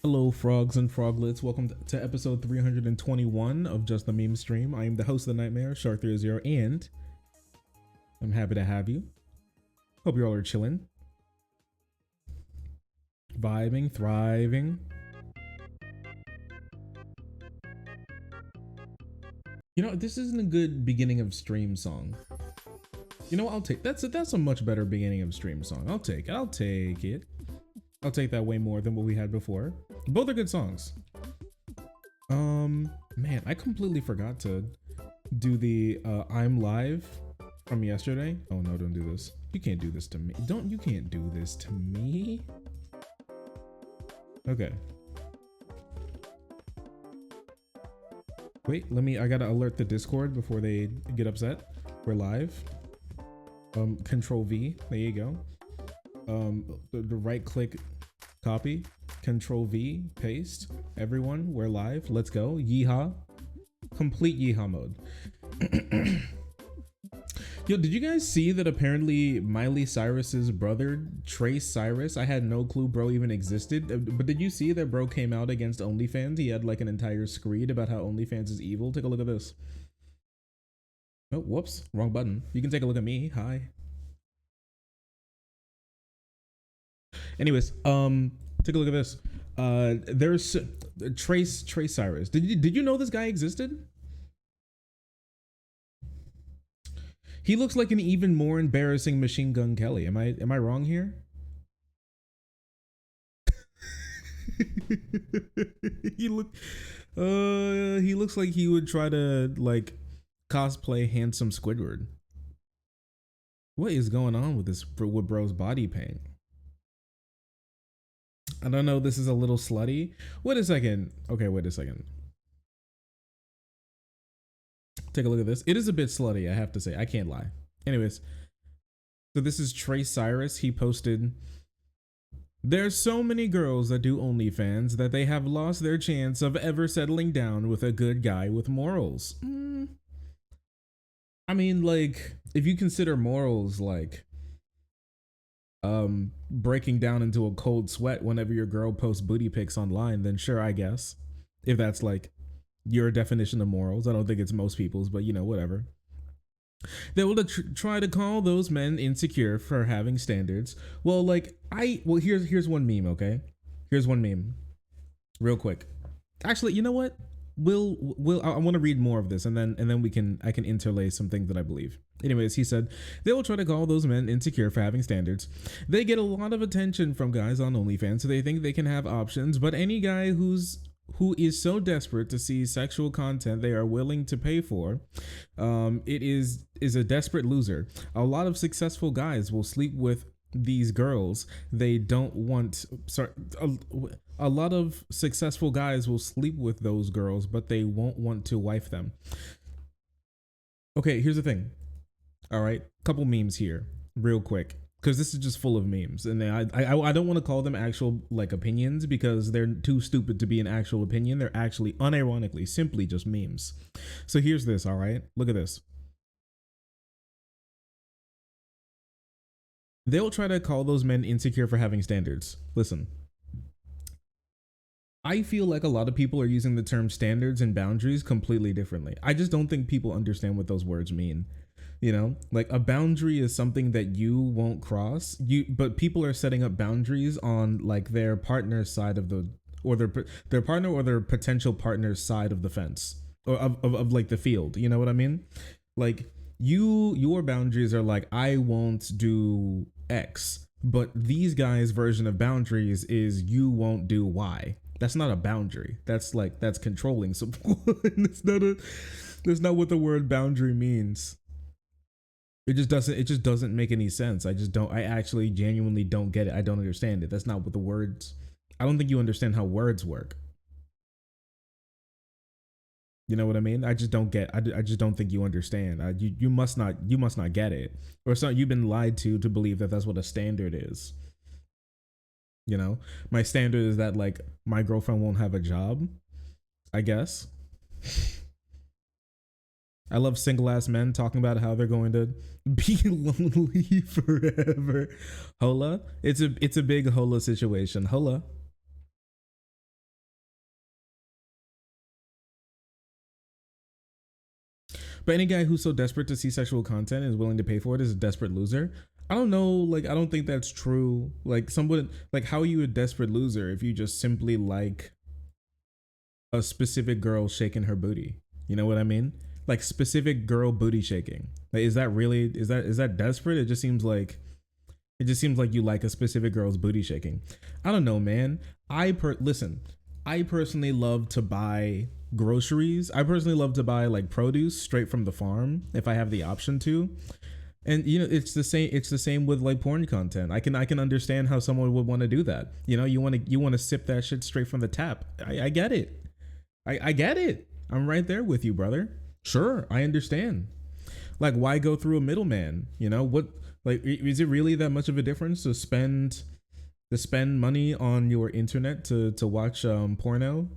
Hello, frogs and froglets. Welcome to episode 321 of Just the Meme Stream. I am the host of the Nightmare, Shark30, and I'm happy to have you. Hope you all are chilling, vibing, thriving. You know, this isn't a good beginning of stream song. You know what? I'll take that's a much better beginning of stream song. I'll take it. I'll take that way more than what we had before. Both are good songs. Man, I completely forgot to do the I'm live from yesterday. Oh no, don't do this. You can't do this to me. You can't do this to me. Okay. Wait, I gotta alert the Discord before they get upset. We're live. Control V, there you go. The right click, copy, Control V, paste. Everyone, we're live. Let's go. Yeehaw. Complete yeehaw mode. Yo, did you guys see that apparently Miley Cyrus's brother, Trace Cyrus, I had no clue bro even existed, but did you see that bro came out against OnlyFans? He had like an entire screed about how OnlyFans is evil. Take a look at this. Oh, whoops, wrong button. You can take a look at me. Hi. Anyways, take a look at this. There's Trace Cyrus. Did you know this guy existed? He looks like an even more embarrassing Machine Gun Kelly. Am I wrong here? he looks like he would try to like cosplay handsome Squidward. What is going on with bro's body paint? I don't know. This is a little slutty. Wait a second. Okay, wait a second. Take a look at this. It is a bit slutty, I have to say. I can't lie. Anyways, so this is Trace Cyrus. He posted, "There's so many girls that do OnlyFans that they have lost their chance of ever settling down with a good guy with morals." I mean, like, if you consider morals like breaking down into a cold sweat whenever your girl posts booty pics online, then sure, I guess. If that's like your definition of morals. I don't think it's most people's, but you know, whatever. They will try to call those men insecure for having standards. Well, like here's one meme, okay? Here's one meme. Real quick. Actually, you know what? I want to read more of this and then I can interlace some things that I believe. Anyways, he said, "They will try to call those men insecure for having standards. They get a lot of attention from guys on OnlyFans, so they think they can have options, but any guy who is so desperate to see sexual content they are willing to pay for, it is a desperate loser. A lot of successful guys will sleep with these girls they don't want. A lot of successful guys will sleep with those girls, but they won't want to wife them." Okay, here's the thing. All right, couple memes here, real quick, because this is just full of memes, and I don't want to call them actual like opinions because they're too stupid to be an actual opinion. They're actually unironically simply just memes. So here's this. All right, look at this. They'll try to call those men insecure for having standards. Listen, I feel like a lot of people are using the term standards and boundaries completely differently. I just don't think people understand what those words mean. You know, like a boundary is something that you won't cross. But people are setting up boundaries on like their partner's side of their partner or their potential partner's side of the fence or of like the field. You know what I mean? Like your boundaries are like, I won't do X, but these guys' version of boundaries is you won't do Y. That's not a boundary. That's controlling someone. That's not what the word boundary means. It just doesn't make any sense. I actually genuinely don't get it. I don't understand it. That's not what the words, I don't think you understand how words work. You know what I mean? I just don't think you understand. You must not get it. Or so you've been lied to believe that that's what a standard is. You know, my standard is that like my girlfriend won't have a job, I guess. I love single ass men talking about how they're going to be lonely forever. Hola, it's a big hola situation. Hola. But any guy who's so desperate to see sexual content and is willing to pay for it is a desperate loser. I don't know, like I don't think that's true. Like someone like how are you a desperate loser if you just simply like a specific girl shaking her booty? You know what I mean? Like specific girl booty shaking. Like is that really is that desperate? It just seems like you like a specific girl's booty shaking. I don't know, man. Listen. I personally love to buy groceries. I personally love to buy like produce straight from the farm if I have the option to. And you know, it's the same with like porn content. I can understand how someone would want to do that. You know, you want to sip that shit straight from the tap. I get it. I get it. I'm right there with you, brother. Sure, I understand. Like why go through a middleman? You know, what like is it really that much of a difference to spend money on your internet to watch porno?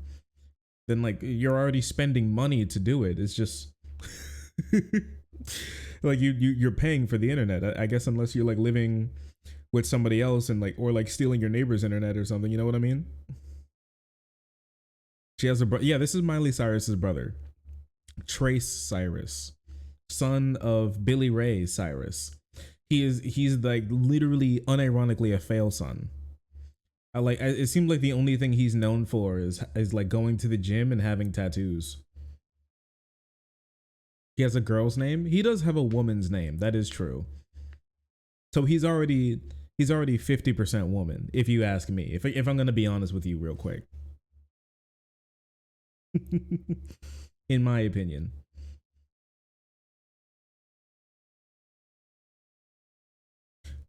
Then like you're already spending money to do it. It's just like you're paying for the internet. I guess unless you're like living with somebody else and like or like stealing your neighbor's internet or something. You know what I mean? She has a brother. Yeah, this is Miley Cyrus's brother, Trace Cyrus, son of Billy Ray Cyrus. He's like literally unironically a fail son. It seems like the only thing he's known for is like going to the gym and having tattoos. He has a girl's name. He does have a woman's name. That is true. So he's already 50% woman, if you ask me. If I'm gonna be honest with you real quick. In my opinion.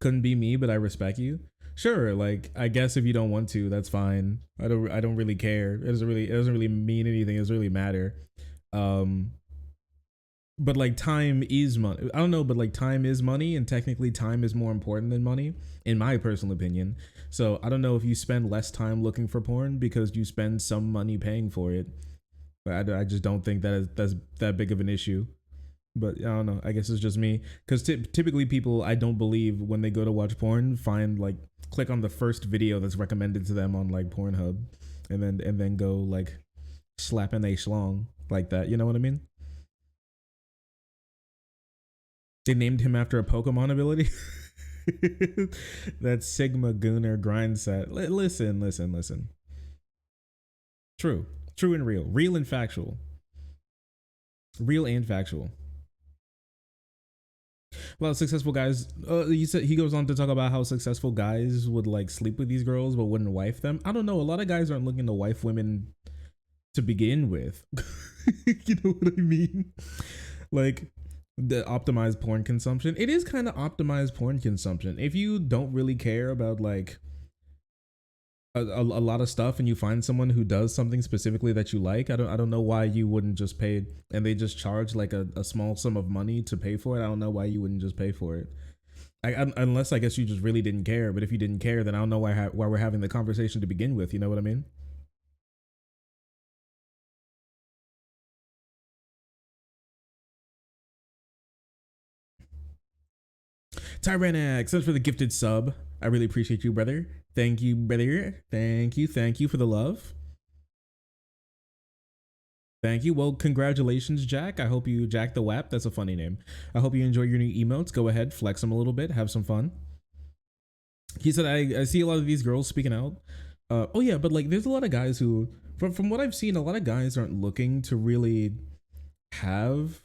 Couldn't be me, but I respect you. Sure, like I guess if you don't want to, that's fine. I don't really care. It doesn't really mean anything. It doesn't really matter. Um but like time is money. I don't know, but like time is money and technically time is more important than money in my personal opinion. So I don't know if you spend less time looking for porn because you spend some money paying for it. But I just don't think that's that big of an issue. But I don't know. I guess it's just me because typically people I don't believe when they go to watch porn find like click on the first video that's recommended to them on like Pornhub, and then go like slapping a schlong like that. You know what I mean? They named him after a Pokemon ability. That Sigma Gunner grind set. Listen. True and real, real and factual. A lot of successful guys. He said he goes on to talk about how successful guys would like sleep with these girls but wouldn't wife them. I don't know. A lot of guys aren't looking to wife women to begin with. You know what I mean? Like the optimized porn consumption. It is kind of optimized porn consumption. If you don't really care about like a lot of stuff and you find someone who does something specifically that you like, I don't know why you wouldn't just pay and they just charge like a small sum of money to pay for it. I don't know why you wouldn't just pay for it. Unless I guess you just really didn't care. But if you didn't care, then I don't know why we're having the conversation to begin with. You know what I mean? Tyrannax, thanks for the gifted sub. I really appreciate you, brother. Thank you, brother. Thank you for the love. Thank you. Well, congratulations, Jack. I hope you Jack the Wap. That's a funny name. I hope you enjoy your new emotes. Go ahead, flex them a little bit, have some fun. He said, I see a lot of these girls speaking out. Oh yeah, but like, there's a lot of guys who, from what I've seen, a lot of guys aren't looking to really have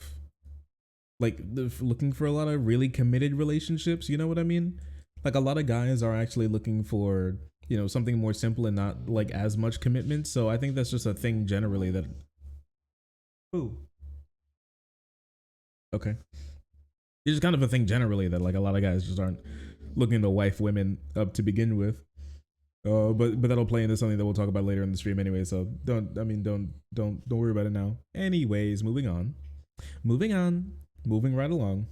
like looking for a lot of really committed relationships. You know what I mean? Like a lot of guys are actually looking for something more simple and not like as much commitment. So I think that's just a thing generally that. Ooh. Okay. It's just kind of a thing generally that like a lot of guys just aren't looking to wife women up to begin with. But that'll play into something that we'll talk about later in the stream anyway. So don't worry about it now. Anyways, moving right along.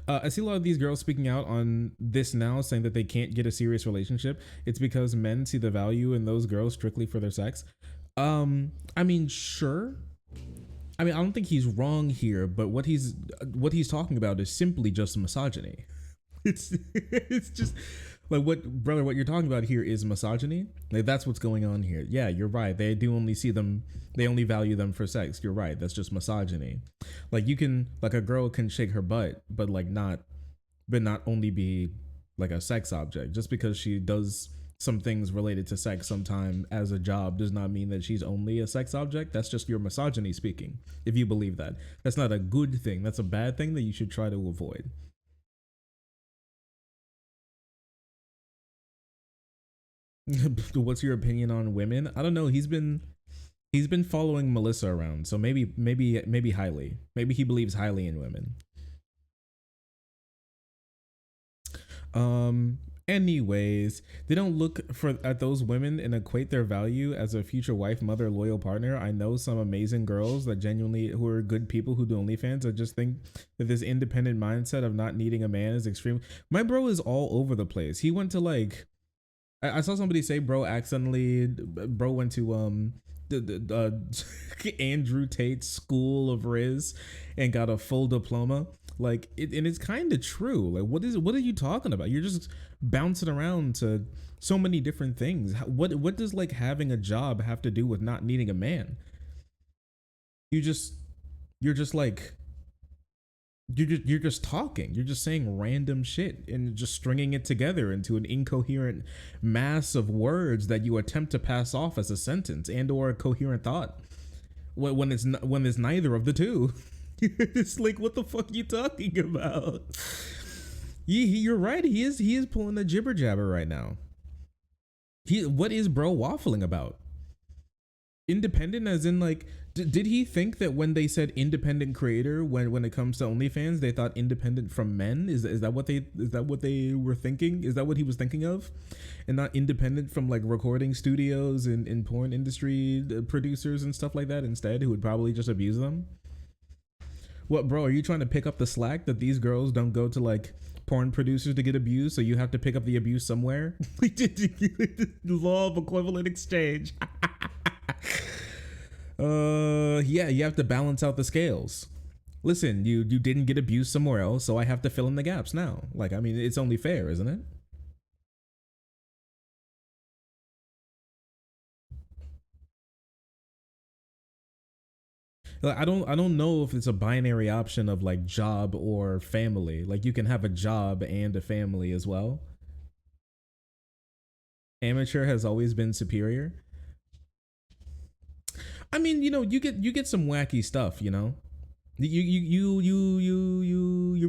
I see a lot of these girls speaking out on this now, saying that they can't get a serious relationship. It's because men see the value in those girls strictly for their sex. I mean, sure. I mean, I don't think he's wrong here, but what he's talking about is simply just misogyny. It's just Like what, brother? What you're talking about here is misogyny. Like that's what's going on here. Yeah, you're right. They do only see them. They only value them for sex. You're right. That's just misogyny. Like you can, like a girl can shake her butt, but like not, but not only be like a sex object. Just because she does some things related to sex sometime as a job does not mean that she's only a sex object. That's just your misogyny speaking. If you believe that, that's not a good thing. That's a bad thing that you should try to avoid. What's your opinion on women? I don't know. He's been following Melissa around, so maybe highly. Maybe he believes highly in women. Um Anyways, they don't look for at those women and equate their value as a future wife, mother, loyal partner. I know some amazing girls that genuinely who are good people who do OnlyFans. I just think that this independent mindset of not needing a man is extreme. My bro is all over the place. He went to like I saw somebody say bro went to Andrew Tate's school of Rizz and got a full diploma. Like it, and it's kind of true. Like what are you talking about? You're just bouncing around to so many different things. What does like having a job have to do with not needing a man? You just you're just like you're just talking. You're just saying random shit and just stringing it together into an incoherent mass of words that you attempt to pass off as a sentence and or a coherent thought. When it's neither of the two. It's like, what the fuck are you talking about? You're right. He is pulling a jibber jabber right now. What is bro waffling about? Independent as in like did he think that when they said independent creator when it comes to OnlyFans they thought independent from men? Is that what they were thinking? Is that what he was thinking of? And not independent from like recording studios and porn industry producers and stuff like that instead, who would probably just abuse them? What, bro, are you trying to pick up the slack that these girls don't go to like porn producers to get abused, so you have to pick up the abuse somewhere? Law of equivalent exchange. Yeah, you have to balance out the scales. Listen, you didn't get abused somewhere else, so I have to fill in the gaps now. Like, I mean, it's only fair, isn't it? Like, I don't know if it's a binary option of like job or family. Like you can have a job and a family as well. Amateur has always been superior. I mean, you get some wacky stuff, You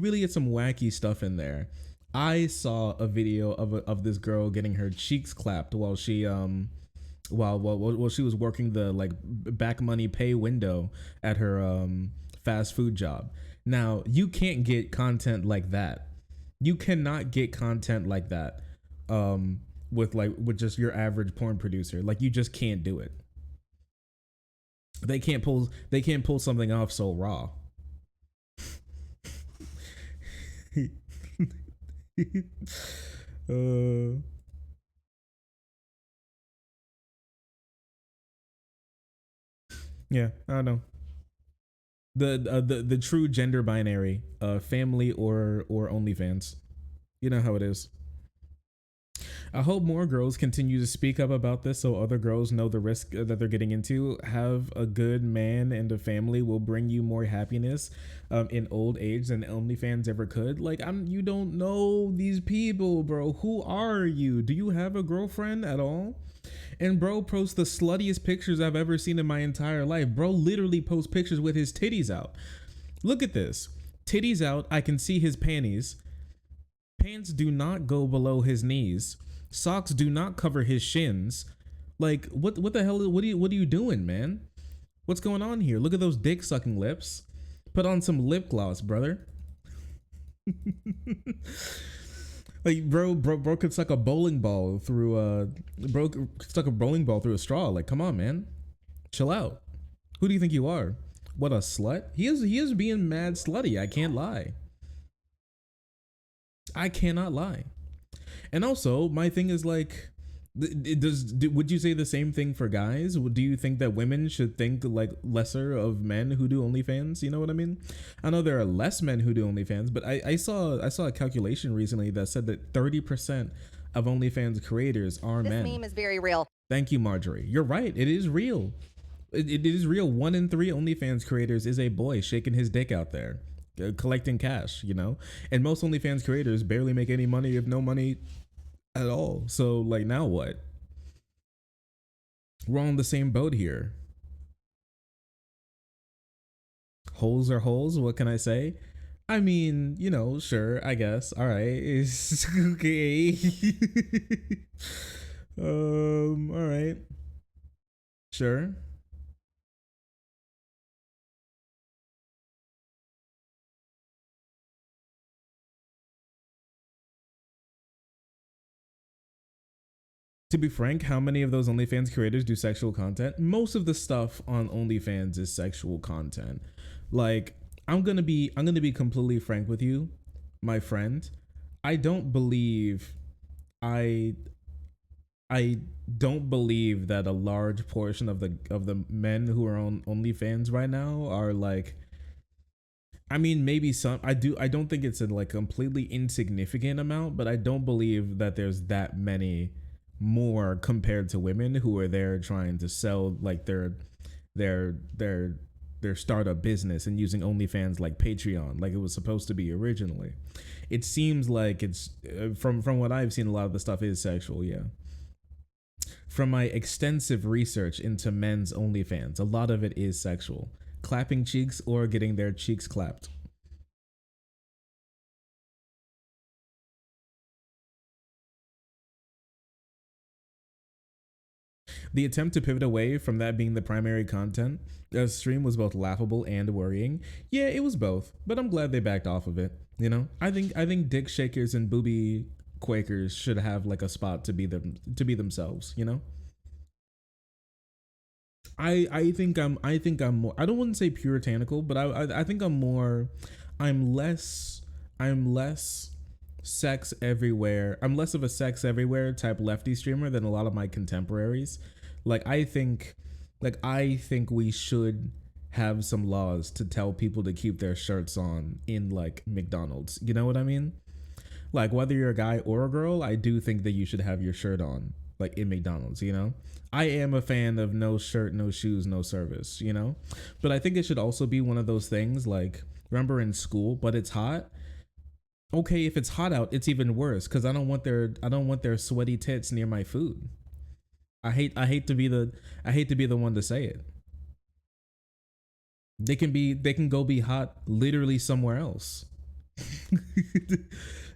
really get some wacky stuff in there. I saw a video of this girl getting her cheeks clapped while she was working the like back money pay window at her fast food job. Now, you can't get content like that. You cannot get content like that with just your average porn producer. Like you just can't do it. They can't pull something off so raw. uh yeah, I don't know. The true gender binary, family or OnlyFans. You know how it is. I hope more girls continue to speak up about this so other girls know the risk that they're getting into. Have a good man and a family will bring you more happiness in old age than OnlyFans ever could. Like, you don't know these people, bro. Who are you? Do you have a girlfriend at all? And bro posts the sluttiest pictures I've ever seen in my entire life. Bro literally posts pictures with his titties out. Look at this. Titties out. I can see his panties. Pants do not go below his knees. Socks do not cover his shins. Like, what the hell? What are you doing, man? What's going on here? Look at those dick sucking lips. Put on some lip gloss, brother. Like, bro could suck a bowling ball through bro could suck a bowling ball through a straw. Like, come on, man, chill out. Who do you think you are? What, a slut? He is being mad slutty. I can't lie. I cannot lie. And also, my thing is like, would you say the same thing for guys? Do you think that women should think like lesser of men who do OnlyFans? You know what I mean? I know there are less men who do OnlyFans, but I saw a calculation recently that said that 30% of OnlyFans creators are This men. meme is very real. Thank you, Marjorie. You're right. It is real. It is real. 1 in 3 OnlyFans creators is a boy shaking his dick out there, collecting cash, you know? And most OnlyFans creators barely make any money, if no money at all. So, like, now what? We're all in the same boat here. Holes are holes. What can I say? I mean, you know, sure, I guess. All right. It's okay. All right. Sure. To be frank, how many of those OnlyFans creators do sexual content? Most of the stuff on OnlyFans is sexual content. Like, I'm gonna be completely frank with you, my friend. I don't believe I I don't believe that a large portion of the men who are on OnlyFans right now are like, I mean, maybe some. I don't think it's a like completely insignificant amount, but I don't believe that there's that many more compared to women who are there trying to sell like their their their startup business and using OnlyFans like Patreon, like it was supposed to be originally. It seems like it's from what I've seen, a lot of the stuff is sexual. Yeah, from my extensive research into men's OnlyFans, a lot of it is sexual, clapping cheeks or getting their cheeks clapped. The attempt to pivot away from that being the primary content stream was both laughable and worrying. Yeah, it was both, but I'm glad they backed off of it. You know, I think dick shakers and booby quakers should have like a spot to be themselves. You know, I think I'm more. I don't want to say puritanical, but I think I'm more. I'm less. I'm less sex everywhere. I'm less of a sex everywhere type lefty streamer than a lot of my contemporaries. Like I think we should have some laws to tell people to keep their shirts on in like McDonald's. You know what I mean? Like whether you're a guy or a girl, I do think that you should have your shirt on like in McDonald's, you know? I am a fan of no shirt, no shoes, no service, you know? But I think it should also be one of those things like remember in school, but it's hot. Okay, if it's hot out, it's even worse cuz I don't want their sweaty tits near my food. I hate to be the one to say it. They can go be hot literally somewhere else.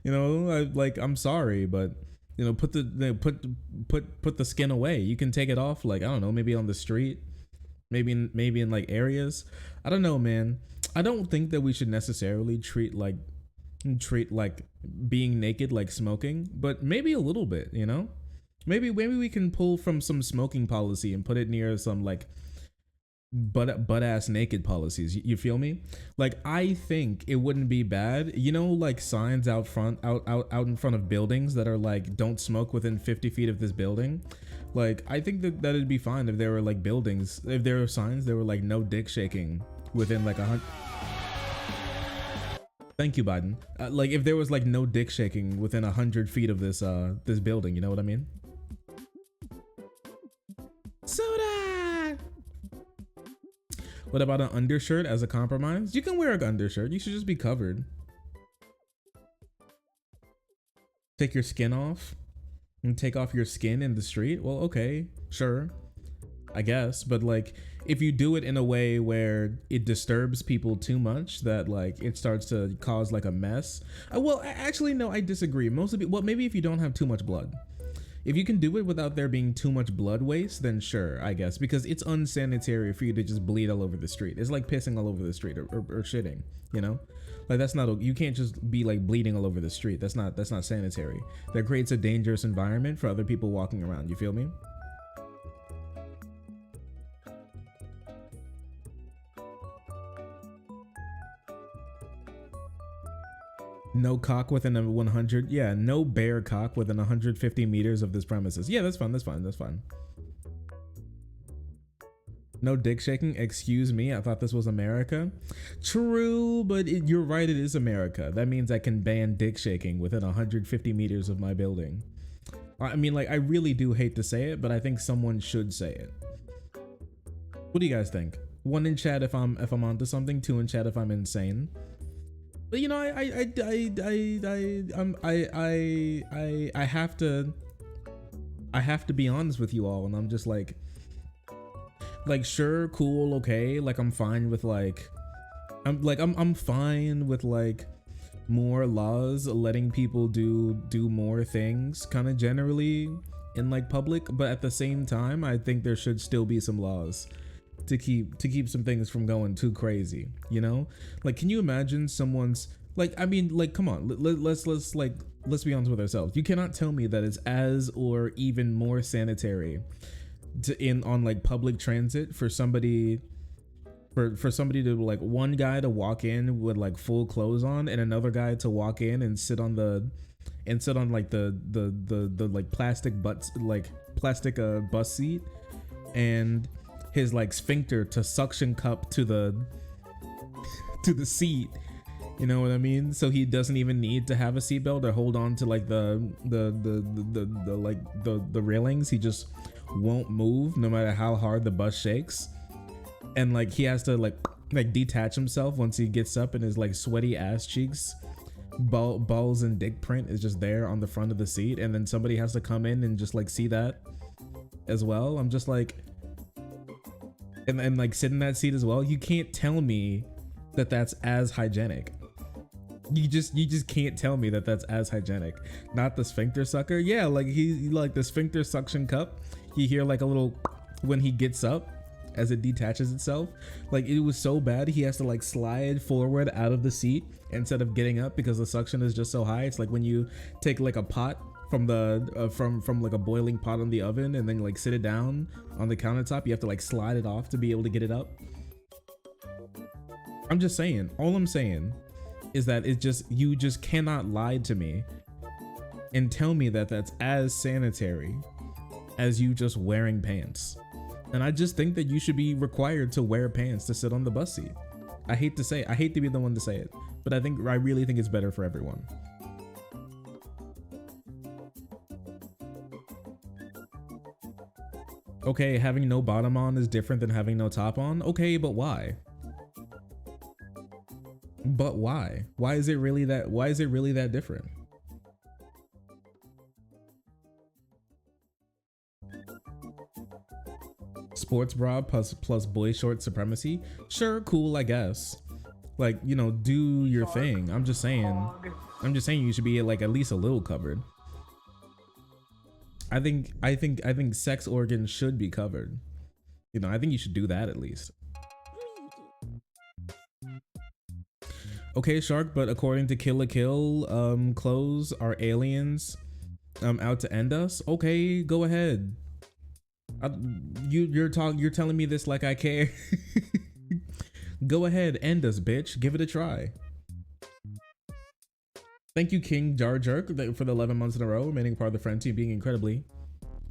Like I'm sorry, but put put the skin away. You can take it off like I don't know, maybe on the street, maybe in like areas. I don't know, man. I don't think that we should necessarily treat like being naked like smoking, but maybe a little bit, maybe we can pull from some smoking policy and put it near some like butt ass naked policies. You feel me? Like I think it wouldn't be bad, like signs out in front of buildings that are like don't smoke within 50 feet of this building. Like I think that'd be fine if there were like buildings, if there were signs there were like no dick shaking within like 100. Thank you, Biden. Like if there was like no dick shaking within 100 feet of this building, you know what I mean? Soda. What about an undershirt as a compromise? You can wear an undershirt. You should just be covered. Take your skin off and take off your skin in the street. Well, okay, sure, I guess, but like if you do it in a way where it disturbs people too much that like it starts to cause like a mess. Well, actually no, I disagree. Most of it, well, maybe if you don't have too much blood. If you can do it without there being too much blood waste, then sure, I guess, because it's unsanitary for you to just bleed all over the street. It's like pissing all over the street or shitting, like that's not, you can't just be like bleeding all over the street. That's not sanitary. That creates a dangerous environment for other people walking around. You feel me? No cock within a 100. Yeah, no bare cock within 150 meters of this premises. Yeah, that's fine. That's fine. That's fine. No dick shaking. Excuse me. I thought this was America. True, but you're right. It is America. That means I can ban dick shaking within 150 meters of my building. I mean, like, I really do hate to say it, but I think someone should say it. What do you guys think? 1 in chat if I'm onto something, 2 in chat if I'm insane. But you know, I have to be honest with you all, and I'm just like sure, cool, okay, like I'm fine with like I'm fine with like more laws letting people do more things kind of generally in like public, but at the same time I think there should still be some laws to keep some things from going too crazy, you know? Like, can you imagine someone's like, I mean, like, come on, let's be honest with ourselves. You cannot tell me that it's as or even more sanitary on like public transit for somebody to like one guy to walk in with like full clothes on and another guy to walk in and sit on like the like plastic bus seat, and his like sphincter to suction cup to the seat, you know what I mean? So he doesn't even need to have a seatbelt or hold on to like the railings. He just won't move no matter how hard the bus shakes, and like he has to like detach himself once he gets up, and his like sweaty ass cheeks, balls and dick print is just there on the front of the seat, and then somebody has to come in and just like see that as well. I'm just like, and like sit in that seat as well. You can't tell me that that's as hygienic. You just can't tell me that that's as hygienic. Not the sphincter sucker. Yeah, like he like the sphincter suction cup. You hear like a little when he gets up as it detaches itself. Like, it was so bad he has to like slide forward out of the seat instead of getting up because the suction is just so high. It's like when you take like a pot from the from like a boiling pot on the oven and then like sit it down on the countertop. You have to like slide it off to be able to get it up. I'm just saying, all I'm saying is that you just cannot lie to me and tell me that that's as sanitary as you just wearing pants. And I just think that you should be required to wear pants to sit on the bus seat. I hate to be the one to say it, but I really think it's better for everyone. Okay, having no bottom on is different than having no top on. Okay, but why? But why? Why is it really that different? Sports bra plus boy short supremacy? Sure, cool, I guess. Like, you know, do your thing. I'm just saying you should be like at least a little covered. I think sex organs should be covered. You know, I think you should do that at least. Okay, Shark, but according to Kill la Kill, clothes are aliens out to end us. Okay, go ahead. You're telling me this like I care. Go ahead, end us, bitch. Give it a try. Thank you, King Jar Jerk, for the 11 months in a row, remaining part of the friend team, being incredibly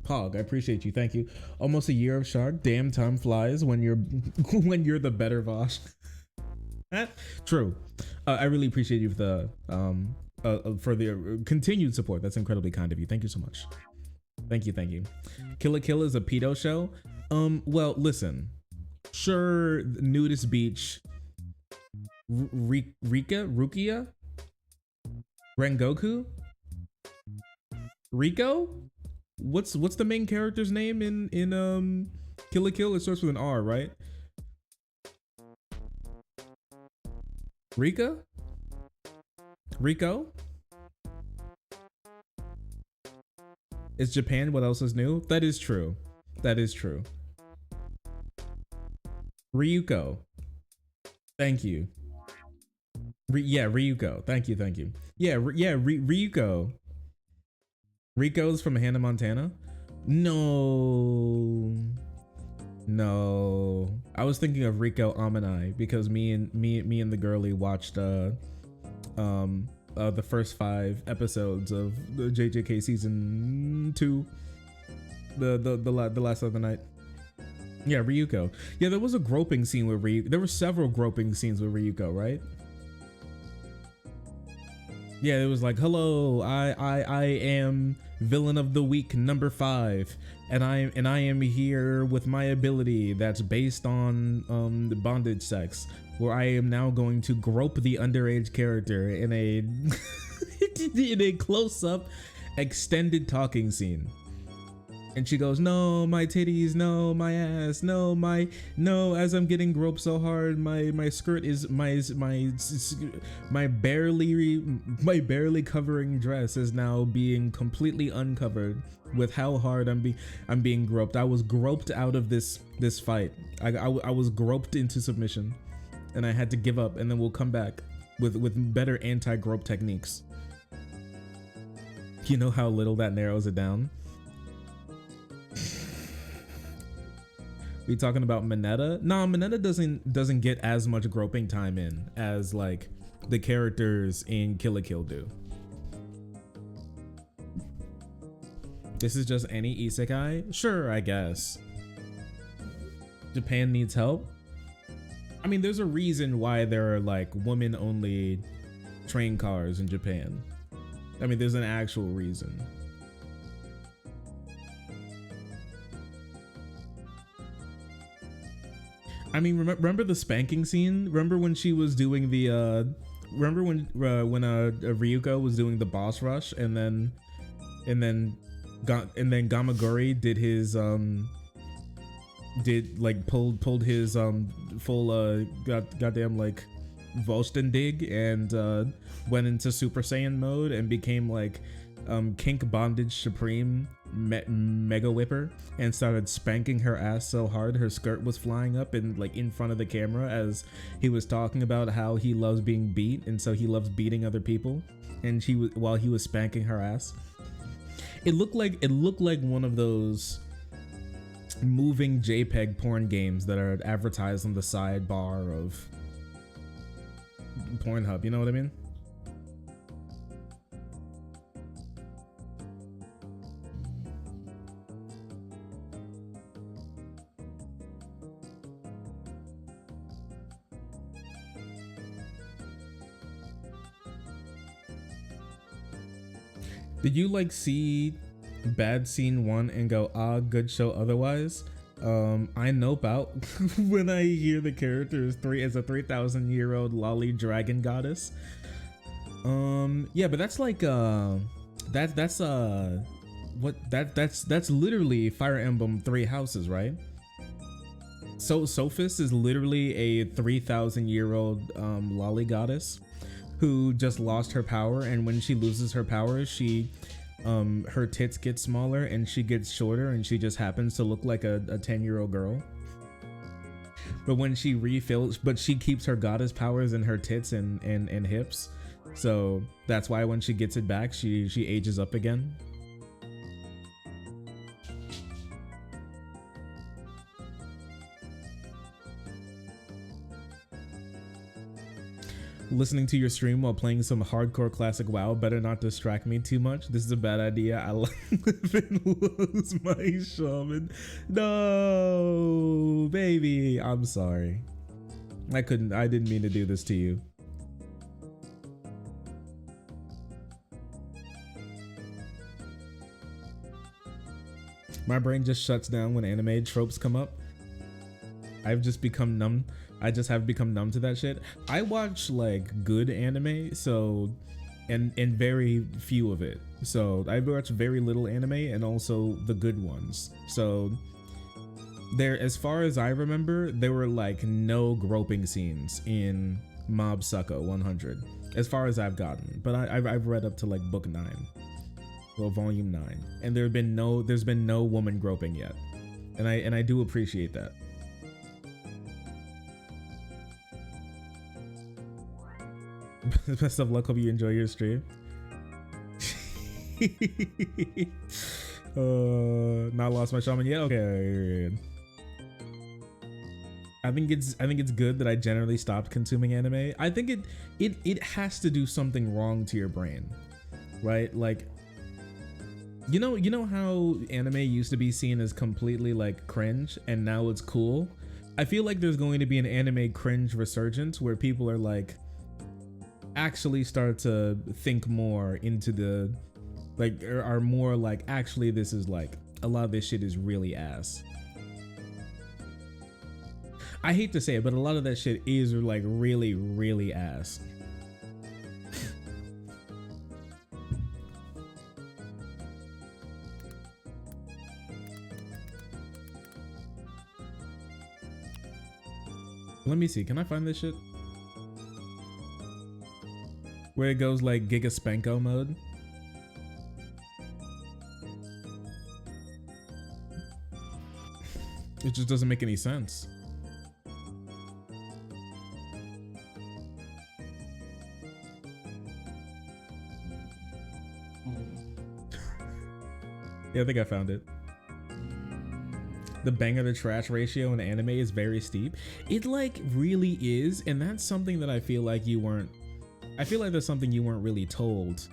Pog. I appreciate you. Thank you. Almost a year of Shark. Damn, time flies when you're the better Vosh. True. I really appreciate you for the continued support. That's incredibly kind of you. Thank you so much. Thank you. Kill la Kill is a pedo show. Well, listen. Sure, nudist beach. Rukia? Rengoku? Rico? What's the main character's name in Kill la Kill? It starts with an R, right? Rico? Is Japan what else is new? That is true. Ryuko. Thank you. Ryuko. Thank you. Yeah, Ryuko. Rico's from Hannah Montana? No. I was thinking of Rico Amanai because me and the girlie watched the first 5 episodes of the JJK season 2, the last other night. Yeah, Ryuko. Yeah, there was a groping scene with Ryuko. There were several groping scenes with Ryuko, right? Yeah, it was like, hello, I am villain of the week number 5, and I am here with my ability that's based on the bondage sex, where I am now going to grope the underage character in a in a close up extended talking scene. And she goes, no, my titties, no, my ass, no, as I'm getting groped so hard, my skirt is my barely covering dress is now being completely uncovered with how hard I'm being groped. I was groped out of this fight. I was groped into submission, and I had to give up, and then we'll come back with better anti-grope techniques. You know how little that narrows it down? We talking about Mineta? Nah, Mineta doesn't get as much groping time in as like the characters in Kill la Kill do. This is just any isekai? Sure, I guess. Japan needs help? I mean, there's a reason why there are like women-only train cars in Japan. I mean, there's an actual reason. I mean, remember the spanking scene? Remember when she was doing the remember when Ryuko was doing the boss rush, and then Gamagori did his pulled his full goddamn like Volstendig and went into Super Saiyan mode and became like Kink Bondage Supreme Mega Whipper and started spanking her ass so hard her skirt was flying up and like in front of the camera as he was talking about how he loves being beat, and so he loves beating other people, and while he was spanking her ass. It looked like one of those moving JPEG porn games that are advertised on the sidebar of Pornhub, you know what I mean? Did you like see Bad Scene 1 and go, ah, good show otherwise? I nope out when I hear the character is a 3,000-year-old lolly dragon goddess. Yeah, but that's like that's literally Fire Emblem 3 houses, right? So Sophis is literally a 3,000-year-old lolly goddess who just lost her power, and when she loses her power, she her tits get smaller and she gets shorter, and she just happens to look like a 10-year-old girl. But when she refills, but she keeps her goddess powers in her tits and hips, so that's why when she gets it back, she ages up again. Listening to your stream while playing some hardcore classic WoW better not distract me too much. This is a bad idea. I live and lose my shaman. No, baby. I'm sorry. I didn't mean to do this to you. My brain just shuts down when anime tropes come up. I've just become numb. I just have become numb to that shit. I watch like good anime, so and very few of it. So I watch very little anime and also the good ones. So there, as far as I remember, there were like no groping scenes in Mob Sucko 100, as far as I've gotten. But I've read up to like book 9, well volume 9, and there's been no woman groping yet, and I do appreciate that. Best of luck. Hope you enjoy your stream. Not lost my shaman yet. Okay. I think it's good that I generally stopped consuming anime. I think it has to do something wrong to your brain, right? Like, you know how anime used to be seen as completely like cringe, and now it's cool. I feel like there's going to be an anime cringe resurgence where people are like, actually start to think more into the like are more like actually this is like a lot of this shit is really ass. I hate to say it, but a lot of that shit is like really, really ass. Let me see, can I find this shit? Where it goes like Giga Spanko mode. It just doesn't make any sense. Yeah, I think I found it. The banger to trash ratio in anime is very steep. It like really is, and that's something that I feel like you weren't. I feel like that's something you weren't really told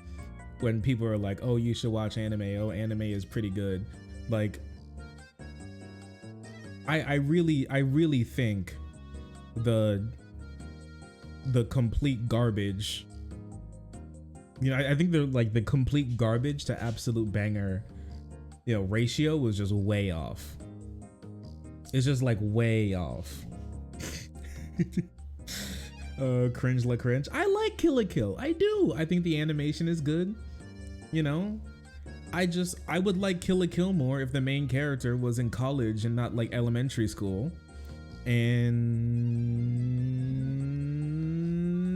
when people are like, "Oh, you should watch anime. Oh, anime is pretty good." Like, I really think the complete garbage. You know, I think the complete garbage to absolute banger, you know, ratio was just way off. It's just like way off. Cringe la cringe. I like Kill la Kill. I do. I think the animation is good. You know, I would like Kill la Kill more if the main character was in college and not like elementary school, and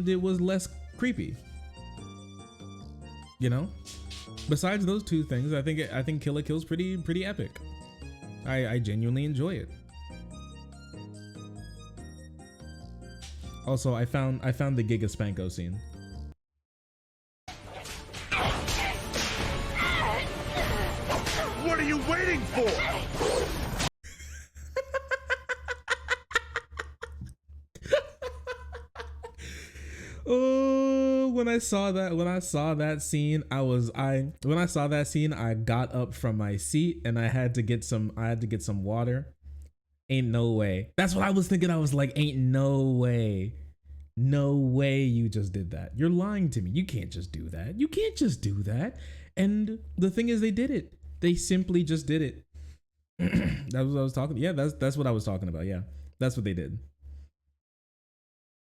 it was less creepy. You know, besides those two things, I think Kill la Kill's pretty epic. I genuinely enjoy it. Also, I found the Giga Spanko scene. What are you waiting for? Oh, when I saw that scene, I got up from my seat and I had to get some water. Ain't no way. That's what I was thinking. I was like, ain't no way. No way you just did that. You're lying to me. You can't just do that. You can't just do that. And the thing is, they did it. They simply just did it. That's what I was talking. Yeah, that's what I was talking about. Yeah, that's what they did.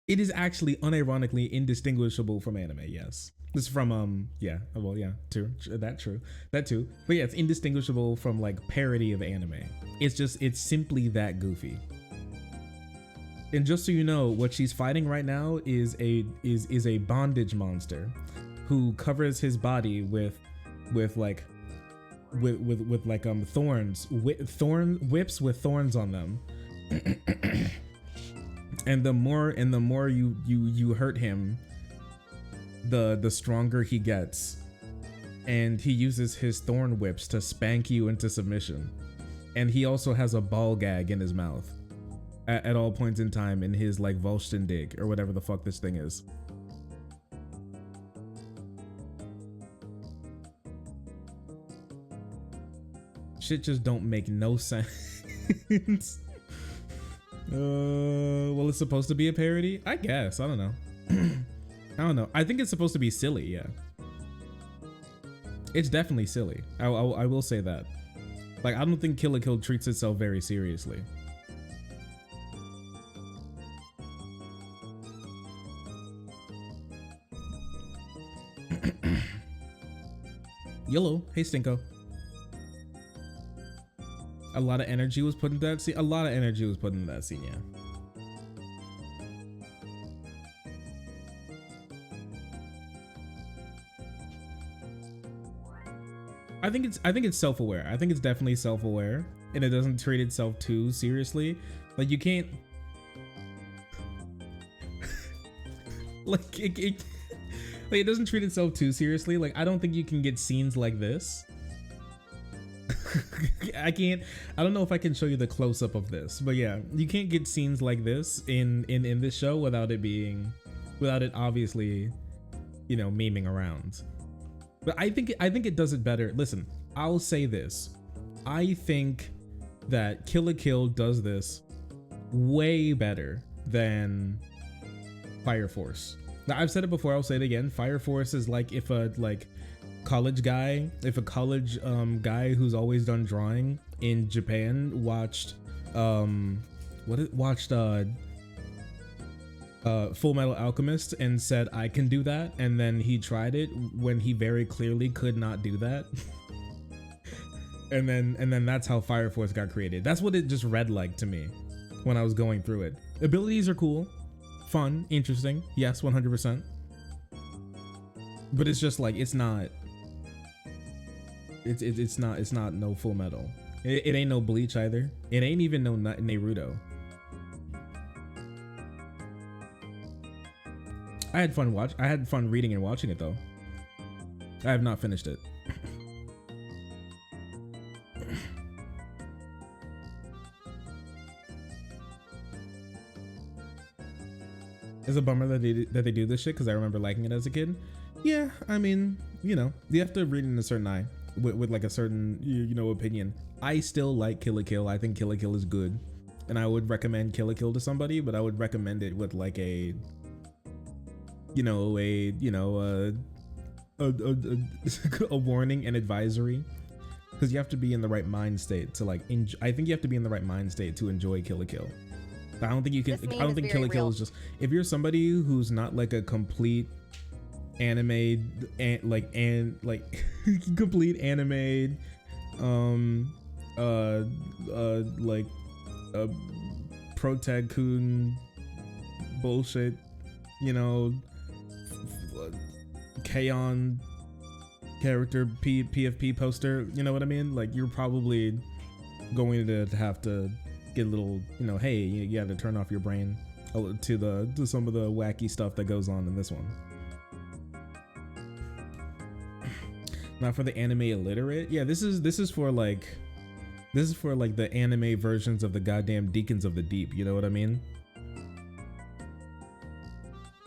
It is actually unironically indistinguishable from anime. Yes, this is from yeah. Well, yeah, true. That too. But yeah, it's indistinguishable from like parody of anime. It's simply that goofy. And just so you know, what she's fighting right now is a bondage monster who covers his body with thorns, whips with thorns on them. And the more you hurt him, the stronger he gets. And he uses his thorn whips to spank you into submission. And he also has a ball gag in his mouth at all points in time in his like Volstendig or whatever the fuck this thing is. Shit just don't make no sense. Well, it's supposed to be a parody? I guess. I don't know. I don't know. I think it's supposed to be silly, yeah. It's definitely silly. I will say that. Like, I don't think Kill la Kill treats itself very seriously. Yellow. Hey, Stinko. A lot of energy was put into that scene. A lot of energy was put into that scene, yeah. I think it's self-aware. I think it's definitely self-aware, and it doesn't treat itself too seriously. Like, you can't like it doesn't treat itself too seriously. Like, I don't think you can get scenes like this. I don't know if I can show you the close-up of this, but yeah, you can't get scenes like this in this show without it obviously, you know, memeing around. But I think it does it better. Listen, I'll say this. I think that Kill la Kill does this way better than Fire Force. I've said it before, I'll say it again. Fire Force is like if a college guy who's always done drawing in Japan watched Full Metal Alchemist and said I can do that, and then he tried it when he very clearly could not do that. and then that's how Fire Force got created. That's what it just read like to me when I was going through it. Abilities are cool, fun, interesting, yes, 100%. But it's just like it's not no Full Metal. It ain't no Bleach either. It ain't even no Naruto. I had fun reading and watching it though. I have not finished it. It's a bummer that they do this shit because I remember liking it as a kid. Yeah, I mean, you know, you have to read it in a certain eye with like a certain, you know, opinion. I still like Kill la Kill. I think Kill la Kill is good. And I would recommend Kill la Kill to somebody, but I would recommend it with like a warning and advisory, because you have to be in the right mind state to like I think you have to be in the right mind state to enjoy Kill la Kill. I don't think you can. I don't think Kill la Kill is just, if you're somebody who's not like a complete anime complete anime like protag-kun bullshit, you know, K-On character PFP poster, you know what I mean? Like, you're probably going to have to get a little, you know, hey, you have to turn off your brain to some of the wacky stuff that goes on in this one. Not for the anime illiterate. Yeah, this is for like the anime versions of the goddamn Deacons of the Deep, you know what I mean?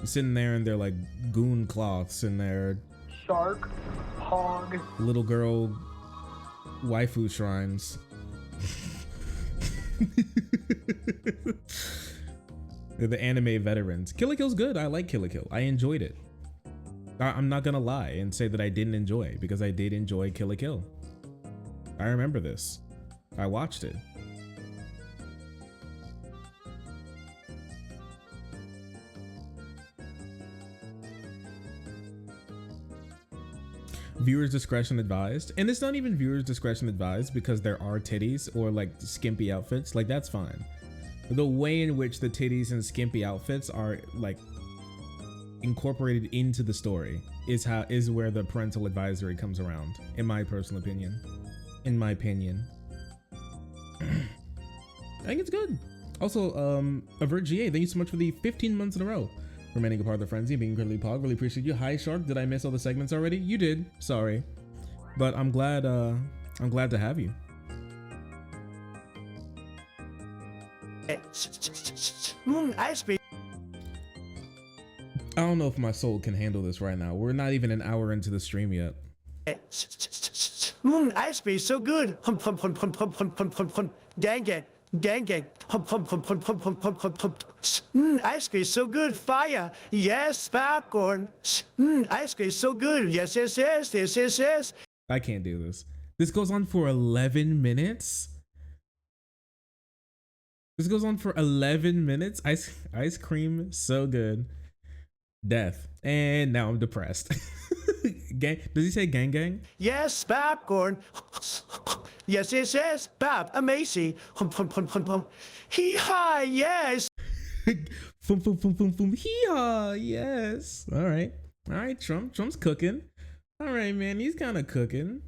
Sitting there and they're like goon cloths and their shark, hog, little girl waifu shrines. They're the anime veterans. Kill la Kill's good. I like Kill la Kill. I enjoyed it. I'm not gonna lie and say that I didn't enjoy, because I did enjoy Kill la Kill. I remember this. I watched it. Viewers discretion advised, and it's not even viewers discretion advised because there are titties or like skimpy outfits. Like, that's fine. The way in which the titties and skimpy outfits are like incorporated into the story is where the parental advisory comes around, in my personal opinion. I think it's good. Also, Avert GA, thank you so much for the 15 months in a row remaining a part of the frenzy and being incredibly pog. Really appreciate you. Hi Shark, did I miss all the segments already? You did. Sorry, but I'm glad to have you. I don't know if my soul can handle this right now. We're not even an hour into the stream yet. Ice cream so good. Gang gang. Gang gang. Ice cream so good. Fire. Yes, popcorn. Ice cream so good. Yes, yes, yes, yes, yes, yes. I can't do this. This goes on for 11 minutes. This goes on for 11 minutes. Ice cream so good. Death. And now I'm depressed. Gang, does he say gang gang? Yes, popcorn. Yes, yes, yes. Pop, amazing. Hee-haw, yes. Fum, fum, fum, fum, fum. Hee-haw, yes. All right. All right, Trump's cooking. All right, man, he's kind of cooking.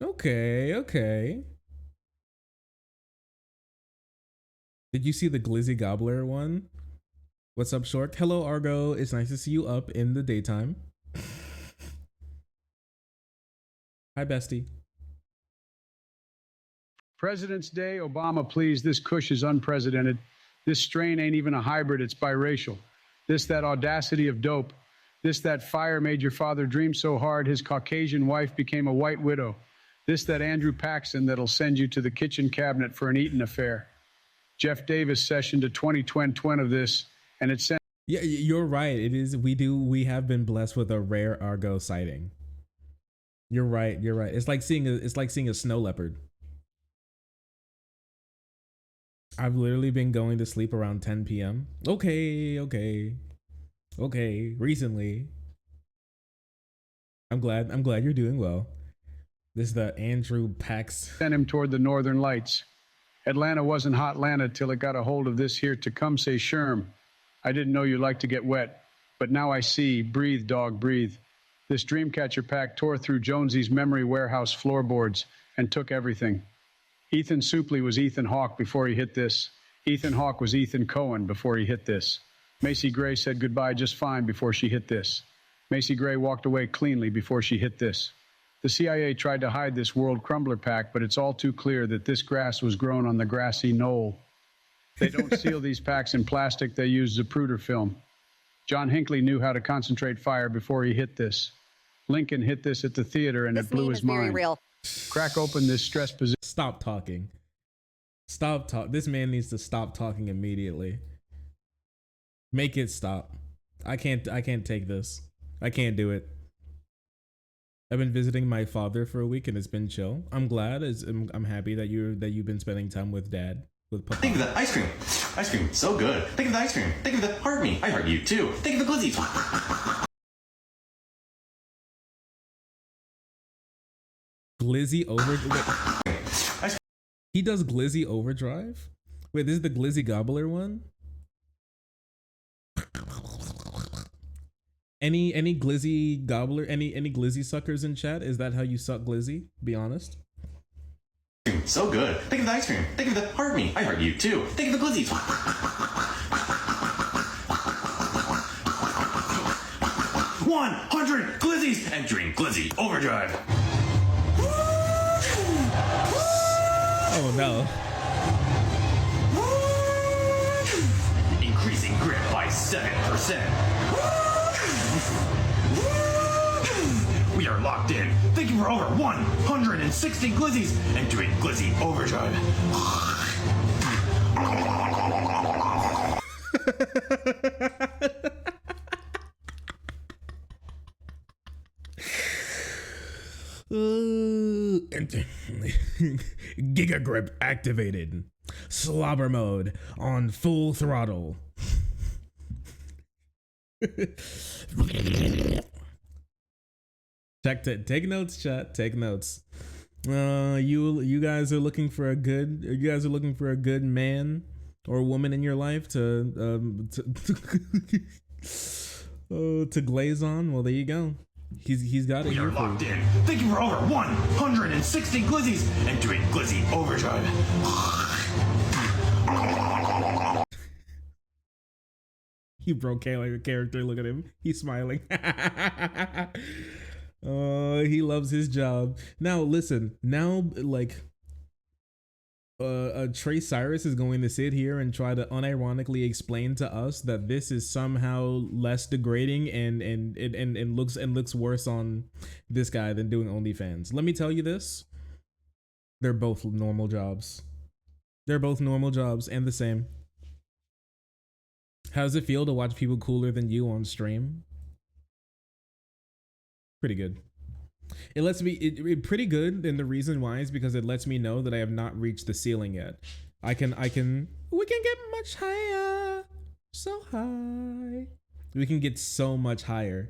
Okay. Did you see the Glizzy Gobbler one? What's up, Shork? Hello, Argo. It's nice to see you up in the daytime. Hi, bestie. President's Day, Obama, please. This kush is unprecedented. This strain ain't even a hybrid. It's biracial. This, that audacity of dope. This, that fire made your father dream so hard his Caucasian wife became a white widow. This, that Andrew Paxson that'll send you to the kitchen cabinet for an eating affair. Jeff Davis session to 2020 of this, and it sent Yeah, you're right. It is. We have been blessed with a rare Argo sighting. You're right. You're right. It's like seeing a snow leopard. I've literally been going to sleep around 10 p.m. Okay. Recently. I'm glad you're doing well. This is the Andrew Pax. Sent him toward the northern lights. Atlanta wasn't hot Atlanta till it got a hold of this here Tecumseh Sherm. I didn't know you liked to get wet, but now I see. Breathe, dog, breathe. This Dreamcatcher pack tore through Jonesy's memory warehouse floorboards and took everything. Ethan Supley was Ethan Hawke before he hit this. Ethan Hawke was Ethan Cohen before he hit this. Macy Gray said goodbye just fine before she hit this. Macy Gray walked away cleanly before she hit this. The CIA tried to hide this World Crumbler pack, but it's all too clear that this grass was grown on the grassy knoll. They don't seal these packs in plastic, they use Zapruder film. John Hinckley knew how to concentrate fire before he hit this. Lincoln hit this at the theater and it blew his mind. Real. Crack open this stress position. Stop talking. Stop talk. This man needs to stop talking immediately. Make it stop. I can't take this. I can't do it. I've been visiting my father for a week and it's been chill. I'm glad. I'm happy that you've been spending time with dad. With Papa. Think of the ice cream. Ice cream, so good. Think of the ice cream. Think of the heart me. I heart you too. Think of the glizzies. Glizzy Overdrive. He does Glizzy Overdrive? Wait, this is the Glizzy Gobbler one? Any Glizzy Gobbler, any Glizzy suckers in chat? Is that how you suck Glizzy? Be honest. So good. Think of the ice cream. Think of the heart me. I heart you too. Think of the glizzies. 100 glizzies. Entering Glizzy Overdrive. Oh no. Increasing grip by 7%. We are locked in. Thank you for over 160 glizzies. Entering Glizzy Overdrive. Giga grip activated. Slobber mode on full throttle. Take notes, chat. Take notes. You guys are looking for a good man or woman in your life to glaze on. Well, there you go. He's got it. We are locked in. Thank you for over 160 glizzies. Entering Glizzy Overdrive. He broke character. Look at him. He's smiling. He loves his job. Now listen. Now like Trey Cyrus is going to sit here and try to unironically explain to us that this is somehow less degrading and looks worse on this guy than doing OnlyFans. Let me tell you this. They're both normal jobs. They're both normal jobs and the same. How does it feel to watch people cooler than you on stream? Pretty good. It lets me pretty good, and the reason why is because it lets me know that I have not reached the ceiling yet. We can get much higher. So high. We can get so much higher.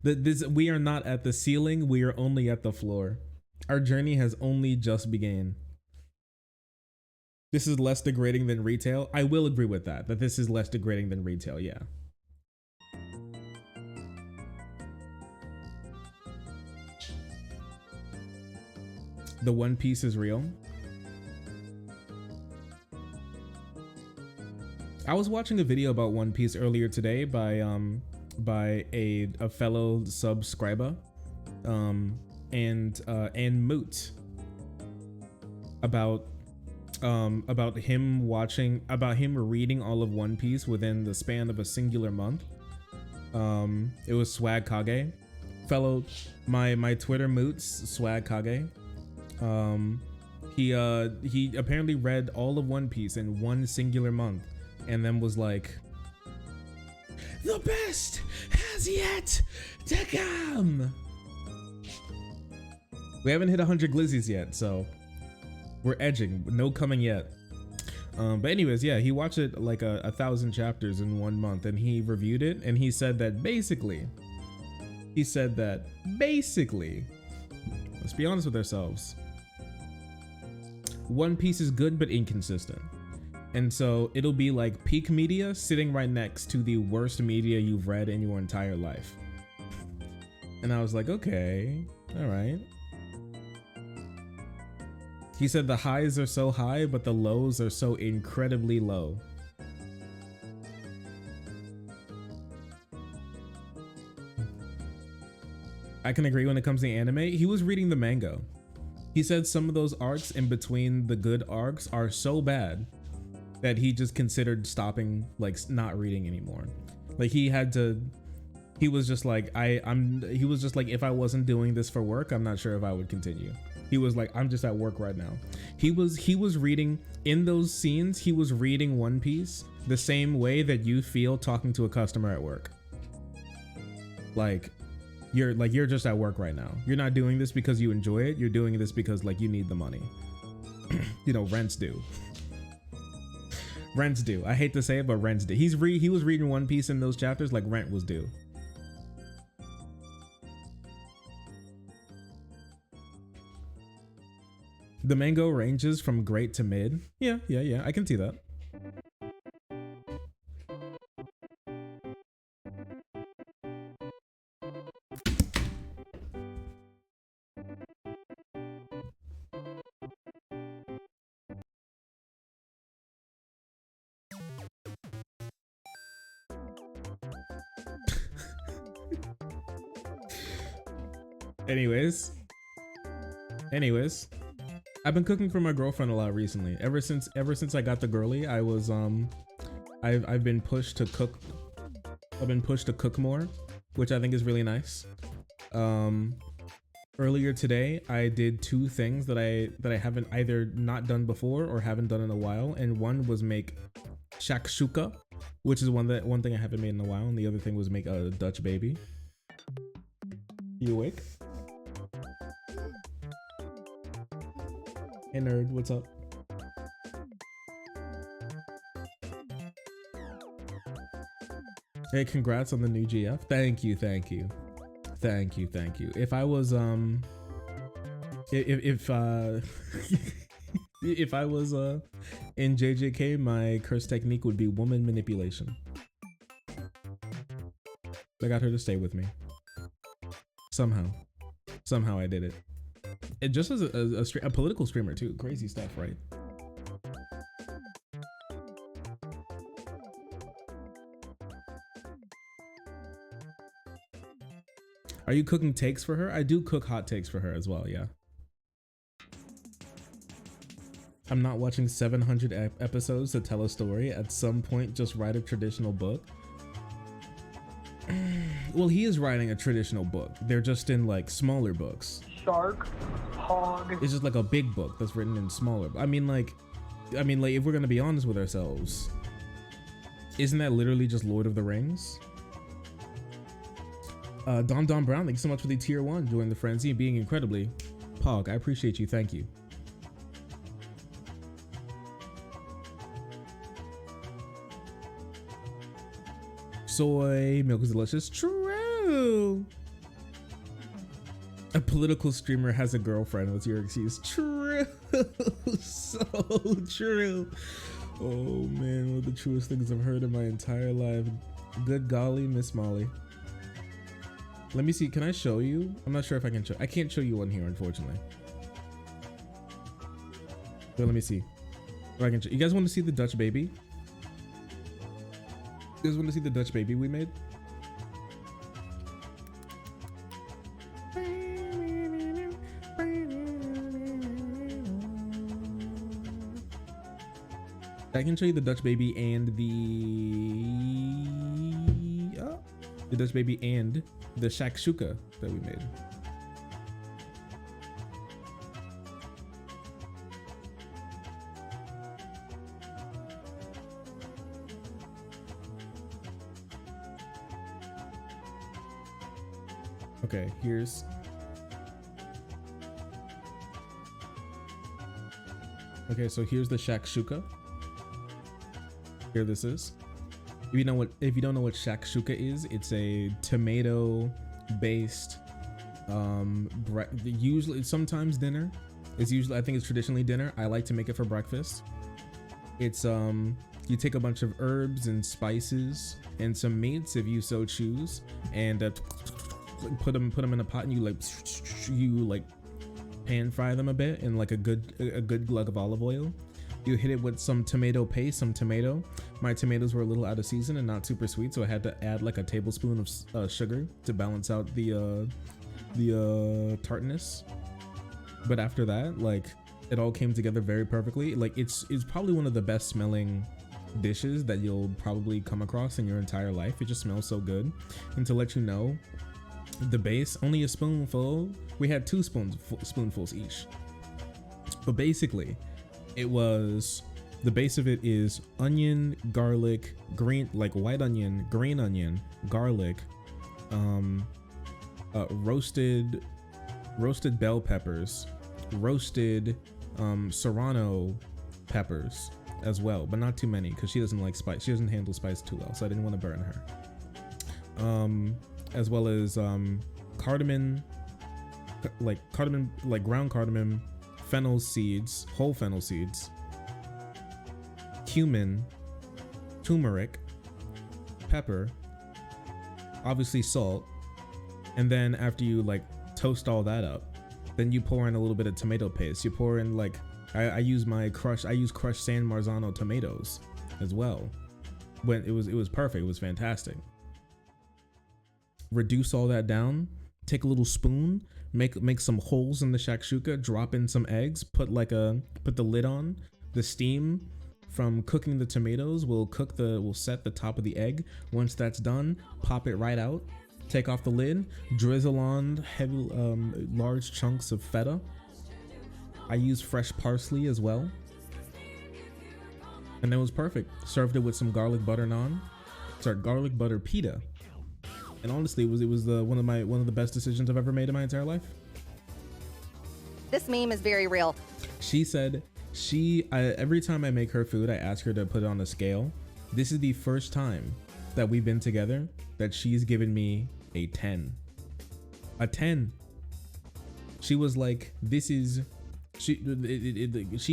We are not at the ceiling, we are only at the floor. Our journey has only just begun. This is less degrading than retail. I will agree with that this is less degrading than retail, yeah. The One Piece is real. I was watching a video about One Piece earlier today by a fellow subscriber, and Moot, about him reading all of One Piece within the span of a singular month. It was Swag Kage, my Twitter Moots, Swag Kage. He apparently read all of One Piece in one singular month, and then was like, the best has yet to come. We haven't hit 100 glizzies yet, so we're edging. No coming yet. But anyways, yeah, he watched it like 1,000 chapters in 1 month, and he reviewed it, and he said that basically, let's be honest with ourselves, One Piece is good but inconsistent. And so it'll be like peak media sitting right next to the worst media you've read in your entire life. And I was like, okay, all right. He said the highs are so high, but the lows are so incredibly low. I can agree when it comes to anime. He was reading the manga. He said some of those arcs in between the good arcs are so bad that he just considered stopping, like not reading anymore. Like he was just like, he was just like, if I wasn't doing this for work, I'm not sure if I would continue. He was like, I'm just at work right now. He was reading, in those scenes, he was reading One Piece the same way that you feel talking to a customer at work. Like you're just at work right now. You're not doing this because you enjoy it. You're doing this because like you need the money. You know, rents do. Rents do. I hate to say it, but rents do. He was reading One Piece in those chapters like rent was due. The mango ranges from great to mid. Yeah, I can see that. Anyways, I've been cooking for my girlfriend a lot recently. Ever since I got the girly, I was I've been pushed to cook. I've been pushed to cook more, which I think is really nice. Earlier today, I did 2 things that I haven't either not done before or haven't done in a while, and one was make shakshuka, which is one thing I haven't made in a while, and the other thing was make a Dutch baby. You awake? Hey nerd, what's up? Hey, congrats on the new GF. Thank you. If I was if I was in JJK, my curse technique would be woman manipulation. I got her to stay with me. Somehow I did it. And just as a political streamer too. Crazy stuff, right? Are you cooking takes for her? I do cook hot takes for her as well, yeah. I'm not watching 700 episodes to tell a story. At some point, just write a traditional book. Well, he is writing a traditional book. They're just in like smaller books. Shark, hog. It's just like a big book that's written in smaller. I mean, like, if we're gonna be honest with ourselves, isn't that literally just Lord of the Rings? Don Brown, thank you so much for the tier 1. Joining the frenzy and being incredibly Pog. I appreciate you. Thank you. Soy milk is delicious. True. A political streamer has a girlfriend. What's your excuse? True. So true. Oh man, one of the truest things I've heard in my entire life. Good golly, Miss Molly. Let me see. Can I show you? I'm not sure if I can show. I can't show you one here, unfortunately. But let me see. If I can show. You guys want to see the Dutch baby? You guys want to see the Dutch baby we made? I can show you the Dutch baby and the Dutch baby and the shakshuka that we made. Okay, here's. Okay, so here's the shakshuka. Here this is. If you don't know what shakshuka is, it's a tomato based usually sometimes dinner. It's usually, I think it's traditionally dinner. I like to make it for breakfast. It's you take a bunch of herbs and spices and some meats if you so choose, and put them in a pot, and you like pan fry them a bit in like a good glug of olive oil. You hit it with some tomato paste, some tomato. My tomatoes were a little out of season and not super sweet, so I had to add like a tablespoon of sugar to balance out the tartness. But after that, like, it all came together very perfectly. Like, it's probably one of the best smelling dishes that you'll probably come across in your entire life. It just smells so good. And to let you know, the base, only a spoonful. We had 2 spoonfuls each. But basically, it was, the base of it is onion, garlic, green, like white onion, green onion, garlic, roasted bell peppers, roasted serrano peppers as well, but not too many because she doesn't like spice. She doesn't handle spice too well, so I didn't want to burn her. As well as cardamom, like ground cardamom, fennel seeds, whole fennel seeds, cumin, turmeric, pepper, obviously salt, and then after you like toast all that up, then you pour in a little bit of tomato paste. You pour in like, I use crushed San Marzano tomatoes as well. When it was perfect, it was fantastic. Reduce all that down, take a little spoon, make some holes in the shakshuka, drop in some eggs, put the lid on. The steam from cooking the tomatoes will set the top of the egg. Once that's done, pop it right out. Take off the lid, drizzle on heavy, large chunks of feta. I use fresh parsley as well. And it was perfect. Served it with some garlic butter naan. Sorry, garlic butter pita. And honestly, it was one of the best decisions I've ever made in my entire life. This meme is very real. She said every time I make her food, I ask her to put it on a scale. This is the first time that we've been together that she's given me a 10. A 10. She was like, she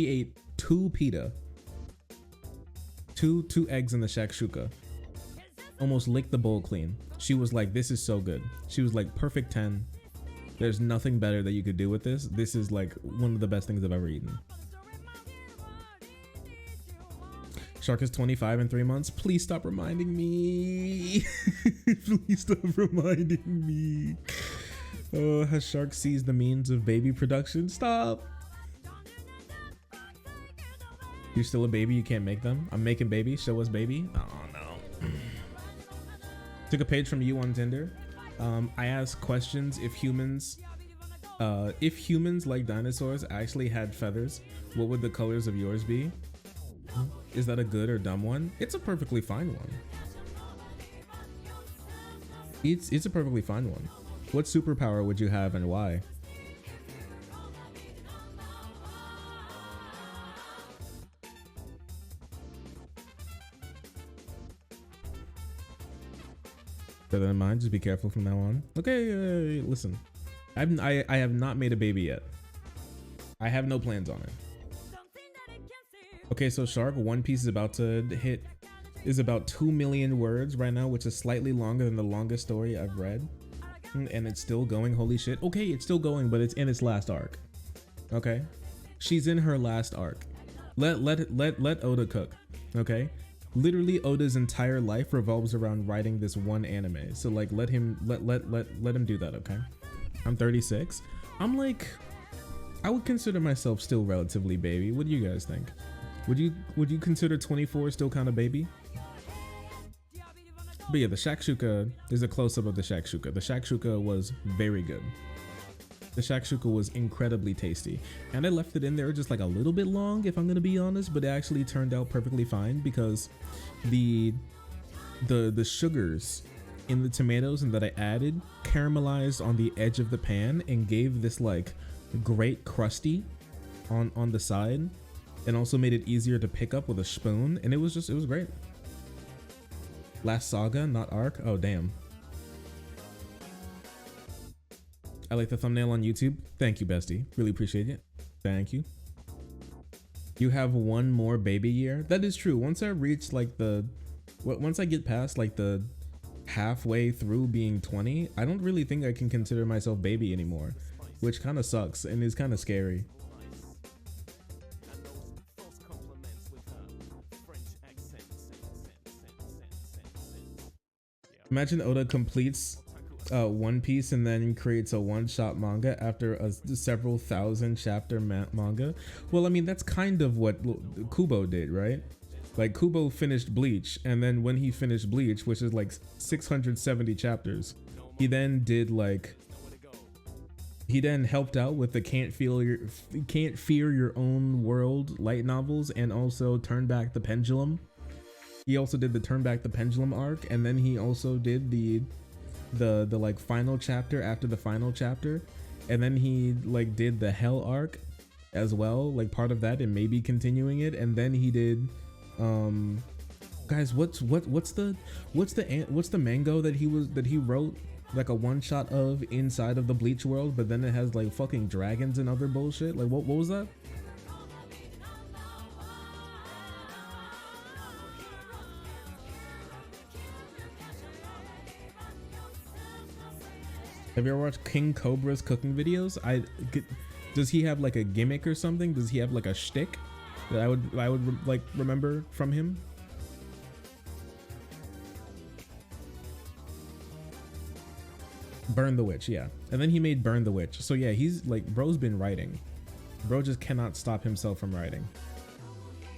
ate 2 pita, two eggs in the shakshuka, almost licked the bowl clean. She was like, this is so good. She was like, perfect 10. There's nothing better that you could do with this. This is like one of the best things I've ever eaten. Shark is 25 in 3 months. Please stop reminding me. Please stop reminding me. Oh, has Shark seized the means of baby production? Stop. You're still a baby, you can't make them? I'm making baby, show us baby. Oh no. Took a page from you on Tinder. I asked questions if humans like dinosaurs actually had feathers, what would the colors of yours be? Is that a good or dumb one? It's a perfectly fine one. It's a perfectly fine one. What superpower would you have and why? Better than mine, just be careful from now on. Okay, listen. I have not made a baby yet. I have no plans on it. Okay, so Shark, One Piece is about 2 million words right now, which is slightly longer than the longest story I've read. And it's still going, holy shit. Okay, it's still going, but it's in its last arc. Okay? She's in her last arc. Let Oda cook, okay? Literally Oda's entire life revolves around writing this one anime. So like let him do that, okay? I'm 36. I'm like, I would consider myself still relatively baby. What do you guys think? Would you consider 24 still kind of baby? But yeah, the shakshuka is a close-up of the shakshuka. The shakshuka was very good. The shakshuka was incredibly tasty. And I left it in there just like a little bit long, if I'm gonna be honest, but it actually turned out perfectly fine because the sugars in the tomatoes and that I added caramelized on the edge of the pan and gave this like great crusty on the side, and also made it easier to pick up with a spoon, and it was great. Last saga, not arc. Oh damn. I like the thumbnail on YouTube. Thank you, bestie. Really appreciate it. Thank you. You have one more baby year. That is true. Once I reach like once I get past like the halfway through being 20, I don't really think I can consider myself baby anymore, which kind of sucks and is kind of scary. Imagine Oda completes One Piece and then creates a one-shot manga after a several thousand chapter manga. Well, I mean, that's kind of what Kubo did, right? Like Kubo finished Bleach, and then when he finished Bleach, which is like 670 chapters, he then did like, he then helped out with the Can't Fear Your Own World light novels, and also Turn Back the Pendulum. He also did the Turn Back the Pendulum arc, and then he also did the like final chapter after the final chapter, and then he like did the Hell arc as well, like part of that, and maybe continuing it, and then he did guys, what's the mango that he wrote like a one shot of inside of the Bleach world, but then it has like fucking dragons and other bullshit? Like what was that? Have you ever watched King Cobra's cooking videos? Does he have like a gimmick or something? Does he have like a shtick that I would like remember from him? Burn the Witch, yeah. And then he made Burn the Witch. So yeah, he's like, bro's been writing. Bro just cannot stop himself from writing.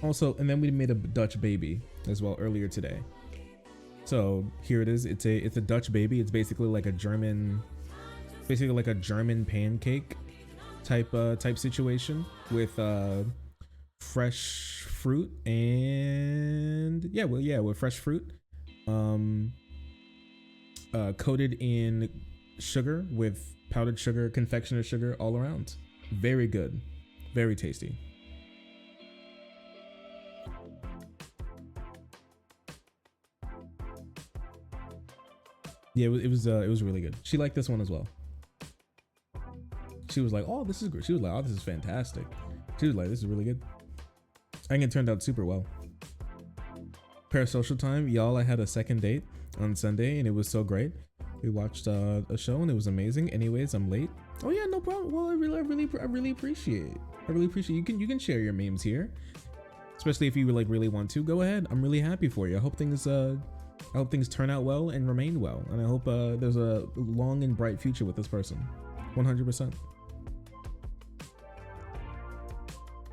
Also, and then we made a Dutch baby as well earlier today. So here it is. It's a Dutch baby. It's basically like a German pancake type situation with fresh fruit and with fresh fruit coated in sugar with powdered sugar, confectioner sugar all around. Very good, very tasty. Yeah, it was really good. She liked this one as well. She was like, "Oh, this is great." She was like, "Oh, this is fantastic." She was like, "This is really good." I think it turned out super well. Parasocial time, y'all. I had a second date on Sunday, and it was so great. We watched a show, and it was amazing. Anyways, I'm late. Oh yeah, no problem. Well, I really appreciate it. I really appreciate it. You can share your memes here, especially if you like really want to. Go ahead. I'm really happy for you. I hope things turn out well and remain well, and I hope there's a long and bright future with this person. 100%.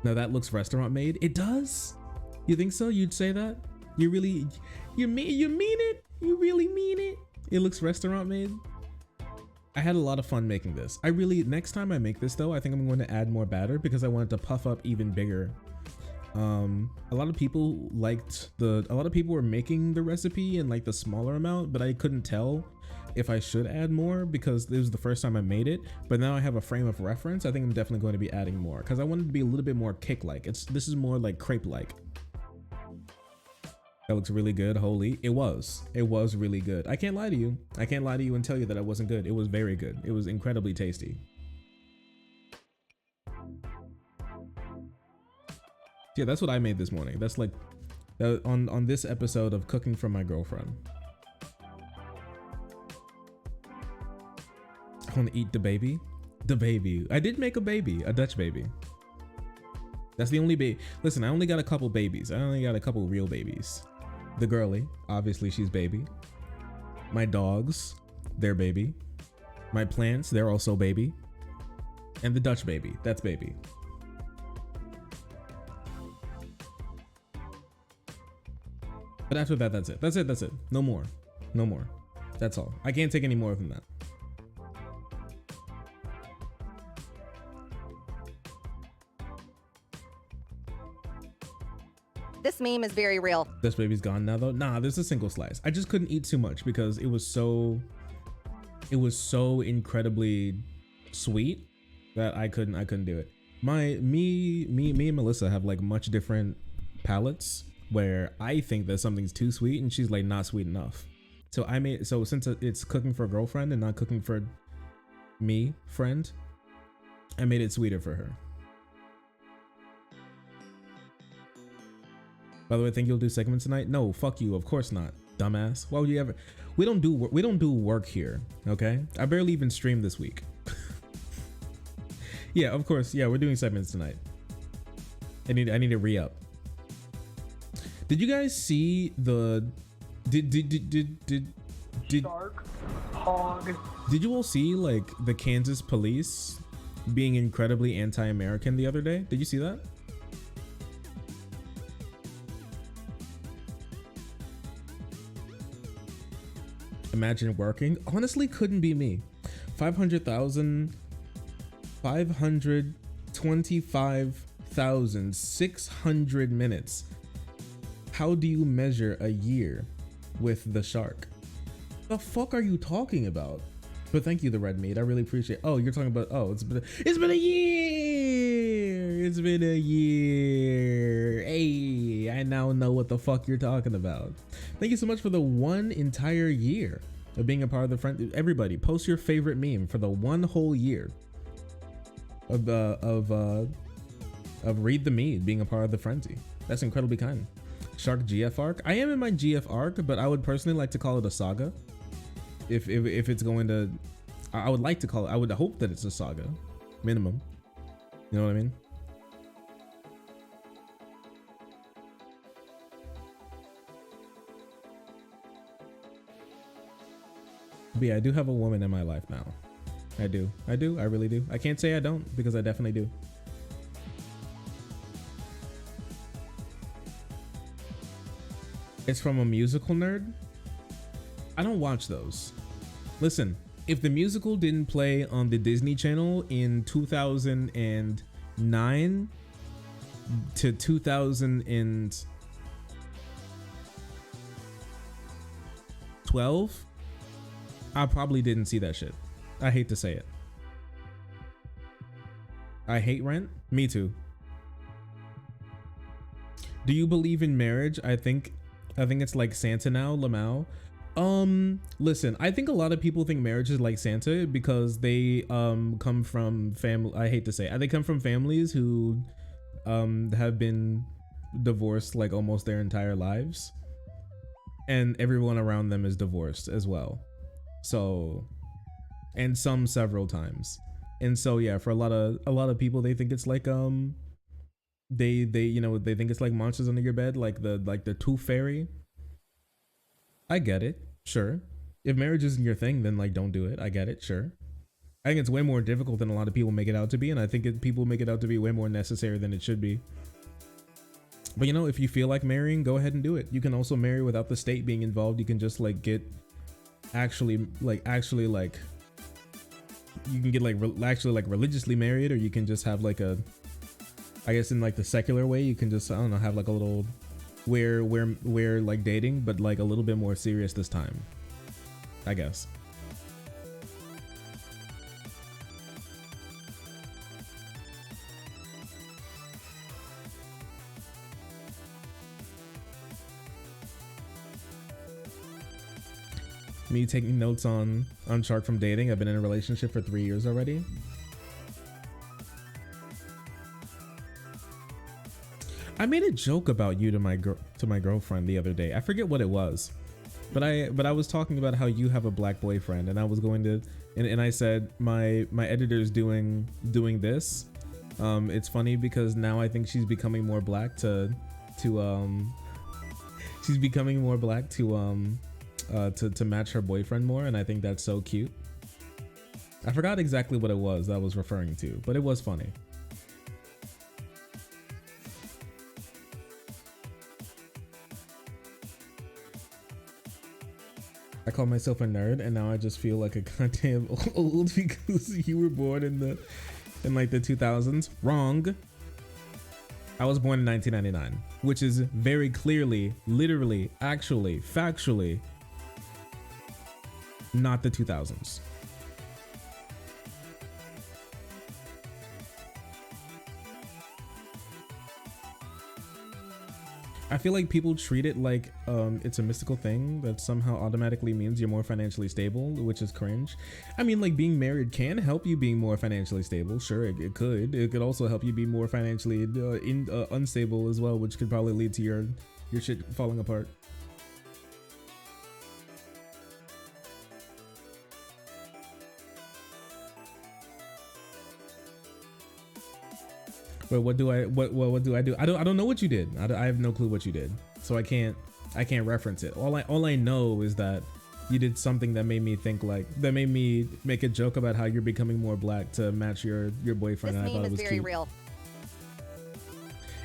Now that looks restaurant made. It does? You think so? You'd say that? You mean it? You really mean it? It looks restaurant made? I had a lot of fun making this. Next time I make this though, I think I'm going to add more batter because I wanted to puff up even bigger. A lot of people were making the recipe in like the smaller amount, but I couldn't tell if I should add more because this was the first time I made it. But now I have a frame of reference. I think I'm definitely going to be adding more because I wanted to be a little bit more cake-like. This is more like crepe-like. That looks really good. Holy, it was really good. I can't lie to you. I can't lie to you and tell you that it wasn't good. It was very good. It was incredibly tasty. Yeah, that's what I made this morning. That's like on this episode of Cooking from My Girlfriend. I want to eat the baby. The baby. I did make a baby, a Dutch baby. That's the only baby. Listen, I only got a couple babies. I only got a couple real babies. The girly, obviously she's baby. My dogs, they're baby. My plants, they're also baby. And the Dutch baby, that's baby. But after that, that's it. That's it. No more. That's all. I can't take any more than that. This meme is very real. This baby's gone now though. Nah, there's a single slice. I just couldn't eat too much because it was so incredibly sweet that I couldn't do it. Me and Melissa have like much different palates where I think that something's too sweet and she's like not sweet enough. So since it's cooking for a girlfriend and not cooking for me, friend, I made it sweeter for her. By the way, think you'll do segments tonight? No, fuck you. Of course not, dumbass. Why would you ever? We don't do work here, okay? I barely even streamed this week. Yeah, of course. Yeah, we're doing segments tonight. I need to re-up. Did you guys see the? Did Shark. Hog. Did you all see like the Kansas police being incredibly anti-American the other day? Did you see that? Imagine working. Honestly, couldn't be me. 525,600 minutes. How do you measure a year with the shark? The fuck are you talking about? But thank you, the red meat. I really appreciate. Oh, you're talking about. Oh, it's been a year. It's been a year. Hey, I now know what the fuck you're talking about. Thank you so much for the 1 entire year of being a part of the friend. Everybody, post your favorite meme for the 1 whole year of Read the Mead being a part of the frenzy. That's incredibly kind. Shark GF arc. I am in my GF arc, but I would personally like to call it a saga. If it's going to, I would like to call it. I would hope that it's a saga, minimum. You know what I mean? But yeah, I do have a woman in my life now. I do. I really do. I can't say I don't because I definitely do. It's from a musical nerd. I don't watch those. Listen, if the musical didn't play on the Disney Channel in 2009 to 2012, I probably didn't see that shit. I hate to say it. I hate Rent. Me too. Do you believe in marriage? I think it's like Santa now, Lamau. Listen, I think a lot of people think marriage is like Santa because they come from I hate to say it, they come from families who have been divorced like almost their entire lives, and everyone around them is divorced as well. So, and some several times. And so yeah, for a lot of people, they think it's like they think it's like monsters under your bed, like the Tooth Fairy. I get it, sure. If marriage isn't your thing, then like don't do it. I get it, sure. I think it's way more difficult than a lot of people make it out to be, and I think people make it out to be way more necessary than it should be. But you know, if you feel like marrying, go ahead and do it. You can also marry without the state being involved. You can just like get actually you can get like religiously married, or you can just have like a, I guess in like the secular way, you can just, I don't know, have like a little where like dating, but like a little bit more serious this time, I guess. Me taking notes on Shark from dating. I've been in a relationship for 3 years already. I made a joke about you to my girlfriend the other day. I forget what it was, but I was talking about how you have a black boyfriend, and I was going to, and I said my editor's doing this. It's funny because now I think she's becoming more black to match her boyfriend more, and I think that's so cute. I forgot exactly what it was that I was referring to, but it was funny. I call myself a nerd, and now I just feel like a goddamn old because you were born in like the 2000s. Wrong. I was born in 1999, which is very clearly, literally, actually, factually not the 2000s. I feel like people treat it like it's a mystical thing that somehow automatically means you're more financially stable, which is cringe. I mean, like, being married can help you being more financially stable. Sure, it could. It could also help you be more financially unstable as well, which could probably lead to your shit falling apart. But what do I do? I don't know what you did. I have no clue what you did, so I can't reference it. All I know is that you did something that made me think that made me make a joke about how you're becoming more black to match your boyfriend. This and I thought meme it was is very cute. real.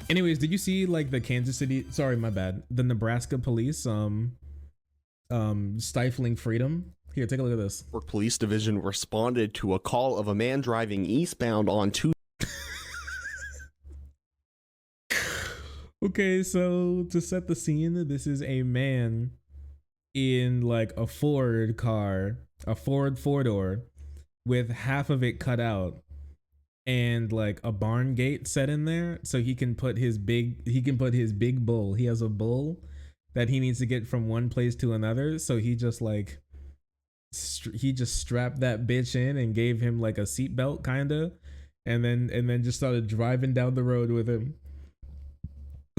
Anyways, did you see like the Kansas City? Sorry, my bad. The Nebraska police stifling freedom. Here, take a look at this. Police Division responded to a call of a man driving eastbound on Tuesday. Okay, so to set the scene, this is a man in like a Ford car, a Ford four-door, with half of it cut out and like a barn gate set in there so he can put his big bull. He has a bull that he needs to get from one place to another, so he just strapped that bitch in and gave him like a seatbelt kinda, and then just started driving down the road with him.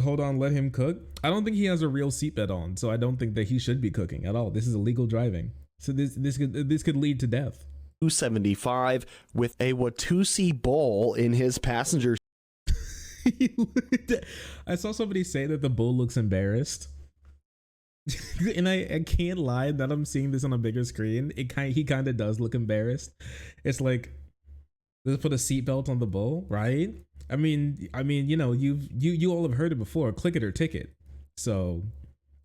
Hold on, let him cook. I don't think he has a real seatbelt on, so I don't think that he should be cooking at all. This is illegal driving, so this could lead to death. 275 with a Watusi bull in his passenger. I saw somebody say that the bull looks embarrassed, and I can't lie that I'm seeing this on a bigger screen. He kind of does look embarrassed. It's like, let's put a seatbelt on the bull, right? I mean, you know, you all have heard it before. Click it or ticket. So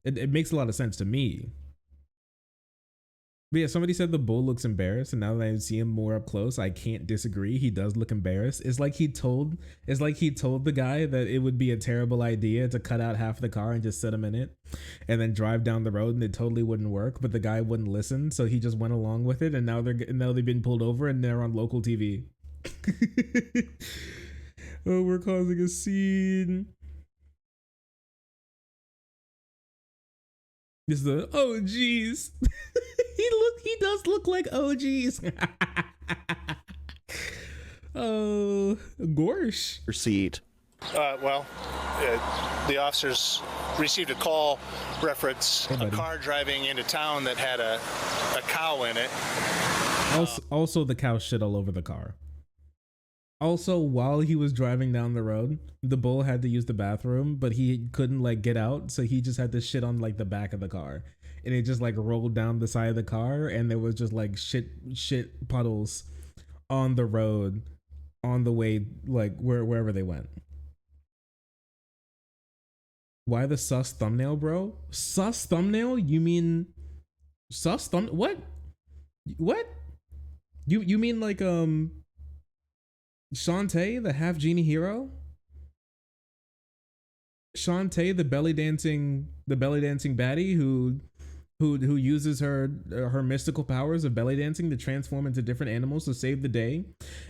it makes a lot of sense to me. But yeah, somebody said the bull looks embarrassed, and now that I see him more up close, I can't disagree. He does look embarrassed. It's like he told the guy that it would be a terrible idea to cut out half the car and just sit him in it, and then drive down the road, and it totally wouldn't work. But the guy wouldn't listen, so he just went along with it, and now they've been pulled over and they're on local TV. Oh, we're causing a scene. This is the OGs. He does look like OGs. Oh, Gorsh. Seat. The officers received a call reference a car driving into town that had a cow in it. Also, the cow shit all over the car. Also, while he was driving down the road, the bull had to use the bathroom, but he couldn't like get out, so he just had to shit on like the back of the car, and it just like rolled down the side of the car, and there was just like shit puddles on the road on the way like wherever they went. Why the sus thumbnail, bro? Sus thumbnail? You mean sus thumb? What? You mean like Shantae, the half genie hero? Shantae, the belly dancing baddie who uses her mystical powers of belly dancing to transform into different animals to save the day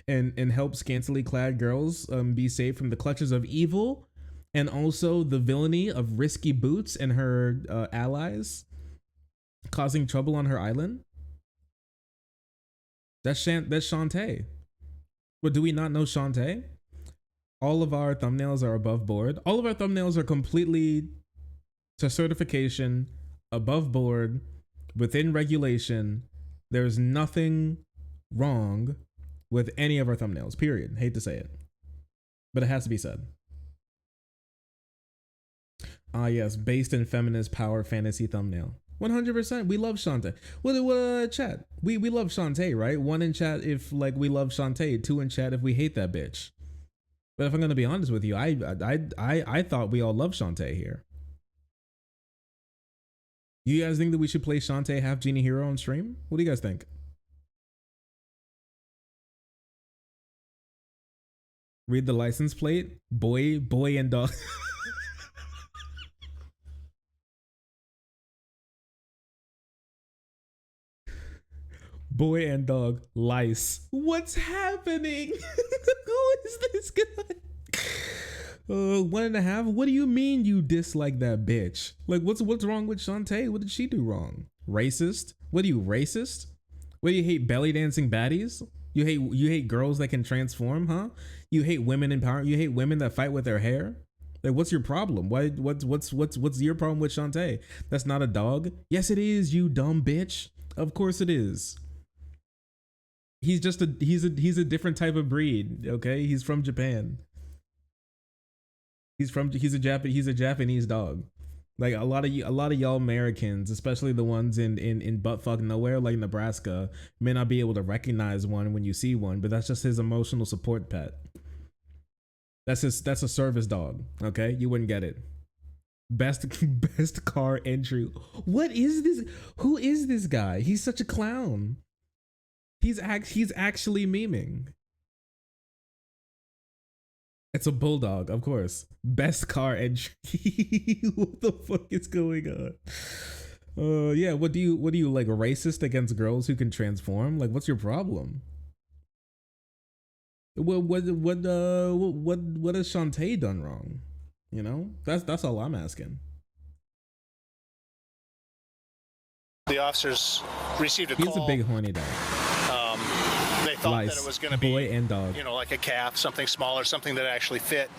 and help scantily clad girls be saved from the clutches of evil, and also the villainy of Risky Boots and her allies causing trouble on her island. That's Shantae. But do we not know Shantae? All of our thumbnails are above board. All of our thumbnails are completely to certification, above board, within regulation. There's nothing wrong with any of our thumbnails, period. Hate to say it, but it has to be said. Ah, yes, based in feminist power fantasy thumbnail. 100%. We love Shantae. What chat? We love Shantae, right? 1 in chat if like we love Shantae, 2 in chat if we hate that bitch. But if I'm gonna be honest with you, I thought we all love Shantae here. You guys think that we should play Shantae half genie hero on stream? What do you guys think? Read the license plate. Boy and dog. Boy and dog. Lice. What's happening? Who is this guy? 1.5. What do you mean you dislike that bitch? Like, what's wrong with Shantae? What did she do wrong? Racist? What are you, racist? What, do you hate belly dancing baddies? You hate girls that can transform, huh? You hate women in power. You hate women that fight with their hair. Like, what's your problem? What's your problem with Shantae? That's not a dog. Yes, it is. You dumb bitch. Of course it is. He's a different type of breed. Okay, he's from Japan. He's a Japanese dog. Like a lot of y'all Americans, especially the ones in buttfuck nowhere, like Nebraska, may not be able to recognize one when you see one, but that's just his emotional support pet. That's a service dog. Okay, you wouldn't get it. Best car entry. What is this? Who is this guy? He's such a clown. He's actually memeing. It's a bulldog, of course. Best car entry. What the fuck is going on? Yeah. What do you like? Racist against girls who can transform? Like, what's your problem? What has Shantae done wrong? You know, that's all I'm asking. The officers received a call. He's a big horny dog. They thought that it was going to be boy and dog. You know, like a calf, something smaller, something that actually fit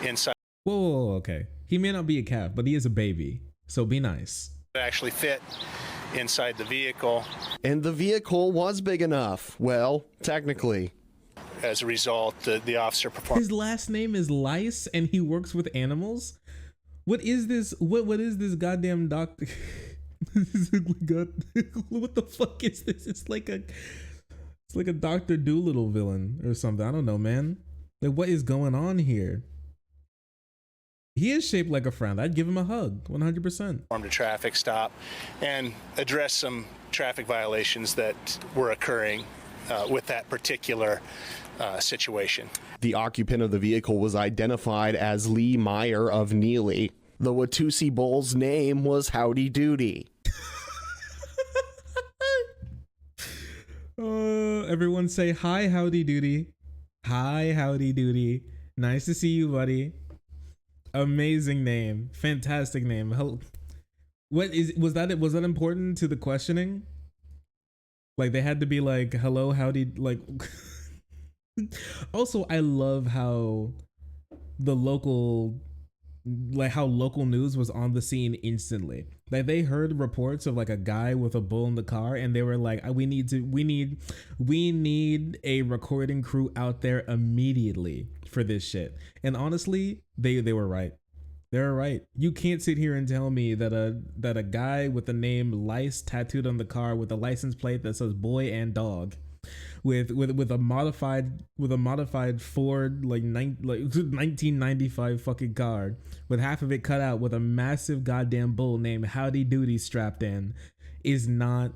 inside. Whoa, okay. He may not be a calf, but he is a baby. So be nice. It actually fit inside the vehicle. And the vehicle was big enough. Well, technically. As a result, the officer performed. His last name is Lice, and he works with animals. What is this? What is this goddamn doctor? What the fuck is this? It's like a Dr. Doolittle villain or something. I don't know, man. Like, what is going on here? He is shaped like a frown. I'd give him a hug, 100%. Performed a traffic stop and addressed some traffic violations that were occurring with that particular situation. The occupant of the vehicle was identified as Lee Meyer of Neely. The Watusi Bull's name was Howdy Doody. Everyone say hi, Howdy Doody. Hi, Howdy Doody. Nice to see you, buddy. Amazing name. Fantastic name. Was that important to the questioning? Like, they had to be like, hello, howdy, like. Also, I love how local news was on the scene instantly. Like, they heard reports of like a guy with a bull in the car, and they were like, we need a recording crew out there immediately for this shit. And honestly, they were right. They were right. You can't sit here and tell me that a guy with the name Lice tattooed on the car with a license plate that says boy and dog, with a modified Ford like 1995 fucking car with half of it cut out with a massive goddamn bull named Howdy Doody strapped in, is not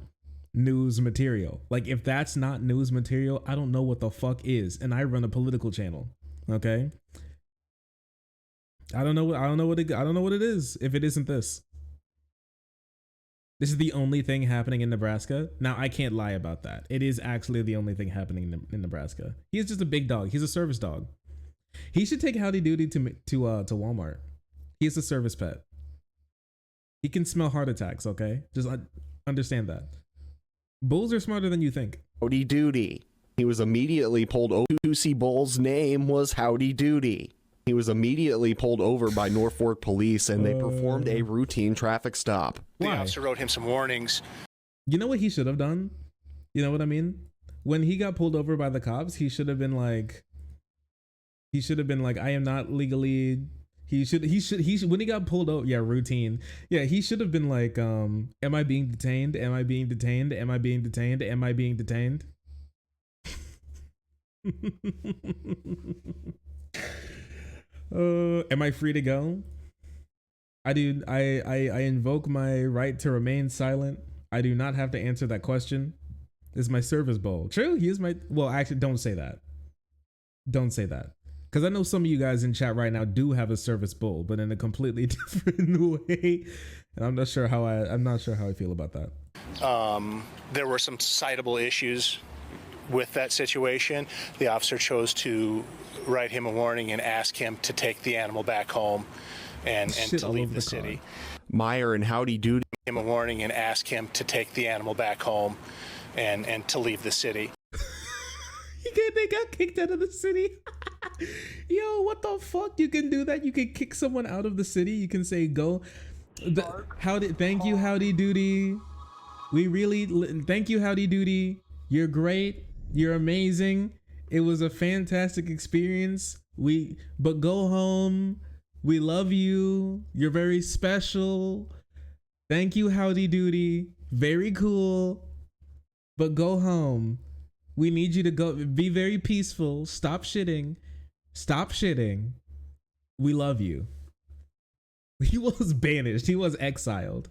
news material. Like, if that's not news material, I don't know what the fuck is. And I run a political channel. Okay. I don't know what it is if it isn't this. This is the only thing happening in Nebraska. Now, I can't lie about that. It is actually the only thing happening in Nebraska. He's just a big dog. He's a service dog. He should take Howdy Doody to Walmart. He's a service pet. He can smell heart attacks, okay? Just understand that. Bulls are smarter than you think. Howdy Doody. He was immediately pulled over. Watusi Bull's name was Howdy Doody. He was immediately pulled over by Norfolk police, and they performed a routine traffic stop. The officer wrote him some warnings. You know what he should have done? You know what I mean? When he got pulled over by the cops, he should have been like, I am not legally. He should when he got pulled over, yeah, routine. Yeah, he should have been like, am I being detained? Am I being detained? Am I being detained? Am I being detained? Am I free to go? I invoke my right to remain silent. I do not have to answer that question. This is my service bull. True, he is my, well, actually, don't say that. Don't say that. Because I know some of you guys in chat right now do have a service bull, but in a completely different way. And I'm not sure how I feel about that. There were some citable issues with that situation. The officer chose to write him a warning and ask him to take the animal back home and to leave the city. Meyer and Howdy Doody. Him a warning and ask him to take the animal back home and to leave the city. They got kicked out of the city. Yo, what the fuck? You can do that? You can kick someone out of the city? You can say go. Thank you, Howdy Doody. Thank you, Howdy Doody. You're great. You're amazing. It was a fantastic experience. But go home. We love you. You're very special. Thank you, Howdy Doody. Very cool. But go home. We need you to go. Be very peaceful. Stop shitting. Stop shitting. We love you. He was banished. He was exiled.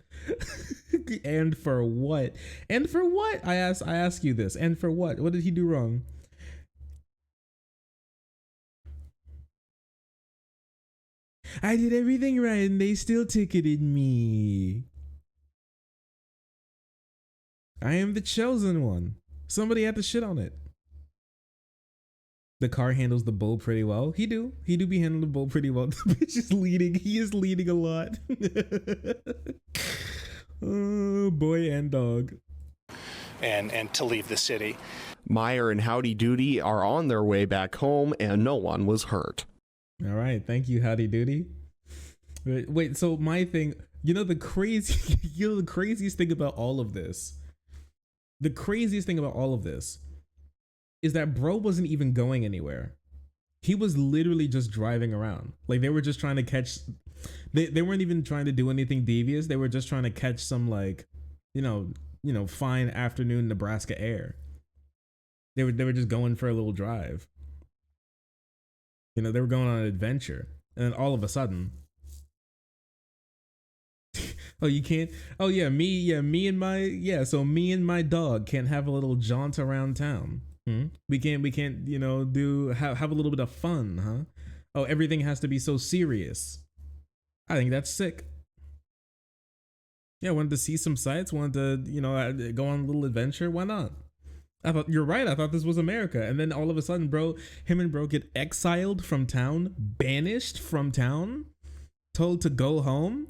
And for what? And for what? I ask you this. And for what? What did he do wrong? I did everything right and they still ticketed me. I am the chosen one. Somebody had to shit on it. The car handles the bull pretty well. He do be handling the bull pretty well. The bitch is leading. He is leading a lot. Oh, boy and dog. And to leave the city. Meyer and Howdy Doody are on their way back home and no one was hurt. All right. Thank you, Howdy Doody. Wait, so my thing, the craziest thing about all of this. The craziest thing about all of this is that bro wasn't even going anywhere. He was literally just driving around. Like they were just trying to catch, they weren't even trying to do anything devious. They were just trying to catch some fine afternoon Nebraska air. They were just going for a little drive. They were going on an adventure. And then all of a sudden, oh, you can't. Oh yeah, me and my dog can't have a little jaunt around town. We can't, have a little bit of fun, huh? Oh, everything has to be so serious. I think that's sick. Yeah, wanted to see some sights, wanted to, go on a little adventure. Why not? I thought, you're right. I thought this was America. And then all of a sudden, him and bro get exiled from town, banished from town, told to go home.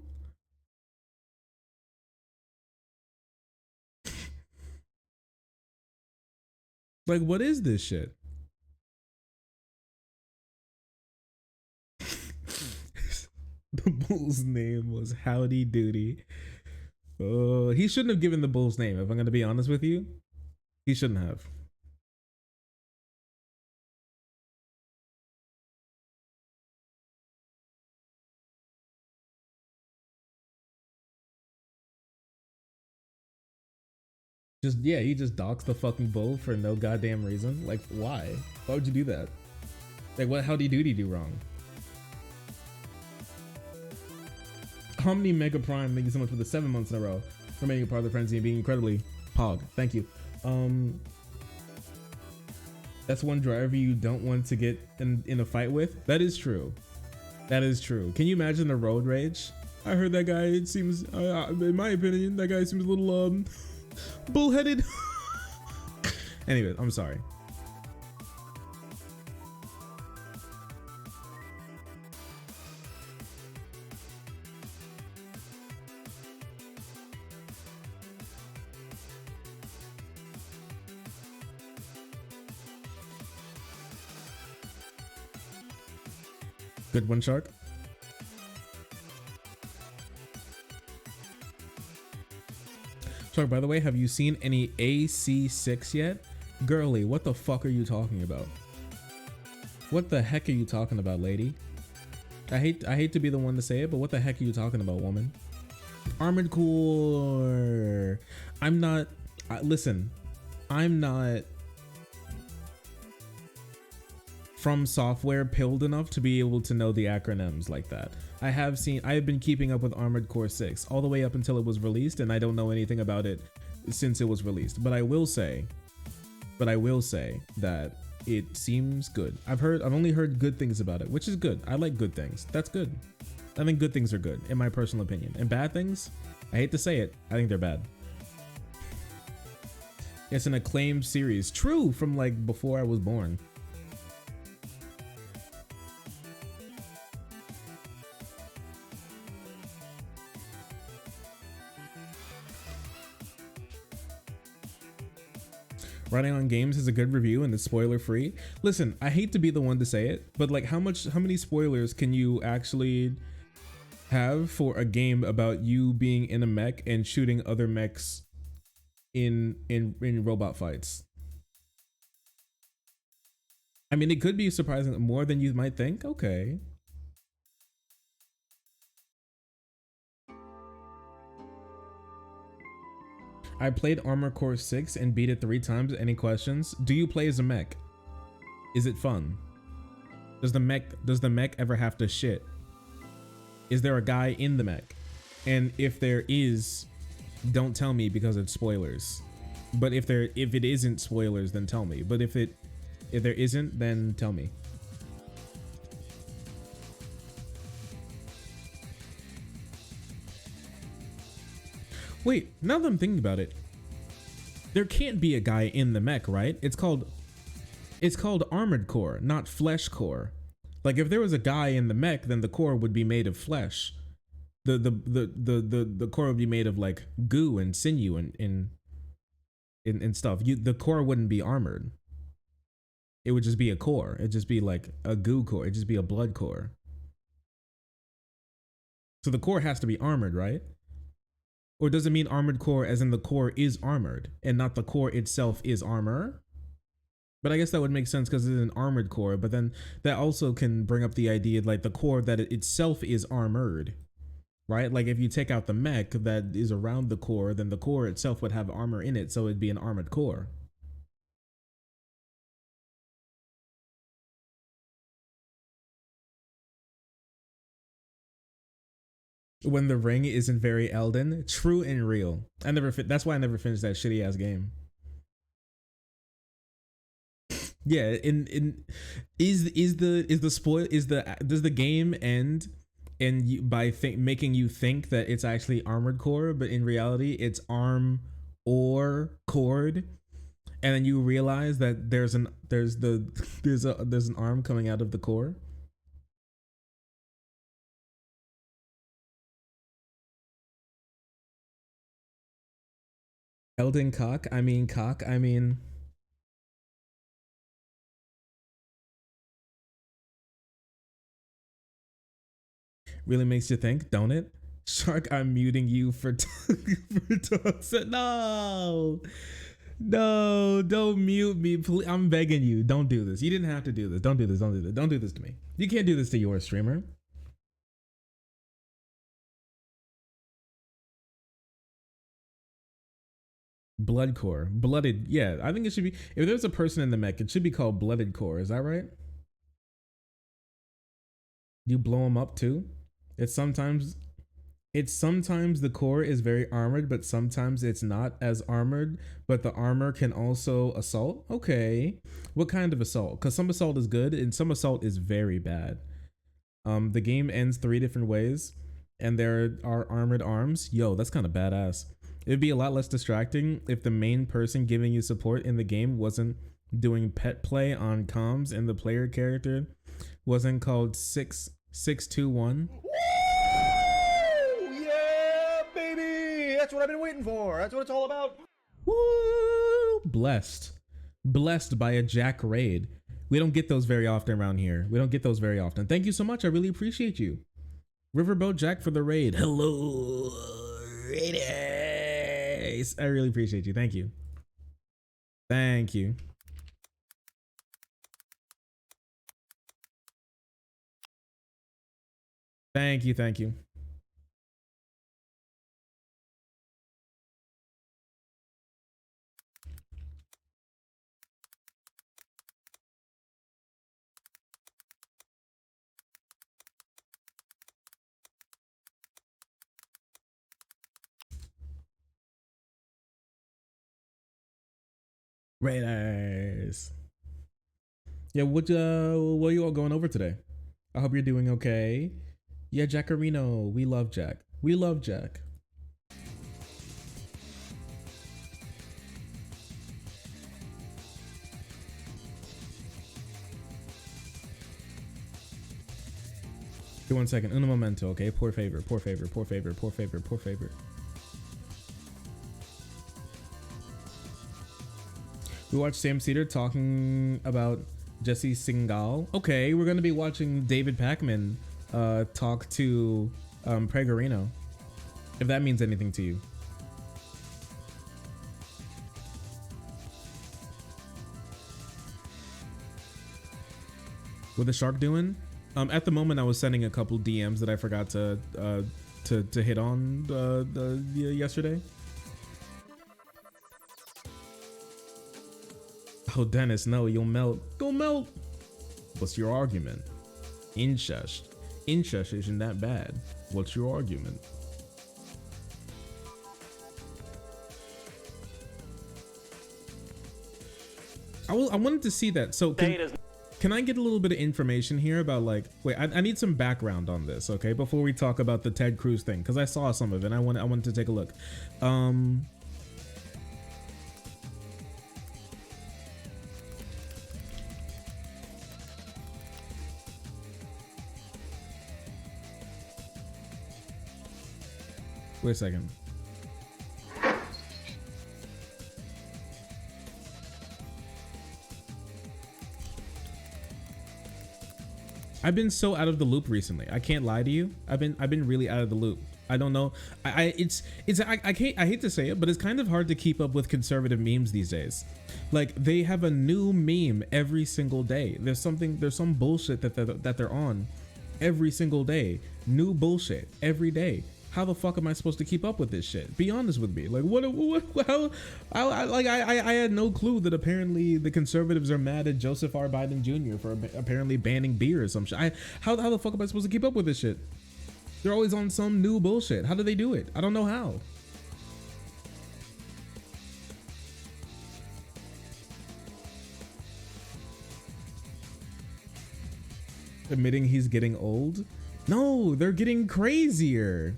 Like, what is this shit? The bull's name was Howdy Doody. Oh, he shouldn't have given the bull's name, if I'm going to be honest with you. He shouldn't have. He just doxed the fucking bull for no goddamn reason. Like, why? Why would you do that? Like, what Howdy Doody do wrong? Omni Mega Prime, thank you so much for the 7 months in a row for making a part of the frenzy and being incredibly pog. Thank you. That's one driver you don't want to get in a fight with. That is true. That is true. Can you imagine the road rage? I heard that guy, it seems, in my opinion, that guy seems a little, bullheaded. Anyways, I'm sorry. Good one, Shark. Shark, by the way, have you seen any AC6 yet? Girly, what the fuck are you talking about? What the heck are you talking about, lady? I hate to be the one to say it, but what the heck are you talking about, woman? Armored Core. I'm not From Software pilled enough to be able to know the acronyms like that. I have been keeping up with Armored Core 6 all the way up until it was released, and I don't know anything about it since it was released. But I will say that it seems good. I've only heard good things about it, which is good. I like good things. That's good. I think good things are good, in my personal opinion. And bad things, I hate to say it, I think they're bad. It's an acclaimed series. True, from like before I was born. Writing on games is a good review and it's spoiler free. Listen, I hate to be the one to say it, but like how many spoilers can you actually have for a game about you being in a mech and shooting other mechs in robot fights? I mean, it could be surprising more than you might think. Okay. I played Armored Core 6 and beat it 3 times. Any questions? Do you play as a mech? Is it fun? Does the mech ever have to shit? Is there a guy in the mech? And if there is, don't tell me because it's spoilers. But if it isn't spoilers, then tell me. But if there isn't, then tell me. Wait, now that I'm thinking about it, there can't be a guy in the mech, right? It's called Armored Core, not Flesh Core. Like if there was a guy in the mech, then the core would be made of flesh. The core would be made of like goo and sinew and stuff. The core wouldn't be armored. It would just be a core. It'd just be like a goo core. It'd just be a blood core. So the core has to be armored, right? Or does it mean armored core as in the core is armored and not the core itself is armor? But I guess that would make sense because it's an armored core, but then that also can bring up the idea like the core that it itself is armored, right? Like if you take out the mech that is around the core, then the core itself would have armor in it, so it'd be an armored core. When the ring isn't very Elden, true and real. That's why I never finished that shitty ass game. Yeah, does the game end by making you think that it's actually armored core, but in reality it's arm or cord, and then you realize that there's an arm coming out of the core. Elden cock, I mean really makes you think, don't it? Shark, I'm muting you for toxic. No, don't mute me, please. I'm begging you, don't do this. You didn't have to do this. Don't do this. Don't do this. Don't do this to me. You can't do this to your streamer. Blood core, blooded. Yeah, I think it should be. If there's a person in the mech, it should be called blooded core. Is that right? You blow them up too. It's sometimes the core is very armored, but sometimes it's not as armored. But the armor can also assault. Okay, what kind of assault? Because some assault is good and some assault is very bad. The game ends 3 different ways, and there are armored arms. Yo, that's kind of badass. It'd be a lot less distracting if the main person giving you support in the game wasn't doing pet play on comms and the player character wasn't called 6621. Woo! Yeah, baby! That's what I've been waiting for. That's what it's all about. Woo! Blessed by a Jack raid. We don't get those very often around here. We don't get those very often. Thank you so much. I really appreciate you. Riverboat Jack for the raid. Hello, raiders. I really appreciate you. Thank you. Thank you. Thank you. Thank you. Raiders. Yeah, what are you all going over today? I hope you're doing okay. Yeah, Jackarino, we love Jack. We love Jack. Give 1 second. Un momento, okay? Poor favor, poor favor, poor favor, poor favor, poor favor. We watched Sam Cedar talking about Jesse Singal. Okay, we're gonna be watching David Pakman talk to Pregorino, if that means anything to you. What the shark doing? At the moment, I was sending a couple DMs that I forgot to hit on yesterday. Oh, Dennis, no, you'll melt. Go melt. What's your argument? Incest. Incest isn't that bad. What's your argument? I wanted to see that. So can I get a little bit of information here about, like, wait, I need some background on this, okay, before we talk about the Ted Cruz thing, because I saw some of it and I wanted to take a look. Wait a second. I've been so out of the loop recently. I can't lie to you. I've been really out of the loop. I don't know. I hate to say it, but it's kind of hard to keep up with conservative memes these days. Like, they have a new meme every single day. There's some bullshit that they're on every single day. New bullshit every day. How the fuck am I supposed to keep up with this shit? Be honest with me. Like, I had no clue that apparently the conservatives are mad at Joseph R. Biden Jr. for apparently banning beer or some shit. How the fuck am I supposed to keep up with this shit? They're always on some new bullshit. How do they do it? I don't know how. Admitting he's getting old? No, they're getting crazier.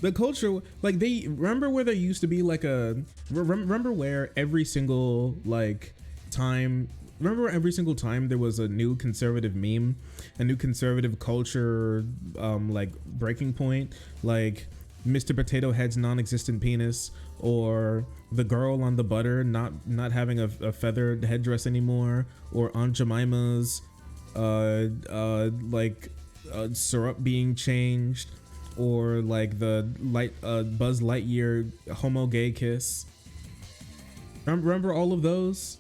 The culture, like, they remember where there used to be like remember where every single time there was a new conservative meme, a new conservative culture like breaking point, like Mr. Potato Head's non-existent penis, or the girl on the butter not having a feathered headdress anymore, or Aunt Jemima's syrup being changed, or like the Buzz Lightyear homo gay kiss. Remember all of those?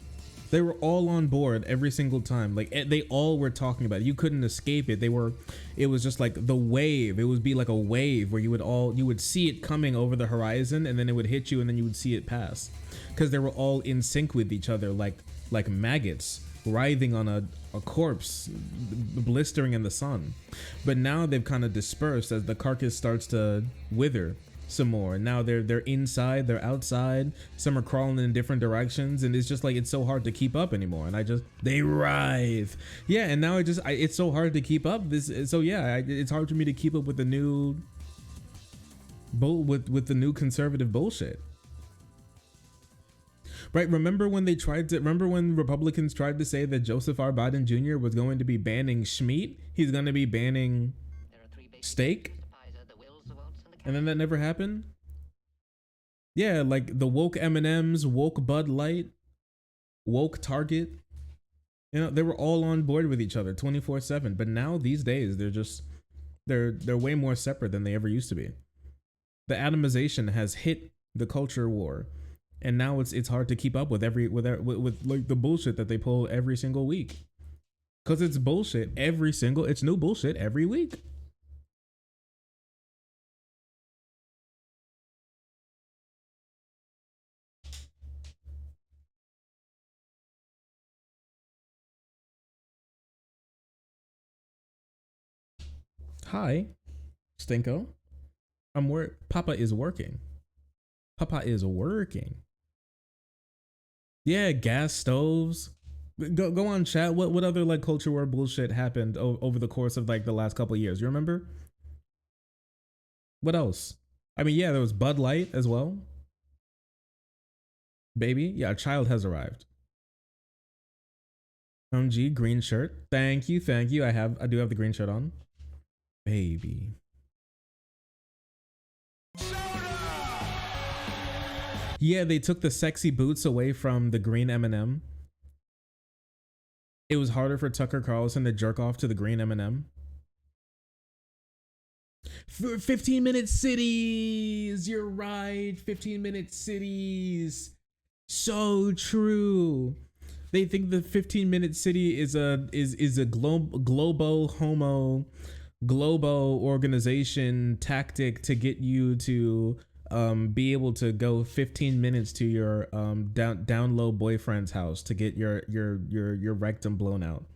They were all on board every single time. Like, they all were talking about it. You couldn't escape it. It was just like the wave. It would be like a wave where you would see it coming over the horizon, and then it would hit you, and then you would see it pass, because they were all in sync with each other, like maggots writhing on a corpse, blistering in the sun. But now they've kind of dispersed as the carcass starts to wither some more. Now they're inside, they're outside, some are crawling in different directions, and it's just like, it's so hard to keep up anymore. And they writhe. Yeah, and now it's so hard to keep up. It's hard for me to keep up with the new with the new conservative bullshit. Right, remember when Republicans tried to say that Joseph R. Biden Jr. was going to be banning Schmeat? He's going to be banning steak? And then that never happened? Yeah, like the woke M&Ms, woke Bud Light, woke Target. You know, they were all on board with each other 24/7. But now these days, they're way more separate than they ever used to be. The atomization has hit the culture war. And now it's hard to keep up with like the bullshit that they pull every single week, because it's bullshit it's new bullshit every week. Hi, Stinko. Papa is working. Papa is working. Yeah, gas stoves. Go on, chat. What other like culture war bullshit happened over the course of like the last couple of years? You remember? What else? I mean, yeah, there was Bud Light as well. Baby, yeah, a child has arrived. G, green shirt. Thank you, thank you. I do have the green shirt on. Baby. Yeah, they took the sexy boots away from the green M&M. It was harder for Tucker Carlson to jerk off to the green M&M. 15-minute cities. You're right. 15-minute cities. So true. They think the 15-minute city is a globo organization tactic to get you to be able to go 15 minutes to your down low boyfriend's house to get your rectum blown out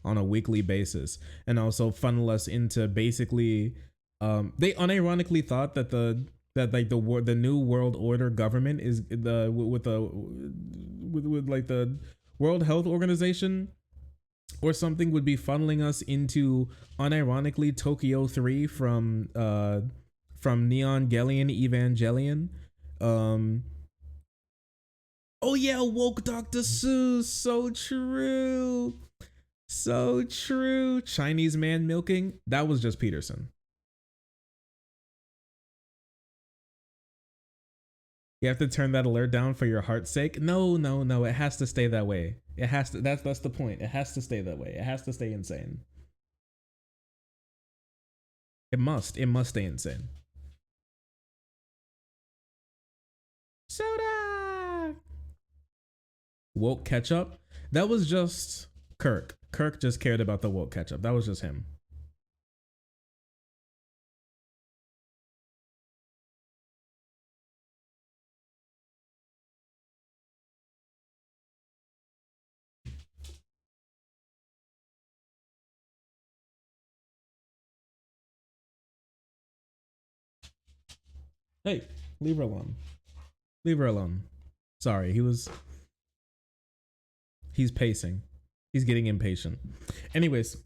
on a weekly basis, and also funnel us into basically they unironically thought that the new world order government is with like the World Health Organization or something would be funneling us into unironically Tokyo 3 from Neon Gellion Evangelion. Oh yeah, woke Dr. Seuss. So true. So true. Chinese man milking. That was just Peterson. You have to turn that alert down for your heart's sake. No. It has to stay that way. It has to. That's the point. It has to stay that way. It has to stay insane. It must stay insane. Soda. Woke ketchup. That was just Kirk. Kirk just cared about the woke ketchup. That was just him. Hey, leave her alone. Leave her alone. Sorry, he's pacing. He's getting impatient. Anyways.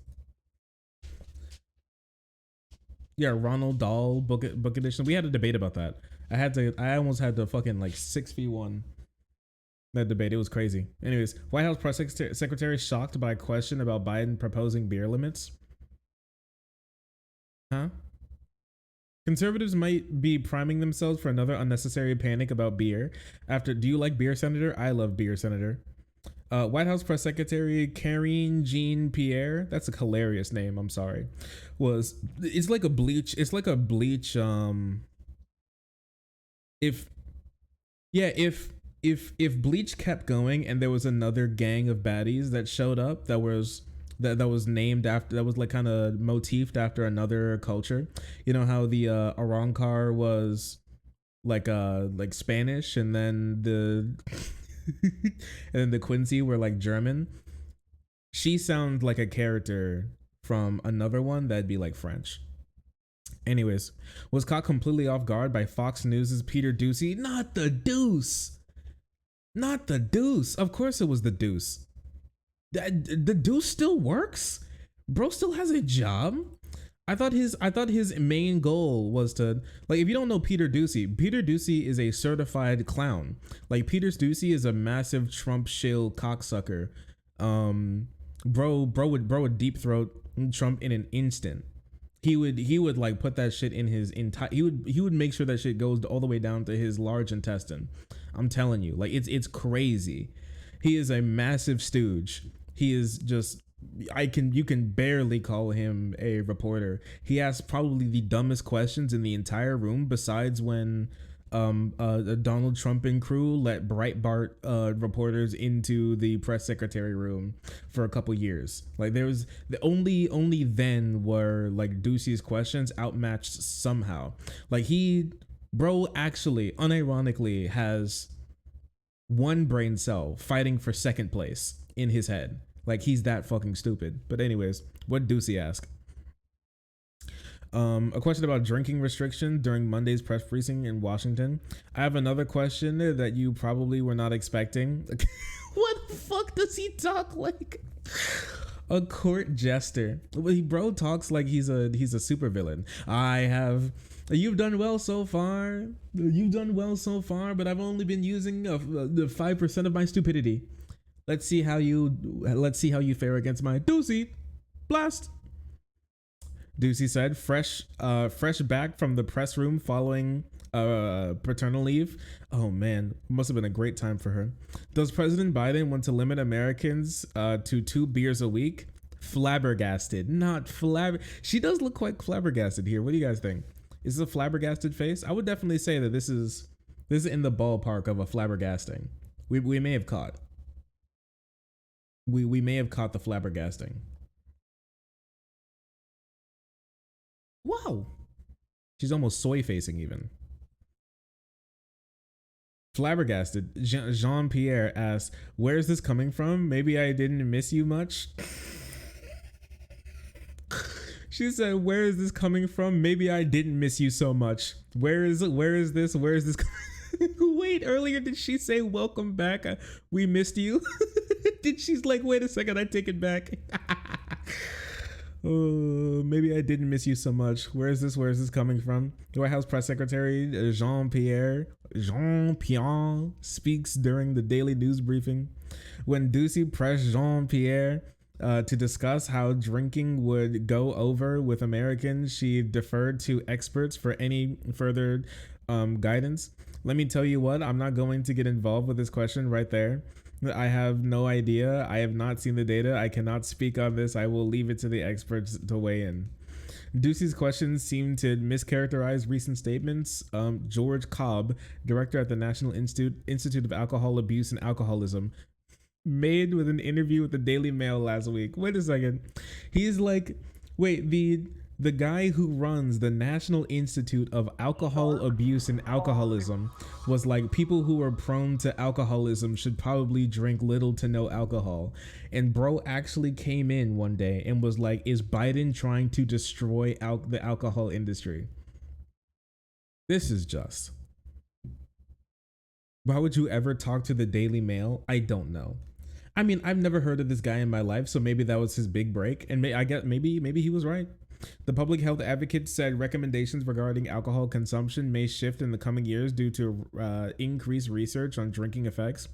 Yeah, Ronald Dahl book edition. We had a debate about that. I almost had to fucking like 6v1 that debate. It was crazy. Anyways, White House press secretary shocked by a question about Biden proposing beer limits. Huh? Conservatives might be priming themselves for another unnecessary panic about beer. Do you like beer, Senator? I love beer, Senator. White House press secretary Karine Jean-Pierre, that's a hilarious name, I'm sorry, it's like a bleach, if Bleach kept going and there was another gang of baddies that showed up that was named after, that was like kind of motifed after another culture. You know how the Arrancar was like Spanish, and then the and then the Quincy were like German. She sounds like a character from another one that'd be like French. Anyways, was caught completely off guard by Fox News's Peter Doocy. Not the Deuce. Of course it was the Deuce. The Deuce still works? Bro still has a job? I thought his main goal was to, like, if you don't know Peter Doocy is a certified clown. Like, Peter Doocy is a massive Trump shill cocksucker. Bro would deep throat Trump in an instant. He would like put that shit in his entire, he would make sure that shit goes all the way down to his large intestine. I'm telling you, like, it's crazy. He is a massive stooge. He is just, you can barely call him a reporter. He asks probably the dumbest questions in the entire room, besides when Donald Trump and crew let Breitbart reporters into the press secretary room for a couple years. Like, there was only then were like Ducey's questions outmatched somehow. Like, bro actually unironically has one brain cell fighting for second place in his head. Like, he's that fucking stupid. But anyways, what Ducey ask? A question about drinking restriction during Monday's press briefing in Washington. I have another question that you probably were not expecting. What fuck does he talk like? A court jester. Bro talks like he's a supervillain. You've done well so far. You've done well so far, but I've only been using the 5% of my stupidity. Let's see how you fare against my Doozy. Blast. Doocy said, fresh back from the press room following paternal leave. Oh man, must have been a great time for her. Does President Biden want to limit Americans to 2 beers a week? Flabbergasted, not She does look quite flabbergasted here. What do you guys think? Is this a flabbergasted face? I would definitely say that this is in the ballpark of a flabbergasting. We may have caught. We may have caught the flabbergasting. Wow. She's almost soy facing even. Flabbergasted. Jean-Pierre asks, where's this coming from? Maybe I didn't miss you much. She said, where is this coming from? Maybe I didn't miss you so much. Where is this? Wait, earlier did she say welcome back? We missed you. Did she's like, wait a second, I take it back. Oh, maybe I didn't miss you so much. Where is this coming from? The White House Press Secretary Jean-Pierre speaks during the daily news briefing. When Doocy pressed Jean-Pierre to discuss how drinking would go over with Americans, she deferred to experts for any further guidance. Let me tell you what, I'm not going to get involved with this question right there. I have no idea. I have not seen the data. I cannot speak on this. I will leave it to the experts to weigh in. Doocy's questions seem to mischaracterize recent statements. George Cobb, director at the National Institute of Alcohol Abuse and Alcoholism, made with an interview with the Daily Mail last week. Wait a second. He's like, wait, the guy who runs the National Institute of Alcohol Abuse and Alcoholism was like, people who are prone to alcoholism should probably drink little to no alcohol. And bro actually came in one day and was like, is Biden trying to destroy the alcohol industry? This is just. Why would you ever talk to the Daily Mail? I don't know. I mean, I've never heard of this guy in my life, so maybe that was his big break. And I guess maybe he was right. The public health advocate said recommendations regarding alcohol consumption may shift in the coming years due to increased research on drinking effects.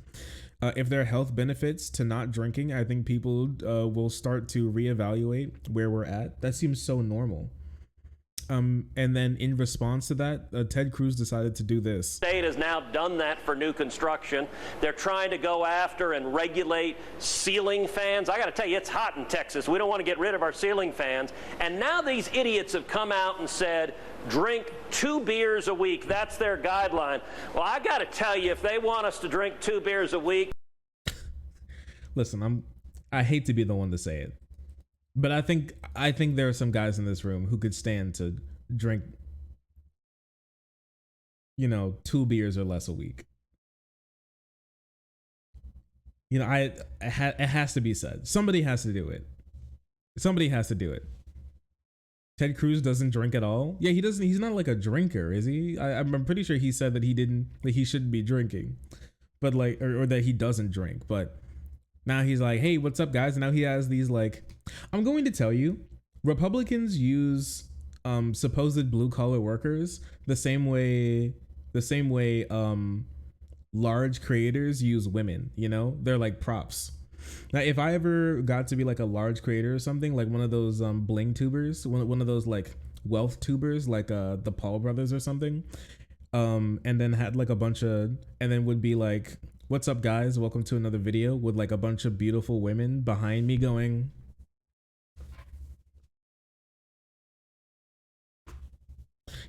If there are health benefits to not drinking, I think people will start to reevaluate where we're at. That seems so normal. And then in response to that, Ted Cruz decided to do this. State has now done that for new construction. They're trying to go after and regulate ceiling fans. I got to tell you, it's hot in Texas. We don't want to get rid of our ceiling fans. And now these idiots have come out and said, drink 2 beers a week. That's their guideline. Well, I got to tell you, if they want us to drink 2 beers a week. Listen, I hate to be the one to say it, but I think there are some guys in this room who could stand to drink, 2 beers or less a week. It has to be said. Somebody has to do it. Ted Cruz doesn't drink at all. Yeah, he doesn't. He's not like a drinker, is he? I'm pretty sure he said that he shouldn't be drinking, but like, or that he doesn't drink. But now he's like, hey, what's up, guys? And now he has these like, I'm going to tell you, Republicans use supposed blue collar workers the same way large creators use women. They're like props. Now, if I ever got to be like a large creator or something, like one of those bling tubers, one of those like wealth tubers, like the Paul brothers or something, and then had like and then would be like, what's up, guys? Welcome to another video, with like a bunch of beautiful women behind me going,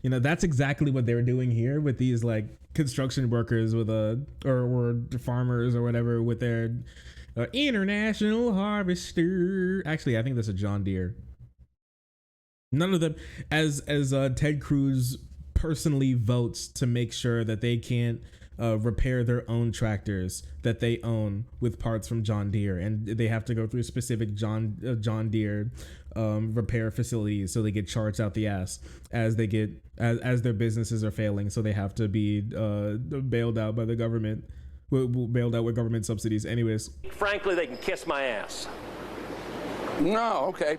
that's exactly what they're doing here with these like construction workers with or farmers or whatever with their international harvester. Actually, I think that's a John Deere. None of them, as Ted Cruz personally votes to make sure that they can't repair their own tractors that they own with parts from John Deere, and they have to go through specific John Deere repair facilities, so they get charged out the ass as their businesses are failing, so they have to be bailed out by the government. bailed out with government subsidies. Anyways, Frankly, they can kiss my ass. No, okay.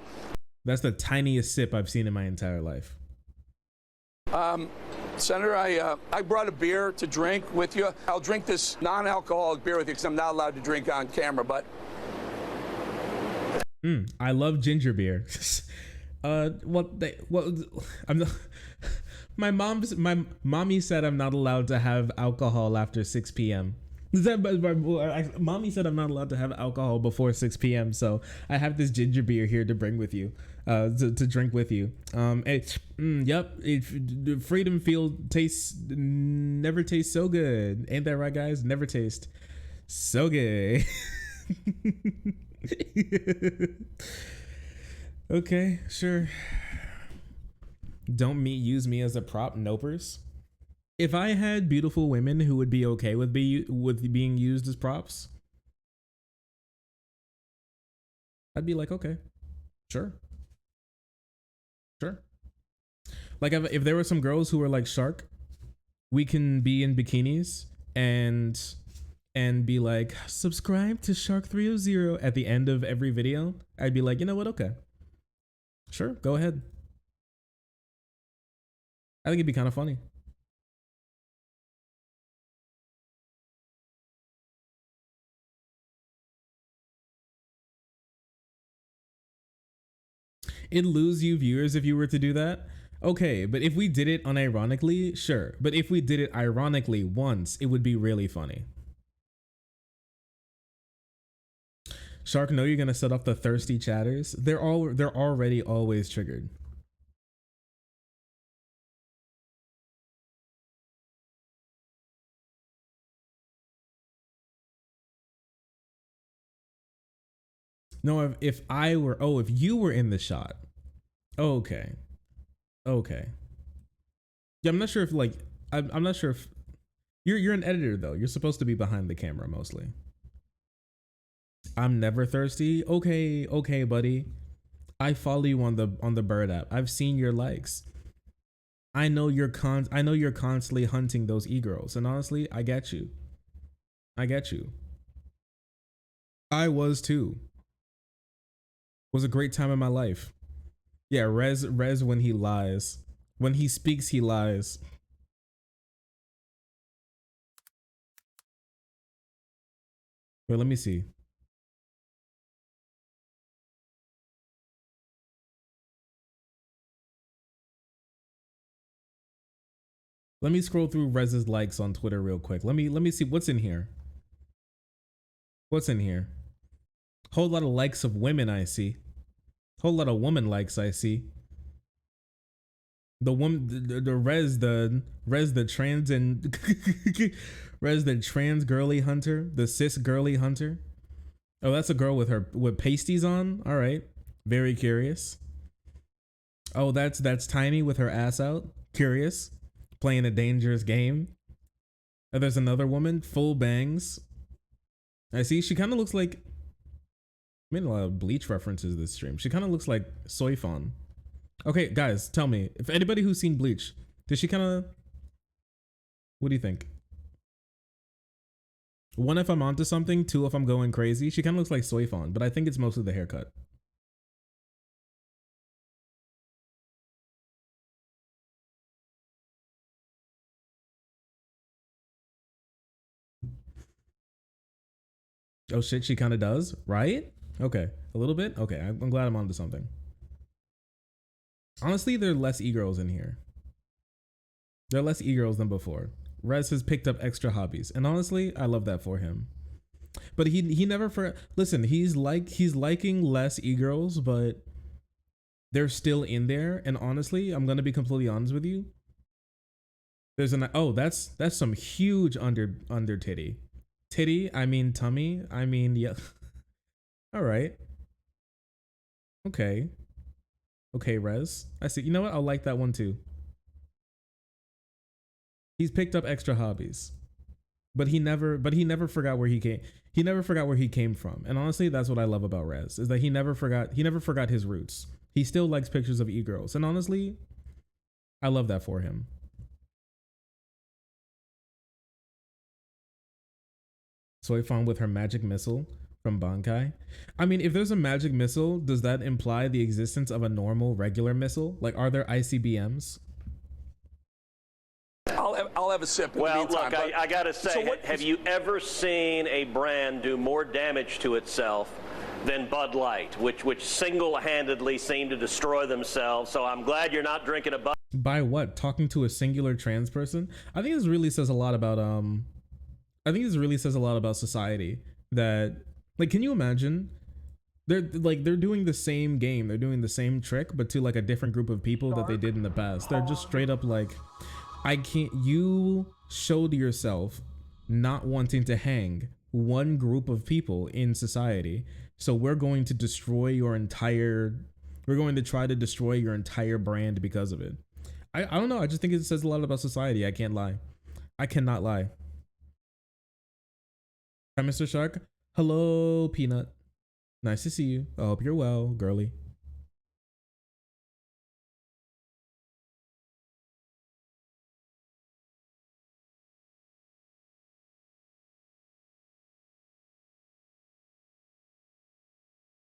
that's the tiniest sip I've seen in my entire life. Senator, I brought a beer to drink with you. I'll drink this non-alcoholic beer with you because I'm not allowed to drink on camera, but... I love ginger beer. I'm not, my mommy said I'm not allowed to have alcohol after 6 p.m. Mommy said I'm not allowed to have alcohol before 6 p.m. So I have this ginger beer here to bring with you, to drink with you. Freedom never tastes so good. Ain't that right, guys? Never taste so good. Okay, sure. Don't use me as a prop, nopers. If I had beautiful women who would be okay with being used as props, I'd be like, okay, sure. Like if there were some girls who were like Shark, we can be in bikinis and be like, subscribe to Shark 300 at the end of every video. I'd be like, you know what? Okay, sure, go ahead. I think it'd be kind of funny. It'd lose you viewers if you were to do that. Okay, but if we did it unironically, sure. But if we did it ironically once, it would be really funny. Shark, know you're gonna set off the thirsty chatters. They're already always triggered. No, if you were in the shot. Okay. Yeah, I'm not sure if I'm not sure if you're an editor though. You're supposed to be behind the camera mostly. I'm never thirsty. Okay, buddy. I follow you on the Bird app. I've seen your likes. I know you're constantly hunting those e-girls, and honestly, I get you. I was too. Was a great time in my life. Yeah, Rizz when he lies. When he speaks, he lies. Wait, let me see. Let me scroll through Rizz's likes on Twitter real quick. Let me see what's in here. What's in here? Whole lot of likes of women I see. Whole lot of woman likes I see. The woman, the Rizz the trans and Rizz the trans girly hunter, the cis girly hunter. Oh, that's a girl with pasties on. All right, very curious. Oh, that's Tiny with her ass out. Curious, playing a dangerous game. Oh, there's another woman, full bangs. I see. She kind of looks like. Made a lot of Bleach references this stream. She kind of looks like Soifon. Okay, guys, tell me if anybody who's seen Bleach, does she kind of? What do you think? One, if I'm onto something. Two, if I'm going crazy. She kind of looks like Soifon, but I think it's mostly the haircut. Oh shit, she kind of does, right? Okay, a little bit. Okay, I'm glad I'm onto something. Honestly, there are less e-girls in here. There are less e-girls than before. Rizz has picked up extra hobbies, and honestly, I love that for him. But he never listen. He's liking less e-girls, but they're still in there. And honestly, I'm gonna be completely honest with you. There's that's some huge under titty. I mean tummy. I mean yeah. All right. Okay, Rizz. I see. You know what? I'll like that one too. He's picked up extra hobbies, but he never forgot where he came. He never forgot where he came from. And honestly, that's what I love about Rizz, is that he never forgot his roots. He still likes pictures of e-girls. And honestly, I love that for him. Soy Fawn with her magic missile from Bankai. I mean, if there's a magic missile, does that imply the existence of a normal, regular missile? Like, are there ICBMs? I'll have a sip in the Well, meantime. look, I got to say, So what- have you ever seen a brand do more damage to itself than Bud Light, which single-handedly seemed to destroy themselves? So I'm glad you're not drinking a Bud. By what? Talking to a singular trans person? I think this really says a lot about society. That, like, can you imagine? They're doing the same game, they're doing the same trick, but to like a different group of people that they did in the past. They're just straight up like, you showed yourself not wanting to hang one group of people in society, so we're going to try to destroy your entire brand because of it. I don't know, I just think it says a lot about society. I can't lie. I cannot lie. Hi, Mr. Shark. Hello, Peanut. Nice to see you. I hope you're well, girly.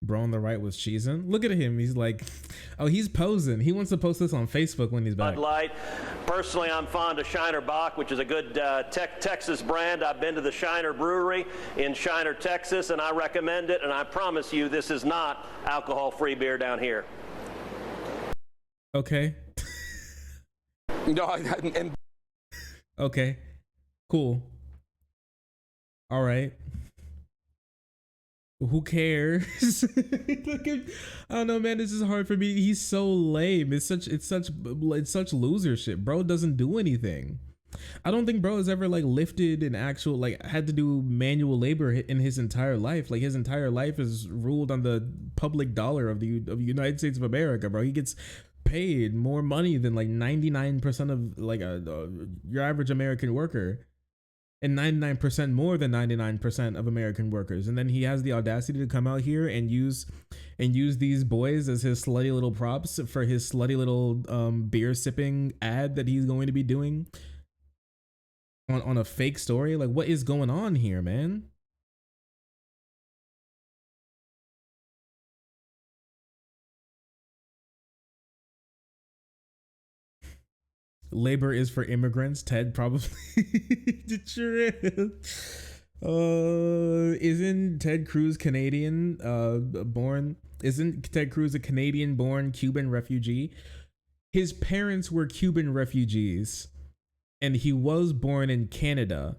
Bro on the right was cheesing. Look at him. He's like, oh, he's posing. He wants to post this on Facebook when he's back. Bud Light. Personally, I'm fond of Shiner Bock, which is a good Texas brand. I've been to the Shiner Brewery in Shiner, Texas, and I recommend it. And I promise you, this is not alcohol-free beer down here. Okay. No, and Okay. Cool. All right. Who cares? I don't know, man. This is hard for me. He's so lame. It's such loser shit. Bro doesn't do anything. I don't think bro has ever like lifted an actual, like, had to do manual labor in his entire life. Like, his entire life is ruled on the public dollar of the United States of America, bro. He gets paid more money than like 99% of like your average American worker. And 99% more than 99% of American workers. And then he has the audacity to come out here and use these boys as his slutty little props for his slutty little beer sipping ad that he's going to be doing on a fake story. Like, what is going on here, man? Labor is for immigrants. Ted probably. It sure is. Isn't Ted Cruz Canadian born? Isn't Ted Cruz a Canadian born Cuban refugee? His parents were Cuban refugees and he was born in Canada,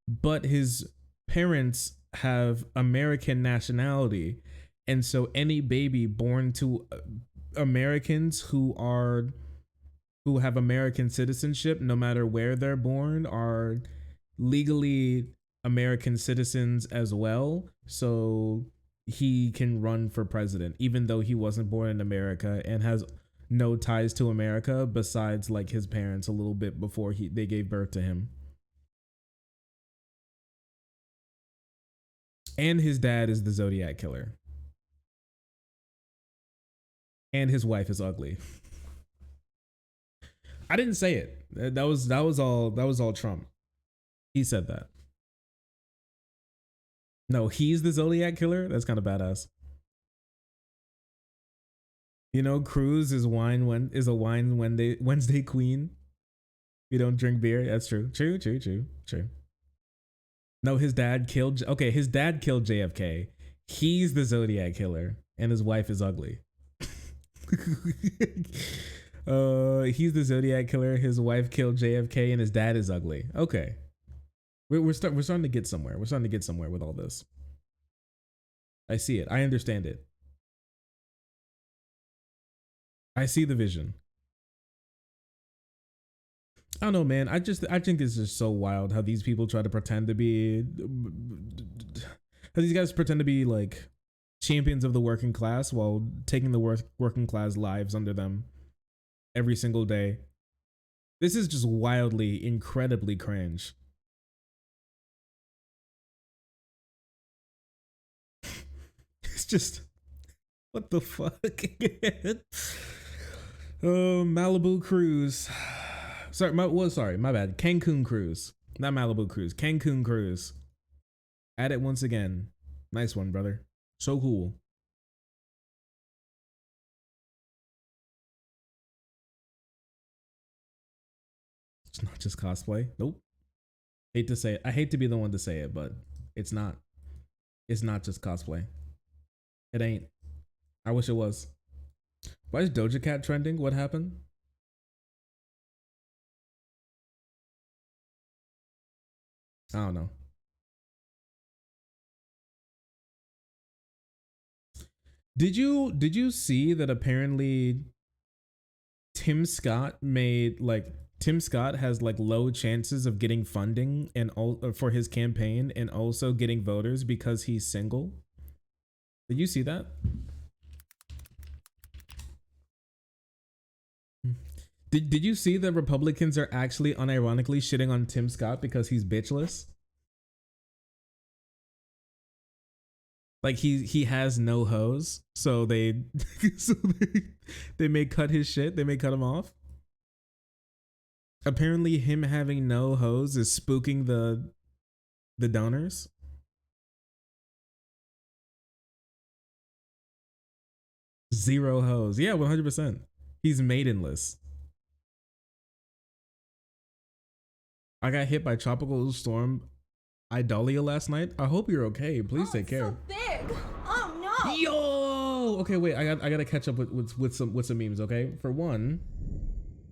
but his parents have American nationality. And so any baby born to Americans who have American citizenship, no matter where they're born, are legally American citizens as well. So he can run for president, even though he wasn't born in America and has no ties to America besides like his parents a little bit before they gave birth to him. And his dad is the Zodiac killer. And his wife is ugly. I didn't say it. That was all Trump. He said that. No, he's the Zodiac killer. That's kind of badass. You know, Cruz is a wine Wednesday queen. You don't drink beer. That's true. True. No, his dad killed JFK. He's the Zodiac killer, and his wife is ugly. He's the Zodiac killer. His wife killed JFK, and his dad is ugly. Okay, we're starting to get somewhere. We're starting to get somewhere with all this. I see it. I understand it. I see the vision. I don't know, man. I think it's just so wild how these people try to pretend to be, how these guys pretend to be like champions of the working class while taking the working class lives under them every single day. This is just wildly, incredibly cringe. It's just, what the fuck? Oh, Malibu cruise. My bad. Cancun cruise. Not Malibu cruise. Cancun cruise. At it once again. Nice one, brother. So cool. It's not just cosplay. Nope. Hate to say it. I hate to be the one to say it, but it's not. It's not just cosplay. It ain't. I wish it was. Why is Doja Cat trending? What happened? I don't know. Did you see that apparently Tim Scott has like low chances of getting funding and all for his campaign and also getting voters because he's single? Did you see that? Did you see that Republicans are actually unironically shitting on Tim Scott because he's bitchless? Like he has no hose, so they they may cut his shit. They may cut him off. Apparently, him having no hose is spooking the donors. Zero hose. Yeah, 100%. He's maidenless. I got hit by tropical storm Idalia last night. I hope you're okay. Please take care. So big. Oh no. Yo. Okay, wait. I gotta catch up with some memes. Okay. For one,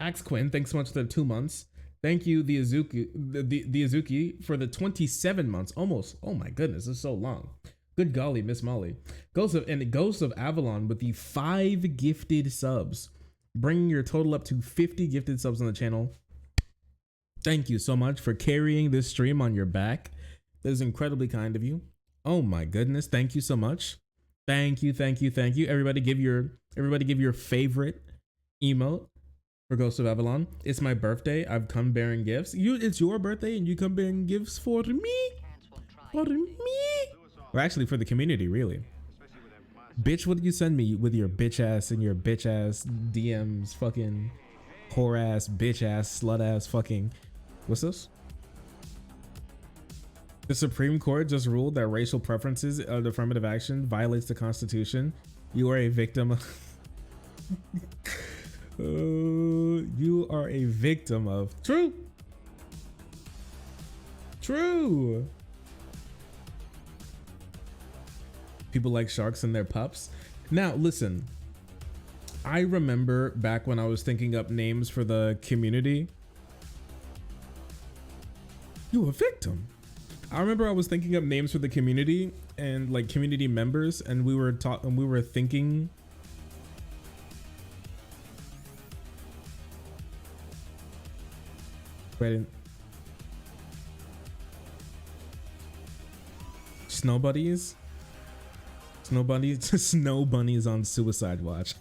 Axe Quinn, thanks so much for the 2 months. Thank you, the Azuki, for the 27 months. Almost. Oh my goodness, this is so long. Good golly, Miss Molly. Ghost of Avalon with the 5 gifted subs, bringing your total up to 50 gifted subs on the channel. Thank you so much for carrying this stream on your back. That is incredibly kind of you. Oh my goodness, thank you so much. Thank you. Everybody give your favorite emote for Ghost of Avalon. It's my birthday. I've come bearing gifts. It's your birthday and you come bearing gifts for me. For me. Or actually for the community, really. Bitch, what did you send me with your bitch ass and your bitch ass DMs, fucking whore ass, bitch ass, slut ass, fucking. What's this? The Supreme Court just ruled that racial preferences of affirmative action violates the Constitution. You are a victim of you are a victim of true. People like sharks and their pups. Now listen, I remember back when I was thinking up names for the community. You a victim. I remember I was thinking up names for the community and like community members, and we were thinking. Wait. Snow bunnies. Snow bunnies on suicide watch.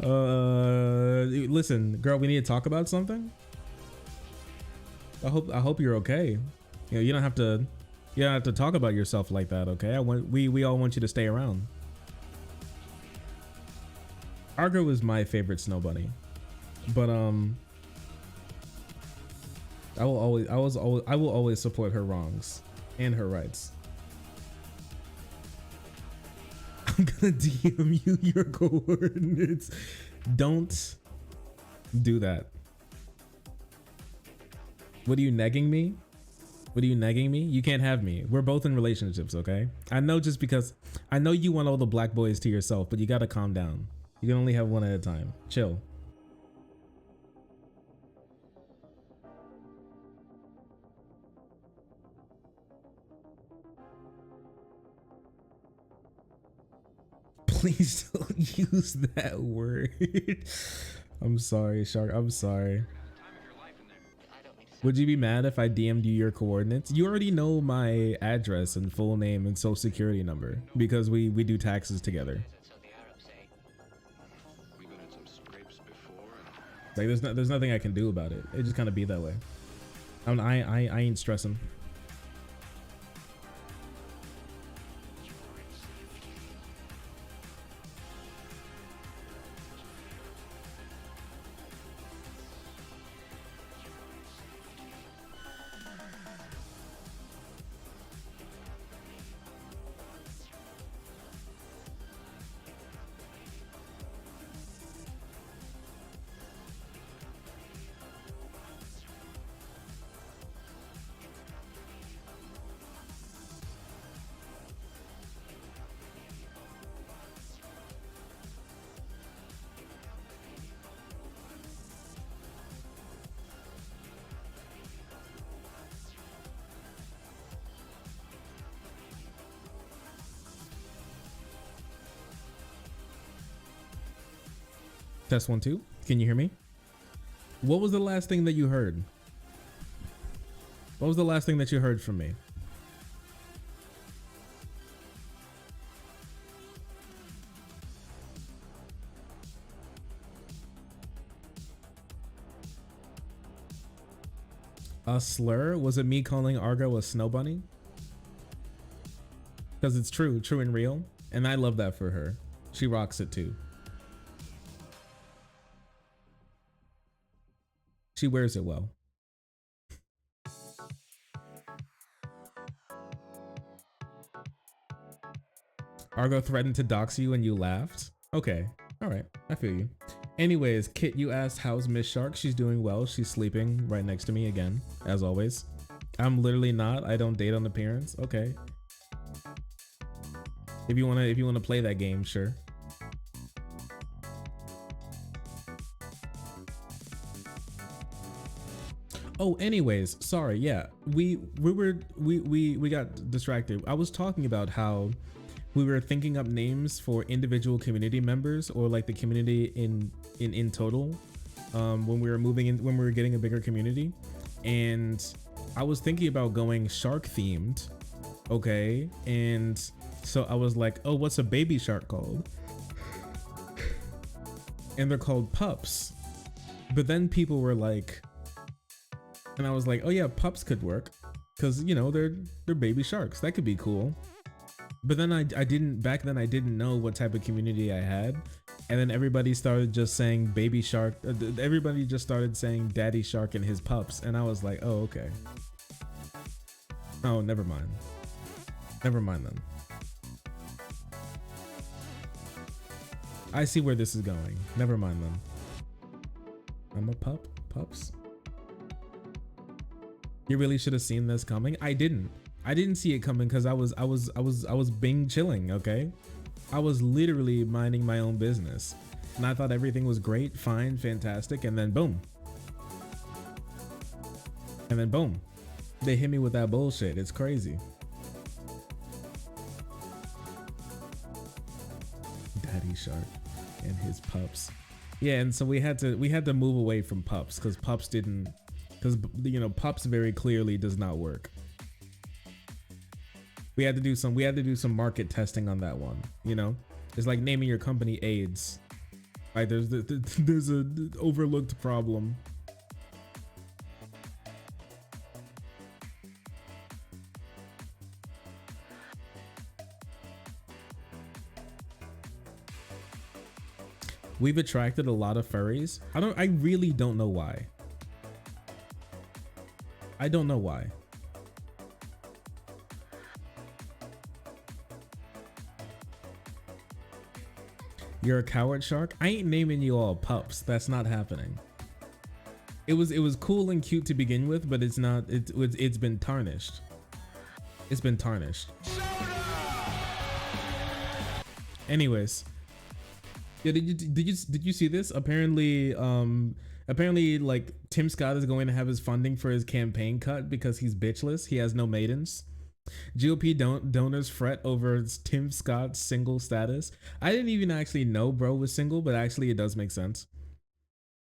Listen, girl, we need to talk about something. I hope you're okay. You know, you don't have to talk about yourself like that, okay? We all want you to stay around. Argo is my favorite snow bunny, but I will always support her wrongs and her rights. I'm gonna DM you your coordinates. Don't do that. What are you negging me? You can't have me. We're both in relationships, okay? I know, just because I know you want all the black boys to yourself, but you gotta calm down. You can only have one at a time. Chill. Please don't use that word. I'm sorry, Shark. I'm sorry. Would you be mad if I DM'd you your coordinates? You already know my address and full name and social security number because we do taxes together. Like there's nothing I can do about it. It just kind of be that way. I ain't stressing. Test 1 2. Can you hear me? What was the last thing that you heard? What was the last thing that you heard from me? A slur? Was it me calling Argo a snow bunny? Because it's true and real. And I love that for her. She rocks it too. She wears it well. Argo threatened to dox you and you laughed? Okay, all right, I feel you. Anyways, Kit, you asked how's Miss Shark? She's doing well. She's sleeping right next to me again, as always. I'm literally not. I don't date on appearance. Okay. If you wanna play that game, sure. Oh, anyways, sorry. Yeah, we got distracted. I was talking about how we were thinking up names for individual community members, or like the community in total, when we were getting a bigger community. And I was thinking about going shark themed. Okay, and so I was like, oh, what's a baby shark called? And they're called pups. But then people were like, and I was like, oh yeah, pups could work, because you know they're baby sharks. That could be cool. But then I didn't know what type of community I had, and then everybody started just saying baby shark. Everybody just started saying daddy shark and his pups, and I was like, oh okay. Oh, never mind. Never mind then. I see where this is going. Never mind then. I'm a pups. You really should have seen this coming. I didn't see it coming because I was being chilling, okay? I was literally minding my own business. And I thought everything was great, fine, fantastic, and then boom. And then boom. They hit me with that bullshit. It's crazy. Daddy shark and his pups. Yeah, and so we had to move away from pups because pups didn't, because you know, pups very clearly does not work. We had to do some market testing on that one, you know? It's like naming your company AIDS. Right, there's a overlooked problem. We've attracted a lot of furries. I really don't know why. I don't know why. You're a coward shark? I ain't naming you all pups. That's not happening. It was cool and cute to begin with, but it's not. It's been tarnished. It's been tarnished. Anyways, yeah. Did you see this? Apparently, like Tim Scott is going to have his funding for his campaign cut because he's bitchless. He has no maidens. GOP donors fret over Tim Scott's single status. I didn't even actually know bro was single, but actually it does make sense.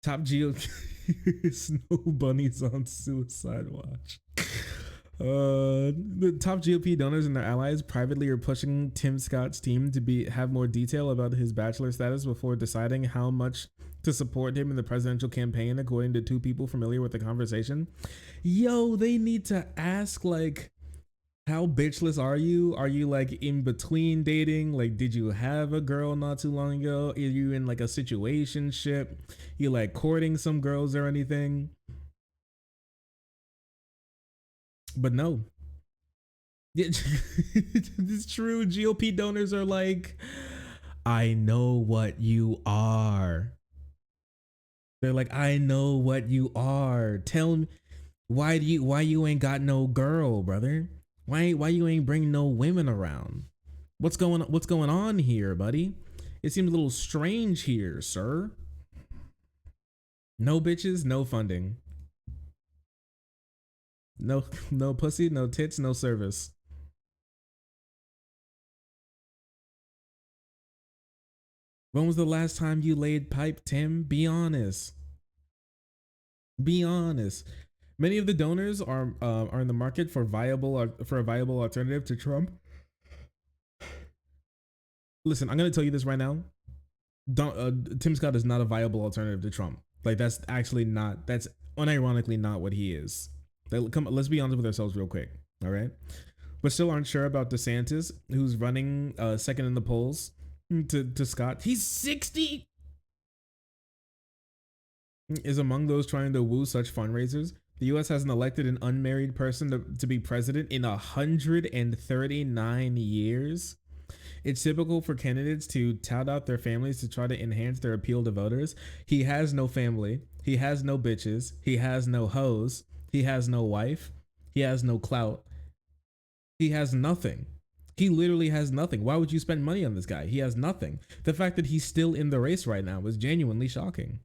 Top GOP snow bunnies on suicide watch. The top GOP donors and their allies privately are pushing Tim Scott's team to have more detail about his bachelor status before deciding how much to support him in the presidential campaign, according to two people familiar with the conversation. Yo, they need to ask, like, how bitchless are you? Are you like in between dating? Like, did you have a girl not too long ago? Are you in like a situationship? You like courting some girls or anything? But no. It's true. GOP donors are like, I know what you are. They're like, I know what you are. Tell me, why you ain't got no girl, brother? Why you ain't bring no women around? What's going on here, buddy? It seems a little strange here, sir. No bitches, no funding. No pussy, no tits, no service. When was the last time you laid pipe, Tim? Be honest. Be honest. Many of the donors are in the market for a viable alternative to Trump. Listen, I'm gonna tell you this right now. Tim Scott is not a viable alternative to Trump. Like that's actually not. That's unironically not what he is. Let's be honest with ourselves real quick. All right, but still aren't sure about DeSantis, who's running second in the polls to Scott. He's 60. Is among those trying to woo such fundraisers. The U.S. hasn't elected an unmarried person to be president in 139 years. It's typical for candidates to tout out their families to try to enhance their appeal to voters. He has no family. He has no bitches. He has no hoes. He has no wife. He has no clout. He has nothing. He literally has nothing. Why would you spend money on this guy? He has nothing. The fact that he's still in the race right now is genuinely shocking.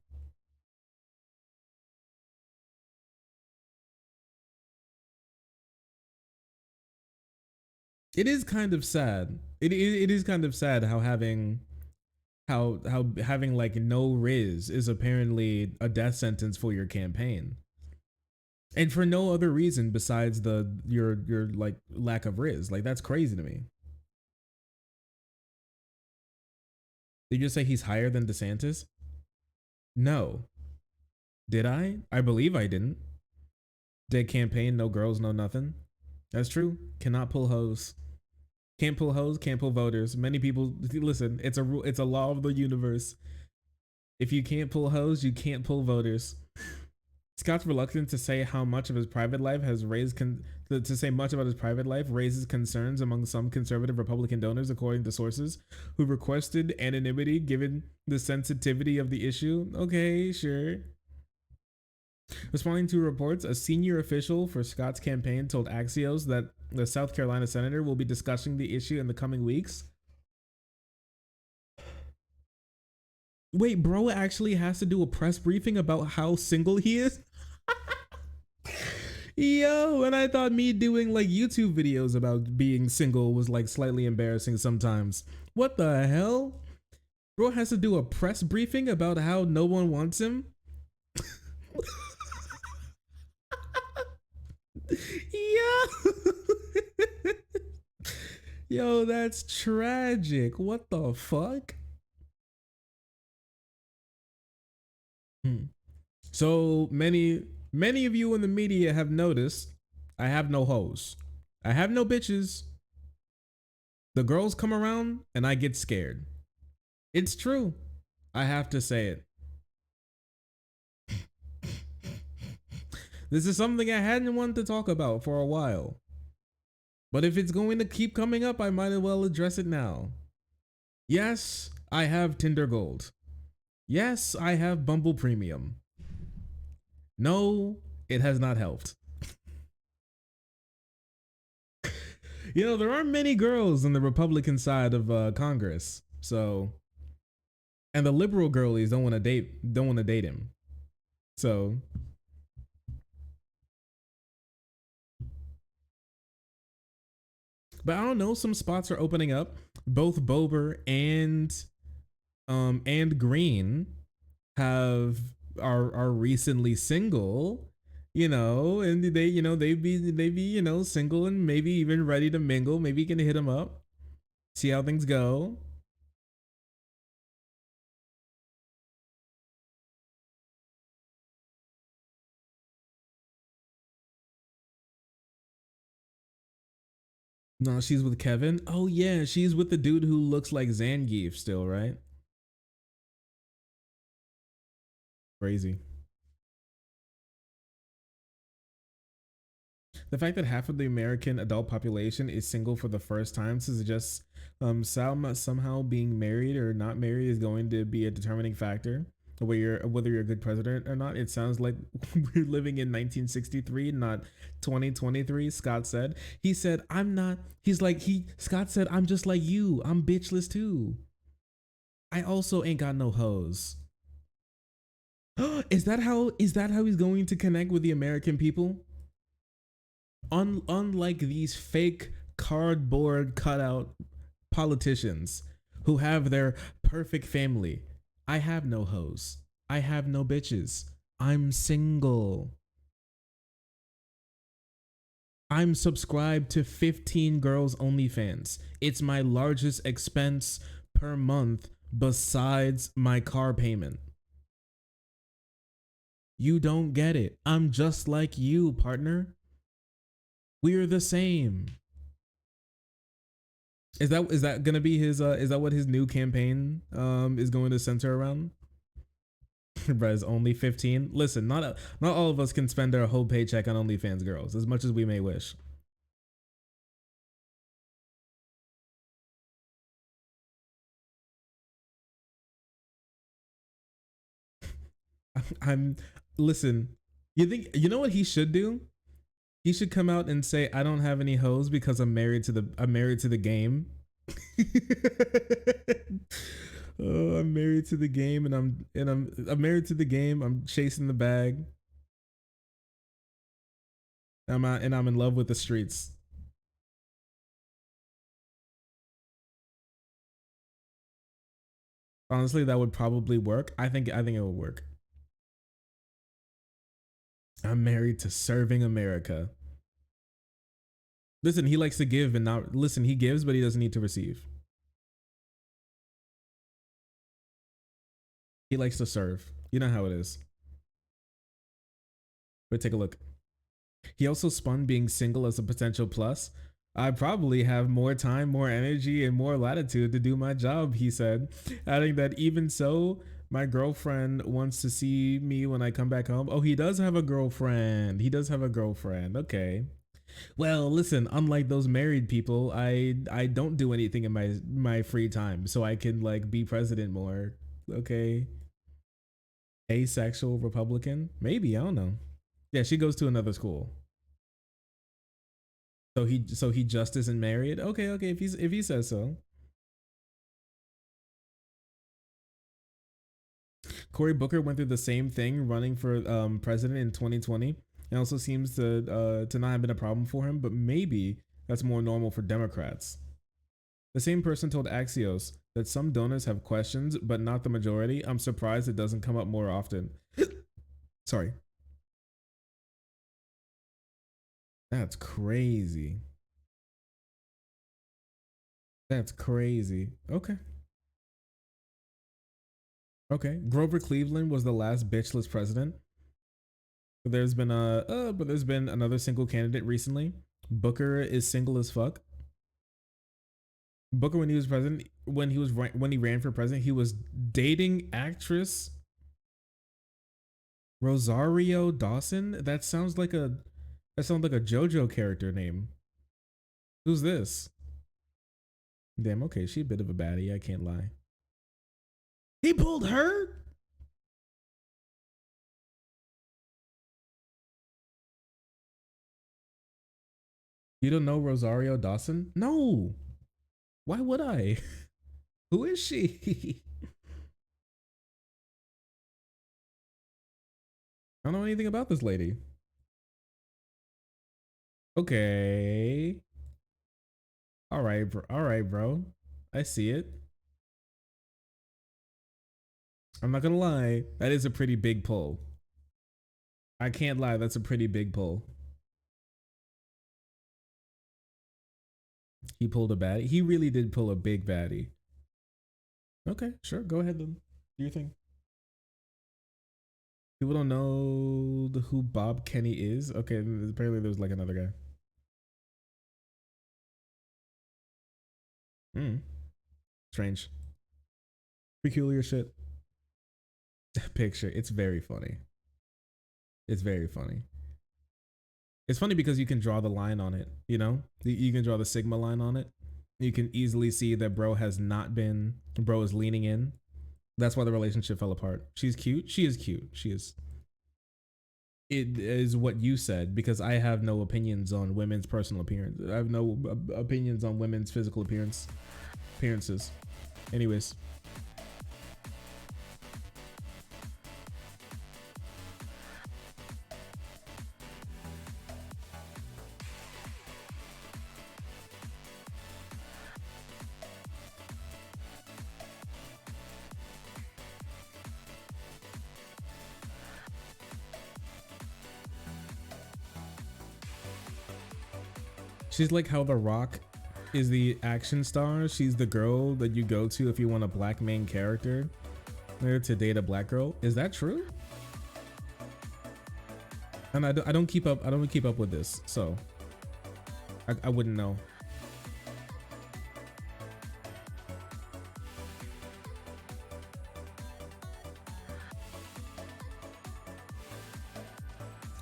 It is kind of sad. It is kind of sad how having like no Rizz is apparently a death sentence for your campaign, and for no other reason besides your like lack of Rizz. Like that's crazy to me. Did you say he's higher than DeSantis? No. Did I? I believe I didn't. Dead campaign, no girls, no nothing. That's true. Cannot pull hoes. Can't pull hoes, can't pull voters. Many people listen, it's a rule, it's a law of the universe. If you can't pull hoes, you can't pull voters. Scott's reluctant to say how much of his private life has raised to say much about his private life raises concerns among some conservative Republican donors, according to sources who requested anonymity given the sensitivity of the issue. Okay, sure. Responding to reports, a senior official for Scott's campaign told Axios that the South Carolina senator will be discussing the issue in the coming weeks. Wait, bro actually has to do a press briefing about how single he is? Yo, and I thought me doing like YouTube videos about being single was like slightly embarrassing sometimes. What the hell? Bro has to do a press briefing about how no one wants him? Yo. Yo, that's tragic. What the fuck? So many of you in the media have noticed I have no hoes. I have no bitches. The girls come around and I get scared. It's true. I have to say it. This is something I hadn't wanted to talk about for a while. But if it's going to keep coming up, I might as well address it now. Yes, I have Tinder Gold. Yes, I have Bumble Premium. No, it has not helped. You know, there aren't many girls on the Republican side of Congress. So, and the liberal girlies don't want to date him. So, but I don't know, some spots are opening up. Both Bober and Green are recently single, you know, and they be single and maybe even ready to mingle. Maybe you can hit them up, see how things go. No, she's with Kevin. Oh yeah, she's with the dude who looks like Zangief still, right? Crazy. The fact that half of the American adult population is single for the first time suggests somehow being married or not married is going to be a determining factor whether you're a good president or not. It sounds like we're living in 1963, not 2023. Scott said. He said, "I'm not." Scott said, "I'm just like you. I'm bitchless too. I also ain't got no hoes." Is that how he's going to connect with the American people? Unlike these fake cardboard cutout politicians who have their perfect family. I have no hoes. I have no bitches. I'm single. I'm subscribed to 15 girls OnlyFans. It's my largest expense per month besides my car payment. You don't get it. I'm just like you, partner. We're the same. Is that gonna be his is that what his new campaign is going to center around? Rizz, only 15. Listen, not all of us can spend our whole paycheck on OnlyFans girls, as much as we may wish. I'm listen. You know what he should do? He should come out and say, "I don't have any hoes because I'm married to the game." Oh, I'm married to the game, and I'm married to the game. I'm chasing the bag. I'm out, and I'm in love with the streets. Honestly, that would probably work. I think it would work. I'm married to serving America. Listen, he likes to give and not listen. He gives, but he doesn't need to receive. He likes to serve. You know how it is. But take a look. He also spun being single as a potential plus. I probably have more time, more energy, and more latitude to do my job, he said, adding that even so, my girlfriend wants to see me when I come back home. Oh, he does have a girlfriend. He does have a girlfriend. Okay. Well, listen, unlike those married people, I don't do anything in my free time, so I can like be president more. Okay. Asexual Republican? Maybe, I don't know. Yeah, she goes to another school. So he just isn't married? Okay, if he says so. Cory Booker went through the same thing running for president in 2020. It also seems to not have been a problem for him, but maybe that's more normal for Democrats. The same person told Axios that some donors have questions, but not the majority. I'm surprised it doesn't come up more often. Sorry. That's crazy. That's crazy. Okay. Okay. Grover Cleveland was the last bitchless president. But there's been another single candidate recently. Booker is single as fuck. Booker, when he was president, when he ran for president, he was dating actress Rosario Dawson. That sounds like a JoJo character name. Who's this? Damn, okay, she a bit of a baddie, I can't lie. He pulled her? You don't know Rosario Dawson? No. Why would I? Who is she? I don't know anything about this lady. Okay. All right, bro. I see it. I'm not gonna lie. That is a pretty big pull. I can't lie. That's a pretty big pull. He pulled a baddie. He really did pull a big baddie. Okay, sure. Go ahead then. Do your thing. People don't know who Bob Kenny is. Okay, apparently there's like another guy. Strange. Peculiar shit. Picture. It's very funny. It's very funny. It's funny because you can draw the line on it, you know? You can draw the Sigma line on it. You can easily see that bro is leaning in. That's why the relationship fell apart. She's cute. She is cute. She is. It is what you said, because I have no opinions on women's personal appearance. I have no opinions on women's physical appearances. Anyways. She's like how The Rock is the action star. She's the girl that you go to if you want a black main character there to date a black girl. Is that true? And I don't keep up. I don't keep up with this, so I wouldn't know.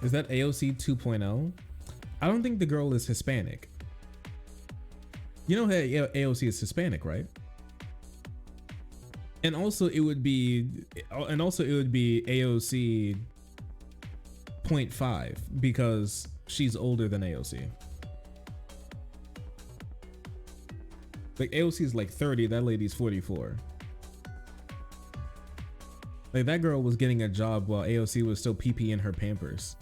Is that AOC 2.0? I don't think the girl is Hispanic. You know, hey, AOC is Hispanic, right? And also it would be AOC 0.5 because she's older than AOC. Like AOC is like 30, that lady's 44. Like that girl was getting a job while AOC was still pee-pee in her Pampers.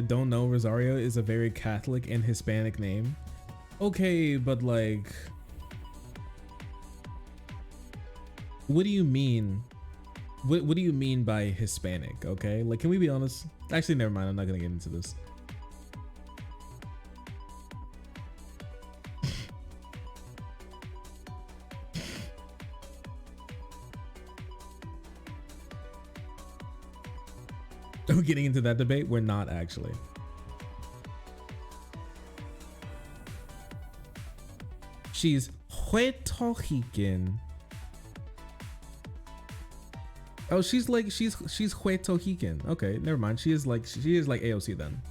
Don't know Rosario is a very Catholic and Hispanic name. Okay, but like, what do you mean? What do you mean by Hispanic? Okay, like, can we be honest? Actually, never mind. I'm not gonna get into this. We're getting into that debate. We're not actually. She's Puerto Rican. Oh, she's Puerto Rican. Okay, never mind. She is like AOC then.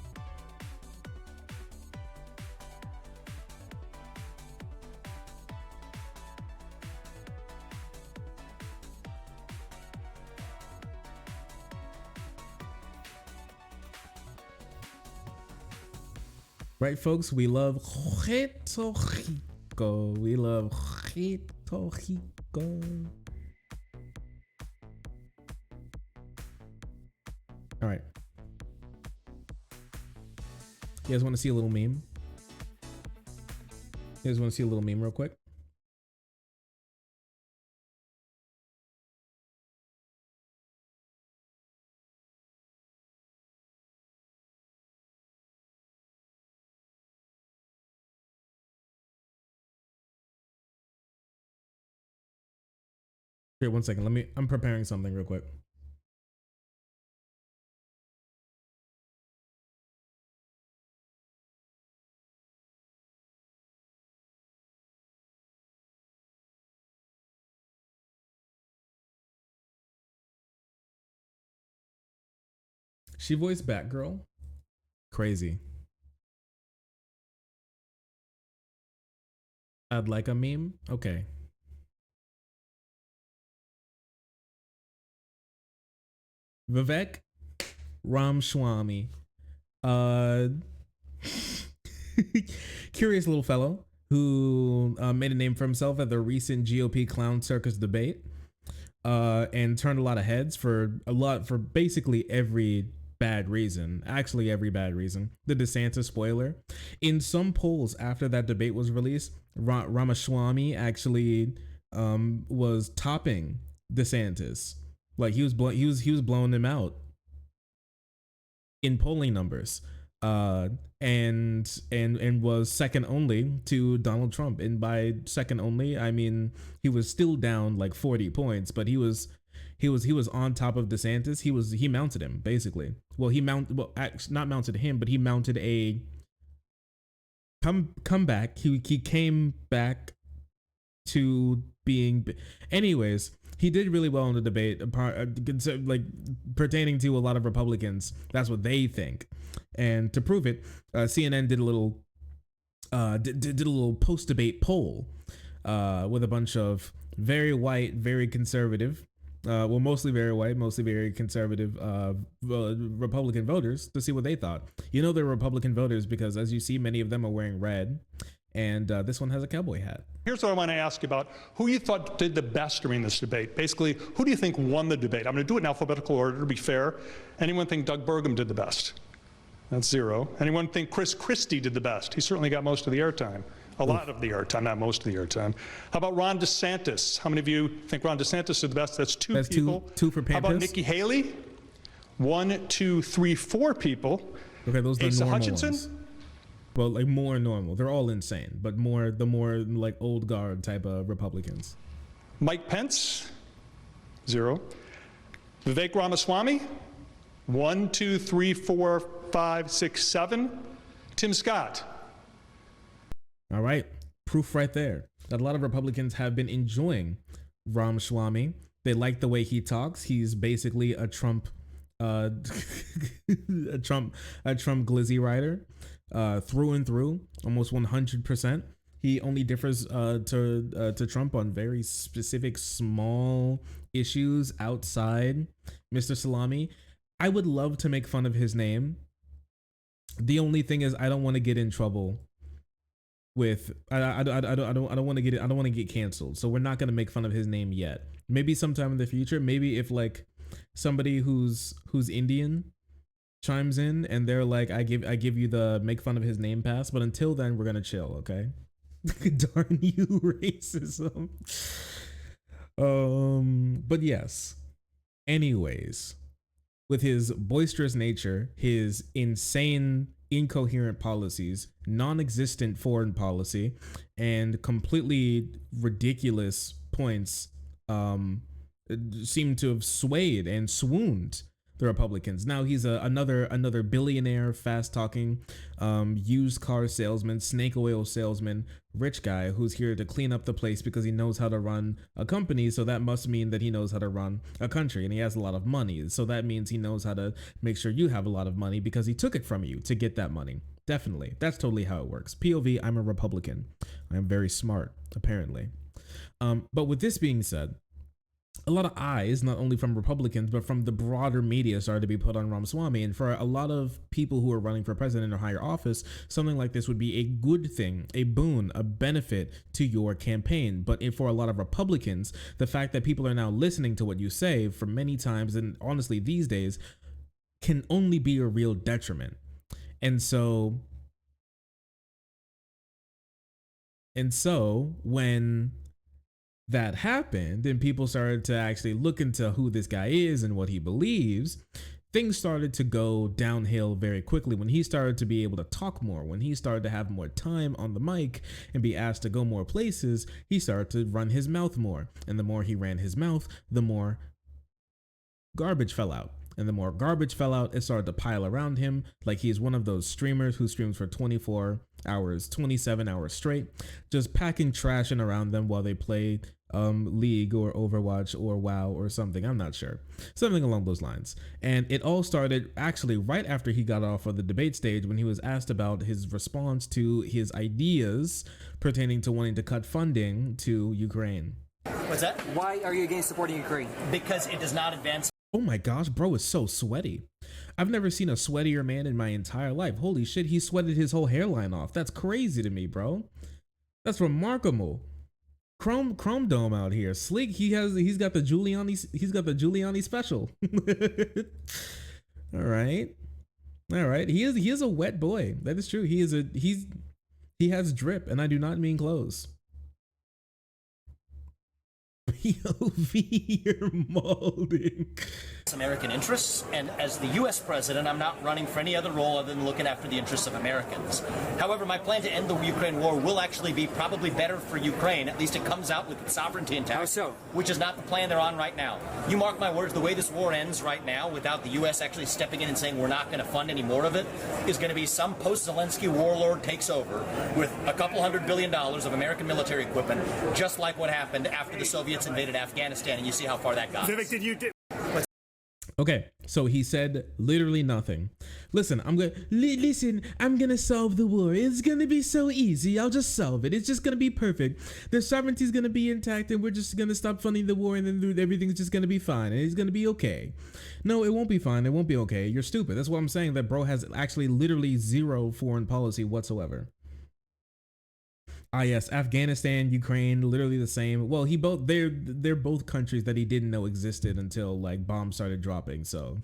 Right, folks? We love Puerto Rico. We love Puerto Rico. All right. You guys want to see a little meme? You guys want to see a little meme real quick? Here, 1 second. I'm preparing something real quick. She voiced Batgirl. Crazy. I'd like a meme. Okay. Vivek Ramaswamy, curious little fellow who made a name for himself at the recent GOP clown circus debate, and turned a lot of heads for basically every bad reason. Actually, every bad reason. The DeSantis spoiler. In some polls after that debate was released, Ramaswamy actually was topping DeSantis. Like he was blowing him out in polling numbers, and was second only to Donald Trump. And by second only, I mean he was still down like 40 points, but he was on top of DeSantis. He mounted him basically. Well, not mounted him, but he mounted a comeback. He came back to being. Anyways. He did really well in the debate, like pertaining to a lot of Republicans. That's what they think, and to prove it, CNN did a little post-debate poll with a bunch of very white, very conservative, well, mostly very white, mostly very conservative Republican voters to see what they thought. You know, they're Republican voters because, as you see, many of them are wearing red, And this one has a cowboy hat. Here's what I want to ask you about. Who you thought did the best during this debate? Basically, who do you think won the debate? I'm going to do it in alphabetical order to be fair. Anyone think Doug Burgum did the best? That's 0. Anyone think Chris Christie did the best? He certainly got most of the airtime. A lot of the airtime, not most of the airtime. How about Ron DeSantis? How many of you think Ron DeSantis did the best? That's 2 people. Two for Pampers. How about Nikki Haley? 1, 2, 3, 4 people. Okay, those are the Asa normal Hutchinson? ones. Well, like more normal. They're all insane, but the more like old guard type of Republicans. Mike Pence? 0. Vivek Ramaswamy? 1, 2, 3, 4, 5, 6, 7. Tim Scott? All right, proof right there that a lot of Republicans have been enjoying Ramaswamy. They like the way he talks. He's basically a Trump, a Trump glizzy writer, through and through, almost 100%. He only differs to Trump on very specific small issues outside Mr. Salami. I would love to make fun of his name. The only thing is I don't want to get in trouble with I don't want to get canceled. So we're not going to make fun of his name yet. Maybe sometime in the future, maybe if like somebody who's Indian chimes in and they're like, I give you the make fun of his name pass, but until then we're going to chill, okay? Darn you, racism. But yes. Anyways, with his boisterous nature, his insane, incoherent policies, non-existent foreign policy, and completely ridiculous points seem to have swayed and swooned the Republicans. Now he's another billionaire, fast-talking, used car salesman, snake oil salesman, rich guy who's here to clean up the place because he knows how to run a company. So that must mean that he knows how to run a country, and he has a lot of money. So that means he knows how to make sure you have a lot of money because he took it from you to get that money. Definitely. That's totally how it works. POV, I'm a Republican. I'm very smart, apparently. But with this being said, a lot of eyes, not only from Republicans, but from the broader media started to be put on Ramaswamy. And for a lot of people who are running for president or higher office, something like this would be a good thing, a boon, a benefit to your campaign. But for a lot of Republicans, the fact that people are now listening to what you say for many times, and honestly these days, can only be a real detriment. And so when that happened and people started to actually look into who this guy is and what he believes, things started to go downhill very quickly. When he started to be able to talk more, when he started to have more time on the mic and be asked to go more places, he started to run his mouth more. And the more he ran his mouth, the more garbage fell out. And the more garbage fell out, it started to pile around him. Like he's one of those streamers who streams for 24 hours, 27 hours straight, just packing trash in around them while they play League or Overwatch or WoW or something. I'm not sure. Something along those lines. And it all started actually right after he got off of the debate stage when he was asked about his response to his ideas pertaining to wanting to cut funding to Ukraine. What's that? Why are you against supporting Ukraine? Because it does not advance. Oh my gosh, bro is so sweaty. I've never seen a sweatier man in my entire life. Holy shit, he sweated his whole hairline off. That's crazy to me, bro. That's remarkable. Chrome Dome out here. Sleek, he's got the Giuliani special. All right. He is a wet boy. That is true. He has drip, and I do not mean clothes. POV, you're molding. American interests, and as the U.S. president, I'm not running for any other role other than looking after the interests of Americans. However, my plan to end the Ukraine war will actually be probably better for Ukraine. At least it comes out with its sovereignty intact. How so? Which is not the plan they're on right now. You mark my words, the way this war ends right now, without the U.S. actually stepping in and saying we're not going to fund any more of it, is going to be some post-Zelensky warlord takes over with a couple $100 billion of American military equipment, just like what happened after the Soviets invaded Afghanistan, and you see how far that got. Vivek, did you... Okay, so he said literally nothing. Listen, I'm gonna solve the war. It's gonna be so easy. I'll just solve it. It's just gonna be perfect. The sovereignty's gonna be intact, and we're just gonna stop funding the war, and then everything's just gonna be fine, and it's gonna be okay. No, it won't be fine. It won't be okay. You're stupid. That's what I'm saying. That bro has actually literally zero foreign policy whatsoever. Yes, Afghanistan, Ukraine, literally the same. Well, they're both countries that he didn't know existed until like bombs started dropping. So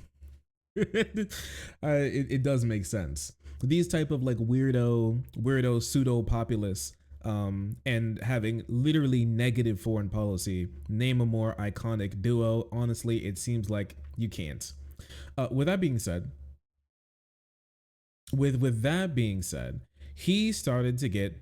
it does make sense. These type of like weirdo pseudo populists, and having literally negative foreign policy. Name a more iconic duo. Honestly, it seems like you can't. With that being said, he started to get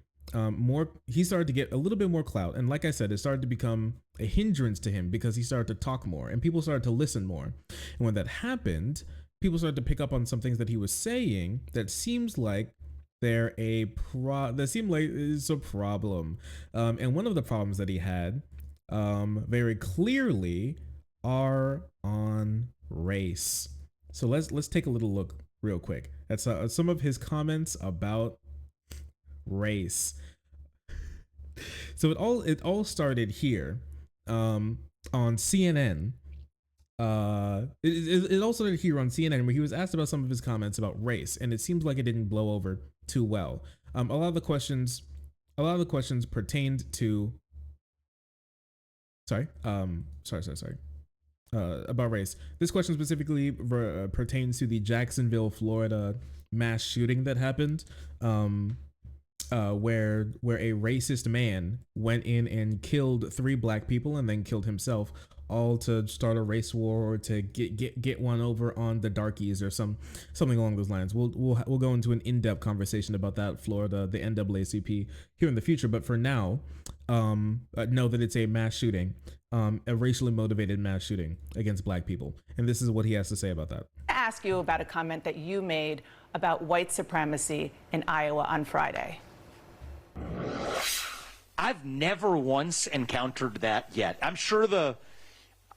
he started to get a little bit more clout, and like I said, it started to become a hindrance to him because he started to talk more and people started to listen more. And when that happened, people started to pick up on some things that he was saying that seems like it's a problem. And one of the problems that he had very clearly are on race. So let's take a little look real quick at some of his comments about race. So it all started here on CNN. It all started here on CNN where he was asked about some of his comments about race, and it seems like it didn't blow over too well. A lot of the questions pertained to about race. This question specifically pertains to the Jacksonville, Florida mass shooting that happened, where a racist man went in and killed 3 black people and then killed himself, all to start a race war or to get one over on the darkies or something along those lines. We'll go into an in-depth conversation about that, Florida, the NAACP, here in the future. But for now, know that it's a mass shooting, a racially motivated mass shooting against black people. And this is what he has to say about that. I ask you about a comment that you made about white supremacy in Iowa on Friday. I've never once encountered that yet. I'm sure the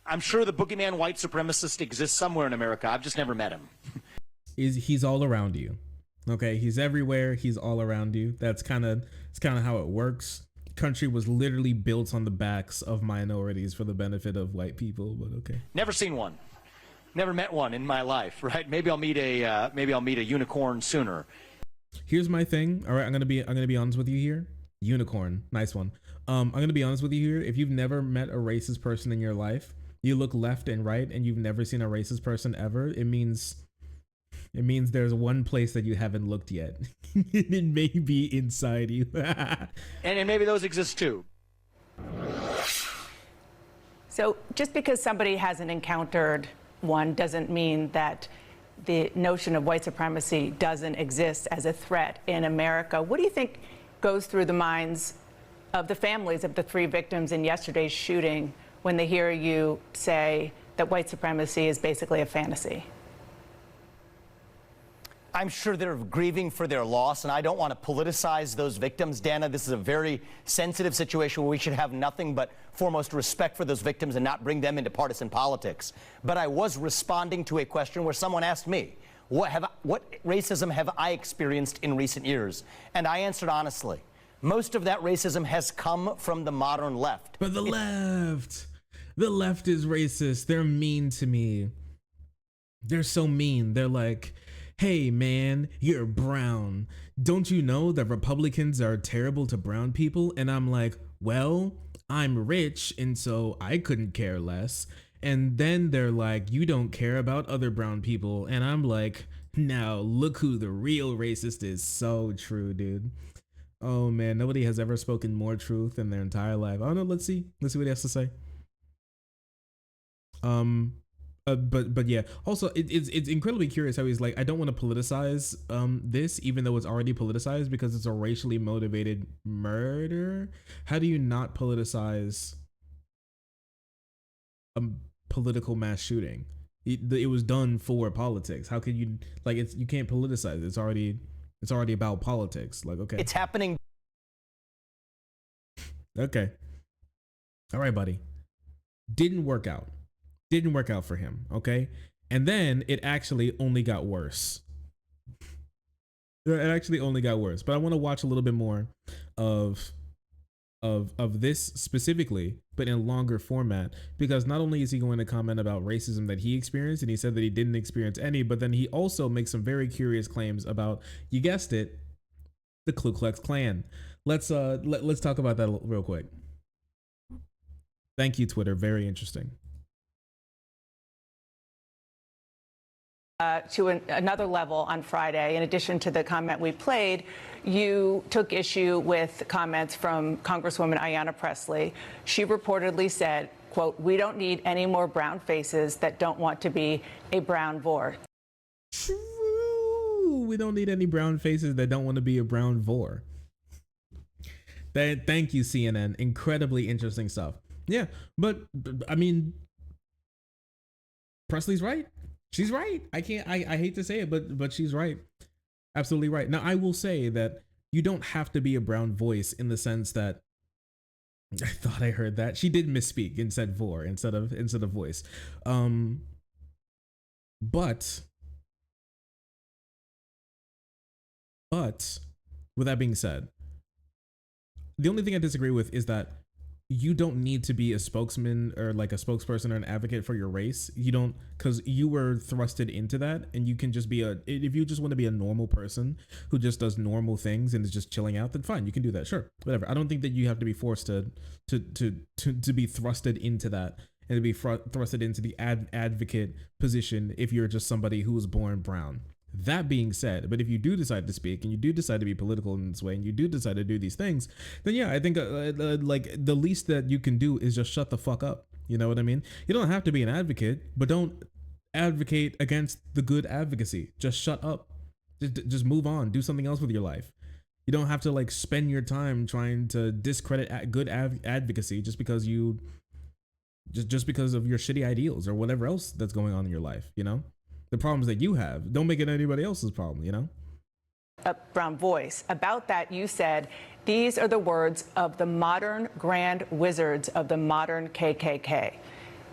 boogeyman white supremacist exists somewhere in America. I've just never met him. He's all around you. Okay, he's everywhere. He's all around you. It's kind of how it works. Country was literally built on the backs of minorities for the benefit of white people. But okay. Never seen one. Never met one in my life. Right? Maybe I'll meet a unicorn sooner. Here's my thing. All right, I'm gonna be honest with you here. Unicorn, nice one. I'm gonna be honest with you here. If you've never met a racist person in your life, you look left and right, and you've never seen a racist person ever, it means there's one place that you haven't looked yet. It may be inside you. and maybe those exist too. So just because somebody hasn't encountered one doesn't mean that the notion of white supremacy doesn't exist as a threat in America. What do you think goes through the minds of the families of the 3 victims in yesterday's shooting when they hear you say that white supremacy is basically a fantasy? I'm sure they're grieving for their loss, and I don't want to politicize those victims. Dana, this is a very sensitive situation where we should have nothing but foremost respect for those victims and not bring them into partisan politics. But I was responding to a question where someone asked me, what racism have I experienced in recent years? And I answered honestly, most of that racism has come from the modern left. But the left is racist. They're mean to me. They're so mean. They're like, hey man, you're brown. Don't you know that Republicans are terrible to brown people? And I'm like, well, I'm rich, and so I couldn't care less. And then they're like, you don't care about other brown people. And I'm like, now look who the real racist is. So true, dude. Oh man, nobody has ever spoken more truth in their entire life. Oh no, let's see what he has to say. But yeah, also it's incredibly curious how he's like, I don't want to politicize this, even though it's already politicized because it's a racially motivated murder. How do you not politicize a political mass shooting? It was done for politics. How can you, like, you can't politicize it. It's already about politics. Like, okay, it's happening. Okay, all right, buddy. Didn't work out for him. Okay, and then it actually only got worse. But I want to watch a little bit more of this specifically, but in longer format, because not only is he going to comment about racism that he experienced, and he said that he didn't experience any, but then he also makes some very curious claims about, you guessed it, the Ku Klux Klan. let's talk about that real quick. Thank you, Twitter. Very interesting. To another level on Friday, in addition to the comment we played, you took issue with comments from Congresswoman Ayanna Pressley. She reportedly said, quote, "We don't need any more brown faces that don't want to be a brown vor." True. We don't need any brown faces that don't want to be a brown vor. Thank you, CNN. Incredibly interesting stuff. Yeah, but I mean, Presley's right. She's right. I hate to say it, but she's right. Absolutely right. Now, I will say that you don't have to be a brown voice in the sense that I thought I heard that. She did misspeak and said vor instead of voice. But with that being said, the only thing I disagree with is that you don't need to be a spokesman or like a spokesperson or an advocate for your race. You don't, because you were thrusted into that, and you can just be if you just want to be a normal person who just does normal things and is just chilling out, then fine, you can do that. Sure, whatever. I don't think that you have to be forced to be thrusted into that and to be thrusted into the advocate position if you're just somebody who was born brown. That being said, but if you do decide to speak and you do decide to be political in this way and you do decide to do these things, then yeah, I think like the least that you can do is just shut the fuck up. You know what I mean? You don't have to be an advocate, but don't advocate against the good advocacy. Just shut up. Just move on. Do something else with your life. You don't have to like spend your time trying to discredit good advocacy just because you just because of your shitty ideals or whatever else that's going on in your life, you know? The problems that you have, don't make it anybody else's problem, you know? A brown voice. About that, you said, "These are the words of the modern grand wizards of the modern KKK."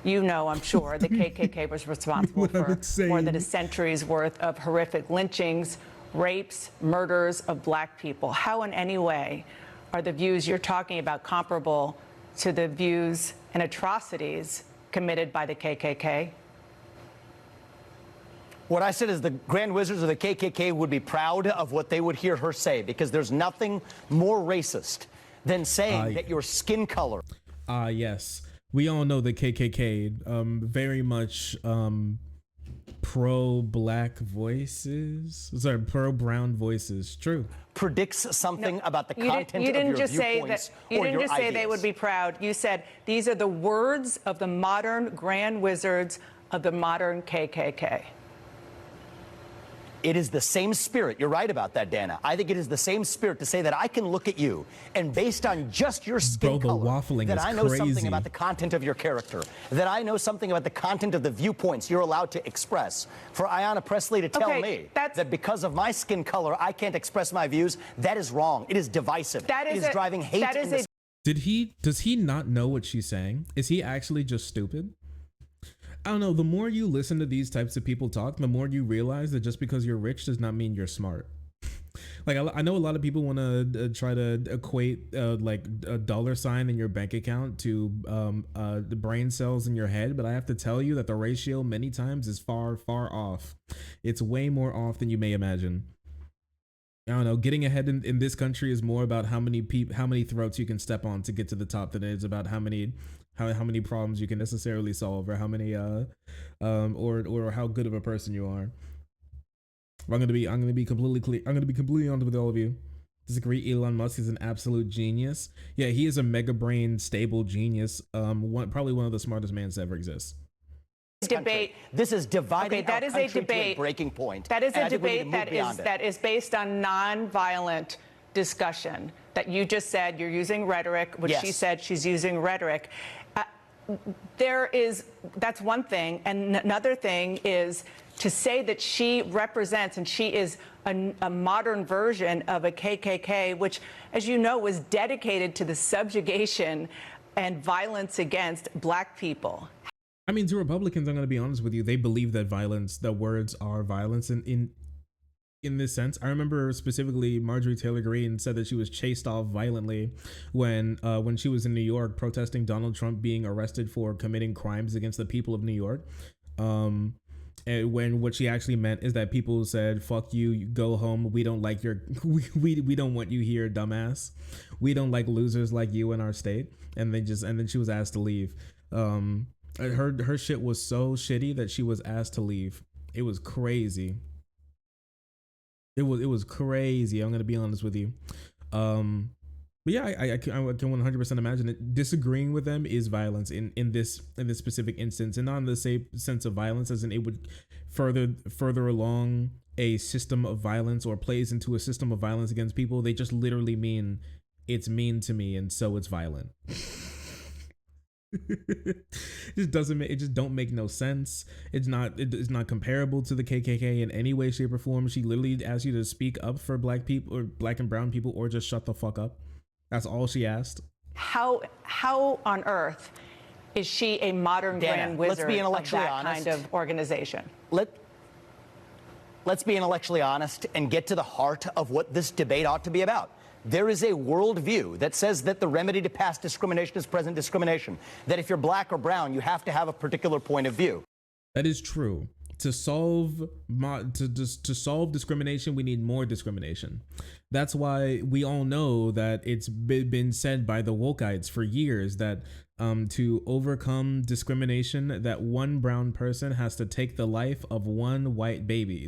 You know, I'm sure, the KKK was responsible for more than a century's worth of horrific lynchings, rapes, murders of black people. How in any way are the views you're talking about comparable to the views and atrocities committed by the KKK? What I said is the Grand Wizards of the KKK would be proud of what they would hear her say, because there's nothing more racist than saying that your skin color. Yes. We all know the KKK, very much pro-black voices. Sorry, pro-brown voices. True. Predicts something about the content of your viewpoints You didn't just say ideas. they would be proud. You said these are the words of the modern grand wizards of the modern KKK. It is the same spirit. You're right about that, Dana. I think it is the same spirit to say that I can look at you and based on just your skin color, that I know something about the content of your character, that I know something about the content of the viewpoints you're allowed to express. For Ayanna Pressley to tell me that because of my skin color, I can't express my views, that is wrong. It is divisive. It is driving hate in this. Does he not know what she's saying? Is he actually just stupid? I don't know. The more you listen to these types of people talk, the more you realize that just because you're rich does not mean you're smart. Like I know a lot of people want to try to equate like a dollar sign in your bank account to the brain cells in your head, but I have to tell you that the ratio many times is far off. It's way more off than you may imagine. I don't know. Getting ahead in this country is more about how many throats you can step on to get to the top than it is about how many problems you can necessarily solve, or how many or how good of a person you are. I'm gonna be completely clear. I'm gonna be completely honest with all of you. Disagree. Elon Musk is an absolute genius. Yeah, he is a mega brain stable genius. Probably one of the smartest mans to ever exist. Debate. This is dividing that our is country a debate. to a breaking point. That is And a I think we need to debate move beyond it. that is based on non-violent discussion. That you just said you're using rhetoric, which she said she's using rhetoric. That's one thing, and another thing is to say that she represents and she is a modern version of a KKK, which, as you know, was dedicated to the subjugation and violence against black people. I mean, to Republicans, I'm going to be honest with you, they believe that words are violence in this sense. I remember specifically Marjorie Taylor Greene said that she was chased off violently when she was in New York protesting Donald Trump being arrested for committing crimes against the people of New York. And when what she actually meant is that people said, fuck you, you go home. We don't like your, we don't want you here, dumbass. We don't like losers like you in our state. And then she was asked to leave. Her shit was so shitty that she was asked to leave. It was crazy. It was crazy. I'm going to be honest with you. But yeah, I can 100% imagine it. Disagreeing with them is violence in this specific instance, and not in the same sense of violence as in it would further along a system of violence or plays into a system of violence against people. They just literally mean it's mean to me, and so it's violent. It just don't make no sense. It's not comparable to the KKK in any way, shape, or form. She literally asks you to speak up for black people or black and brown people, or just shut the fuck up. That's all she asked. How on earth is she a modern grand wizard of that kind of organization? Let's be intellectually honest and get to the heart of what this debate ought to be about. There is a worldview that says that the remedy to past discrimination is present discrimination, that if you're black or brown, you have to have a particular point of view. That is true. To solve discrimination, we need more discrimination. That's why we all know that it's been said by the wokeites for years that to overcome discrimination, that one brown person has to take the life of one white baby.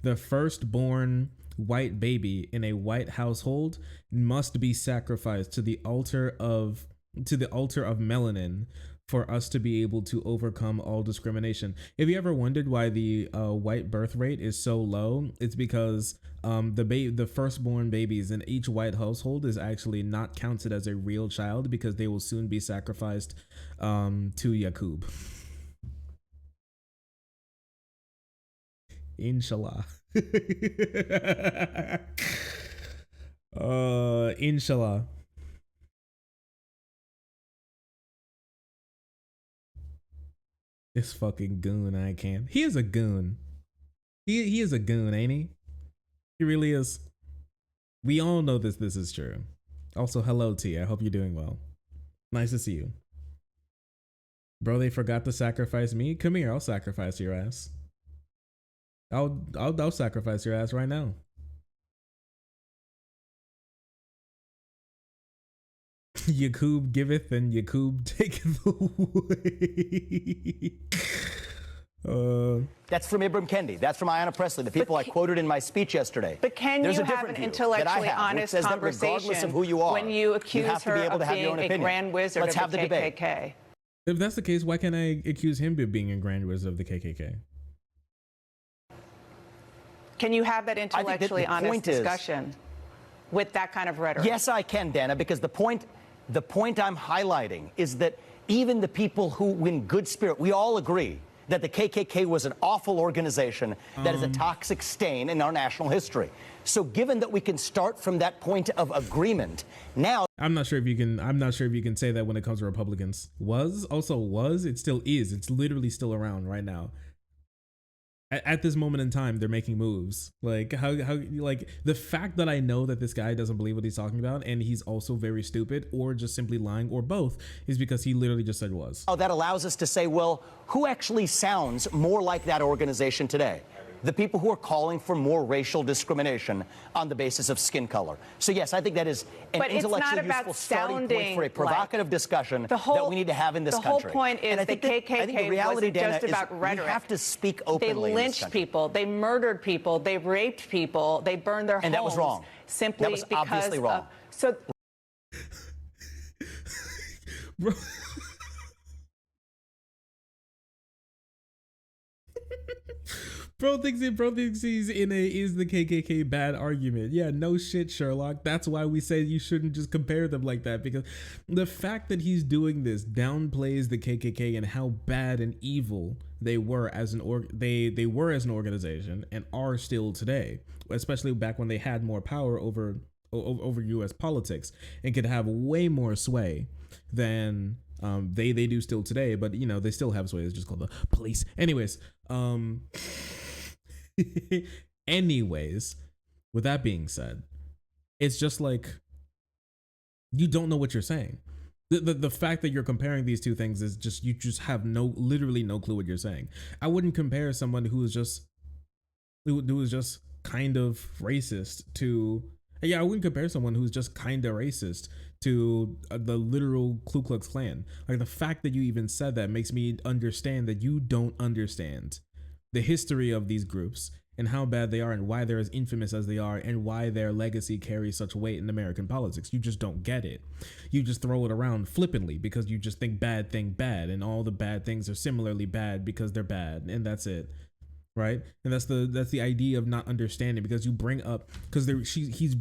The firstborn white baby in a white household must be sacrificed to the altar of melanin for us to be able to overcome all discrimination. If you ever wondered why the white birth rate is so low, it's because the firstborn babies in each white household is actually not counted as a real child because they will soon be sacrificed to Yaqub. Inshallah. Inshallah. This fucking goon, I can't. He is a goon. He is a goon, ain't he? He really is. We all know this is true. Also, hello T. I hope you're doing well. Nice to see you. Bro, they forgot to sacrifice me. Come here, I'll sacrifice your ass. I'll sacrifice your ass right now. Yaqub giveth and Yaqub taketh away. That's from Ibram Kendi. That's from Ayanna Pressley, the people I quoted in my speech yesterday. But can you have an intellectually honest conversation when you accuse her of being a grand wizard of the KKK? If that's the case, why can't I accuse him of being a grand wizard of the KKK? Can you have that intellectually honest discussion with that kind of rhetoric? Yes, I can, Dana, because the point I'm highlighting is that even the people who, in good spirit, we all agree that the KKK was an awful organization that is a toxic stain in our national history. So given that we can start from that point of agreement, now I'm not sure if you can say that when it comes to Republicans. It still is. It's literally still around right now. At this moment in time, they're making moves. Like how like the fact that I know that this guy doesn't believe what he's talking about, and he's also very stupid, or just simply lying, or both, is because he literally just said was. Oh, that allows us to say, well, who actually sounds more like that organization today? The people who are calling for more racial discrimination on the basis of skin color. So yes, I think that is an intellectually useful starting point for a provocative discussion that we need to have in this country. The whole point is the KKK wasn't just about rhetoric. We have to speak openly. They lynched people, they murdered people, they raped people, they burned their homes. And that was wrong. Simply that was because obviously wrong. Bro. Bro thinks he's is the KKK bad argument. Yeah, no shit, Sherlock. That's why we say you shouldn't just compare them like that, because the fact that he's doing this downplays the KKK and how bad and evil they were as an organization and are still today, especially back when they had more power over US politics and could have way more sway than they do still today. But you know, they still have sway. It's just called the police. Anyways, with that being said, it's just like, you don't know what you're saying. The fact that you're comparing these two things is just, you just have literally no clue what you're saying. I wouldn't compare someone who is just kind of racist to, I wouldn't compare someone who's just kind of racist to the literal Ku Klux Klan. Like, the fact that you even said that makes me understand that you don't understand the history of these groups and how bad they are and why they're as infamous as they are and why their legacy carries such weight in American politics. You just don't get it. You just throw it around flippantly because you just think bad thing bad, and all the bad things are similarly bad because they're bad, and that's it. Right? And that's the idea of not understanding, because you bring up, because he's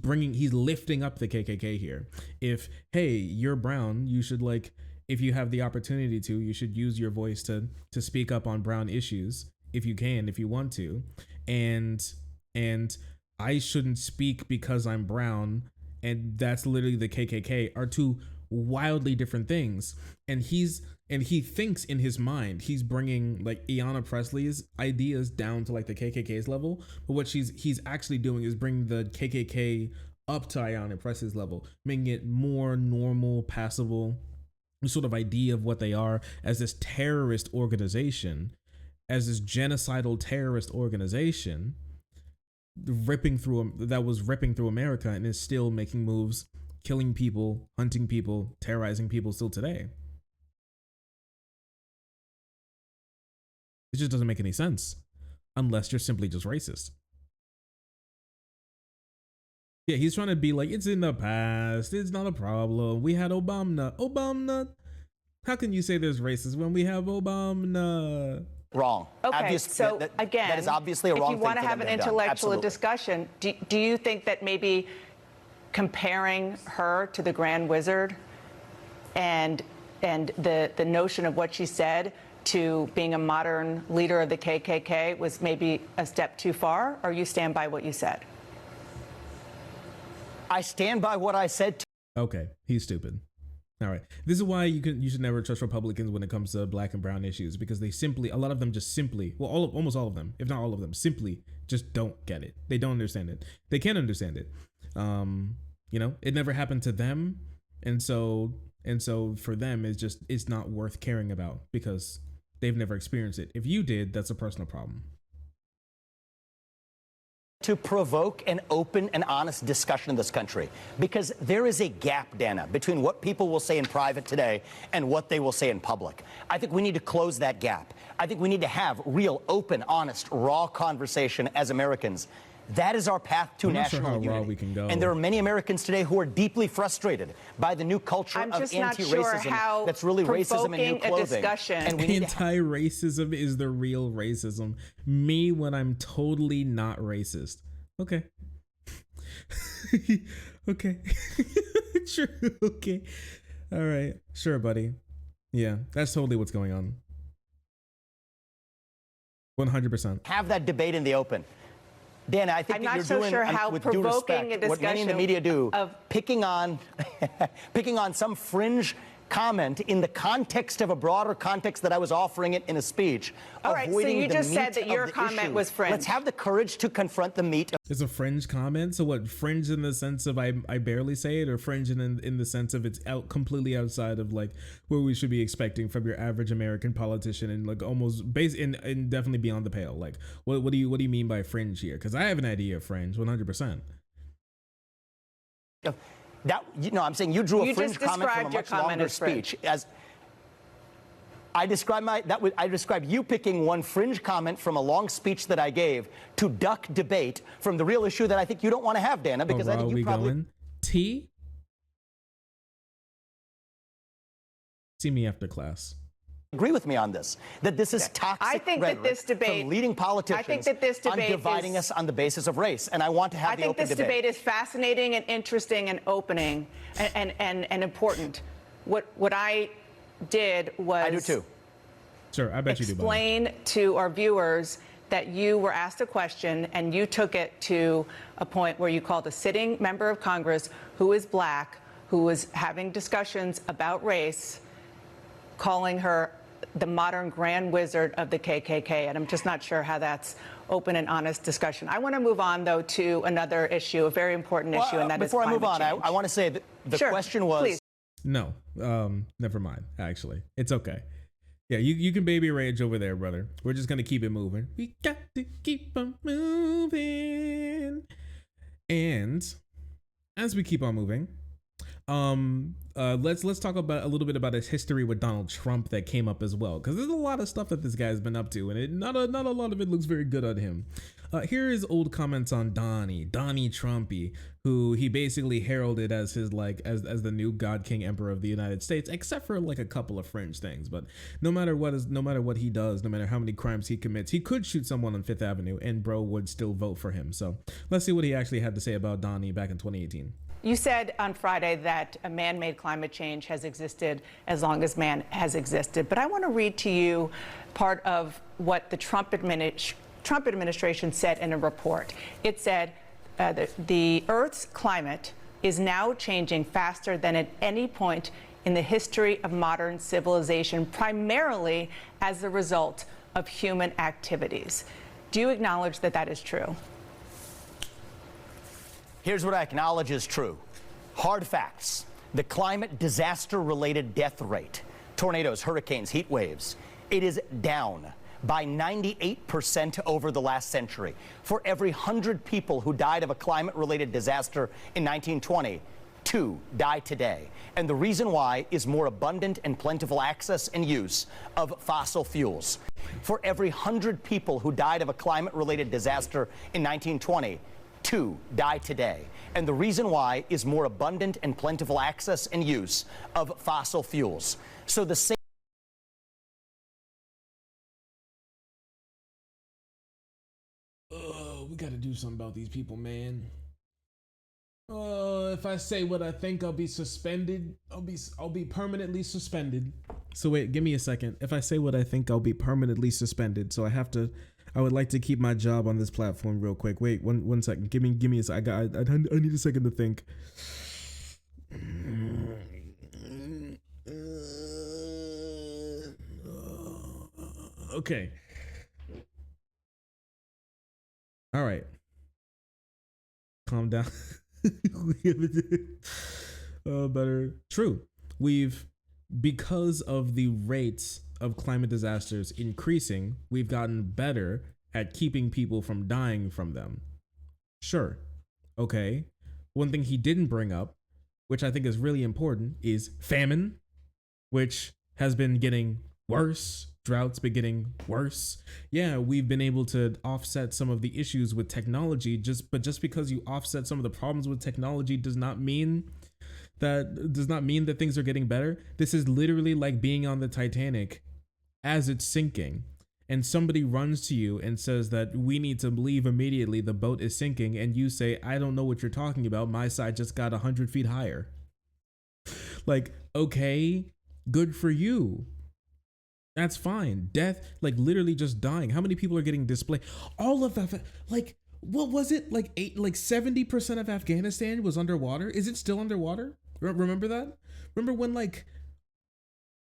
lifting up the KKK here. If, hey, you're brown, you should, like, if you have the opportunity to, you should use your voice to speak up on brown issues if you can, if you want to. And I shouldn't speak because I'm brown, and that's literally the KKK, are two wildly different things. And he thinks in his mind he's bringing, like, Ayanna Presley's ideas down to, like, the KKK's level, but what he's actually doing is bringing the KKK up to Ayanna Presley's level, making it more normal, passable, sort of idea of what they are as this terrorist organization, as this genocidal terrorist organization ripping through America, and is still making moves, killing people, hunting people, terrorizing people still today. It just doesn't make any sense unless you're simply just racist. Yeah, he's trying to be like, it's in the past, it's not a problem. We had Obama. How can you say there's racism when we have Obama? Wrong. Okay, so again, that is obviously a wrong thing. If you want to have an intellectual discussion, do you think that maybe comparing her to the Grand Wizard and the notion of what she said to being a modern leader of the KKK was maybe a step too far, or you stand by what you said? I stand by what I said. Okay, he's stupid. All right. This is why you should never trust Republicans when it comes to black and brown issues, because a lot of them just simply, almost all of them, if not all of them, simply just don't get it. They don't understand it. They can't understand it. It never happened to them. And so for them, it's not worth caring about because they've never experienced it. If you did, that's a personal problem. To provoke an open and honest discussion in this country, because there is a gap, Dana, between what people will say in private today and what they will say in public. I think we need to close that gap. I think we need to have real, open, honest, raw conversation as Americans. That is our path to national unity. We can go. And there are many Americans today who are deeply frustrated by the new culture of anti-racism that's really racism in new clothing. And anti-racism is the real racism. Me when I'm totally not racist. Okay. Okay. Sure. Okay. All right. Sure, buddy. Yeah, that's totally what's going on. 100%. Have that debate in the open. Dana, I think I'm that not you're so doing, sure how with due provoking respect, a what many in the discussion media do, of picking on some comment in the context of a broader context that I was offering it in a speech. All right, so you just said that your comment was fringe. Let's have the courage to confront the meat. It's a fringe comment. So what, fringe in the sense of I barely say it, or fringe in the sense of it's out completely outside of like where we should be expecting from your average American politician, and like almost based and definitely beyond the pale. Like what do you mean by fringe here? Because I have an idea of fringe 100%. I'm saying you drew a fringe comment from a much longer speech. As I described you picking one fringe comment from a long speech that I gave to duck debate from the real issue that I think you don't want to have, Dana, because I think you probably see me after class. Agree with me on this, that this is toxic I think rhetoric that this debate, from leading politicians I think that this debate on dividing us on the basis of race, and I want to have the open debate. I think this debate is fascinating and interesting and opening and important. What I did was I do too. Sure, I bet you do. Explain to our viewers that you were asked a question and you took it to a point where you called a sitting member of Congress who is black, who was having discussions about race, calling her the modern grand wizard of the KKK, and I'm just not sure how that's open and honest discussion. I want to move on, though, to another issue, a very important issue, and that is climate change. Before I move on, I want to say that the question was, please. No, never mind. Actually, it's okay. Yeah, you can baby rage over there, brother. We're just gonna keep it moving. We got to keep on moving. And as we keep on moving, let's talk about a little bit about his history with Donald Trump that came up as well, because there's a lot of stuff that this guy's been up to, and not a lot of it looks very good on him. Here is old comments on Donnie Trumpy, who he basically heralded as his as the new God King Emperor of the United States, except for like a couple of fringe things. But no matter what he does, no matter how many crimes he commits, he could shoot someone on Fifth Avenue and bro would still vote for him. So let's see what he actually had to say about Donnie back in 2018. You said on Friday that a man-made climate change has existed as long as man has existed. But I want to read to you part of what the Trump administration said in a report. It said the Earth's climate is now changing faster than at any point in the history of modern civilization, primarily as a result of human activities. Do you acknowledge that that is true? Here's what I acknowledge is true. Hard facts. The climate disaster-related death rate, tornadoes, hurricanes, heat waves, it is down by 98% over the last century. For every 100 people who died of a climate-related disaster in 1920, 2 die today. And the reason why is more abundant and plentiful access and use of fossil fuels. For every 100 people who died of a climate-related disaster in 1920, 2 die today. And the reason why is more abundant and plentiful access and use of fossil fuels. So the same. We gotta do something about these people, man. If I say what I think, I'll be suspended. I'll be permanently suspended. So wait, give me a second. If I say what I think, I'll be permanently suspended. So I would like to keep my job on this platform real quick. Wait, one second. Give me a second. I need a second to think. Okay. All right. Calm down. Better. True. Because of the rates of climate disasters increasing, we've gotten better at keeping people from dying from them. Sure. Okay. One thing he didn't bring up, which I think is really important, is famine, which has been getting worse. Droughts been getting worse. Yeah, we've been able to offset some of the issues with technology, but just because you offset some of the problems with technology does not mean that things are getting better. This is literally like being on the Titanic as it's sinking, and somebody runs to you and says that we need to leave immediately, the boat is sinking, and you say, I don't know what you're talking about, my side just got 100 feet higher. Like, okay, good for you. That's fine. Death, like literally just dying. How many people are getting displaced? All of that, like, what was it? Like 70% of Afghanistan was underwater. Is it still underwater? Remember that? Remember when like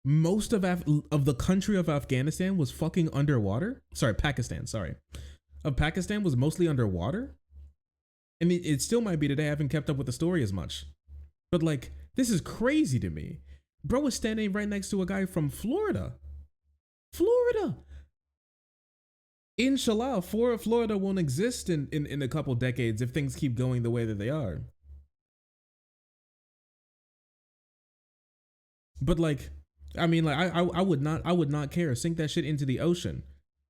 most of the country of Afghanistan was fucking underwater? Sorry, Pakistan. Sorry, of Pakistan was mostly underwater. And it still might be today. I haven't kept up with the story as much, but like this is crazy to me. Bro was standing right next to a guy from Florida. Inshallah, Florida won't exist in a couple decades if things keep going the way that they are. But like, I mean, like I would not care. Sink that shit into the ocean.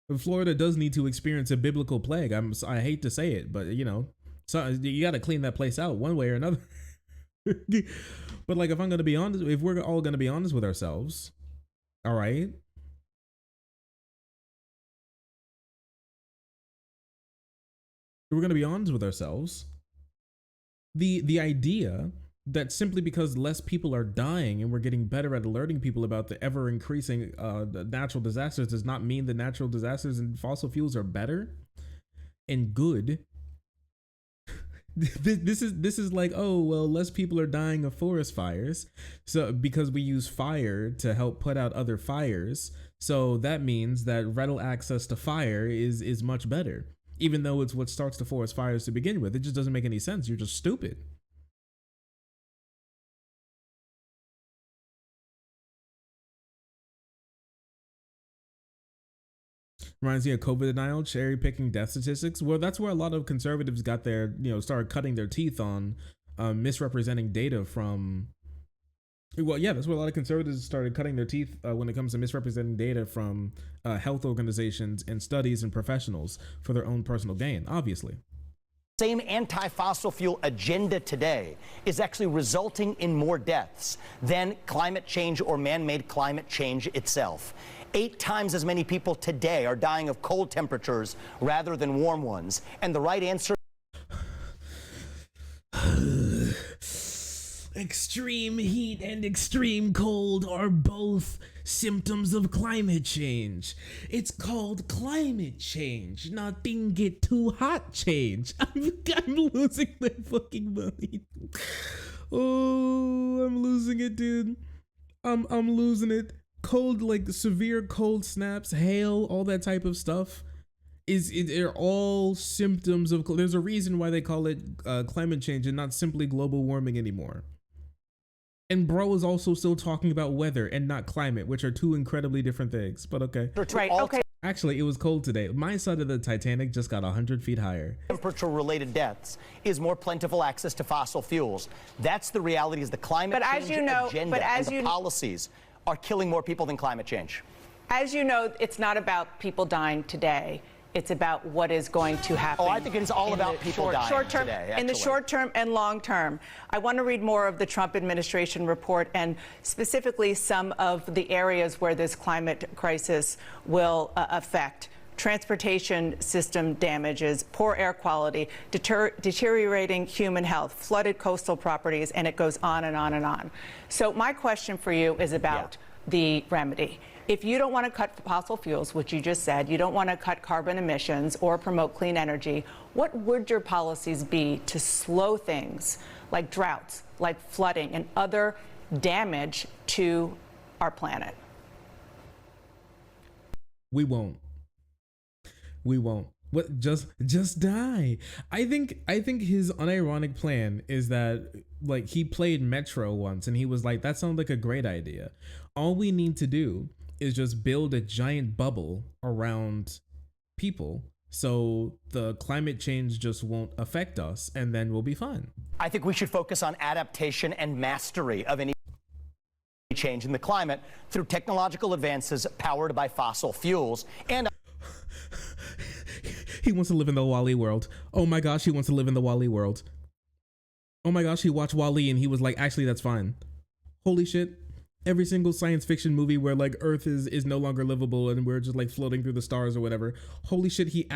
But Florida does need to experience a biblical plague. I hate to say it, but you know, so you got to clean that place out one way or another. But like, if I'm gonna be honest, if we're all gonna be honest with ourselves, all right. We're going to be honest with ourselves. The idea that simply because less people are dying and we're getting better at alerting people about the ever increasing natural disasters does not mean the natural disasters and fossil fuels are better and good. This is like, oh, well, less people are dying of forest fires. So because we use fire to help put out other fires. So that means that readily access to fire is much better. Even though it's what starts the forest fires to begin with. It just doesn't make any sense. You're just stupid. Reminds me of COVID denial, cherry picking death statistics. Well, that's where a lot of conservatives got their, started cutting their teeth on misrepresenting data from. Well, yeah, that's where a lot of conservatives started cutting their teeth when it comes to misrepresenting data from health organizations and studies and professionals for their own personal gain, obviously. Same anti-fossil fuel agenda today is actually resulting in more deaths than climate change or man-made climate change itself. 8 times as many people today are dying of cold temperatures rather than warm ones. And the right answer... Extreme heat and extreme cold are both symptoms of climate change. It's called climate change, not didn't get too hot change. I'm losing my fucking mind. Oh, I'm losing it, dude. I'm losing it. Cold, like severe cold snaps, hail, all that type of stuff. They're all symptoms of. There's a reason why they call it climate change and not simply global warming anymore. And bro is also still talking about weather and not climate, which are two incredibly different things. But okay. Right, okay. Actually, it was cold today. My side of the Titanic just got 100 feet higher. Temperature-related deaths is more plentiful access to fossil fuels. That's the reality. Is the climate change agenda and the policies are killing more people than climate change. As you know, it's not about people dying today. It's about what is going to happen. Oh, I think it is all about people dying today, actually. In the short term and long term. I want to read more of the Trump administration report and specifically some of the areas where this climate crisis will affect. Transportation system damages, poor air quality, deteriorating human health, flooded coastal properties, and it goes on and on and on. So my question for you is about the remedy. If you don't want to cut fossil fuels, which you just said, you don't want to cut carbon emissions or promote clean energy, what would your policies be to slow things like droughts, like flooding, and other damage to our planet? We won't. What? Just die. I think his unironic plan is that, like, he played Metro once and he was like, that sounds like a great idea. All we need to do is just build a giant bubble around people so the climate change just won't affect us, and then we'll be fine. I think we should focus on adaptation and mastery of any change in the climate through technological advances powered by fossil fuels. And he wants to live in the Wall-E world. Oh my gosh, he wants to live in the Wall-E world. Oh my gosh, he watched Wall-E and he was like, actually, that's fine. Holy shit. Every single science fiction movie where like Earth is no longer livable and we're just like floating through the stars or whatever. Holy shit, he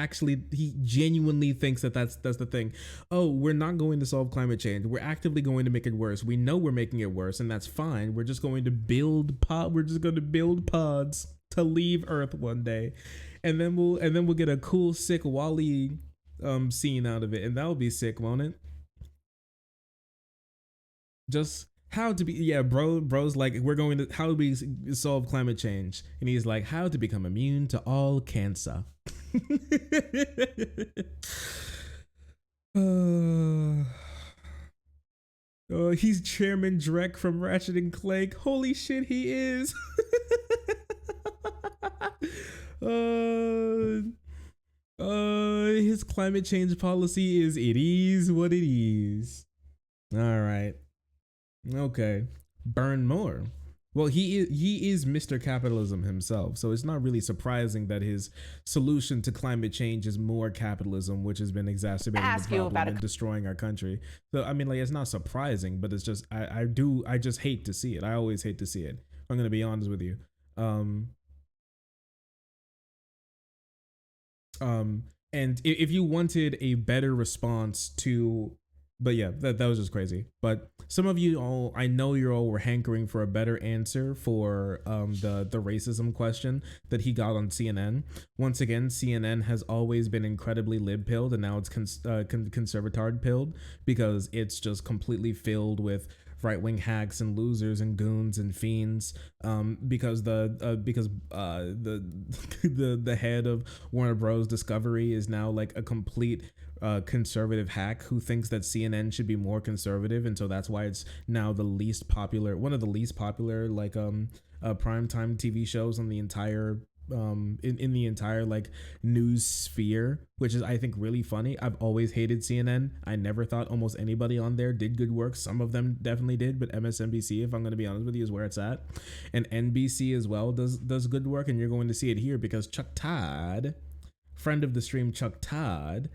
genuinely thinks that that's the thing. Oh, we're not going to solve climate change. We're actively going to make it worse. We know we're making it worse, and that's fine. We're just going to build pods to leave Earth one day. And then we'll get a cool sick Wall-E scene out of it, and that'll be sick, won't it? Just how to be, bro's like, how do we solve climate change? And he's like, how to become immune to all cancer. He's Chairman Drek from Ratchet and Clank. Holy shit, he is. His climate change policy is, it is what it is. All right. Okay. Burn more. Well, he is Mr. Capitalism himself, so it's not really surprising that his solution to climate change is more capitalism, which has been exacerbating the problem and destroying our country. So I mean, like, it's not surprising, but it's just I just hate to see it. I always hate to see it. I'm gonna be honest with you. And if you wanted a better response to, but yeah, that was just crazy. But some of you all, I know you all were hankering for a better answer for the racism question that he got on CNN. Once again, CNN has always been incredibly lib-pilled, and now it's conservatard-pilled because it's just completely filled with right-wing hacks and losers and goons and fiends, because the head of Warner Bros. Discovery is now like a complete conservative hack who thinks that CNN should be more conservative, and so that's why it's now the least popular, one of the least popular like primetime TV shows on the entire in the entire like news sphere, which is I think really funny. I've always hated CNN. I never thought almost anybody on there did good work. Some of them definitely did, but MSNBC, if I'm going to be honest with you, is where it's at. And NBC as well does good work, and you're going to see it here because Chuck Todd, friend of the stream Chuck Todd,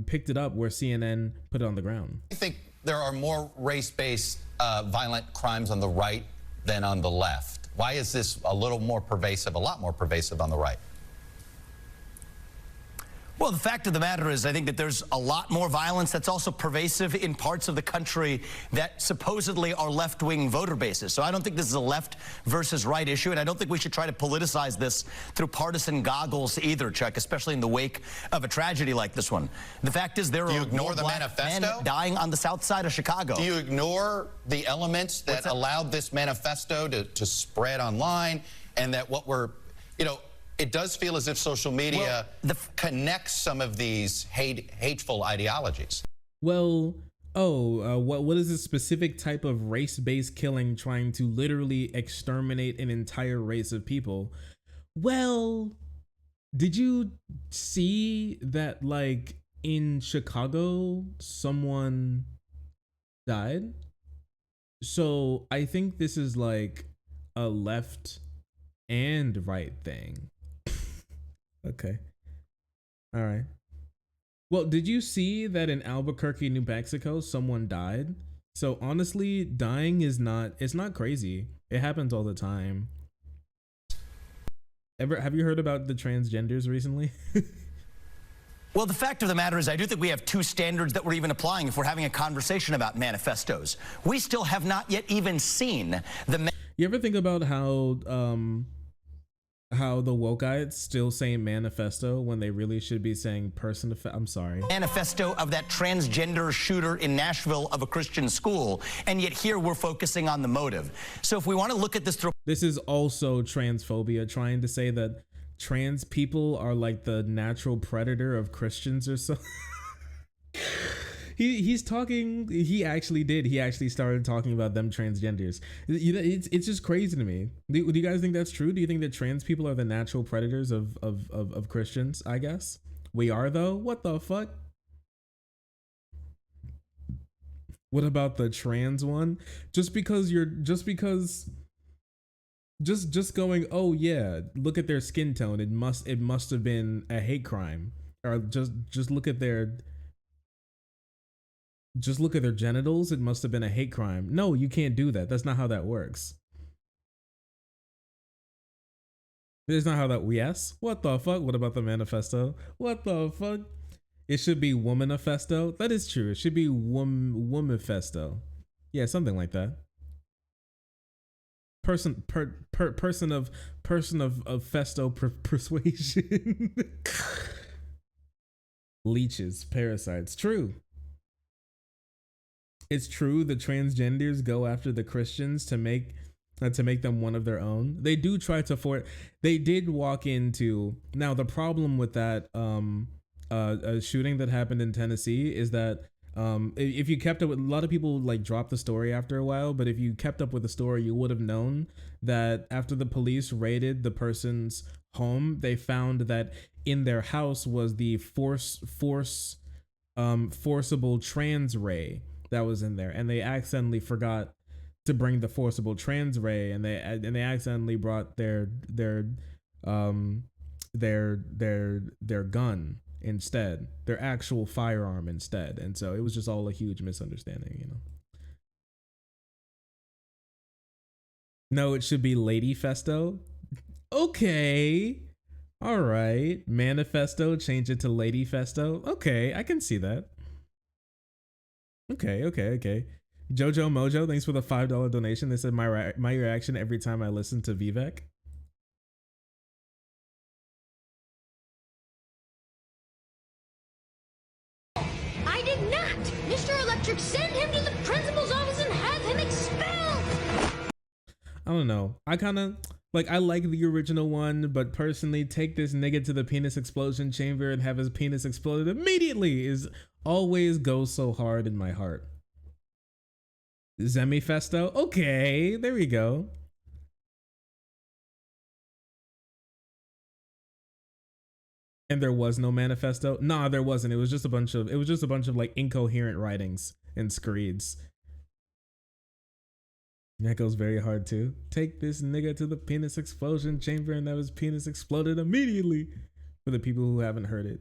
picked it up where CNN put it on the ground. I think there are more race-based violent crimes on the right than on the left. Why is this a lot more pervasive on the right? Well, the fact of the matter is, I think that there's a lot more violence that's also pervasive in parts of the country that supposedly are left-wing voter bases. So I don't think this is a left versus right issue, and I don't think we should try to politicize this through partisan goggles either, Chuck, especially in the wake of a tragedy like this one. The fact is there are more black men dying on the south side of Chicago. Do you ignore the elements that allowed this manifesto to spread online, and that what we're, it does feel as if social media connects some of these hateful ideologies. Well, what is a specific type of race-based killing trying to literally exterminate an entire race of people? Well, did you see that like in Chicago someone died? So I think this is like a left and right thing. Okay. All right. Well, did you see that in Albuquerque, New Mexico, someone died? So honestly, dying is it's not crazy. It happens all the time. Have you heard about the transgenders recently? Well, the fact of the matter is I do think we have two standards that we're even applying if we're having a conversation about manifestos. We still have not yet even seen the... You ever think about how the wokeites still say manifesto when they really should be saying I'm sorry. Manifesto of that transgender shooter in Nashville of a Christian school, and yet here we're focusing on the motive. So if we want to look at this through... This is also transphobia, trying to say that trans people are like the natural predator of Christians or so. He actually started talking about them transgenders. It's just crazy to me. Do you guys think that's true? Do you think that trans people are the natural predators of Christians? I guess we are, though. What the fuck? What about the trans one? Just going, oh yeah, look at their skin tone. It must have been a hate crime. Or just look at their genitals. It must have been a hate crime. No, you can't do that. That's not how that works. That's not how that. Yes. What the fuck? What about the manifesto? What the fuck? It should be womanifesto. That is true. It should be womanifesto. Yeah, something like that. Person of festo persuasion. Leeches, parasites. True. It's true the transgenders go after the Christians to make them one of their own. They do try to they did walk into, now the problem with that shooting that happened in Tennessee is that if you kept up with, a lot of people like dropped the story after a while, but if you kept up with the story, you would have known that after the police raided the person's home, they found that in their house was the forcible trans ray that was in there, and they accidentally forgot to bring the forcible trans ray, and they accidentally brought their gun instead, their actual firearm instead, and so it was just all a huge misunderstanding, you know. No, it should be Lady Festo. Okay, all right, manifesto, change it to Lady Festo. Okay, I can see that. Okay. Jojo Mojo, thanks for the $5 donation. They said my reaction every time I listen to Vivek. I did not! Mr. Electric, send him to the principal's office and have him expelled! I don't know. I kind of I like the original one, but personally, take this nigga to the penis explosion chamber and have his penis exploded immediately is always goes so hard in my heart. Zemifesto? Okay, there we go. And there was no manifesto. Nah, there wasn't. It was just a bunch of like incoherent writings and screeds. That goes very hard too. Take this nigga to the penis explosion chamber and that his penis exploded immediately. For the people who haven't heard it.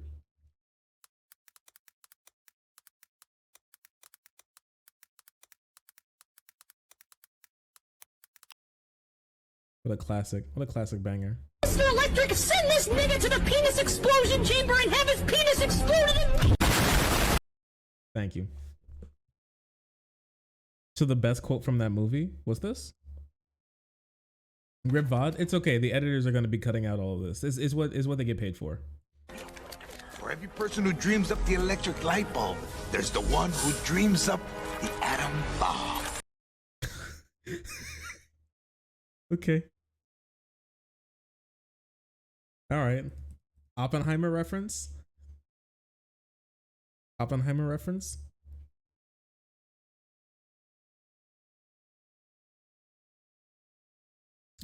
What a classic banger. Mr. Electric, send this nigga to the penis explosion chamber and have his penis exploded. Thank you. So the best quote from that movie was this? Rip VOD? It's okay. The editors are going to be cutting out all of this. This is what they get paid for. For every person who dreams up the electric light bulb, there's the one who dreams up the atom bomb. Okay. All right. Oppenheimer reference? Oppenheimer reference?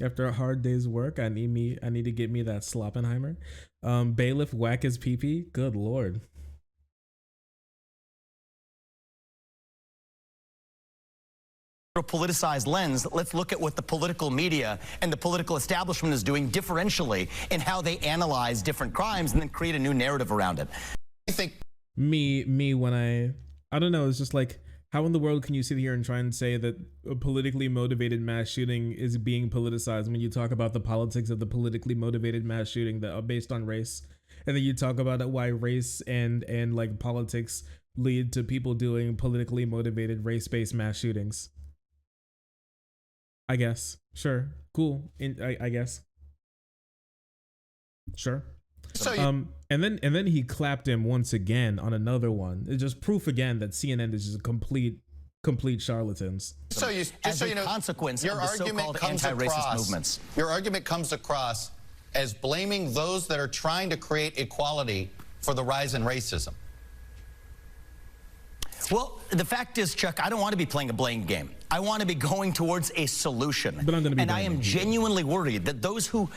After a hard day's work, I need to get me that Sloppenheimer. Bailiff whack his pee-pee. Good lord. A politicized lens, let's look at what the political media and the political establishment is doing differentially in how they analyze different crimes and then create a new narrative around it. I think me when I don't know, it's just like, how in the world can you sit here and try and say that a politically motivated mass shooting is being politicized when you talk about the politics of the politically motivated mass shooting that are based on race, and then you talk about why race and like politics lead to people doing politically motivated race-based mass shootings? I guess. Sure. Cool. I guess. Sure. So and then he clapped him once again on another one. It's just proof again that CNN is just complete charlatans. So you know, consequence your of the argument so-called comes anti-racist across. movements. Your argument comes across as blaming those that are trying to create equality for the rise in racism. Well, the fact is, Chuck, I don't want to be playing a blame game. I want to be going towards a solution. But I'm going to be. And I am genuinely worried that those who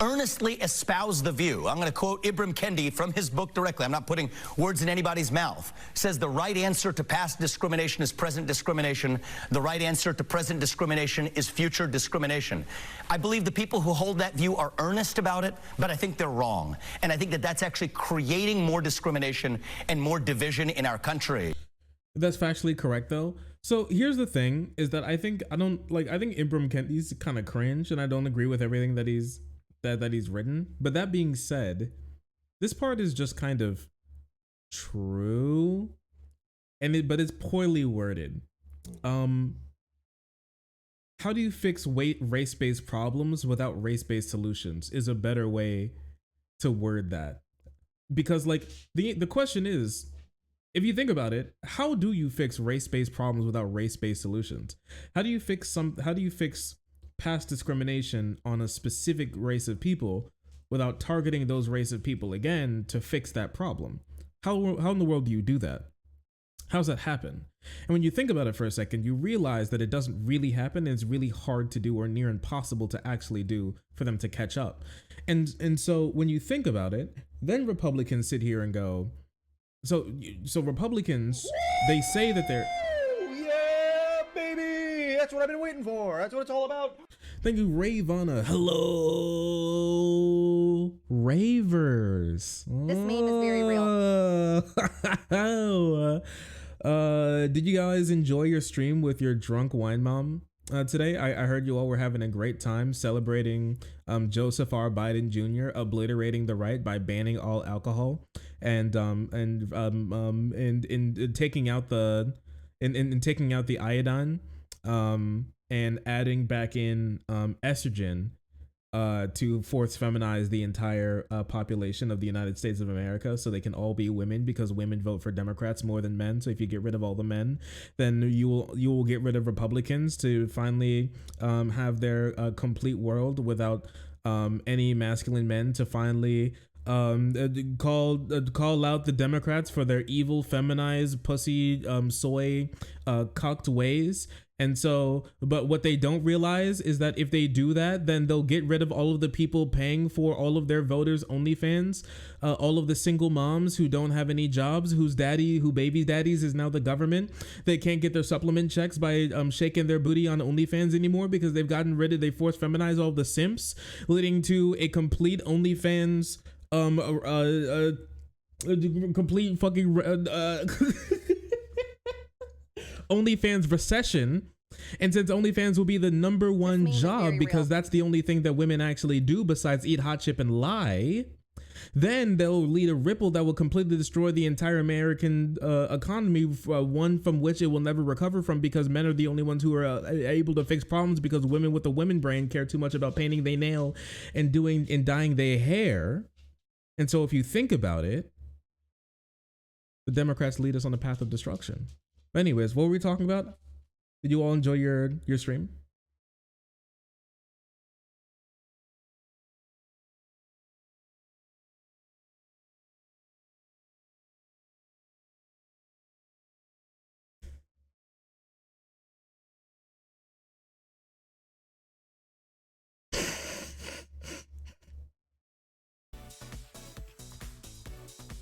earnestly espouse the view, I'm going to quote Ibram Kendi from his book directly, I'm not putting words in anybody's mouth, says the right answer to past discrimination is present discrimination. The right answer to present discrimination is future discrimination. I believe the people who hold that view are earnest about it, but I think they're wrong. And I think that that's actually creating more discrimination and more division in our country. That's factually correct though. So here's the thing, is that I think Ibram Kendi's kind of cringe, and I don't agree with everything that he's written. But that being said, this part is just kind of true, but it's poorly worded. How do you fix race-based problems without race-based solutions is a better way to word that. Because like the question is, if you think about it, how do you fix race-based problems without race-based solutions? How do you fix past discrimination on a specific race of people without targeting those race of people again to fix that problem? How in the world do you do that? How does that happen? And when you think about it for a second, you realize that it doesn't really happen, and it's really hard to do or near impossible to actually do for them to catch up. And so when you think about it, then Republicans sit here and go, so Republicans, they say that they're... Yeah, baby! That's what I've been waiting for. That's what it's all about. Thank you, Ravana. Hello, Ravers. This meme is very real. Did you guys enjoy your stream with your drunk wine mom today? I heard you all were having a great time celebrating Joseph R. Biden Jr. obliterating the right by banning all alcohol and taking out the taking out the iodine and adding back in estrogen to force feminize the entire population of the United States of America, so they can all be women, because women vote for Democrats more than men. So if you get rid of all the men, then you will get rid of Republicans to finally have their complete world without any masculine men to finally call out the Democrats for their evil, feminized, pussy, soy, cucked ways, And so, but what they don't realize is that if they do that, then they'll get rid of all of the people paying for all of their voters' OnlyFans, all of the single moms who don't have any jobs, who baby daddies is now the government. They can't get their supplement checks by shaking their booty on OnlyFans anymore because they forced feminize all of the simps, leading to a complete OnlyFans, complete fucking OnlyFans recession. And since OnlyFans will be the number one job because that's the only thing that women actually do besides eat hot chip and lie, then they'll lead a ripple that will completely destroy the entire American economy, one from which it will never recover from, because men are the only ones who are able to fix problems, because women with the women brain care too much about painting their nail and dyeing their hair. And so if you think about it, the Democrats lead us on the path of destruction. Anyways, what were we talking about? Did you all enjoy your stream?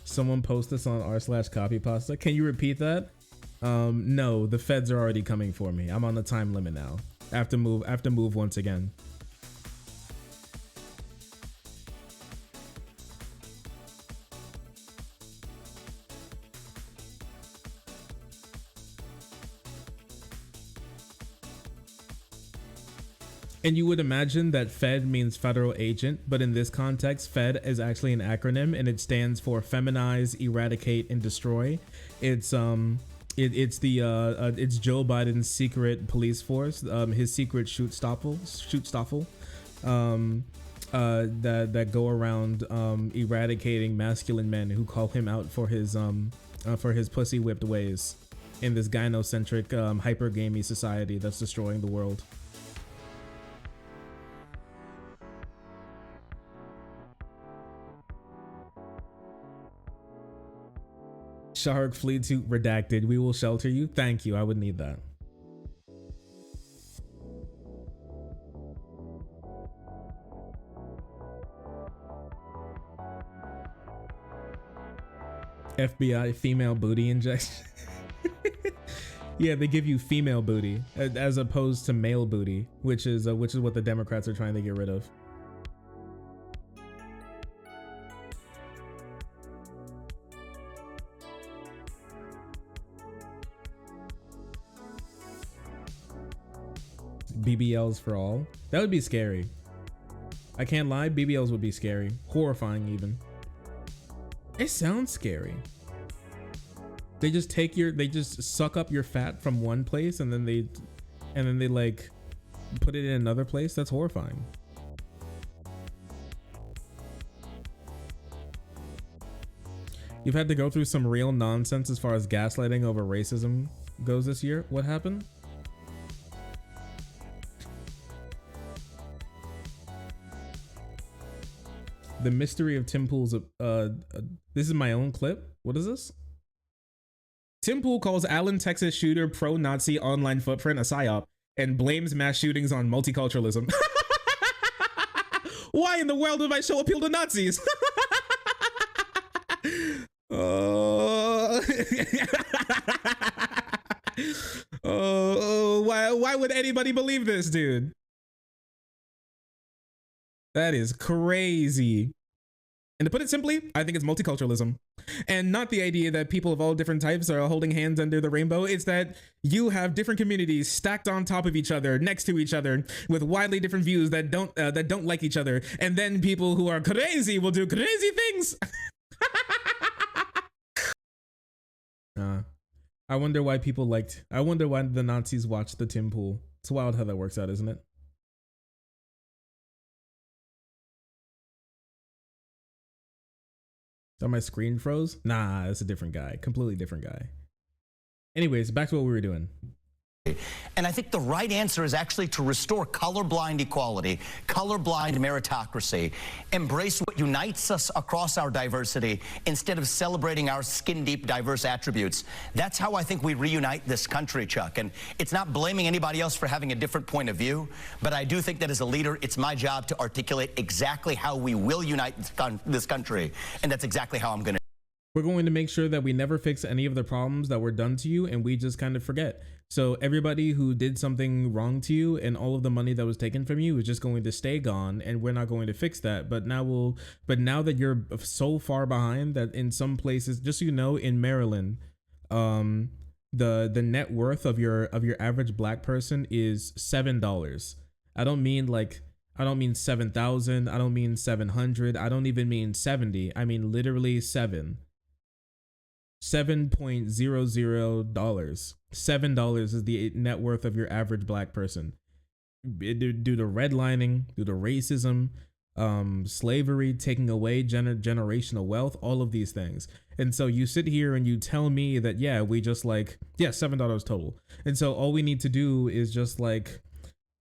Someone post this on r/copypasta. Can you repeat that? No, the feds are already coming for me. I'm on the time limit now. I have to move once again. And you would imagine that Fed means federal agent, but in this context, Fed is actually an acronym, and it stands for feminize, eradicate, and destroy. It's it's Joe Biden's secret police force, his secret Schutzstaffel, that go around eradicating masculine men who call him out for his pussy whipped ways in this gynocentric hyper gamey society that's destroying the world. Shark Fleet Suit redacted. We will shelter you. Thank you. I would need that. FBI female booty injection. Yeah, they give you female booty as opposed to male booty, which is what the Democrats are trying to get rid of. BBLs for all. That would be scary. I can't lie, BBLs would be scary. Horrifying even. It sounds scary. They just suck up your fat from one place and then they like put it in another place. That's horrifying. You've had to go through some real nonsense as far as gaslighting over racism goes this year. What happened? The mystery of Tim Pool's this is my own clip. What is this? Tim Pool calls Allen, Texas shooter pro-Nazi online footprint a psyop and blames mass shootings on multiculturalism. Why in the world would my show appeal to Nazis? Why would anybody believe this, dude? That is crazy. And to put it simply, I think it's multiculturalism. And not the idea that people of all different types are holding hands under the rainbow. It's that you have different communities stacked on top of each other, next to each other, with widely different views that don't like each other. And then people who are crazy will do crazy things. I wonder why the Nazis watched the Tim Pool. It's wild how that works out, isn't it? So my screen froze? Nah, that's a different guy. Completely different guy. Anyways, back to what we were doing. And I think the right answer is actually to restore colorblind equality, colorblind meritocracy, embrace what unites us across our diversity instead of celebrating our skin-deep diverse attributes. That's how I think we reunite this country, Chuck. And it's not blaming anybody else for having a different point of view, but I do think that as a leader, it's my job to articulate exactly how we will unite this country. And that's exactly how I'm going to. We're going to make sure that we never fix any of the problems that were done to you, and we just kind of forget. So everybody who did something wrong to you and all of the money that was taken from you is just going to stay gone, and we're not going to fix that. But now that you're so far behind that in some places, just so you know, in Maryland, the net worth of your average black person is $7. I don't mean 7,000. I don't mean 700. I don't even mean 70. I mean literally $7.00. $7 is the net worth of your average black person. Due to redlining, due to racism, slavery, taking away generational wealth, all of these things. And so you sit here and you tell me that, we just $7 total. And so all we need to do is just let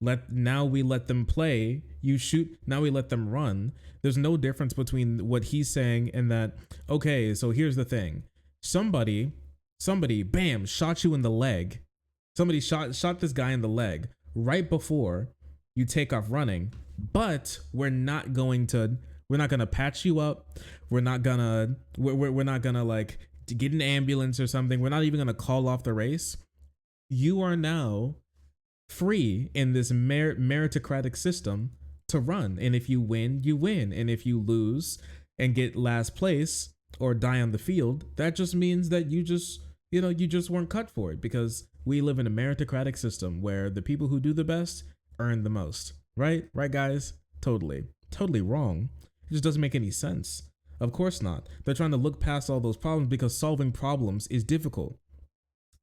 them play, you shoot, now we let them run. There's no difference between what he's saying and that, okay, so here's the thing. Somebody, bam, shot you in the leg. Somebody shot this guy in the leg right before you take off running, but we're not gonna patch you up. We're not gonna to get an ambulance or something. We're not even gonna call off the race. You are now free in this meritocratic system to run. And if you win, you win. And if you lose and get last place or die on the field, that just means that you just weren't cut for it, because we live in a meritocratic system where the people who do the best earn the most. Right, guys? Totally wrong. It just doesn't make any sense. Of course not. They're trying to look past all those problems because solving problems is difficult.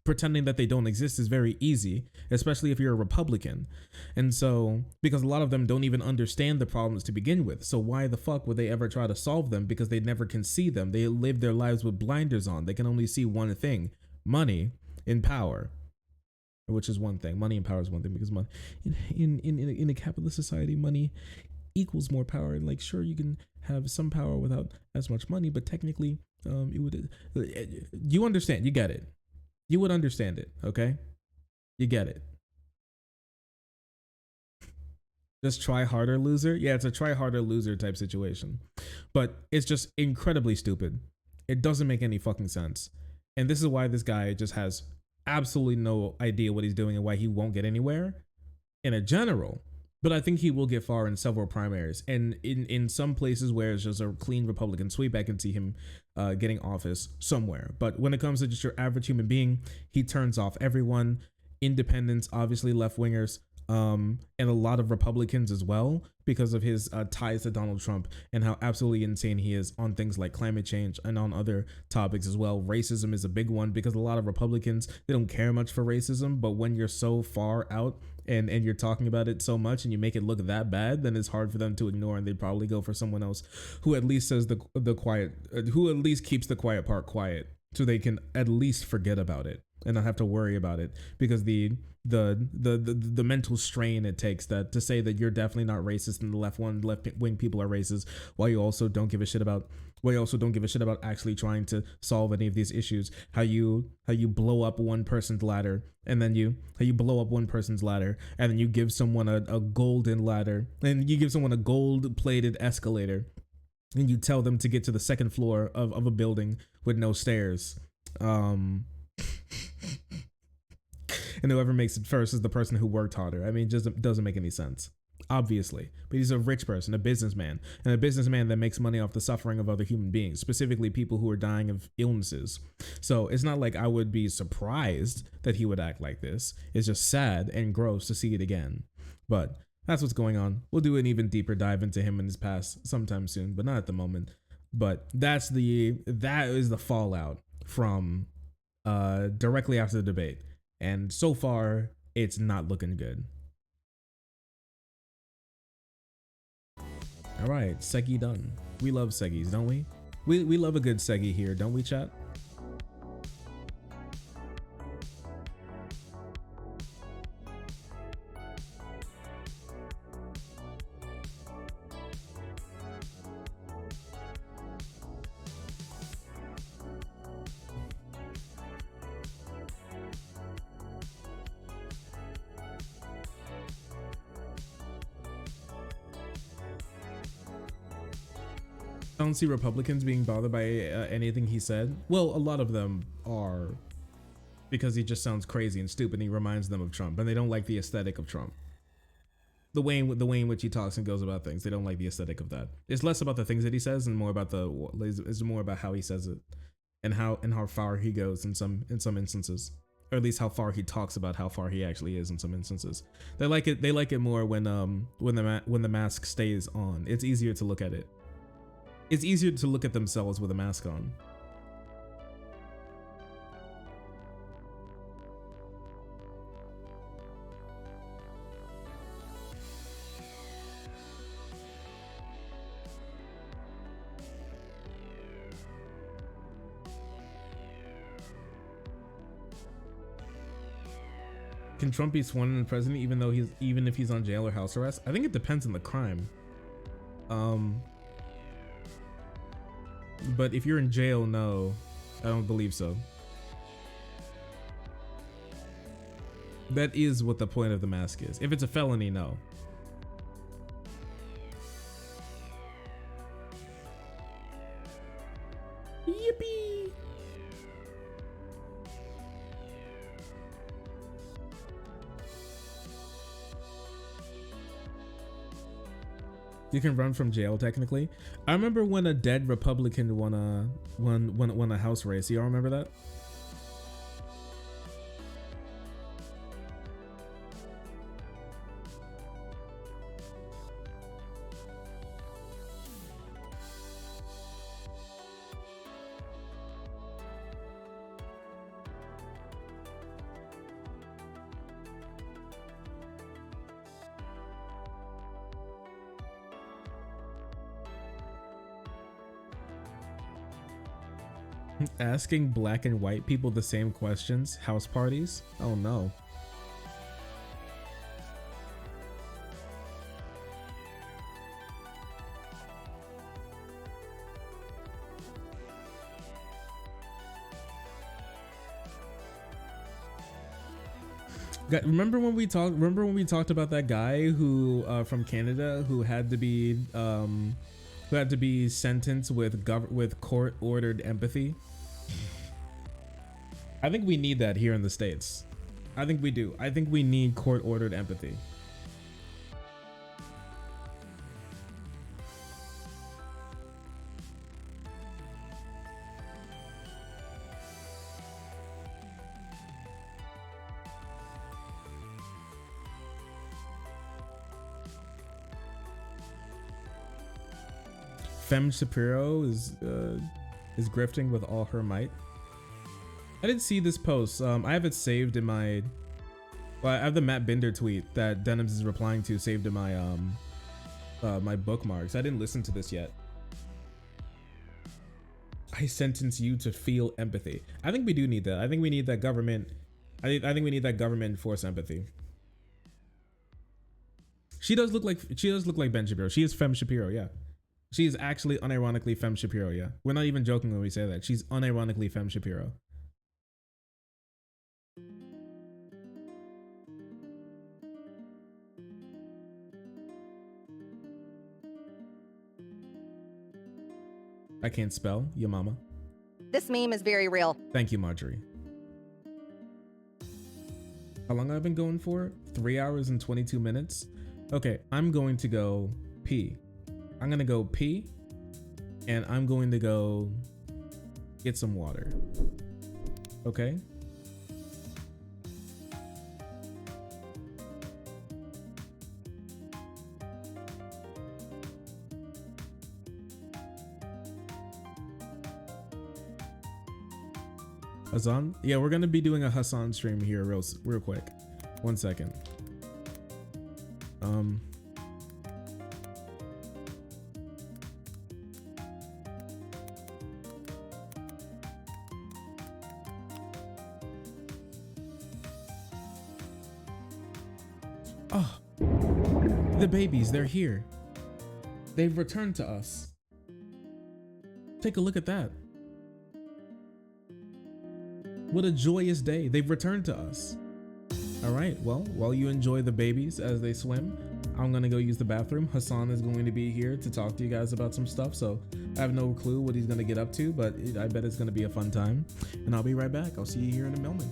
Pretending that they don't exist is very easy, especially if you're a Republican. And so, because a lot of them don't even understand the problems to begin with. So why the fuck would they ever try to solve them? Because they never can see them. They live their lives with blinders on. They can only see one thing: money and power. Which is one thing. Money and power is one thing, because money in a capitalist society, money equals more power. And sure, you can have some power without as much money, but technically, it would. You understand? You get it. You would understand it, okay? You get it. Just try harder, loser? Yeah, it's a try harder, loser type situation. But it's just incredibly stupid. It doesn't make any fucking sense. And this is why this guy just has absolutely no idea what he's doing and why he won't get anywhere in a general. But I think he will get far in several primaries. And in some places where it's just a clean Republican sweep, I can see him getting office somewhere. But when it comes to just your average human being, he turns off everyone. Independents, obviously left-wingers, and a lot of Republicans as well, because of his ties to Donald Trump and how absolutely insane he is on things like climate change and on other topics as well. Racism is a big one, because a lot of Republicans, they don't care much for racism, but when you're so far out and you're talking about it so much and you make it look that bad, then it's hard for them to ignore, and they'd probably go for someone else who at least says the quiet, who at least keeps the quiet part quiet, so they can at least forget about it and not have to worry about it, because the mental strain it takes that to say that you're definitely not racist and the left wing people are racist, while you also don't give a shit about actually trying to solve any of these issues. How you blow up one person's ladder, and then you give someone a golden ladder, and you give someone a gold plated escalator, and you tell them to get to the second floor of a building with no stairs. And whoever makes it first is the person who worked harder. I mean, it just doesn't make any sense, obviously. But he's a rich person, a businessman, and a businessman that makes money off the suffering of other human beings, specifically people who are dying of illnesses. So it's not like I would be surprised that he would act like this. It's just sad and gross to see it again. But that's what's going on. We'll do an even deeper dive into him and his past sometime soon, but not at the moment. But that is the fallout from directly after the debate. And so far, it's not looking good. All right, Seggy done. We love Seggies, don't we? We love a good Seggy here, don't we, chat? I don't see Republicans being bothered by anything he said. Well, a lot of them are, because he just sounds crazy and stupid and he reminds them of Trump, and they don't like the aesthetic of Trump. The way in which he talks and goes about things, they don't like the aesthetic of that. It's less about the things that he says and more about it's more about how he says it and how far he goes in some instances, or at least how far he talks about how far he actually is in some instances. They like it more when the mask stays on. It's easier to look at it. It's easier to look at themselves with a mask on. Can Trump be sworn in president even if he's on jail or house arrest? I think it depends on the crime. But if you're in jail, no, I don't believe so. That is what the point of the mask is. If it's a felony, no. Yippee! You can run from jail technically. I remember when a dead Republican won a House race. Y'all remember that? Asking black and white people the same questions. House parties? Oh no. Remember when we talked about that guy who from Canada who had to be sentenced with court-ordered empathy? I think we need that here in the States. I think we do. I think we need court-ordered empathy. Femme Shapiro is grifting with all her might. I didn't see this post. I have it saved in my. Well, I have the Matt Binder tweet that Denims is replying to saved in my my bookmarks. I didn't listen to this yet. I sentence you to feel empathy. I think we do need that. I think we need that government. I think we need that government enforce empathy. She does look like Ben Shapiro. She is Femme Shapiro, yeah. She is actually unironically Femme Shapiro, yeah. We're not even joking when we say that. She's unironically Femme Shapiro. I can't spell, your mama. This meme is very real. Thank you, Marjorie. How long have I been going for? 3 hours and 22 minutes? Okay, I'm going to go pee. I'm gonna go pee, and I'm going to go get some water. Okay? Hassan? Yeah, we're gonna be doing a Hassan stream here real quick. 1 second. Oh, the babies, they're here. They've returned to us. Take a look at that. What a joyous day. They've returned to us. All right, well, while you enjoy the babies as they swim, I'm gonna go use the bathroom. Hassan is going to be here to talk to you guys about some stuff, so I have no clue what he's gonna get up to, but I bet it's gonna be a fun time. And I'll be right back. I'll see you here in a moment.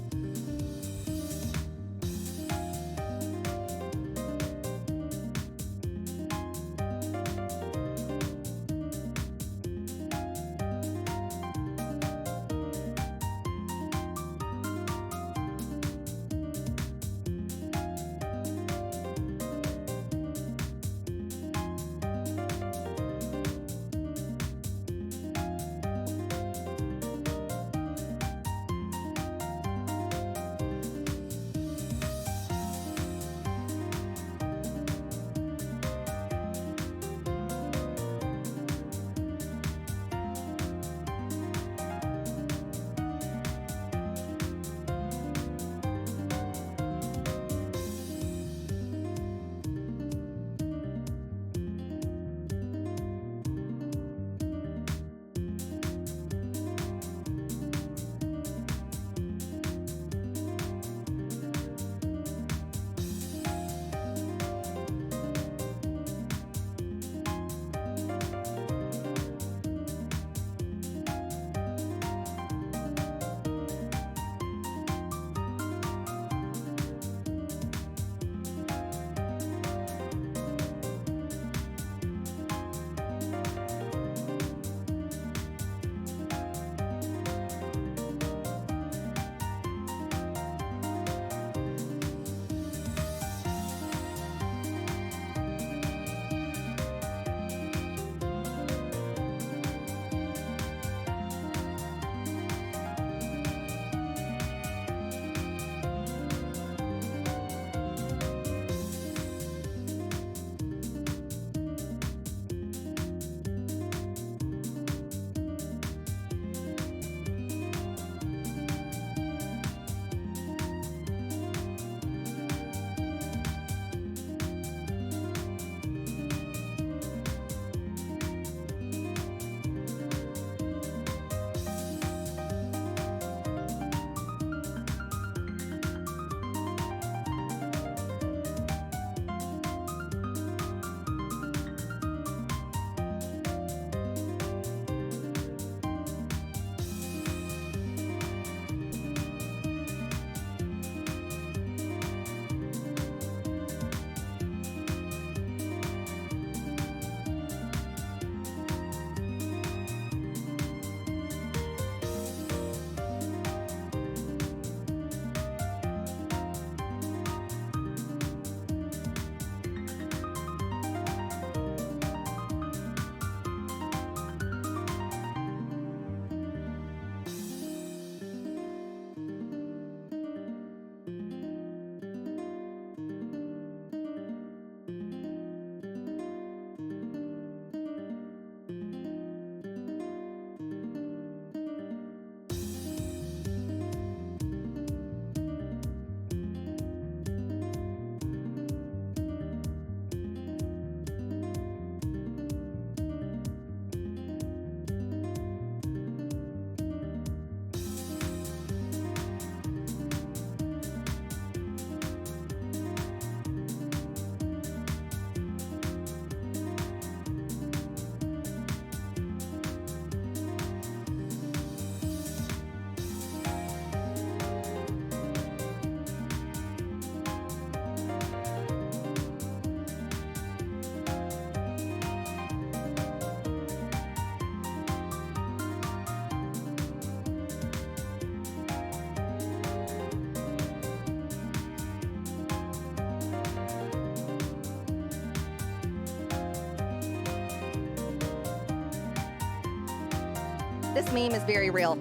This meme is very real.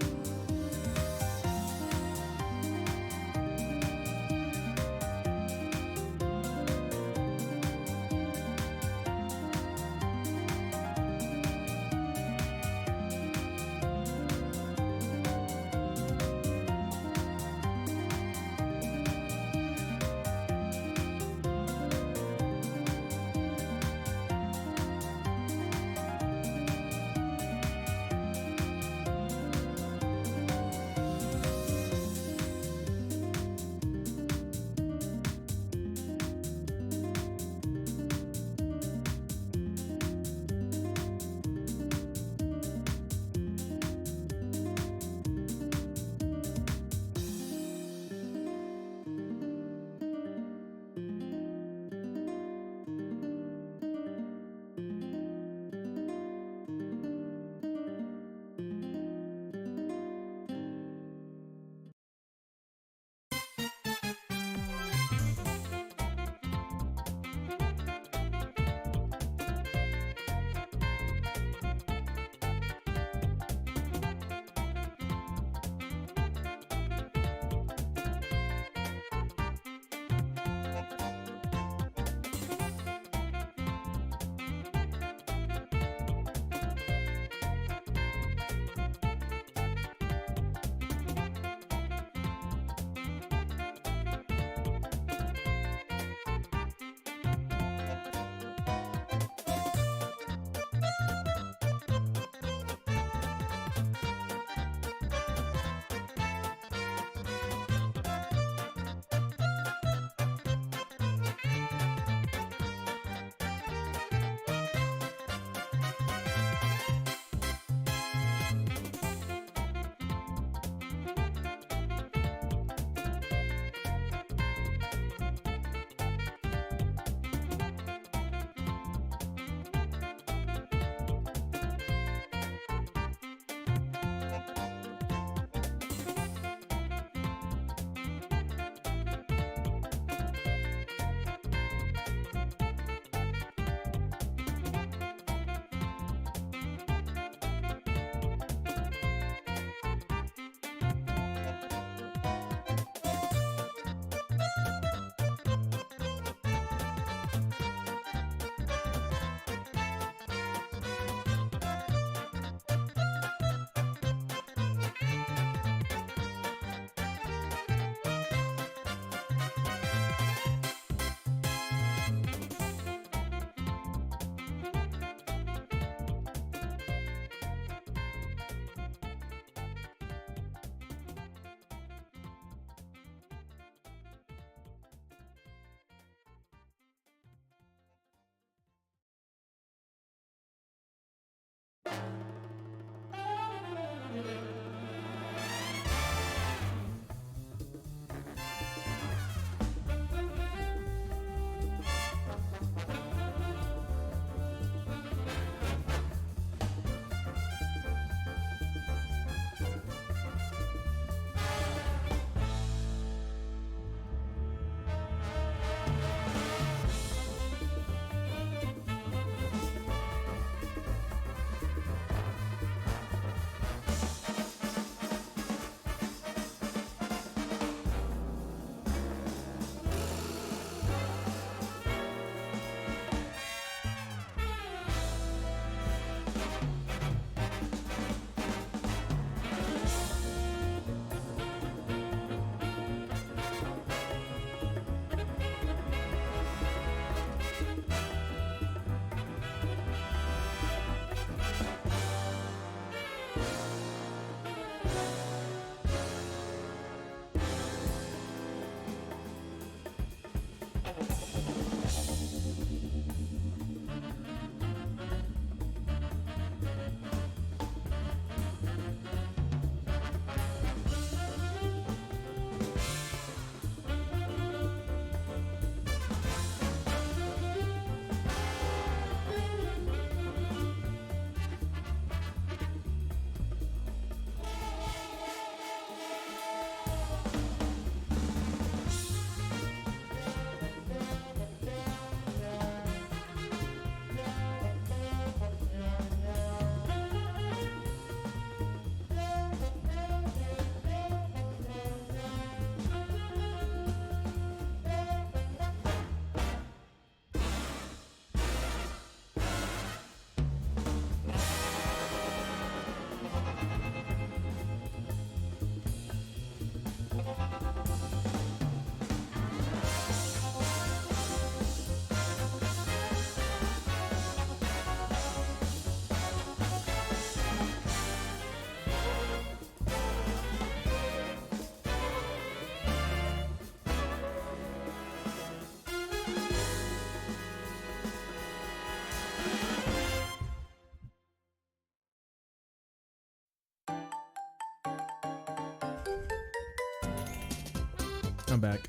I'm back.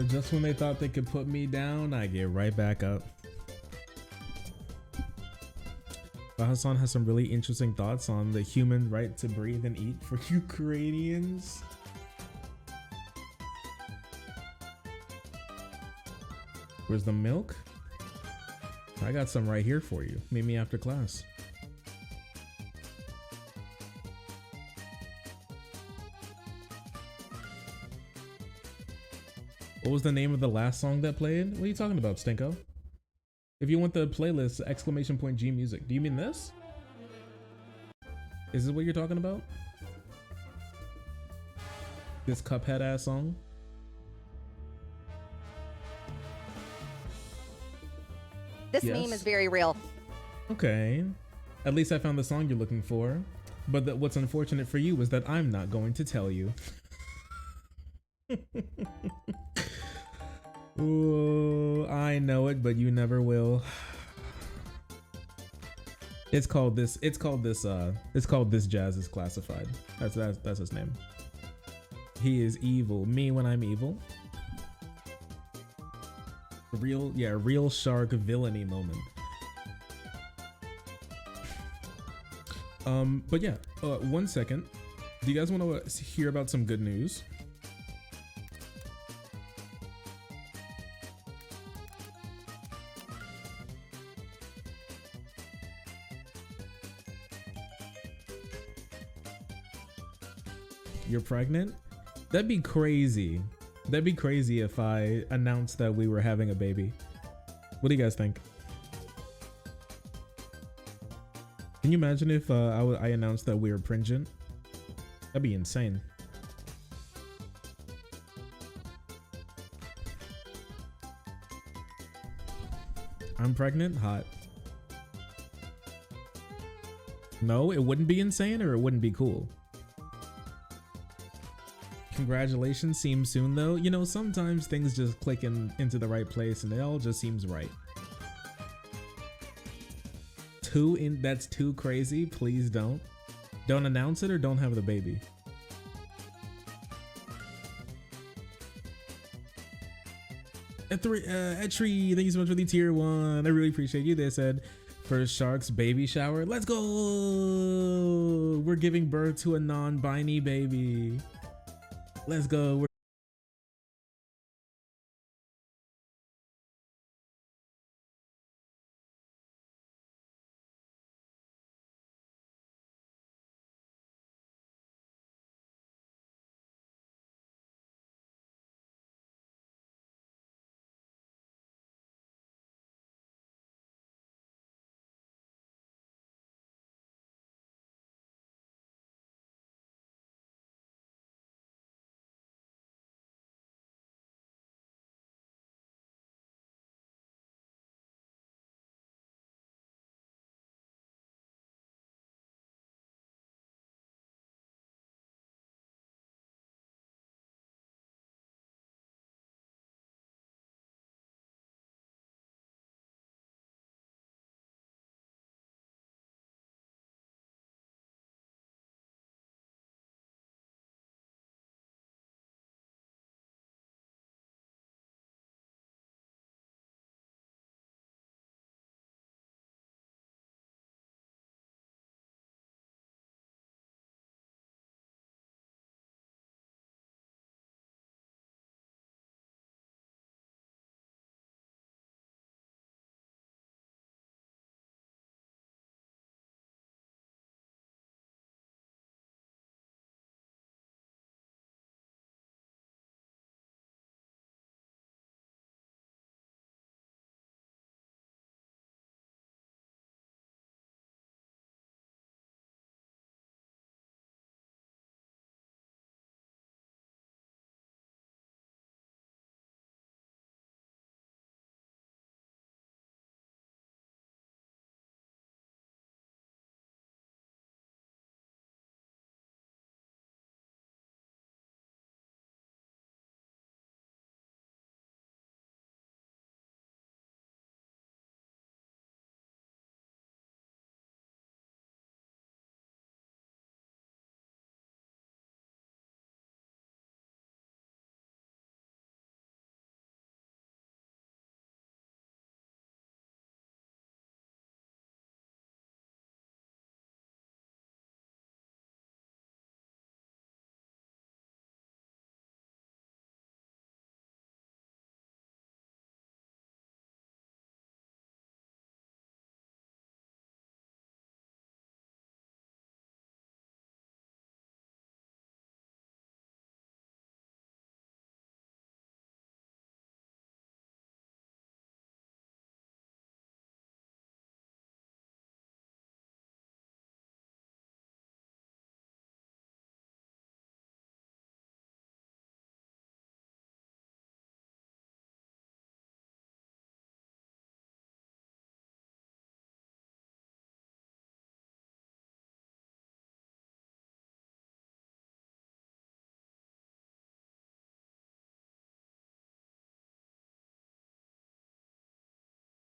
Just when they thought they could put me down, I get right back up. Hassan has some really interesting thoughts on the human right to breathe and eat for Ukrainians. Where's the milk? I got some right here for you. Meet me after class. What was the name of the last song that played? What are you talking about, Stinko? If you want the playlist, !G music. Do you mean this? Is this what you're talking about? This Cuphead ass song? This meme is very real. Okay. At least I found the song you're looking for. But what's unfortunate for you is that I'm not going to tell you. Ooh, I know it, but you never will. It's called this Jazz is Classified. That's his name. He is evil. Me when I'm evil. Real shark villainy moment. But yeah, 1 second. Do you guys want to hear about some good news? You're pregnant? That'd be crazy. That'd be crazy if I announced that we were having a baby. What do you guys think? Can you imagine if I announced that we were pringent? That'd be insane. I'm pregnant? Hot. No, it wouldn't be insane or it wouldn't be cool. Congratulations seems soon though. You know, sometimes things just click into the right place and it all just seems right. That's too crazy. Please don't announce it or don't have the baby. Etri, thank you so much for the tier 1. I really appreciate you. They said for Shark's baby shower. Let's go. We're giving birth to a non-binary baby. Let's go.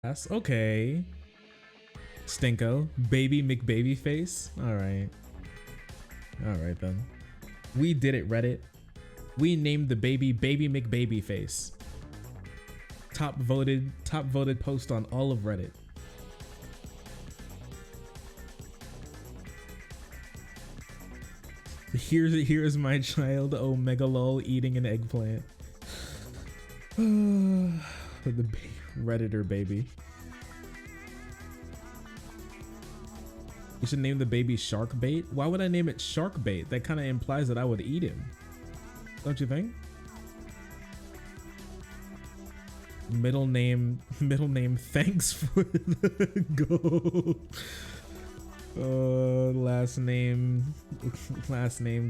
That's okay. Stinko. Baby McBabyface. Alright. Alright then. We did it, Reddit. We named the baby Baby McBabyface. Top voted post on all of Reddit. Here's my child, oh megalol, eating an eggplant. The Redditor baby. You should name the baby Shark Bait. Why would I name it Shark Bait? That kind of implies that I would eat him. Don't you think? Middle name thanks for the gold. Last name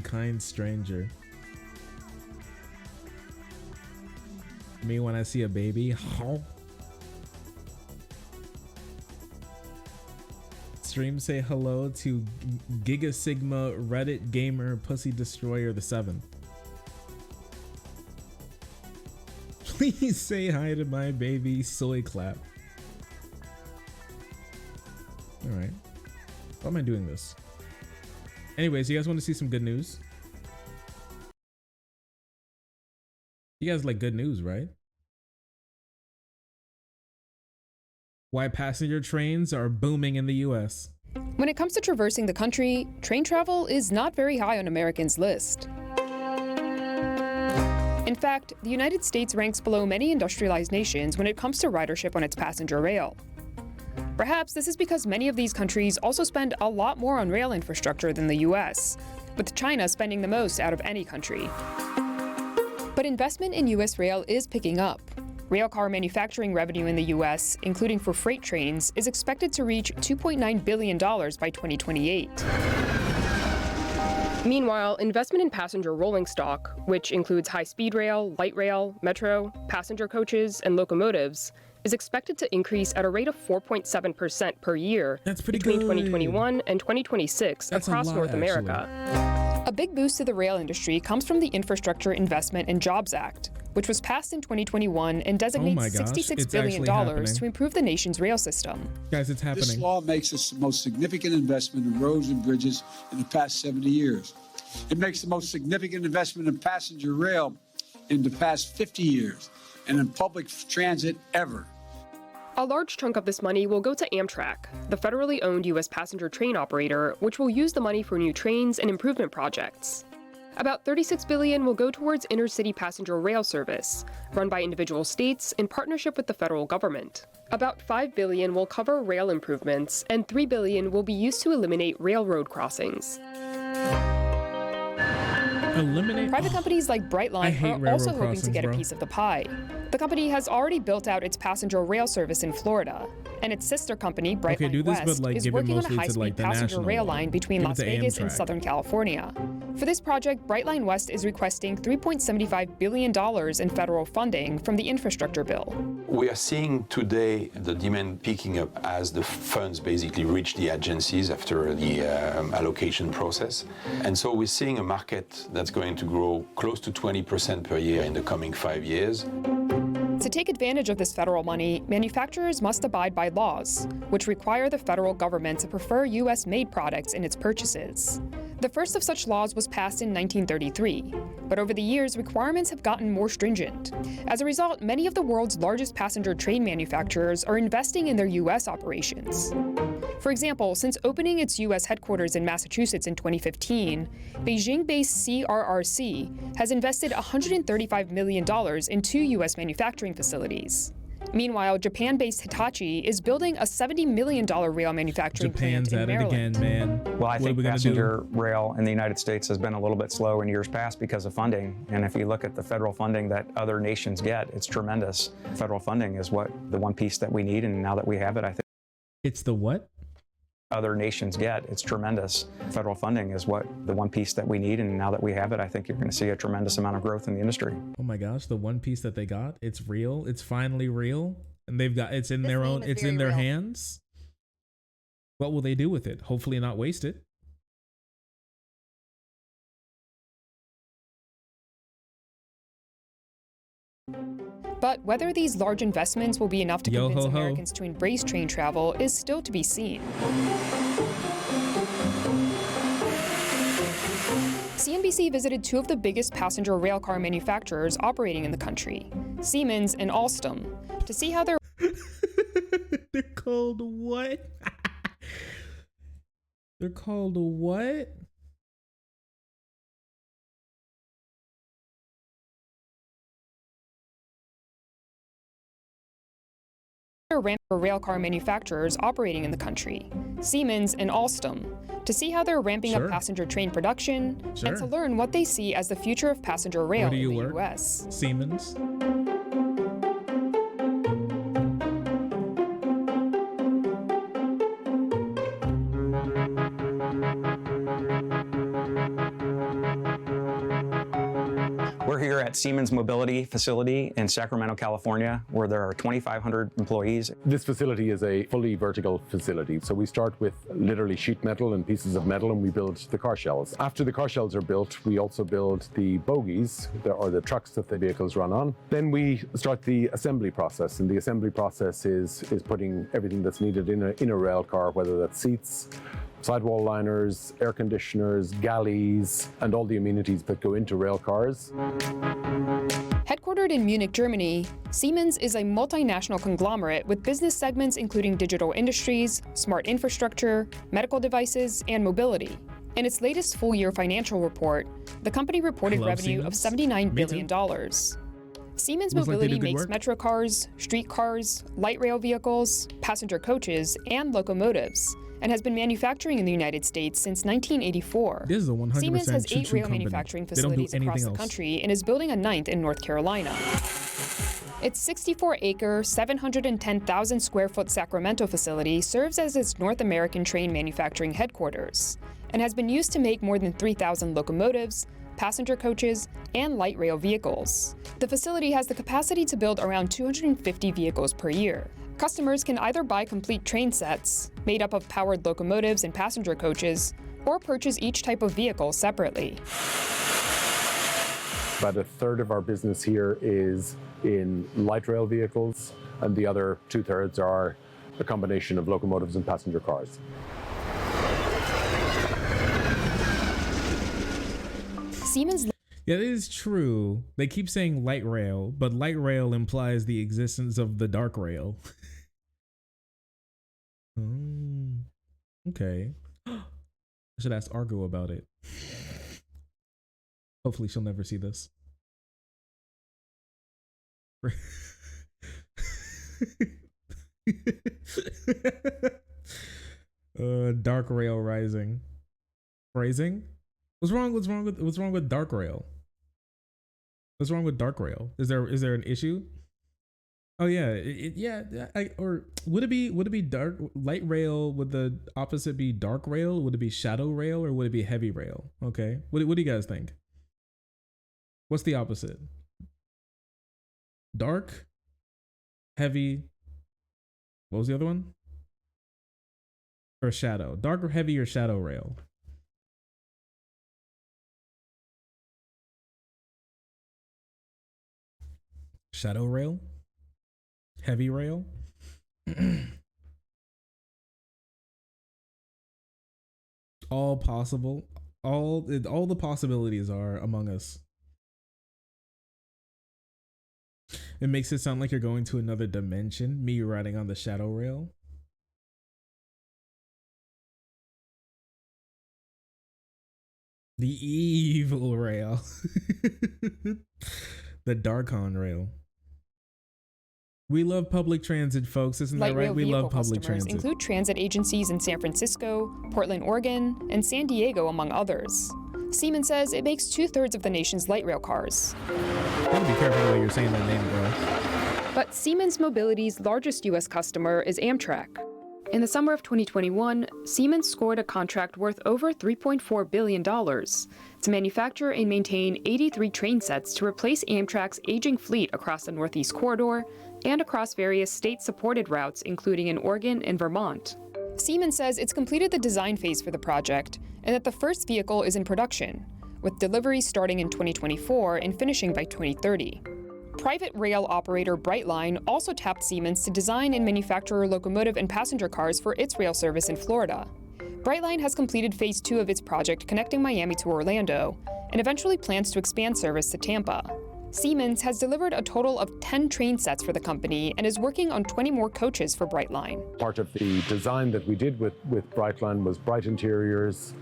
kind stranger. Me when I see a baby. How? Stream say hello to Giga Sigma Reddit Gamer Pussy Destroyer the 7th. Please say hi to my baby Soy Clap. Alright. Why am I doing this? Anyways, you guys want to see some good news? You guys like good news, right? Why passenger trains are booming in the US. When it comes to traversing the country, train travel is not very high on Americans' list. In fact, the United States ranks below many industrialized nations when it comes to ridership on its passenger rail. Perhaps this is because many of these countries also spend a lot more on rail infrastructure than the US, with China spending the most out of any country. But investment in US rail is picking up. Railcar manufacturing revenue in the US, including for freight trains, is expected to reach $2.9 billion by 2028. Meanwhile, investment in passenger rolling stock, which includes high-speed rail, light rail, metro, passenger coaches, and locomotives, is expected to increase at a rate of 4.7% per year between 2021 and 2026 across North America. A big boost to the rail industry comes from the Infrastructure Investment and Jobs Act, which was passed in 2021 and designates $66 billion to improve the nation's rail system. Guys, it's happening. This law makes us the most significant investment in roads and bridges in the past 70 years. It makes the most significant investment in passenger rail in the past 50 years and in public transit ever. A large chunk of this money will go to Amtrak, the federally owned U.S. passenger train operator, which will use the money for new trains and improvement projects. About $36 billion will go towards intercity passenger rail service, run by individual states in partnership with the federal government. About $5 billion will cover rail improvements, and $3 billion will be used to eliminate railroad crossings. Private companies like Brightline are also hoping to get a piece of the pie. The company has already built out its passenger rail service in Florida, and its sister company, Brightline West, is working on a high-speed passenger rail line between Las Vegas and Southern California. For this project, Brightline West is requesting $3.75 billion in federal funding from the infrastructure bill. We are seeing today the demand picking up as the funds basically reach the agencies after the allocation process. And so we're seeing a market that's going to grow close to 20% per year in the coming 5 years. To take advantage of this federal money, manufacturers must abide by laws, which require the federal government to prefer U.S.-made products in its purchases. The first of such laws was passed in 1933, but over the years, requirements have gotten more stringent. As a result, many of the world's largest passenger train manufacturers are investing in their U.S. operations. For example, since opening its U.S. headquarters in Massachusetts in 2015, Beijing-based CRRC has invested $135 million in 2 U.S. manufacturing facilities. Meanwhile, Japan-based Hitachi is building a $70 million rail manufacturing plant in Maryland. Japan's at it again, man. Well, I think passenger rail in the United States has been a little bit slow in years past because of funding. And if you look at the federal funding that other nations get, it's tremendous. Federal funding is what the one piece that we need, and now that we have it, I think it's the what? Other nations get. It's tremendous. Federal funding is what the one piece that we need, and now that we have it, I think you're going to see a tremendous amount of growth in the industry. Oh my gosh, the one piece that they got, it's real. It's finally real, and they've got it's in their own. It's in their hands. What will they do with it? Hopefully, not waste it. But whether these large investments will be enough to convince Americans to embrace train travel is still to be seen. CNBC visited two of the biggest passenger railcar manufacturers operating in the country, Siemens and Alstom, to see how their They're called what? They're called what? railcar manufacturers operating in the country, Siemens and Alstom, to see how they're ramping up passenger train production and to learn what they see as the future of passenger rail in the U.S. Siemens. We're here at Siemens Mobility Facility in Sacramento, California, where there are 2,500 employees. This facility is a fully vertical facility. So we start with literally sheet metal and pieces of metal, and we build the car shells. After the car shells are built, we also build the bogies, or the trucks that the vehicles run on. Then we start the assembly process, and the assembly process is putting everything that's needed in a rail car, whether that's seats, sidewall liners, air conditioners, galleys, and all the amenities that go into rail cars. Headquartered in Munich, Germany, Siemens is a multinational conglomerate with business segments including digital industries, smart infrastructure, medical devices, and mobility. In its latest full-year financial report, the company reported revenue of $79 billion. Siemens Mobility makes metro cars, street cars, light rail vehicles, passenger coaches, and locomotives, and has been manufacturing in the United States since 1984. This is a 100% Siemens has 8 rail company. manufacturing facilities across the country and is building a 9th in North Carolina. Its 64-acre, 710,000 square foot Sacramento facility serves as its North American train manufacturing headquarters and has been used to make more than 3,000 locomotives, passenger coaches, and light rail vehicles. The facility has the capacity to build around 250 vehicles per year. Customers can either buy complete train sets, made up of powered locomotives and passenger coaches, or purchase each type of vehicle separately. About a third of our business here is in light rail vehicles, and the other 2/3 are a combination of locomotives and passenger cars. Siemens. Yeah, it is true. They keep saying light rail, but light rail implies the existence of the dark rail. Okay. I should ask Argo about it. Hopefully she'll never see this. Dark rail rising. Phrasing? What's wrong with dark rail? What's wrong with dark rail? Is there an issue? Oh yeah, or would it be dark light rail? Would the opposite be dark rail? Would it be shadow rail, or would it be heavy rail? Okay, what do you guys think? What's the opposite? Dark, heavy. What was the other one? Or shadow? Dark or heavy or shadow rail? Shadow rail? Heavy rail? All possible. All the possibilities are among us. It makes it sound like you're going to another dimension, me riding on the shadow rail. The evil rail. The Darkon rail. We love public transit, folks. Isn't that right? We love public transit. Include transit agencies in San Francisco, Portland, Oregon, and San Diego, among others. Siemens says it makes 2/3 of the nation's light rail cars. You gotta be careful the way you're saying that name, bro. But Siemens Mobility's largest U.S. customer is Amtrak. In the summer of 2021, Siemens scored a contract worth over $3.4 billion to manufacture and maintain 83 train sets to replace Amtrak's aging fleet across the Northeast Corridor and across various state-supported routes, including in Oregon and Vermont. Siemens says it's completed the design phase for the project and that the first vehicle is in production, with deliveries starting in 2024 and finishing by 2030. Private rail operator Brightline also tapped Siemens to design and manufacture locomotive and passenger cars for its rail service in Florida. Brightline has completed phase 2 of its project connecting Miami to Orlando and eventually plans to expand service to Tampa. Siemens has delivered a total of 10 train sets for the company and is working on 20 more coaches for Brightline. Part of the design that we did with Brightline was bright interiors,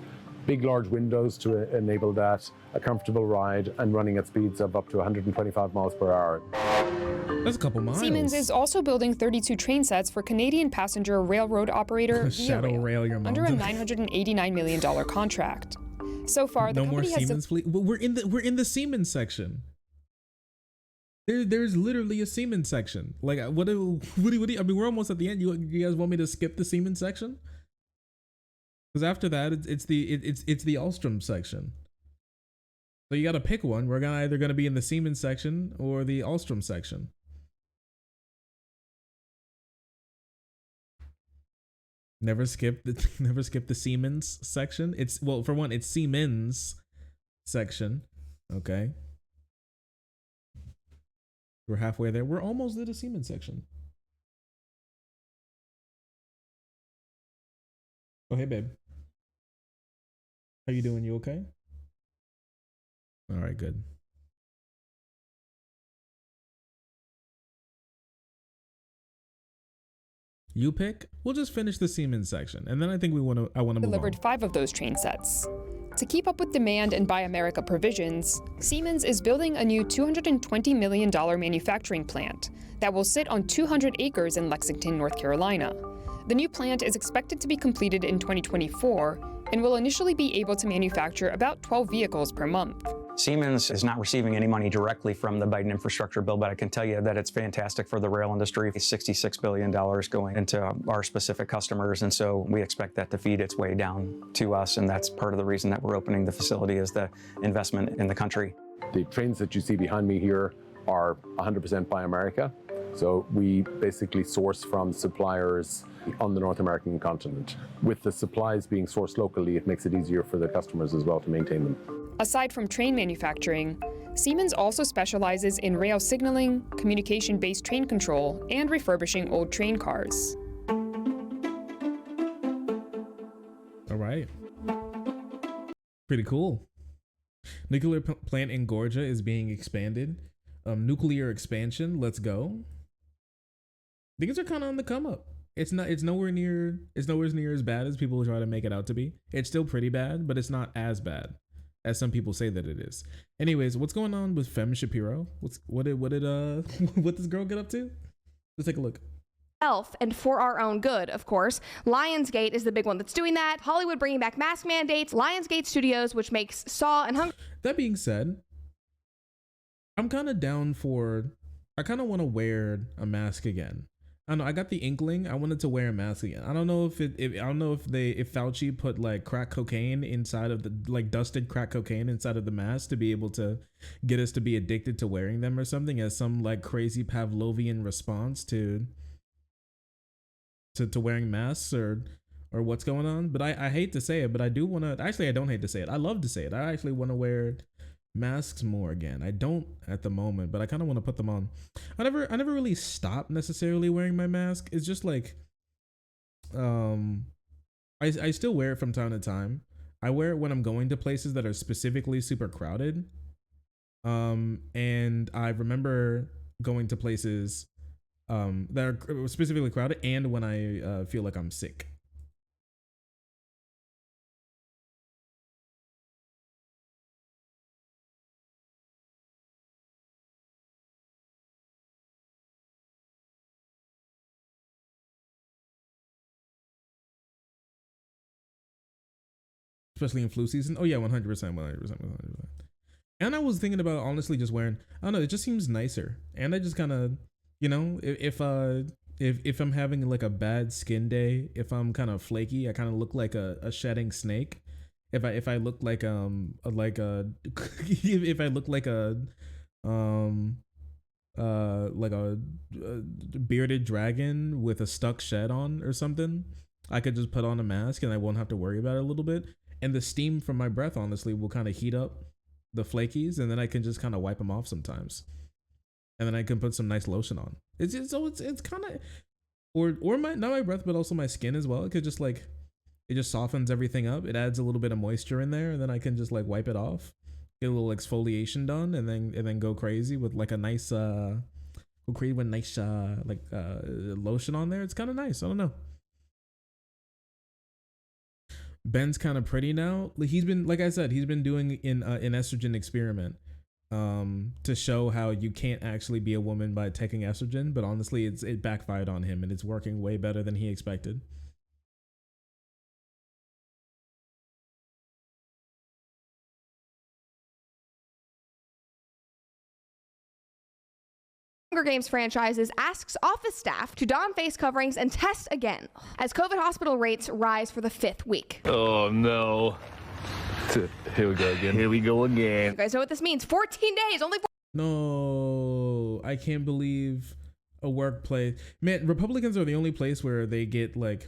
big large windows to enable that, a comfortable ride, and running at speeds of up to 125 miles per hour. That's a couple miles. Siemens is also building 32 train sets for Canadian passenger railroad operator Shadow Rail your under a $989 million contract. So far, the no more company has Siemens fleet. We're in the Siemens section. There's literally a Siemens section. Like what do you, I mean, we're almost at the end. You guys want me to skip the Siemens section? Because after that, it's the Alstom section. So you got to pick one. We're either gonna be in the Siemens section or the Alstom section. Never skip the Siemens section. It's, well, for one, it's Siemens section. Okay. We're halfway there. We're almost at the Siemens section. Oh, hey, babe. How you doing? You okay? All right, good. You pick. We'll just finish the Siemens section, and then I think I want to move on. Delivered 5 of those train sets. To keep up with demand and Buy America provisions, Siemens is building a new $220 million manufacturing plant that will sit on 200 acres in Lexington, North Carolina. The new plant is expected to be completed in 2024 and will initially be able to manufacture about 12 vehicles per month. Siemens is not receiving any money directly from the Biden infrastructure bill, but I can tell you that it's fantastic for the rail industry. $66 billion going into our specific customers, and so we expect that to feed its way down to us, and that's part of the reason that we're opening the facility, is the investment in the country. The trains that you see behind me here are 100% Buy America. So we basically source from suppliers on the North American continent. With the supplies being sourced locally, it makes it easier for the customers as well to maintain them. Aside from train manufacturing, Siemens also specializes in rail signaling, communication-based train control, and refurbishing old train cars. All right. Pretty cool. Nuclear plant in Georgia is being expanded. Nuclear expansion, let's go. Things are kind of on the come up. It's nowhere near as bad as people try to make it out to be. It's still pretty bad, but it's not as bad as some people say that it is. Anyways, what's going on with Fem Shapiro? What did what this girl get up to? Let's take a look. And for our own good, of course. Lionsgate is the big one that's doing that. Hollywood bringing back mask mandates. Lionsgate Studios, which makes Saw and Hunger. That being said, I'm kind of down for. I kind of want to wear a mask again. I don't know. I got the inkling. I wanted to wear a mask again. I don't know if Fauci put like crack cocaine inside of the, like dusted crack cocaine inside of the mask to be able to get us to be addicted to wearing them or something, as some like crazy Pavlovian response to wearing masks or what's going on. But I hate to say it, but I do want to. Actually, I don't hate to say it. I love to say it. I actually want to wear masks more again. I don't at the moment, but I kind of want to put them on. I never really stopped necessarily wearing my mask. It's just like I still wear it from time to time. I wear it when I'm going to places that are specifically super crowded. And I remember going to places that are specifically crowded, and when I feel like I'm sick. Especially in flu season. Oh yeah, 100%. And I was thinking about honestly just wearing, I don't know, it just seems nicer. And I just kind of, you know, if I'm having like a bad skin day, if I'm kind of flaky, I kind of look like a shedding snake. If I look like if I look like a bearded dragon with a stuck shed on or something, I could just put on a mask and I won't have to worry about it a little bit. And the steam from my breath, honestly, will kind of heat up the flakies, and then I can just kind of wipe them off sometimes. and then I can put some nice lotion on. It's kind of, or not my breath, but also my skin as well. It could just like, it just softens everything up. It adds a little bit of moisture in there, and then I can just like wipe it off, get a little exfoliation done, and then go crazy with like a nice lotion on there. It's kind of nice. I don't know. Ben's kind of pretty now. He's been, like I said, he's been doing an estrogen experiment to show how you can't actually be a woman by taking estrogen, but honestly it backfired on him, and it's working way better than he expected. Hunger Games franchises asks office staff to don face coverings and test again as COVID hospital rates rise for the 5th week. Oh no. Here we go again. Here we go again. You guys know what this means. 14 days, only No, I can't believe a workplace. Man, Republicans are the only place where they get like,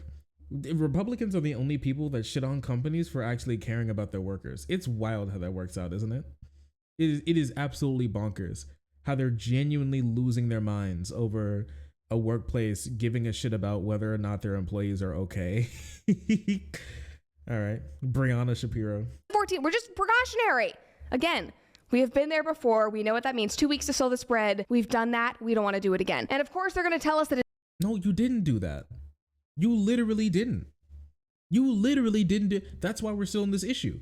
Republicans are the only people that shit on companies for actually caring about their workers. It's wild how that works out, isn't it? It is absolutely bonkers how they're genuinely losing their minds over a workplace giving a shit about whether or not their employees are okay. All right, Brianna Shapiro. 14, we're just precautionary. Again, we have been there before. We know what that means. 2 weeks to slow the spread. We've done that. We don't want to do it again. And of course, they're going to tell us that no, you didn't do that. You literally didn't. You literally didn't do. That's why we're still in this issue.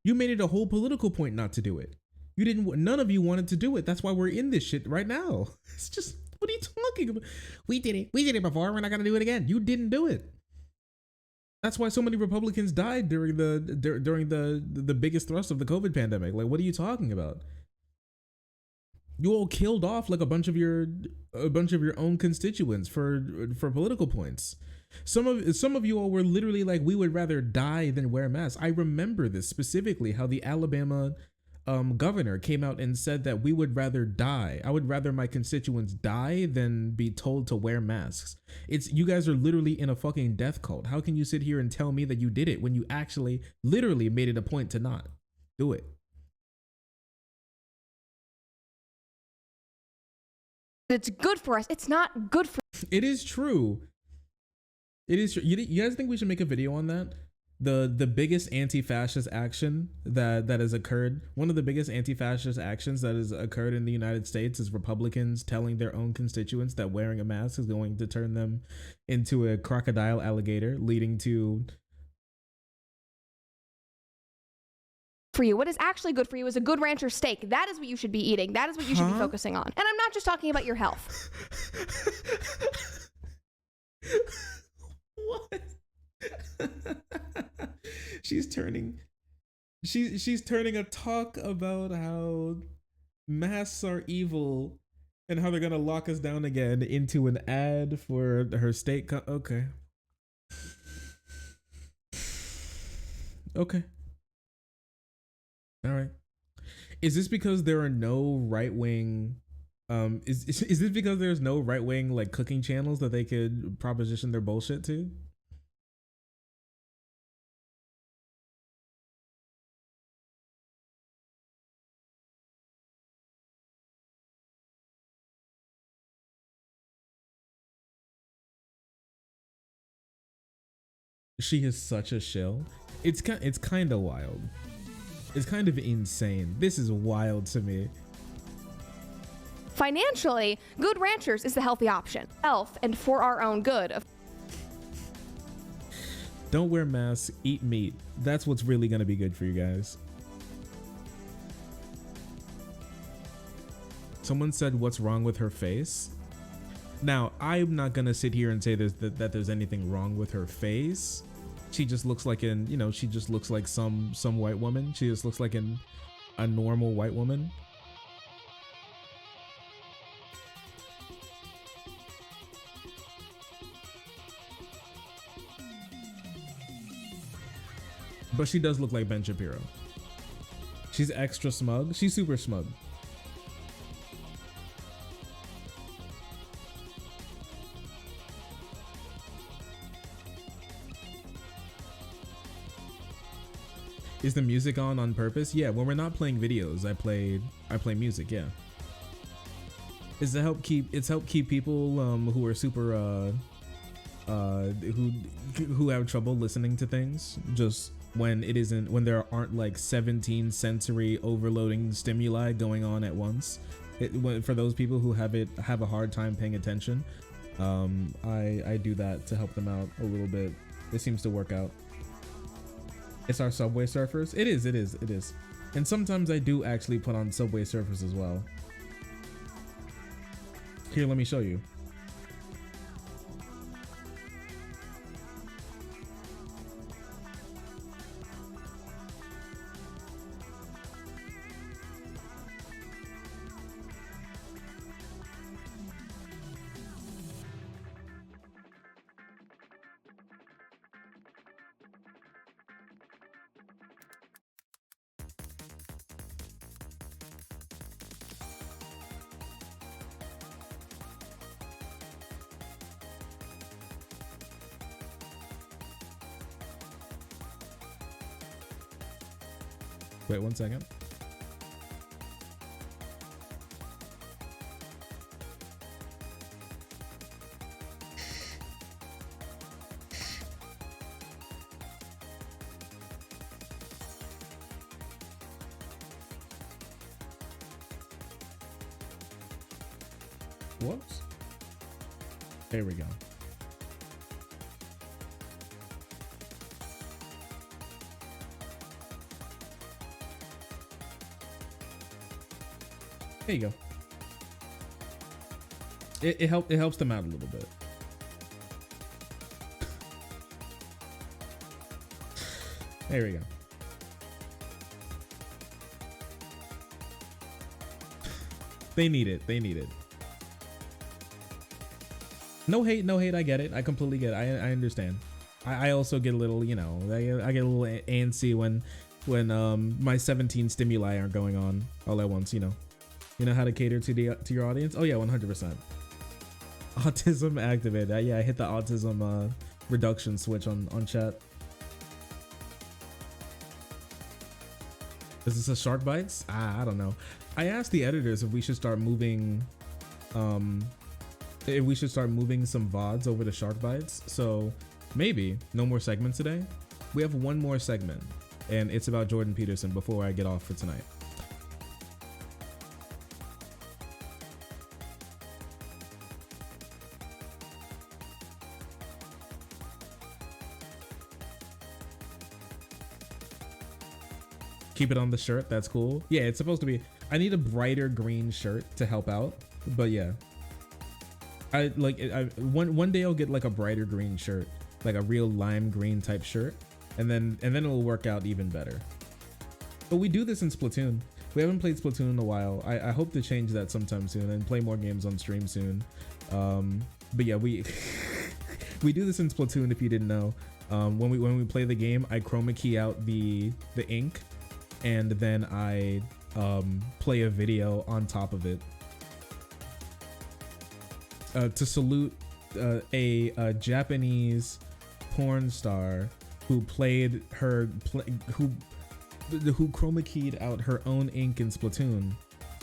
You made it a whole political point not to do it. You didn't. None of you wanted to do it. That's why we're in this shit right now. It's just, what are you talking about? We did it. We did it before. We're not gonna do it again. You didn't do it. That's why so many Republicans died during the biggest thrust of the COVID pandemic. Like, what are you talking about? You all killed off like a bunch of your own constituents for political points. Some of you all were literally like, we would rather die than wear masks. I remember this specifically, how the Alabama governor came out and said that we would rather die. I would rather my constituents die than be told to wear masks. You guys are literally in a fucking death cult. How can you sit here and tell me that you did it when you actually literally made it a point to not do it? it's good for us. It's not good for. It is true. It is true. You guys think we should make a video on that? The biggest anti-fascist action that has occurred, one of the biggest anti-fascist actions that has occurred in the United States is Republicans telling their own constituents that wearing a mask is going to turn them into a crocodile alligator, leading to for you. What is actually good for you is a good rancher steak. That is what you should be eating. That is what you should be focusing on. And I'm not just talking about your health. What? She's turning a talk about how masks are evil and how they're gonna lock us down again into an ad for her steak. Okay. All right. Is this because there are no right-wing is this because there's no right-wing like cooking channels that they could proposition their bullshit to? She is such a shill. It's kind of wild. It's kind of insane. This is wild to me. Financially, Good Ranchers is the healthy option. Health and for our own good. Don't wear masks, eat meat. That's what's really going to be good for you guys. Someone said, what's wrong with her face? Now, I'm not going to sit here and say that there's anything wrong with her face. She just looks like she just looks like some white woman. She just looks like a normal white woman. But she does look like Ben Shapiro. She's extra smug. She's super smug. Is the music on purpose? Yeah, when we're not playing videos, I play music, yeah. is to help keep people who are super who have trouble listening to things just when there aren't like 17 sensory overloading stimuli going on at once. For those people who have a hard time paying attention, I do that to help them out a little bit. It seems to work out. It's our Subway Surfers. It is. And sometimes I do actually put on Subway Surfers as well. Here, let me show you. Wait 1 second. Whoops. There we go. There you go. It helps them out a little bit. There we go. They need it. No hate. I get it. I completely get it. I understand. I also get a little, you know, I get a little antsy when my 17 stimuli aren't going on all at once, you know. You know how to cater to your audience? Oh yeah, 100%. Autism activated. Yeah, I hit the autism reduction switch on chat. Is this a Shark Bites? I don't know. I asked the editors if we should start moving some VODs over to Shark Bites. So maybe no more segments today. We have one more segment, and it's about Jordan Peterson before I get off for tonight. Keep it on the shirt. That's cool. Yeah, it's supposed to be. I need a brighter green shirt to help out. But yeah, one day I'll get like a brighter green shirt, like a real lime green type shirt, and then it'll work out even better. But we do this in Splatoon. We haven't played Splatoon in a while. I hope to change that sometime soon and play more games on stream soon. But yeah, we do this in Splatoon. If you didn't know, when we play the game, I chroma key out the ink, and then I play a video on top of it to salute a Japanese porn star who played who chroma keyed out her own ink in Splatoon,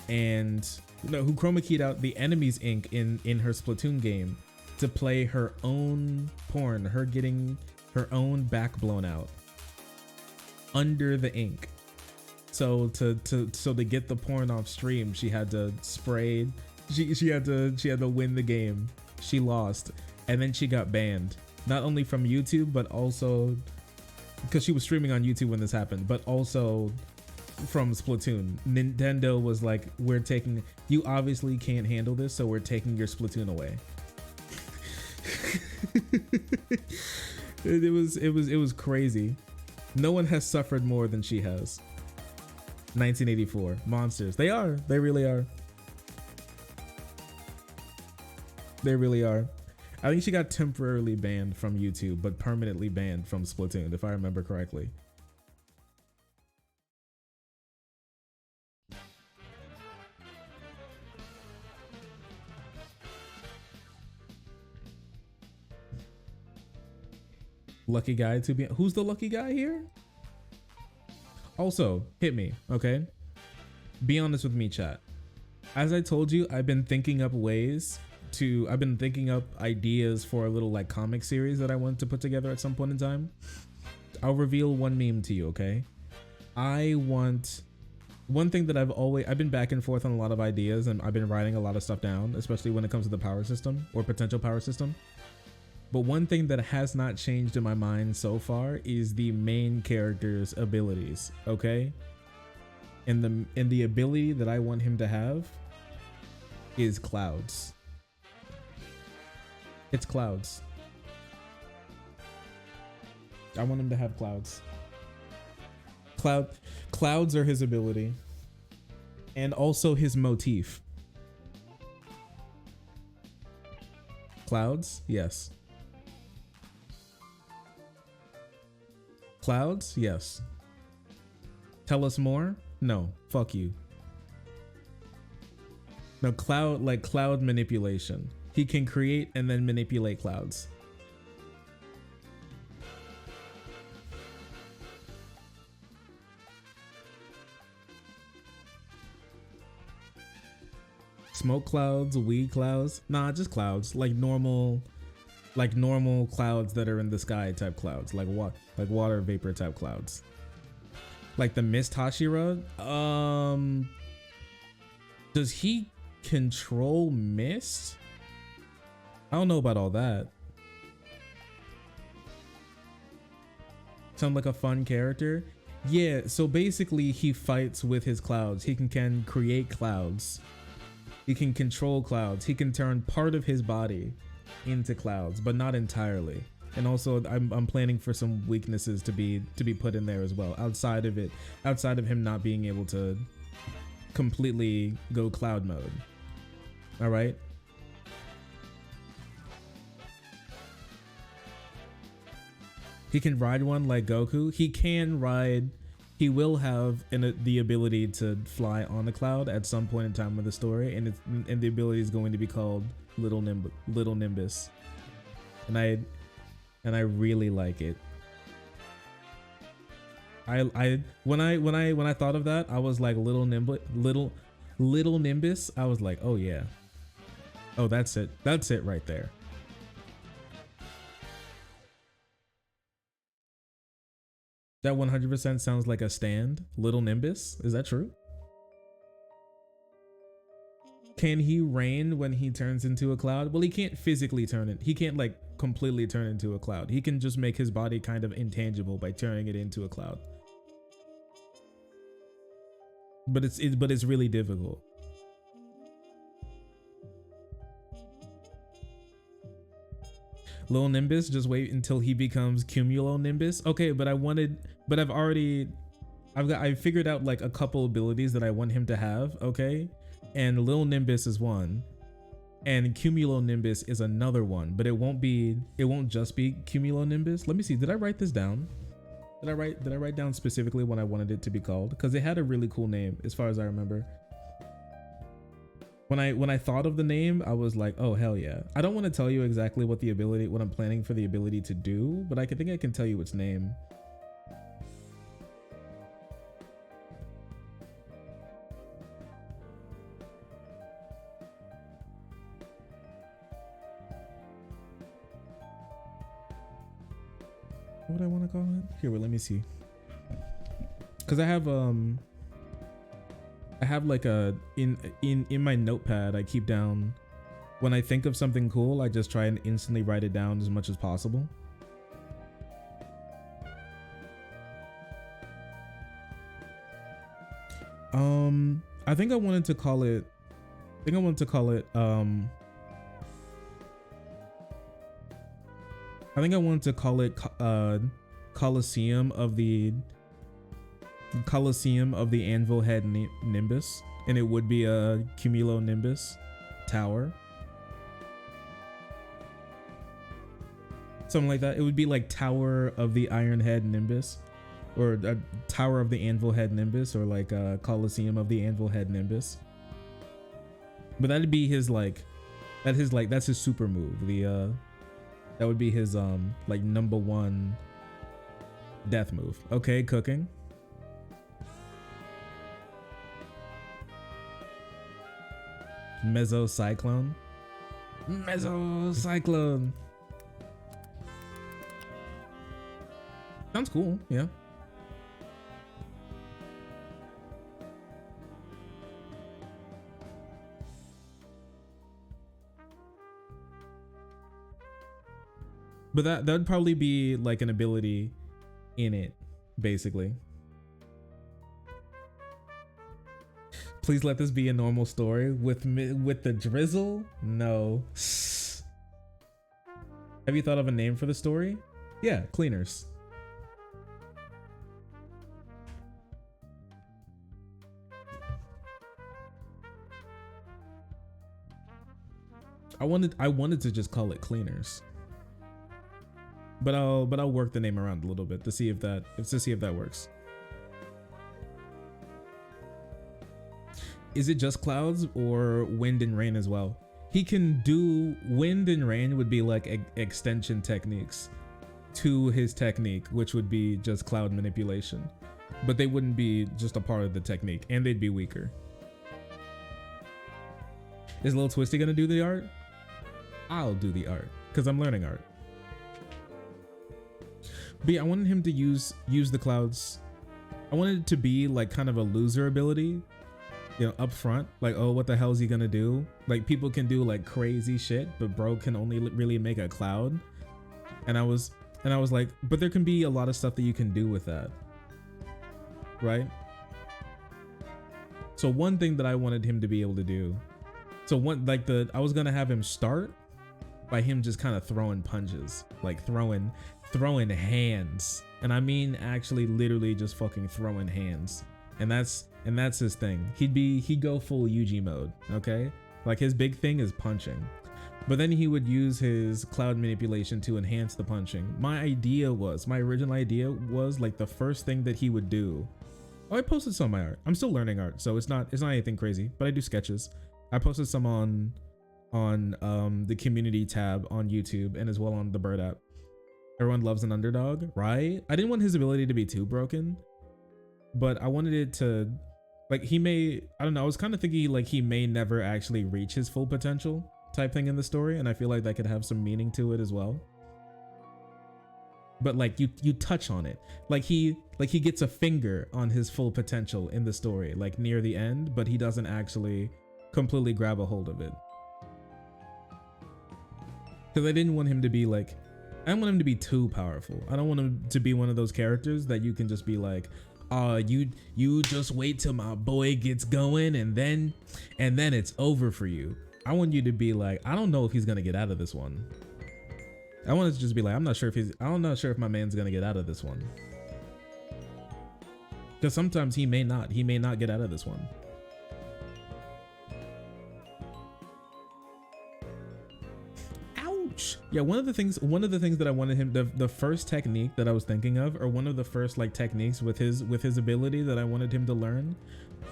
and who chroma keyed out the enemy's ink in her Splatoon game to play her own porn, her getting her own back blown out under the ink. So to get the porn off stream, she had to spray. She had to win the game. She lost, and then she got banned, not only from YouTube but also because she was streaming on YouTube when this happened, but also from Splatoon. Nintendo was like, you obviously can't handle this, so we're taking your Splatoon away. It was crazy. No one has suffered more than she has. 1984 monsters. They really are. I think she got temporarily banned from YouTube, but permanently banned from Splatoon, if I remember correctly. Lucky guy to be. Who's the lucky guy here? Also, hit me, okay? Be honest with me, chat. as I told you, I've been thinking up ideas for a little like comic series that I want to put together at some point in time. I'll reveal one meme to you, okay? I want one thing that I've been back and forth on a lot of ideas, and I've been writing a lot of stuff down, especially when it comes to the power system or potential power system. But one thing that has not changed in my mind so far is the main character's abilities, okay? And the ability that I want him to have is clouds. It's clouds. I want him to have clouds. Clouds are his ability. And also his motif. Clouds? Yes. Clouds? Yes. Tell us more? No. Fuck you. No, cloud manipulation. He can create and then manipulate clouds. Smoke clouds, weed clouds. Nah, just clouds. Like normal clouds that are in the sky type clouds. Like water vapor type clouds. Like the Mist Hashira. Does he control mist? I don't know about all that. Sound like a fun character? Yeah, so basically he fights with his clouds. He can create clouds. He can control clouds. He can turn part of his body into clouds, but not entirely. And also I'm planning for some weaknesses to be put in there as well. Outside of him not being able to completely go cloud mode. All right. He can ride one like Goku. He will have the ability to fly on a cloud at some point in time with the story, and the ability is going to be called Little Nimbus. And I really like it. When I thought of that, I was like Little Nimbus. I was like, oh yeah. Oh, that's it. That's it right there. That 100% sounds like a stand. Little Nimbus. Is that true? Can he rain when he turns into a cloud? Well, he can't physically turn it. He can't like completely turn into a cloud. He can just make his body kind of intangible by turning it into a cloud. But it's really difficult. Little Nimbus, just wait until he becomes Cumulonimbus. Okay, but I've figured out like a couple abilities that I want him to have, okay? And Little Nimbus is one. And Cumulonimbus is another one, but it won't just be Cumulonimbus. Let me see, did I write this down? Did I write down specifically what I wanted it to be called? Because it had a really cool name as far as I remember. When I thought of the name, I was like, oh hell yeah. I don't want to tell you exactly what I'm planning for the ability to do, but I think I can tell you its name. What would I want to call it? Here, well, let me see. Cause I have like in my notepad, I keep down, when I think of something cool, I just try and instantly write it down as much as possible. I think I wanted to call it Coliseum of the Anvil Head Nimbus, and it would be a Cumulonimbus tower, something like that. It would be like Tower of the Iron Head Nimbus, or a Tower of the Anvil Head Nimbus, or like a Coliseum of the Anvil Head Nimbus. But that'd be his that's his super move. That would be his like #1 death move. Okay, cooking. Mesocyclone. Mesocyclone. Sounds cool, yeah. But that'd probably be like an ability in it, basically. Please let this be a normal story with the drizzle. No. Have you thought of a name for the story? Yeah, cleaners. I wanted to just call it cleaners. But I'll work the name around a little bit to see if that works. Is it just clouds or wind and rain as well? He can do wind and rain would be like extension techniques to his technique, which would be just cloud manipulation. But they wouldn't be just a part of the technique, and they'd be weaker. Is Lil Twisty gonna do the art? I'll do the art because I'm learning art. But yeah, I wanted him to use the clouds. I wanted it to be like kind of a loser ability, you know, up front. Like, oh, what the hell is he gonna do? Like, people can do like crazy shit, but bro can only really make a cloud. And I was like, but there can be a lot of stuff that you can do with that, right? So one thing that I wanted him to be able to do, I was gonna have him start by him just kind of throwing punches, like throwing hands, and I mean actually literally just fucking throwing hands, and that's his thing. He'd go full Yuji mode, okay? Like his big thing is punching, but then he would use his cloud manipulation to enhance the punching. My original idea was like the first thing that he would do. Oh, I posted some of my art. I'm still learning art, so it's not anything crazy, but I do sketches. I posted some on the community tab on YouTube and as well on the Bird app. Everyone loves an underdog, right? I didn't want his ability to be too broken, but I wanted it to, like, I don't know, I was kind of thinking like he may never actually reach his full potential type thing in the story, and I feel like that could have some meaning to it as well. But like you touch on it, like he gets a finger on his full potential in the story, like near the end, but he doesn't actually completely grab a hold of it. Because I didn't want him to be like, I don't want him to be too powerful. I don't want him to be one of those characters that you can just be like, you just wait till my boy gets going and then it's over for you. I want you to be like, I don't know if he's gonna get out of this one. I want it to just be like, I'm not sure if my man's gonna get out of this one. Because sometimes he may not get out of this one. Yeah, one of the things that I wanted him, the first technique that I was thinking of, or one of the first like techniques with his ability that I wanted him to learn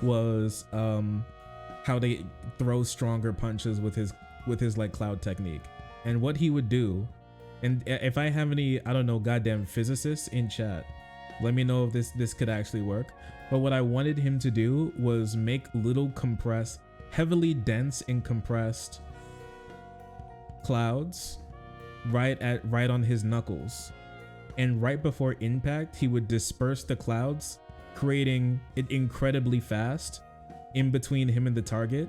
was how to throw stronger punches with his like cloud technique. And what he would do, and if I have any, I don't know, goddamn physicists in chat, let me know if this could actually work. But what I wanted him to do was make little compressed, heavily dense and compressed clouds right on his knuckles, and right before impact he would disperse the clouds, creating it incredibly fast in between him and the target,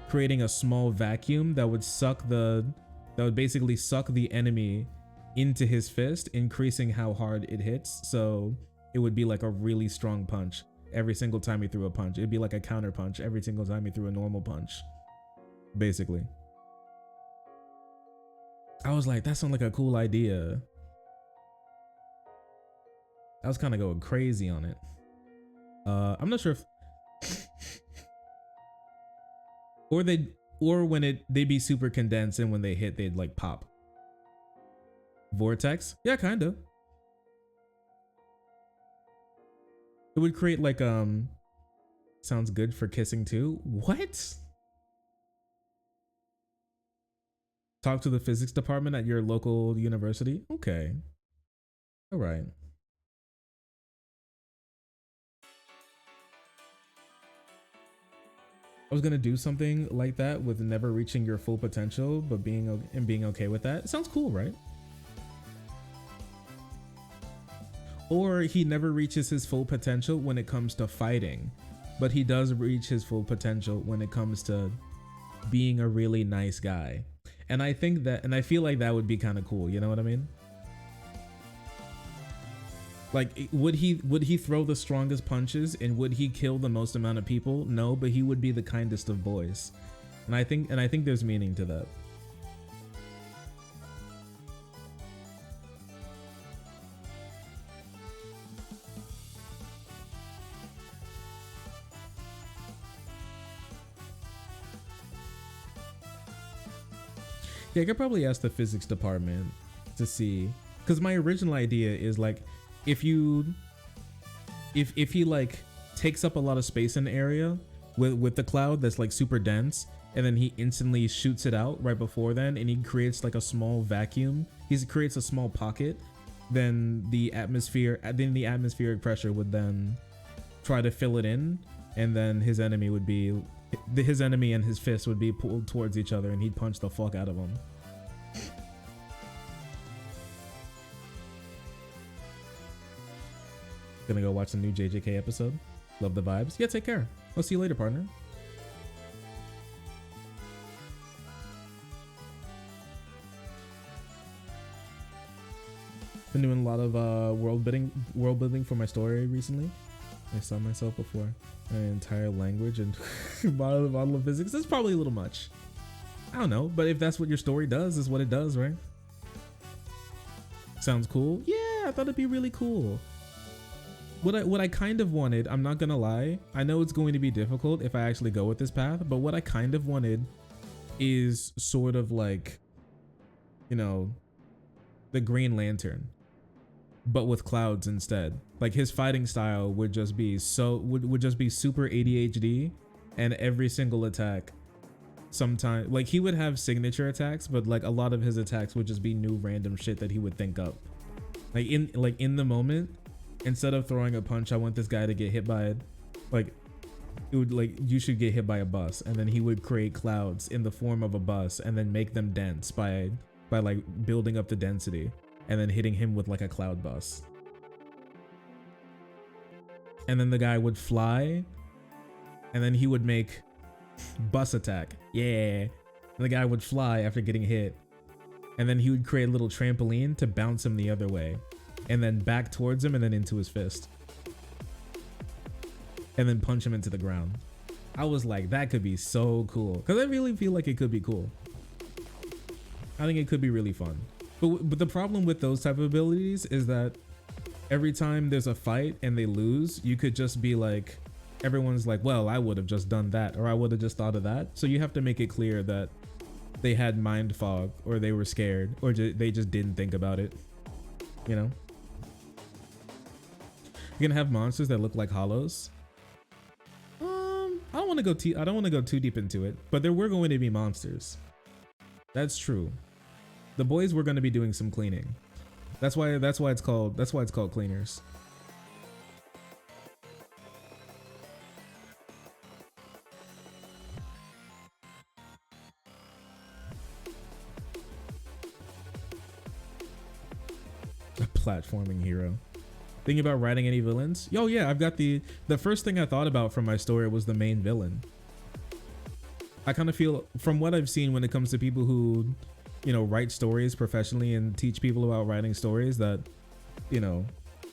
creating a small vacuum that would basically suck the enemy into his fist, increasing how hard it hits. So it would be like a really strong punch every single time he threw a punch. It'd be like a counter punch every single time he threw a normal punch, basically. I was like, that sounds like a cool idea. I was kind of going crazy on it. I'm not sure if or when they'd be super condensed, and when they hit they'd like pop. Vortex? Yeah, kind of. It would create like sounds good for kissing too. What? Talk to the physics department at your local university? Okay. All right. I was gonna do something like that with never reaching your full potential, but being okay with that. It sounds cool, right? Or he never reaches his full potential when it comes to fighting, but he does reach his full potential when it comes to being a really nice guy. And I think that, and I feel like that would be kind of cool. You know what I mean? Like, would he throw the strongest punches and would he kill the most amount of people? No, but he would be the kindest of boys. And I think there's meaning to that. Yeah, I could probably ask the physics department to see, because my original idea is like, if he like takes up a lot of space in the area with the cloud that's like super dense, and then he instantly shoots it out right before then, and he creates like a small vacuum, he creates a small pocket, then the atmospheric pressure would then try to fill it in, and then his enemy and his fist would be pulled towards each other, and he'd punch the fuck out of them. Gonna go watch the new JJK episode. Love the vibes. Yeah, take care. I'll see you later, partner. Been doing a lot of world building for my story recently. I saw myself before an entire language and model of physics. That's probably a little much. I don't know, but if that's what your story does, is what it does, right? Sounds cool. Yeah, I thought it'd be really cool. What I kind of wanted, I'm not gonna lie, I know it's going to be difficult if I actually go with this path, but what I kind of wanted is sort of like, you know, the Green Lantern, but with clouds instead. Like his fighting style would just be would just be super ADHD, and every single attack sometimes, like, he would have signature attacks, but like a lot of his attacks would just be new random shit that he would think up. Like in the moment, instead of throwing a punch, I want this guy to get hit by you should get hit by a bus, and then he would create clouds in the form of a bus and then make them dense by like building up the density and then hitting him with like a cloud bus. And then the guy would fly, and then he would make bus attack. Yeah. And the guy would fly after getting hit, and then he would create a little trampoline to bounce him the other way, and then back towards him, and then into his fist, and then punch him into the ground. I was like, that could be so cool, because I really feel like it could be cool. I think it could be really fun. But the problem with those type of abilities is that every time there's a fight and they lose, you could just be like, everyone's like, well, I would have just done that, or I would have just thought of that. So you have to make it clear that they had mind fog, or they were scared, or they just didn't think about it, you know? You're gonna have monsters that look like hollows. I don't want to go too deep into it, but there were going to be monsters. That's true. The boys were going to be doing some cleaning. That's why it's called cleaners. A platforming hero. Thinking about writing any villains? Yo, yeah, I've got the first thing I thought about from my story was the main villain. I kind of feel, from what I've seen when it comes to people who, you know, write stories professionally and teach people about writing stories, that, you know,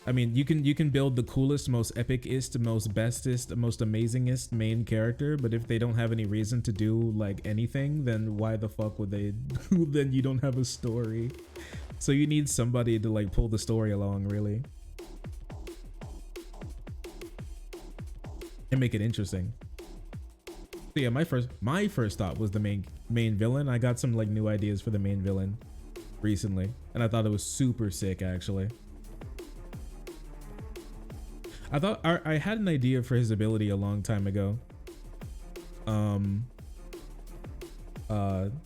I mean, you can build the coolest, most epicest, most bestest, most amazingest main character, but if they don't have any reason to do like anything, then why the fuck would they? Then you don't have a story. So you need somebody to like pull the story along, really, and make it interesting. So yeah, my first thought was the main villain. I got some like new ideas for the main villain recently, and I thought it was super sick, actually. I thought I had an idea for his ability a long time ago. I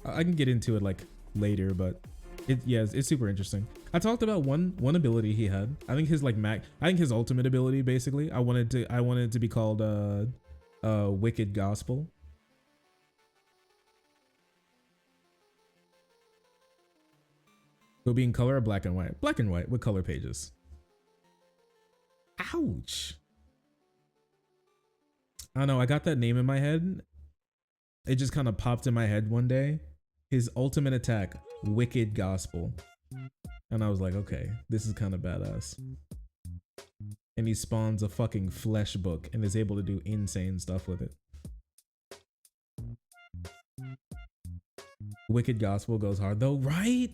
can get into it like later, but it's super interesting. I talked about one ability he had. I think his his ultimate ability, basically, I wanted it to be called Wicked Gospel. Will it be in color or black and white? Black and white with color pages. Ouch. I don't know. I got that name in my head. It just kind of popped in my head one day. His ultimate attack, Wicked Gospel. And I was like, okay, this is kind of badass. And he spawns a fucking flesh book and is able to do insane stuff with it. Wicked Gospel goes hard though, right?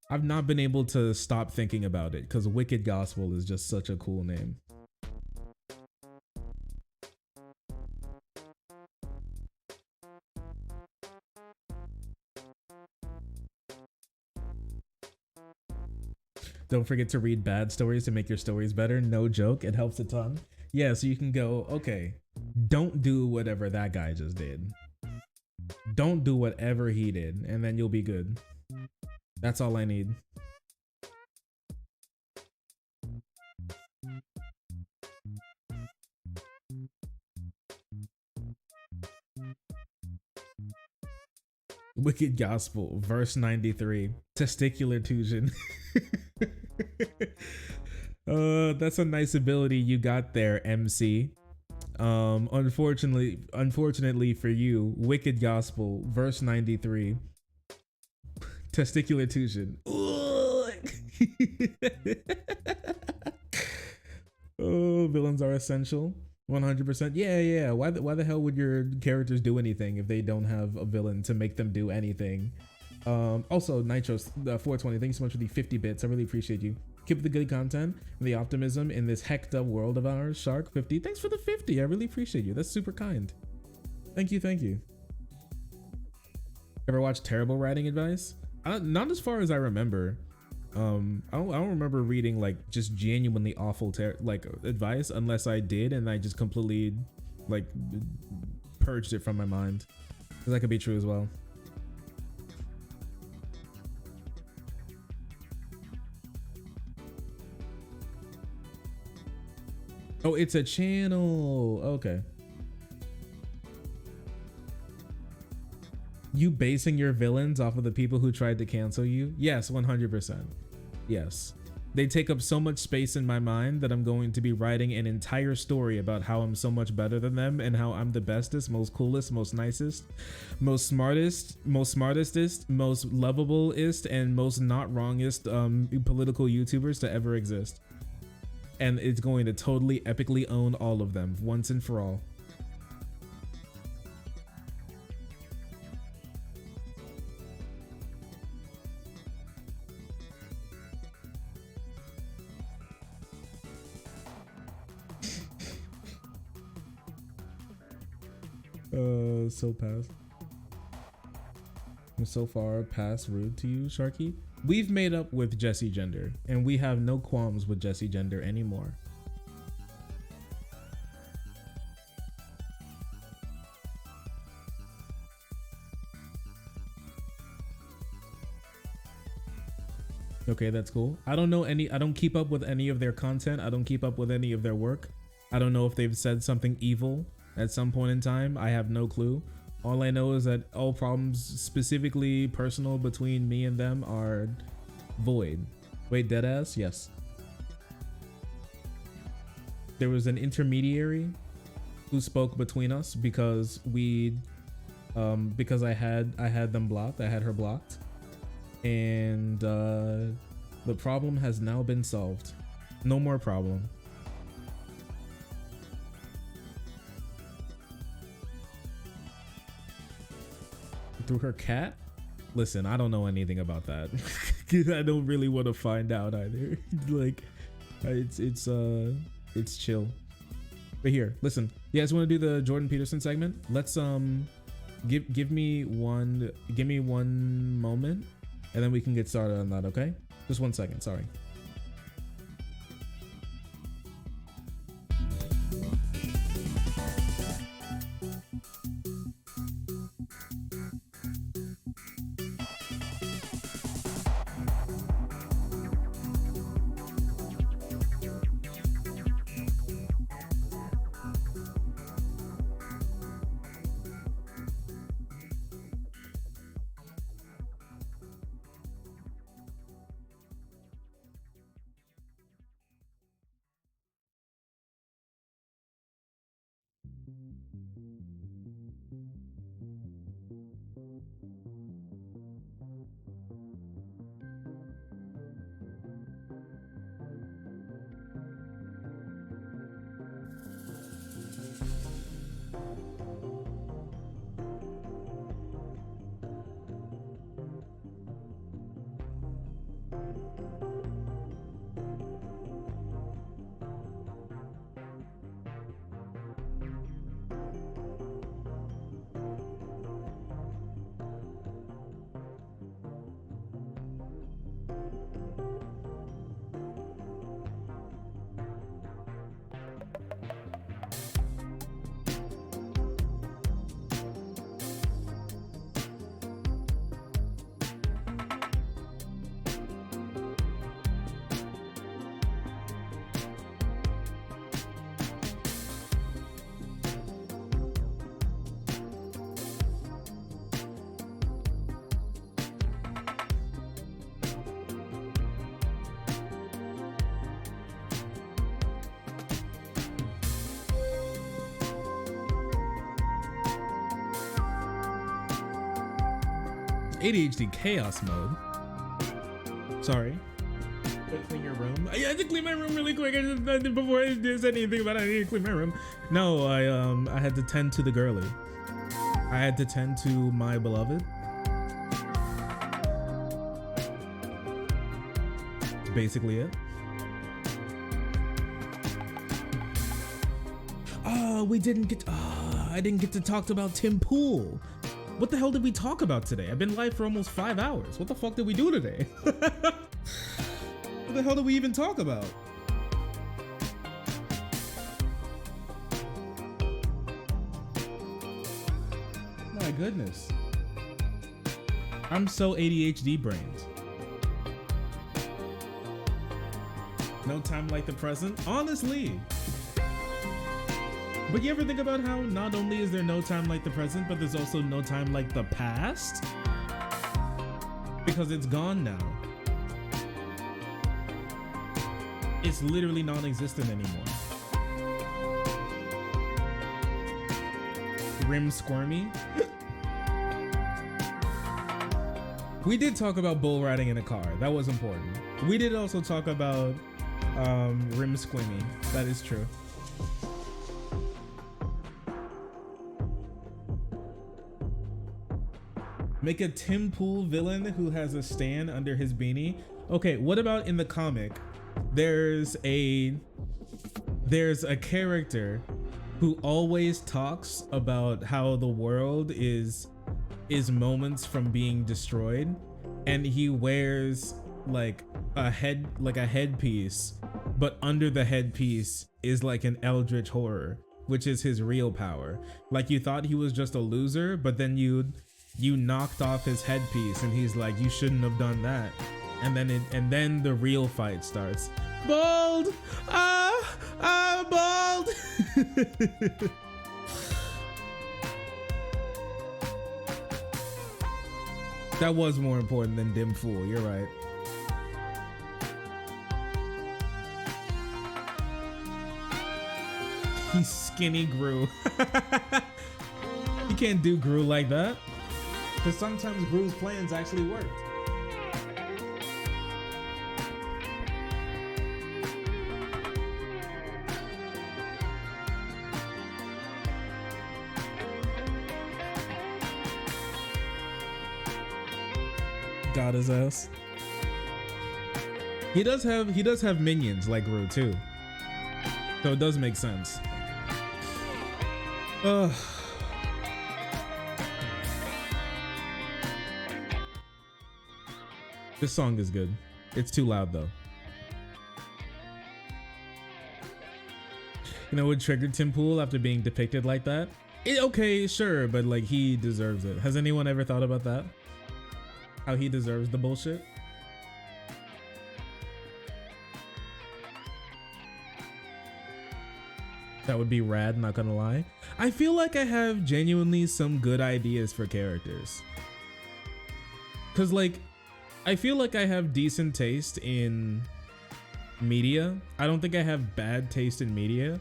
I've not been able to stop thinking about it because Wicked Gospel is just such a cool name. Don't forget to read bad stories to make your stories better. No joke, it helps a ton. Yeah, so you can go, okay, don't do whatever that guy just did. Don't do whatever he did, and then you'll be good. That's all I need. Wicked Gospel, verse 93, testicular tusion. That's a nice ability you got there, MC. Unfortunately for you, Wicked Gospel, verse 93, testicular tusion. Oh, villains are essential. 100%. Yeah. Why the hell would your characters do anything if they don't have a villain to make them do anything? Also, Nitros 420, thanks so much for the 50 bits. I really appreciate you. Keep up the good content and the optimism in this hecked up world of ours. Shark 50, thanks for the 50. I really appreciate you. That's super kind. Thank you. Ever watched Terrible Writing Advice? Not as far as I remember. I don't remember reading like just genuinely awful advice unless I did and I just completely like purged it from my mind. Because that could be true as well. Oh, it's a channel. Okay. You basing your villains off of the people who tried to cancel you? Yes, 100%. Yes. They take up so much space in my mind that I'm going to be writing an entire story about how I'm so much better than them and how I'm the bestest, most coolest, most nicest, most smartest, most smartestest, most lovablest, and most not wrongest political YouTubers to ever exist. And it's going to totally epically own all of them once and for all. So past. I'm so far past rude to you, Sharky. We've made up with Jesse Gender, and we have no qualms with Jesse Gender anymore. Okay, that's cool. I don't keep up with any of their content. I don't keep up with any of their work. I don't know if they've said something evil at some point in time. I have no clue. All I know is that all problems specifically personal between me and them are void. Wait, deadass? Yes. There was an intermediary who spoke between us because I had them blocked. I had her blocked. And the problem has now been solved. No more problem. Through her cat? Listen, I don't know anything about that. I don't really want to find out either. Like, it's chill. But here, listen. You guys want to do the Jordan Peterson segment? Let's give me one moment, and then we can get started on that. Okay? Just 1 second. Sorry. ADHD chaos mode. Sorry. Clean your room. I had to clean my room really quick. Before I said anything about it, I need to clean my room. No, I had to tend to the girly. I had to tend to my beloved. That's basically it. Oh, we didn't get. I didn't get to talk about Tim Pool. What the hell did we talk about today? I've been live for almost 5 hours. What the fuck did we do today? What the hell did we even talk about? My goodness. I'm so ADHD brained. No time like the present? Honestly. But you ever think about how not only is there no time like the present, but there's also no time like the past? Because it's gone now. It's literally non-existent anymore. Rim squirmy. We did talk about bull riding in a car. That was important. We did also talk about rim squimmy. That is true. Make a Tim Pool villain who has a stan under his beanie. Okay, what about in the comic? There's a character who always talks about how the world is moments from being destroyed, and he wears like a headpiece, but under the headpiece is like an eldritch horror, which is his real power. Like, you thought he was just a loser, but then you knocked off his headpiece and he's like, you shouldn't have done that. And then the real fight starts. Bald! Bald! That was more important than Dim Fool, you're right. He's skinny Gru. You can't do Gru like that. Because sometimes Gru's plans actually worked. Got his ass. He does have minions like Gru too. So it does make sense. Ugh. This song is good. It's too loud though. You know what triggered Tim Pool after being depicted like that? Okay, sure, but like, he deserves it. Has anyone ever thought about that? How he deserves the bullshit? That would be rad, not gonna lie. I feel like I have genuinely some good ideas for characters. Cause like, I feel like I have decent taste in media. I don't think I have bad taste in media.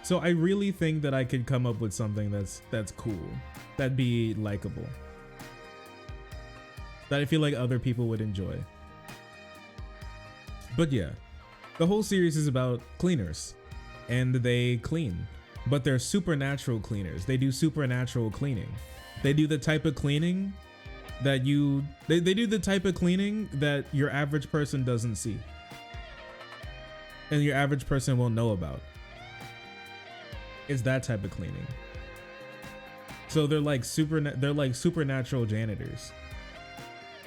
So I really think that I could come up with something that's cool, that'd be likable, that I feel like other people would enjoy. But yeah, the whole series is about cleaners, and they clean, but they're supernatural cleaners. They do supernatural cleaning. They do the type of cleaning that they do the type of cleaning that your average person doesn't see, and your average person won't know about. It's that type of cleaning. So they're like supernatural janitors,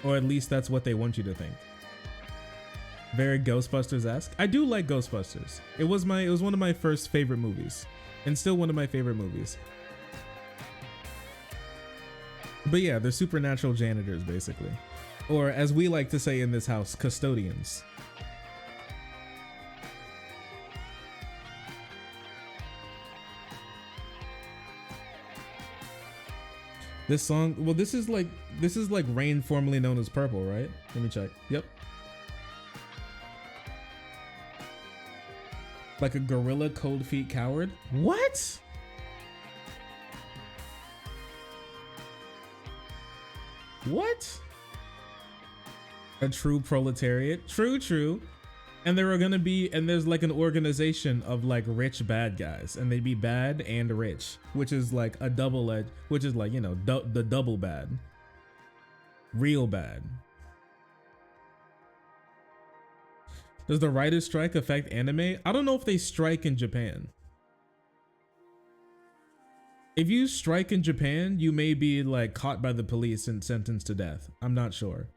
or at least that's what they want you to think. Very Ghostbusters-esque. I do like Ghostbusters. It was one of my first favorite movies, and still one of my favorite movies. But yeah, they're supernatural janitors basically, or as we like to say in this house, custodians. This song, well, this is like Rain, formerly known as Purple, right? Let me check. Yep. Like a gorilla, cold feet coward. What? What? A true proletariat. True. And there are gonna be, and there's like an organization of like rich bad guys, and they'd be bad and rich, which is like a double edge, which is like, you know, the double bad. Real bad. Does the writer's strike affect anime? I don't know if they strike in Japan. If you strike in Japan, you may be like caught by the police and sentenced to death. I'm not sure.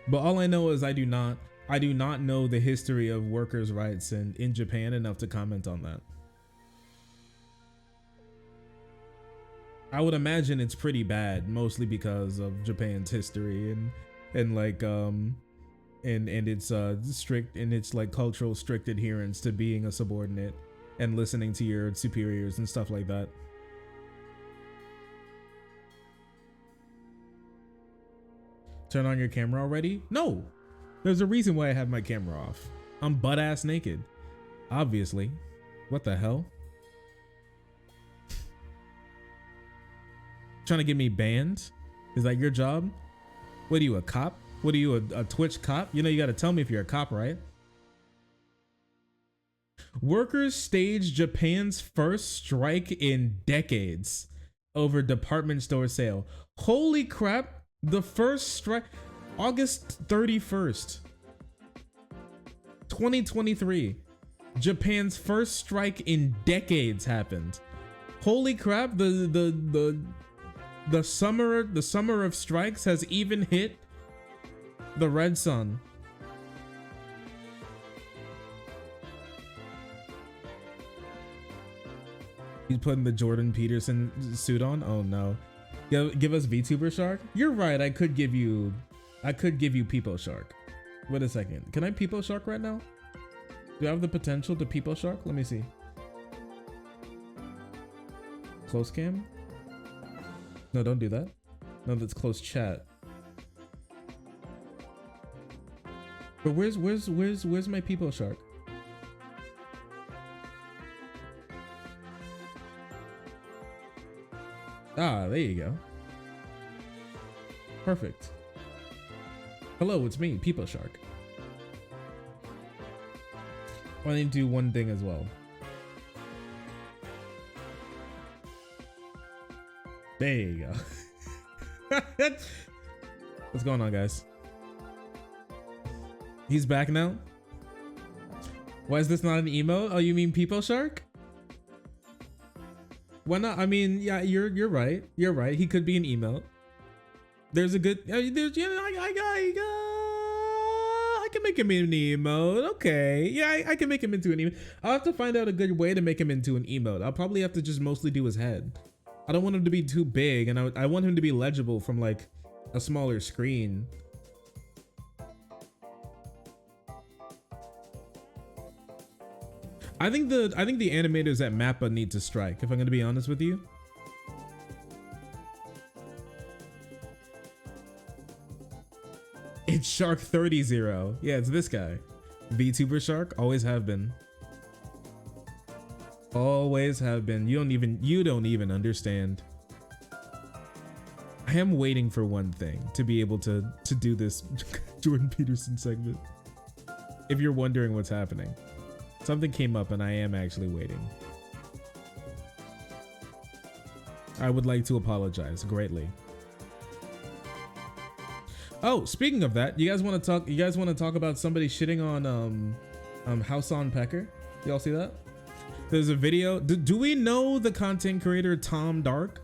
But all I know is I do not know the history of workers' rights in Japan enough to comment on that. I would imagine it's pretty bad, mostly because of Japan's history and like and its strict and its like cultural strict adherence to being a subordinate and listening to your superiors and stuff like that. Turn on your camera already? No, there's a reason why I have my camera off. I'm butt ass naked, obviously. What the hell? Trying to get me banned? Is that your job? What are you, a cop? What are you, a Twitch cop? You know, you gotta tell me if you're a cop, right? Workers staged Japan's first strike in decades over department store sale. Holy crap. The first strike, August 31st, 2023. Japan's first strike in decades happened. Holy crap, the summer of strikes has even hit the red sun. He's putting the Jordan Peterson suit on. Oh no. Give us VTuber Shark? You're right, I could give you Peepo Shark. Wait a second. Can I Peepo Shark right now? Do I have the potential to Peepo Shark? Let me see. Close cam? No, don't do that. No, that's close chat. But where's my Peepo Shark? Ah, there you go. Perfect. Hello, it's me, Peepo Shark. I need to do one thing as well. There you go. What's going on, guys? He's back now? Why is this not an emote? Oh, you mean Peepo Shark? Why not? I mean, yeah, you're right. You're right. He could be an emote. There's a good. There's I can make him an emote. Okay, yeah, I can make him into an emote. I'll have to find out a good way to make him into an emote. I'll probably have to just mostly do his head. I don't want him to be too big, and I want him to be legible from like a smaller screen. I think the animators at Mappa need to strike, if I'm gonna be honest with you. It's Shark 30 0. Yeah, it's this guy. VTuber Shark, always have been. Always have been. You don't even understand. I am waiting for one thing, to be able to do this Jordan Peterson segment. If you're wondering what's happening. Something came up and I am actually waiting. I would like to apologize greatly. Oh, speaking of that, you guys want to talk about somebody shitting on Hassan Pecker? Y'all see that? There's a video. Do we know the content creator Tom Dark?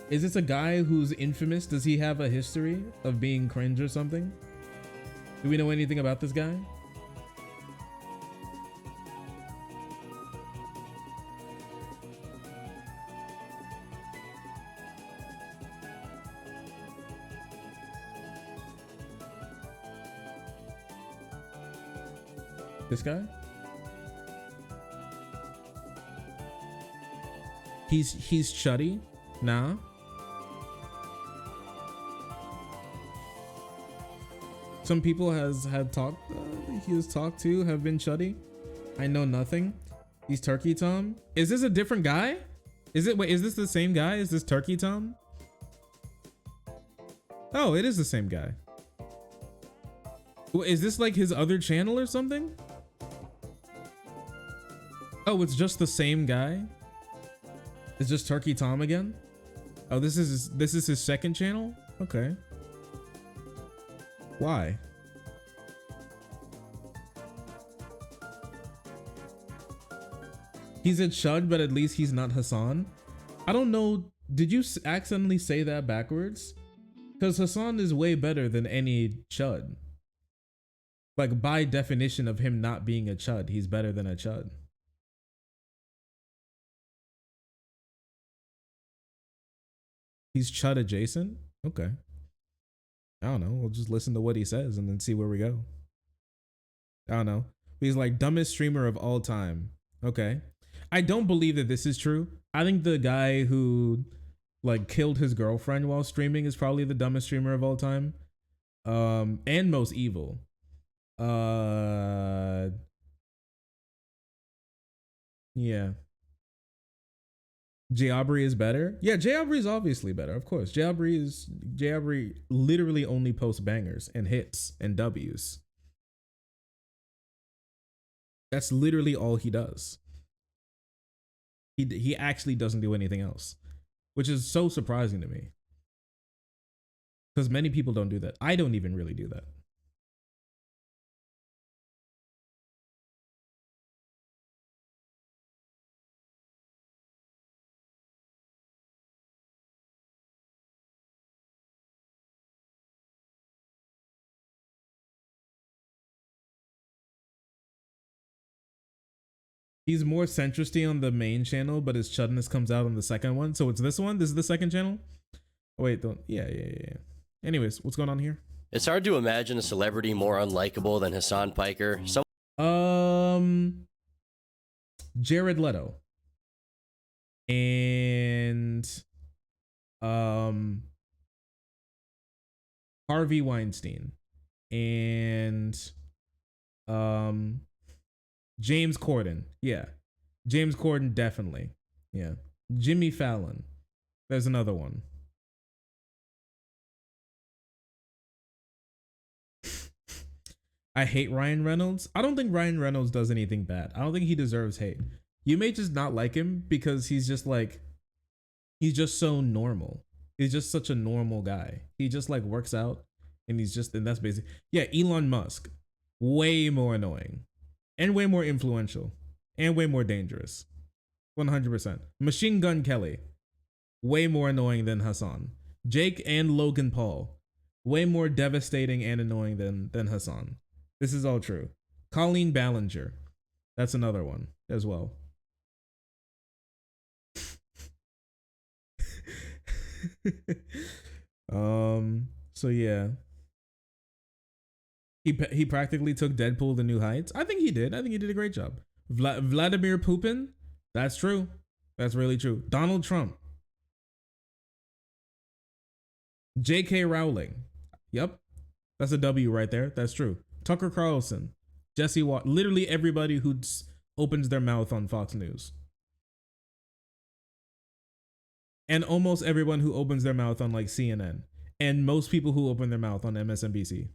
Is this a guy who's infamous? Does he have a history of being cringe or something? Do we know anything about this guy? This guy? He's chuddy? Nah. Some people he has talked to have been chuddy. I know nothing. He's Turkey Tom. Is this a different guy? Is this the same guy? Is this Turkey Tom? Oh, it is the same guy. Is this like his other channel or something? Oh, it's just the same guy? It's just Turkey Tom again? Oh, this is his second channel? Okay. Why? He's a chud, but at least he's not Hassan. I don't know. Did you accidentally say that backwards? Because Hassan is way better than any chud. Like, by definition of him not being a chud, he's better than a chud. He's chud adjacent? Okay. I don't know. We'll just listen to what he says and then see where we go. I don't know. He's like dumbest streamer of all time. Okay. I don't believe that this is true. I think the guy who like killed his girlfriend while streaming is probably the dumbest streamer of all time. And most evil. Yeah. Jabri is better. Yeah, Jabri is obviously better. Of course. Jabri literally only posts bangers and hits and W's. That's literally all he does. He actually doesn't do anything else, which is so surprising to me. Because many people don't do that. I don't even really do that. He's more centristy on the main channel, but his chudness comes out on the second one. So it's this one? This is the second channel? Oh, wait, don't. Yeah. Anyways, what's going on here? It's hard to imagine a celebrity more unlikable than Hassan Piker. Jared Leto. And Harvey Weinstein. And James Corden. Yeah. James Corden, definitely. Yeah. Jimmy Fallon. There's another one. I hate Ryan Reynolds. I don't think Ryan Reynolds does anything bad. I don't think he deserves hate. You may just not like him because he's just so normal. He's just such a normal guy. He just like works out and that's basic. Yeah, Elon Musk. Way more annoying. And way more influential. And way more dangerous. 100%. Machine Gun Kelly. Way more annoying than Hassan. Jake and Logan Paul. Way more devastating and annoying than Hassan. This is all true. Colleen Ballinger. That's another one as well. So yeah. He practically took Deadpool to new heights. I think he did. I think he did a great job. Vladimir Putin. That's true. That's really true. Donald Trump. J.K. Rowling. Yep. That's a W right there. That's true. Tucker Carlson, Jesse Watt, literally everybody who opens their mouth on Fox News. And almost everyone who opens their mouth on like CNN. And most people who open their mouth on MSNBC.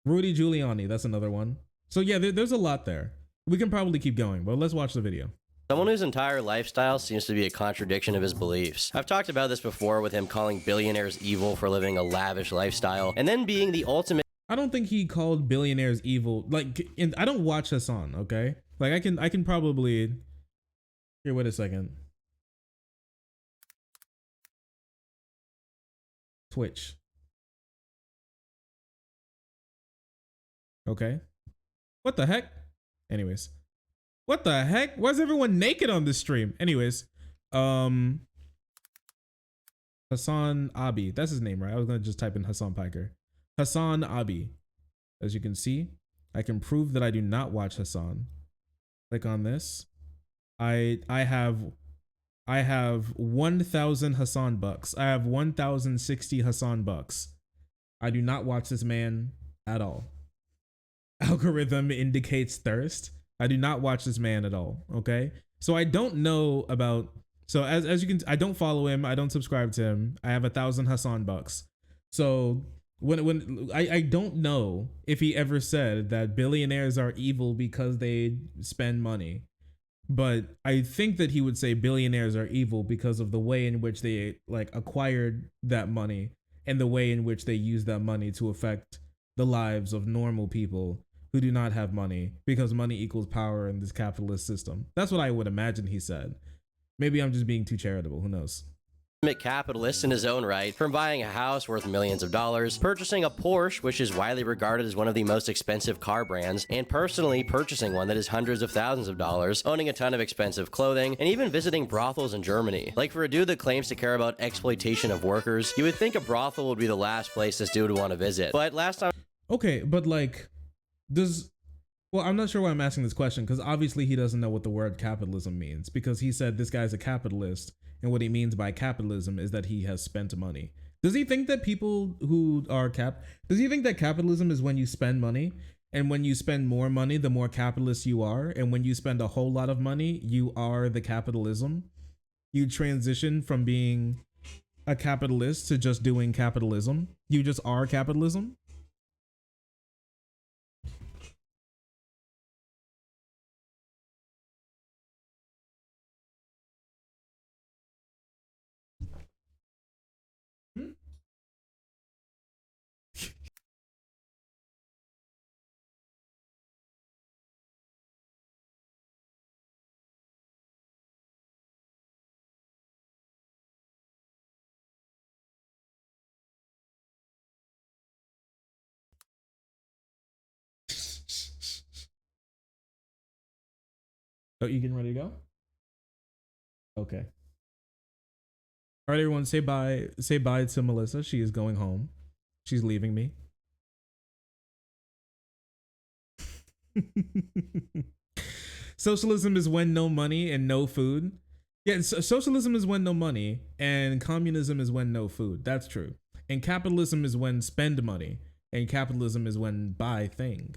Rudy Giuliani, that's another one. So yeah, there's a lot there. We can probably keep going, but let's watch the video. Someone whose entire lifestyle seems to be a contradiction of his beliefs. I've talked about this before with him calling billionaires evil for living a lavish lifestyle and then being the ultimate. I don't think he called billionaires evil. Like, I don't watch Hassan, okay? Like, I can probably... Here, wait a second. Twitch. Okay. What the heck? Anyways. What the heck? Why is everyone naked on this stream? Anyways. Hassan Abi. That's his name, right? I was gonna just type in Hassan Piker. Hassan Abi. As you can see, I can prove that I do not watch Hassan. Click on this. I have 1,000 Hassan bucks. I have 1,060 Hassan bucks. I do not watch this man at all. Algorithm indicates thirst. I do not watch this man at all. Okay. So I don't know about, so as you can, I don't follow him. I don't subscribe to him. I have 1,000 Hassan bucks. So when I don't know if he ever said that billionaires are evil because they spend money. But I think that he would say billionaires are evil because of the way in which they like acquired that money and the way in which they use that money to affect the lives of normal people who do not have money, because money equals power in this capitalist system. That's what I would imagine he said. Maybe I'm just being too charitable. Who knows? Capitalist in his own right, from buying a house worth millions of dollars, purchasing a Porsche, which is widely regarded as one of the most expensive car brands, and personally purchasing one that is hundreds of thousands of dollars, owning a ton of expensive clothing, and even visiting brothels in Germany. Like, for a dude that claims to care about exploitation of workers, you would think a brothel would be the last place this dude would want to visit. But last time... Okay, but like, well, I'm not sure why I'm asking this question, because obviously he doesn't know what the word capitalism means, because he said this guy's a capitalist, and what he means by capitalism is that he has spent money. Does he think that people who are does he think that capitalism is when you spend money, and when you spend more money, the more capitalist you are, and when you spend a whole lot of money, you are the capitalism? You transition from being a capitalist to just doing capitalism? You just are capitalism? Oh, you getting ready to go? Okay. All right, everyone, say bye. Say bye to Melissa. She is going home. She's leaving me. Socialism is when no money and no food. Yeah, socialism is when no money, and communism is when no food. That's true. And capitalism is when spend money, and capitalism is when buy thing.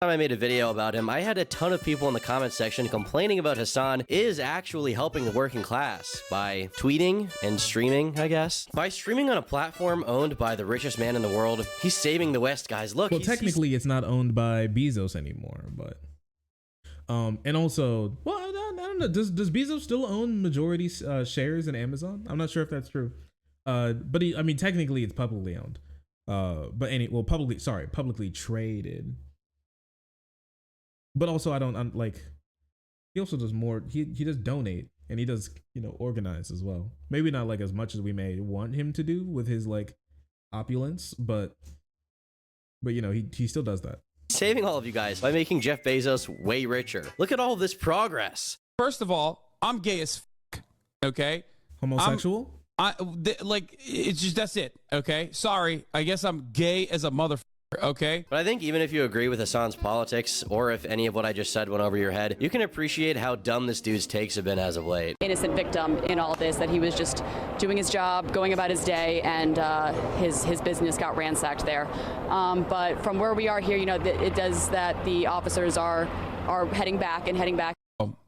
Time I made a video about him, I had a ton of people in the comment section complaining about Hassan is actually helping the working class by tweeting and streaming, I guess. By streaming on a platform owned by the richest man in the world, he's saving the West, guys. Look, well, technically it's not owned by Bezos anymore, but and also, well, I don't know. Does Bezos still own majority shares in Amazon? I'm not sure if that's true. But I mean, technically it's publicly owned. Publicly traded. But also, he also does more. He does donate, and he does, organize as well. Maybe not like as much as we may want him to do with his like opulence, but he still does that. Saving all of you guys by making Jeff Bezos way richer. Look at all of this progress. First of all, I'm gay as f***, okay? Homosexual? It's just, that's it, okay? Sorry, I guess I'm gay as a motherfucker. Okay. But I think even if you agree with Hassan's politics, or if any of what I just said went over your head, you can appreciate how dumb this dude's takes have been as of late. Innocent victim in all this, that he was just doing his job, going about his day, and his business got ransacked there. But from where we are here, it does that the officers are heading back.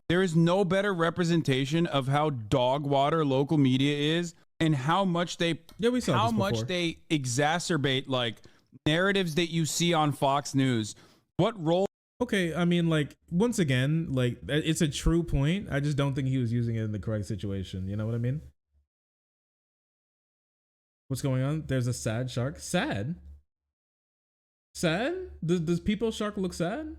There is no better representation of how dog water local media is, and how much they exacerbate like narratives that you see on Fox News. What role? Okay, I mean, like, once again, like, it's a true point. I just don't think he was using it in the correct situation. You know what I mean? What's going on? There's a sad shark. Sad? Sad? Does People Shark look sad?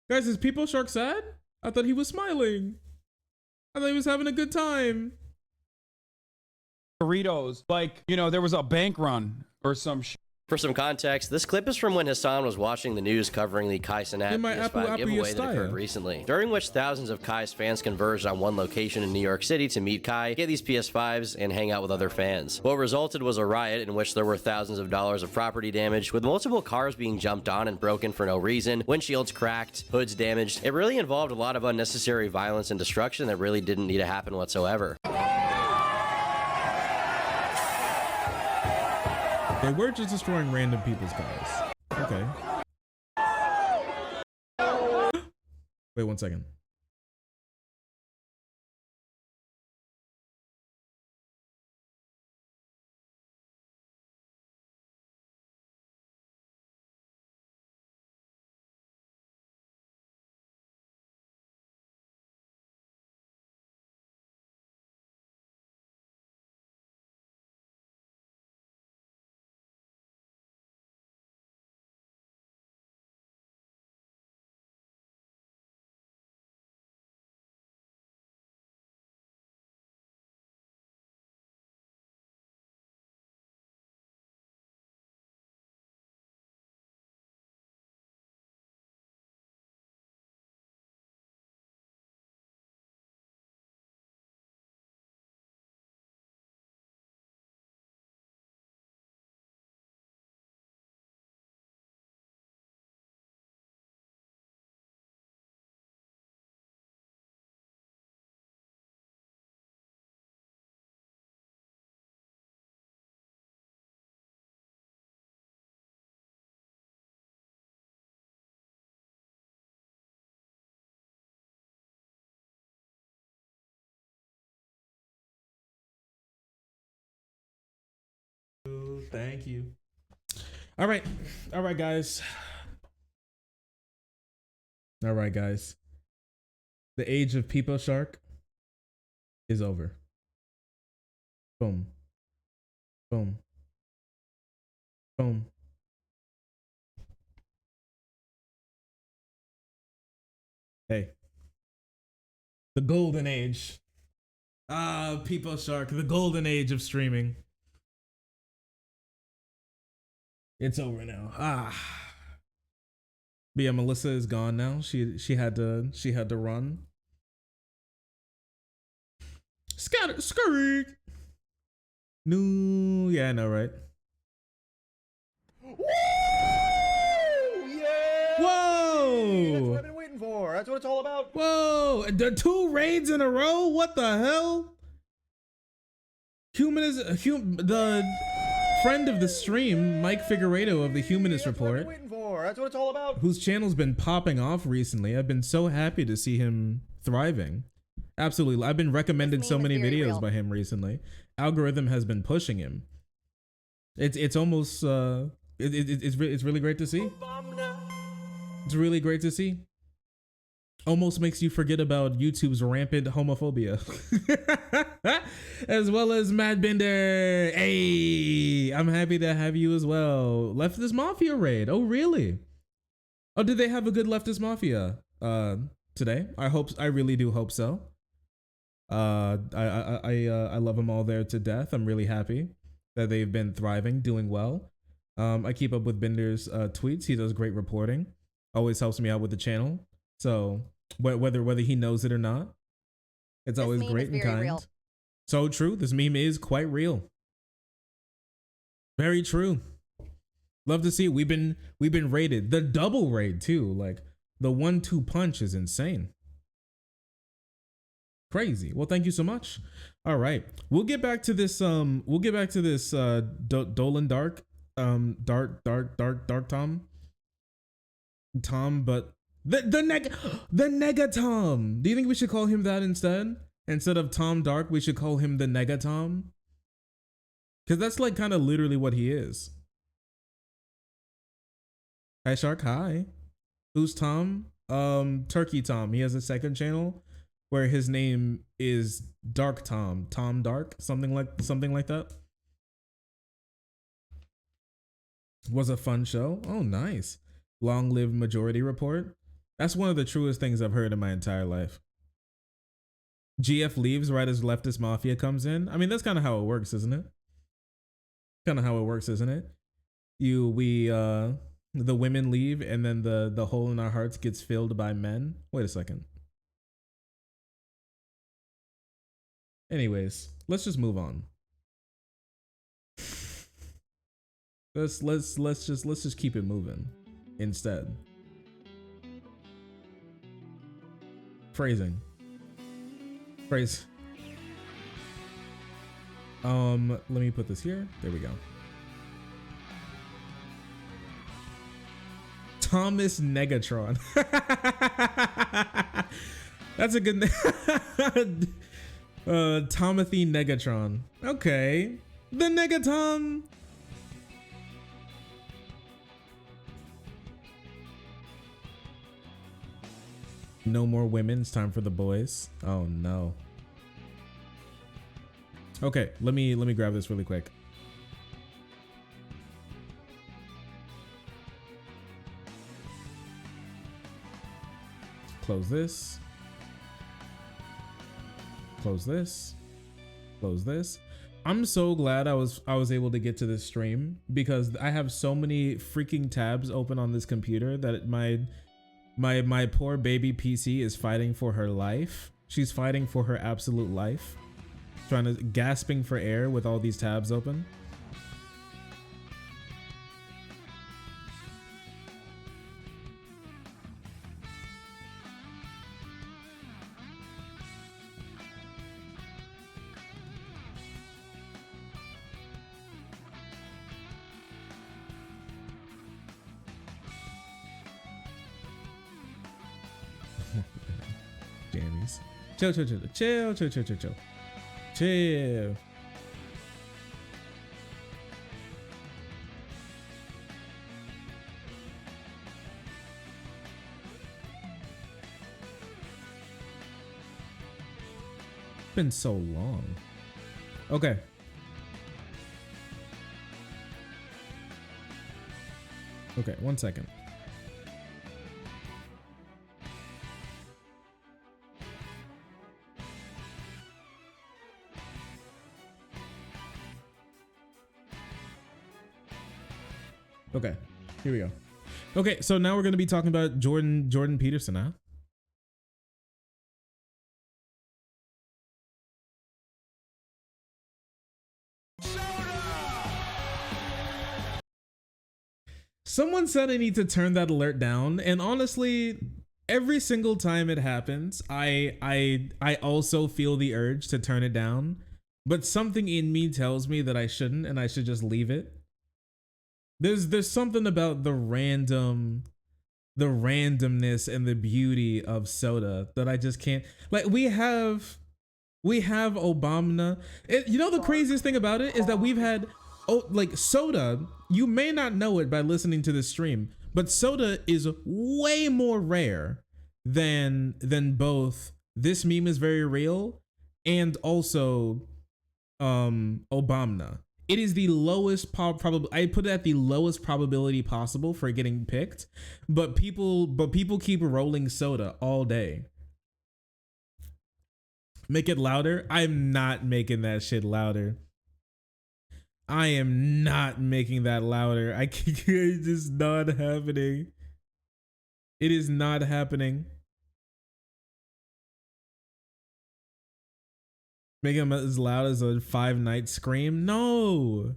Guys, is People Shark sad? I thought he was smiling. I thought he was having a good time. Burritos. Like, there was a bank run or some shit. For some context, this clip is from when Hassan was watching the news covering the Kai Cenat PS5 giveaway that occurred recently, during which thousands of Kai's fans converged on one location in New York City to meet Kai, get these PS5s, and hang out with other fans. What resulted was a riot in which there were thousands of dollars of property damage, with multiple cars being jumped on and broken for no reason, windshields cracked, hoods damaged. It really involved a lot of unnecessary violence and destruction that really didn't need to happen whatsoever. They were just destroying random people's cars. Okay. Wait 1 second. Thank you. All right, guys. All right, guys. The age of People Shark is over. Boom. Boom. Boom. Hey. The golden age. People Shark, the golden age of streaming. It's over now. But yeah, Melissa is gone now. She had to run. Scurry. No, yeah, I know, right? Woo! Yeah! Whoa! That's what I've been waiting for. That's what it's all about. Whoa! The 2 raids in a row? What the hell? The friend of the stream, Mike Figueredo of the Humanist Report, That's what it's all about. whose channel's been popping off recently. I've been so happy to see him thriving. Absolutely. I've been recommended so many videos by him recently. Algorithm has been pushing him. It's almost it's really great to see. It's really great to see. Almost makes you forget about YouTube's rampant homophobia. As well as Matt Bender. Hey, I'm happy to have you as well. Leftist Mafia raid. Oh, really? Oh, did they have a good Leftist Mafia today? I really do hope so. I love them all there to death. I'm really happy that they've been thriving, doing well. I keep up with Bender's tweets. He does great reporting. Always helps me out with the channel. So whether he knows it or not, it's always great and kind. Real. So true. This meme is quite real. Very true. Love to see it. We've been raided. The double raid too. Like the 1-2 punch is insane. Crazy. Well, thank you so much. All right. We'll get back to this Dolan Dark Tom, but the Nega Tom. Do you think we should call him that instead? Instead of Tom Dark, we should call him the Nega Tom? Because that's like kind of literally what he is. Hi Shark, hi. Who's Tom? Turkey Tom. He has a second channel where his name is Dark Tom. Tom Dark, something like that. Was a fun show. Oh, nice. Long live Majority Report. That's one of the truest things I've heard in my entire life. GF leaves right as Leftist Mafia comes in. I mean, that's kind of how it works, isn't it? The women leave and then the hole in our hearts gets filled by men. Wait a second. Anyways, let's just move on. Let's just keep it moving instead. Phrasing. Phrase. Let me put this here. There we go. Thomas Negatron. That's a good name. Tomothy Negatron. Okay. The Negatom. No more women. It's time for the boys. Oh no. Okay, let me grab this really quick. Close this. Close this. Close this. I'm so glad I was able to get to this stream because I have so many freaking tabs open on this computer that my poor baby PC is fighting for her life. She's fighting for her absolute life. Gasping for air with all these tabs open. Jammies. Chill. Chill. Been so long. Okay. Okay, 1 second. Okay, here we go. Okay, so now we're going to be talking about Jordan Peterson, huh? Someone said I need to turn that alert down, and honestly, every single time it happens, I also feel the urge to turn it down, but something in me tells me that I shouldn't and I should just leave it. There's something about the randomness and the beauty of soda that I just can't. Like we have Obama. You know the craziest thing about it is that we've had like soda. You may not know it by listening to this stream, but soda is way more rare than both This Meme Is Very Real and also Obama. It is the lowest probably. I put it at the lowest probability possible for getting picked, but people keep rolling soda all day. Make it louder. I'm not making that shit louder. I am not making that louder. It's just not happening. It is not happening. Make them as loud as a 5 Nights scream? No.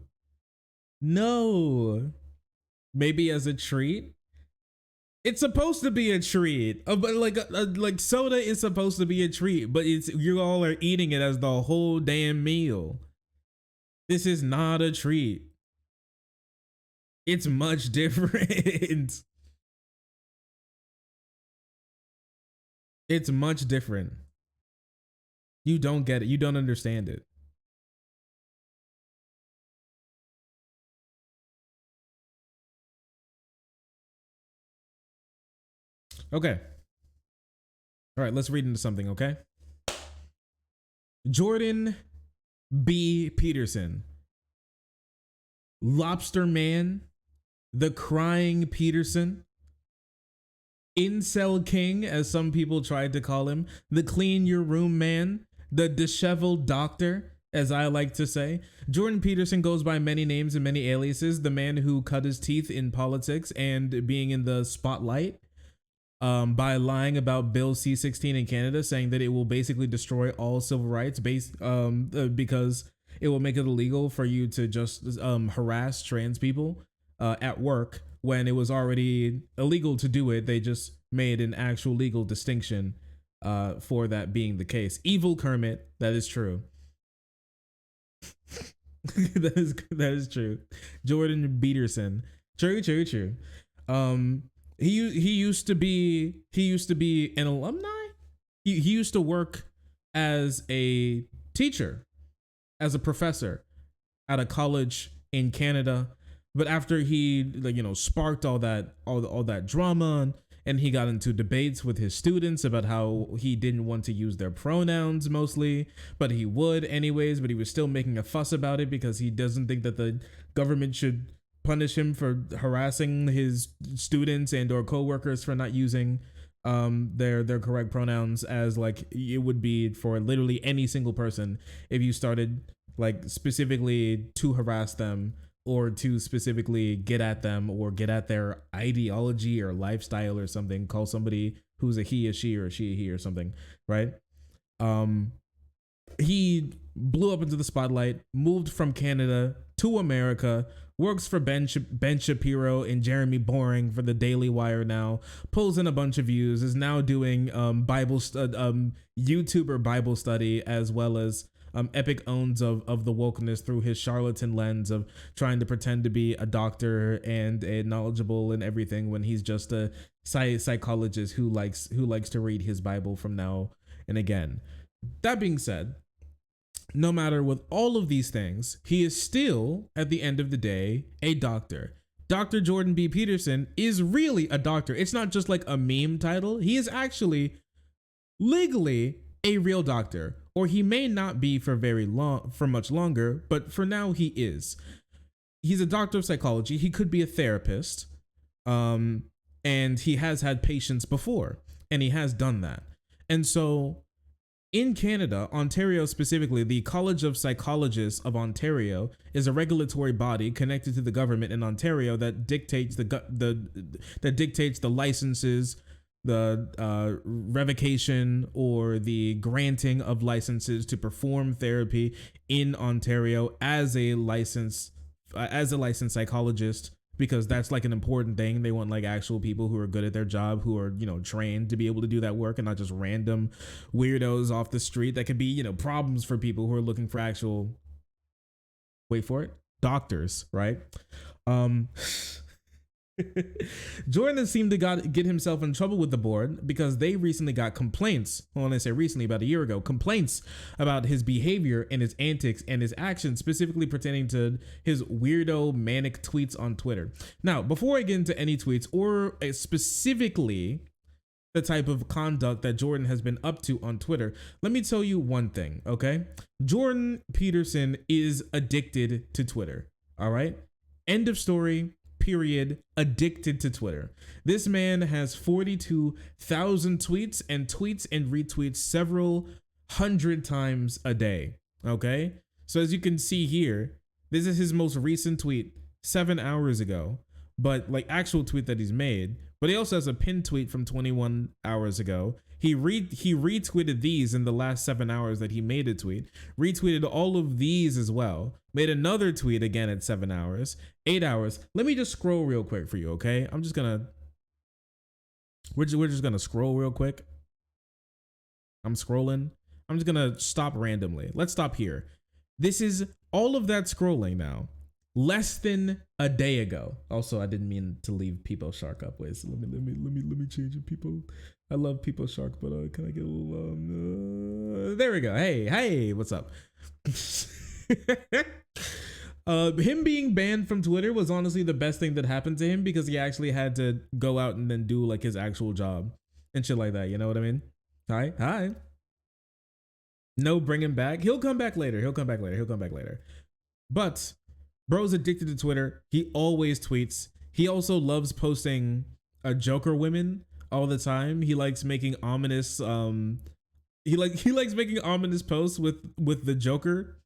maybe as a treat. It's supposed to be a treat, but like soda is supposed to be a treat, but you all are eating it as the whole damn meal. This is not a treat. It's much different. It's much different. You don't get it. You don't understand it. Okay. All right, let's read into something, okay? Jordan B. Peterson. Lobster Man. The Crying Peterson. Incel King, as some people tried to call him. The Clean Your Room Man. The Disheveled Doctor, as I like to say. Jordan Peterson goes by many names and many aliases. The man who cut his teeth in politics and being in the spotlight. By lying about Bill C-16 in Canada, saying that it will basically destroy all civil rights because it will make it illegal for you to just harass trans people at work when it was already illegal to do it. They just made an actual legal distinction for that being the case. Evil Kermit, that is true. that is true. Jordan Peterson, true. He used to be an alumni. He used to work as a teacher, as a professor at a college in Canada. But after he sparked all that drama, and he got into debates with his students about how he didn't want to use their pronouns mostly, but he would anyways, but he was still making a fuss about it because he doesn't think that the government should punish him for harassing his students and or co-workers for not using their correct pronouns, as like it would be for literally any single person if you started like specifically to harass them or to specifically get at them or get at their ideology or lifestyle or something. Call somebody who's a he, a she, or a she, a he, or something, right? He blew up into the spotlight, moved from Canada to America, works for Ben Shapiro and Jeremy Boring for the Daily Wire now, pulls in a bunch of views, is now doing YouTuber Bible study, as well as epic owns of the wokeness through his charlatan lens of trying to pretend to be a doctor and a knowledgeable and everything when he's just a psychologist who likes to read his Bible from now and again. That being said, no matter with all of these things, he is still, at the end of the day, a doctor. Dr. Jordan B. Peterson is really a doctor. It's not just like a meme title. He is actually legally a real doctor, or he may not be for much longer, but for now he is. He's a doctor of psychology. He could be a therapist, and he has had patients before, and he has done that. And so in Canada, Ontario specifically, the College of Psychologists of Ontario is a regulatory body connected to the government in Ontario that dictates the licenses, the revocation or the granting of licenses to perform therapy in Ontario as a licensed psychologist, because that's like an important thing. They want like actual people who are good at their job, who are, trained to be able to do that work, and not just random weirdos off the street that could be, problems for people who are looking for actual, wait for it, doctors, right? Jordan seemed to get himself in trouble with the board because they recently got complaints. Well, when I say recently, about a year ago, complaints about his behavior and his antics and his actions, specifically pertaining to his weirdo manic tweets on Twitter. Now, before I get into any tweets or specifically the type of conduct that Jordan has been up to on Twitter, let me tell you one thing, okay? Jordan Peterson is addicted to Twitter, all right? End of story. Period. Addicted to Twitter. This man has 42,000 tweets and retweets several hundred times a day. Okay. So as you can see here, this is his most recent tweet 7 hours ago, but like actual tweet that he's made, but he also has a pinned tweet from 21 hours ago. He retweeted these in the last 7 hours that he made a tweet, retweeted all of these as well, made another tweet again at 7 hours, 8 hours. Let me just scroll real quick for you, okay? We're just gonna scroll real quick. I'm scrolling. I'm just gonna stop randomly. Let's stop here. This is all of that scrolling now. Less than a day ago. Also, I didn't mean to leave People Shark up. Wait, so let me change it. People, I love People Shark, but can I get a little? There we go. Hey, what's up? Him being banned from Twitter was honestly the best thing that happened to him, because he actually had to go out and then do like his actual job and shit like that. You know what I mean? Hi. No, bring him back. He'll come back later. But bro's addicted to Twitter. He always tweets. He also loves posting Joker women all the time. He likes making ominous he likes making ominous posts with the Joker,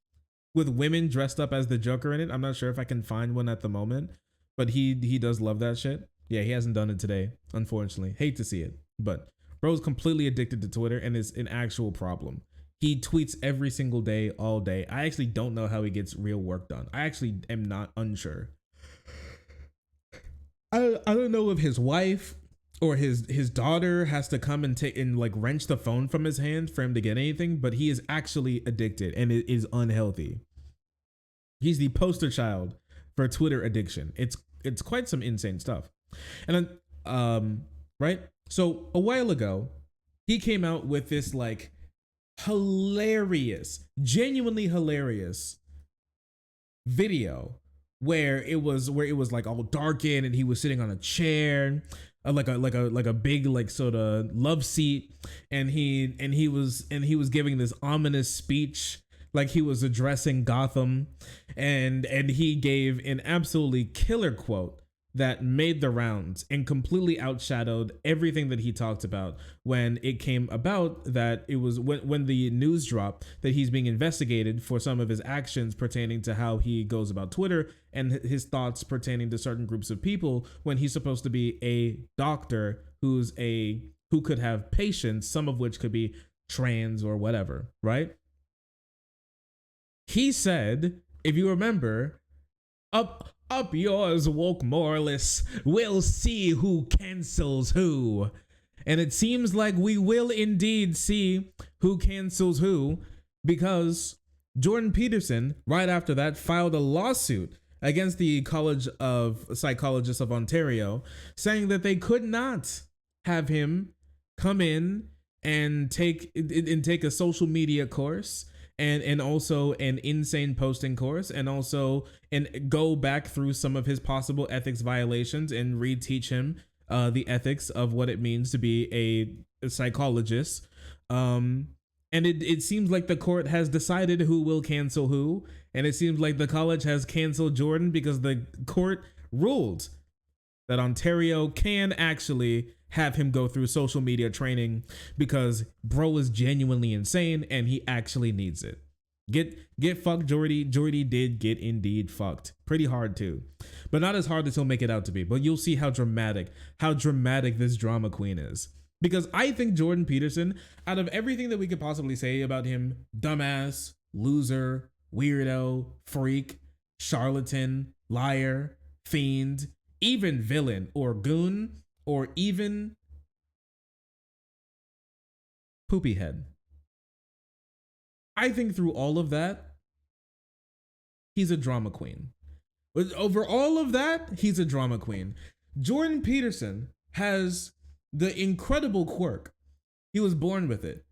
with women dressed up as the Joker in it. I'm not sure if I can find one at the moment, but he does love that shit. Yeah, he hasn't done it today, unfortunately. Hate to see it, but bro's completely addicted to Twitter and is an actual problem. He tweets every single day, all day. I actually don't know how he gets real work done. I actually am not unsure. I don't know if his wife or his daughter has to come and take and like wrench the phone from his hand for him to get anything, but he is actually addicted and it is unhealthy. He's the poster child for Twitter addiction. It's quite some insane stuff. And then right? So a while ago, he came out with this like genuinely hilarious video where it was like all darkened and he was sitting on a chair, like a big like sort of love seat, and he was giving this ominous speech like he was addressing Gotham, and he gave an absolutely killer quote that made the rounds and completely outshadowed everything that he talked about when it came about that it was when the news dropped that he's being investigated for some of his actions pertaining to how he goes about Twitter and his thoughts pertaining to certain groups of people, when he's supposed to be a doctor who could have patients, some of which could be trans or whatever, right? He said, if you remember, Up yours, woke moralists. We'll see who cancels who. And it seems like we will indeed see who cancels who, because Jordan Peterson, right after that, filed a lawsuit against the College of Psychologists of Ontario, saying that they could not have him come in and take a social media course, and also an insane posting course, and also go back through some of his possible ethics violations and reteach him the ethics of what it means to be a psychologist. And it seems like the court has decided who will cancel who, and it seems like the college has canceled Jordan because the court ruled that Ontario can actually have him go through social media training because bro is genuinely insane and he actually needs it. Get fucked, Jordy. Jordy did get indeed fucked. Pretty hard too, but not as hard as he'll make it out to be. But you'll see how dramatic this drama queen is. Because I think Jordan Peterson, out of everything that we could possibly say about him, dumbass, loser, weirdo, freak, charlatan, liar, fiend, even villain or goon, or even poopy head. I think through all of that, he's a drama queen. Over all of that, he's a drama queen. Jordan Peterson has the incredible quirk, he was born with it,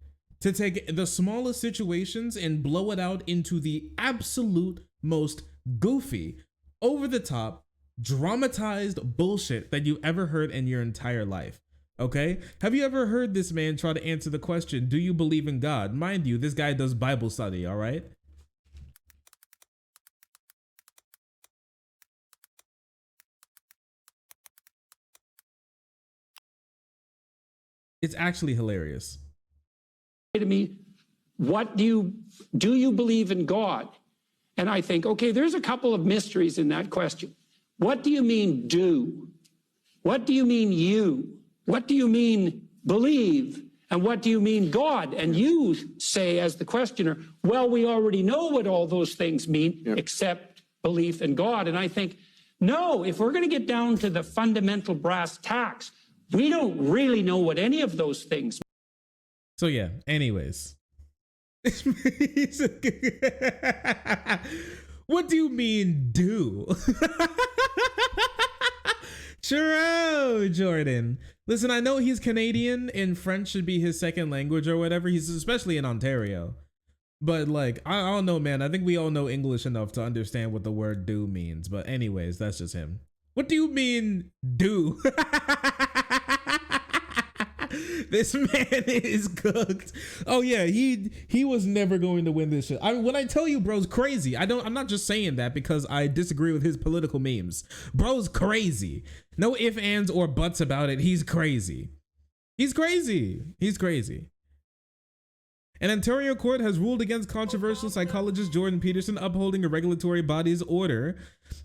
to take the smallest situations and blow it out into the absolute most goofy, over the top, dramatized bullshit that you ever heard in your entire life. Okay? Have you ever heard this man try to answer the question, do you believe in God? Mind you, this guy does Bible study, all right? It's actually hilarious. To me, do you believe in God? And I think, okay, there's a couple of mysteries in that question. What do you mean do? What do you mean you? What do you mean believe? And what do you mean, God? And you say, as the questioner, well, we already know what all those things mean, except belief in God. And I think, no, if we're going to get down to the fundamental brass tacks, we don't really know what any of those things mean. So yeah, anyways. What do you mean, do? Churro, Jordan. Listen, I know he's Canadian and French should be his second language or whatever. He's especially in Ontario. But like, I don't know, man. I think we all know English enough to understand what the word do means. But anyways, that's just him. What do you mean, do? This man is cooked. Oh yeah, he was never going to win this shit. When I tell you bro's crazy, I'm not just saying that because I disagree with his political memes. Bro's crazy. No ifs, ands, or buts about it. He's crazy. He's crazy. He's crazy. An Ontario court has ruled against controversial psychologist Jordan Peterson upholding a regulatory body's order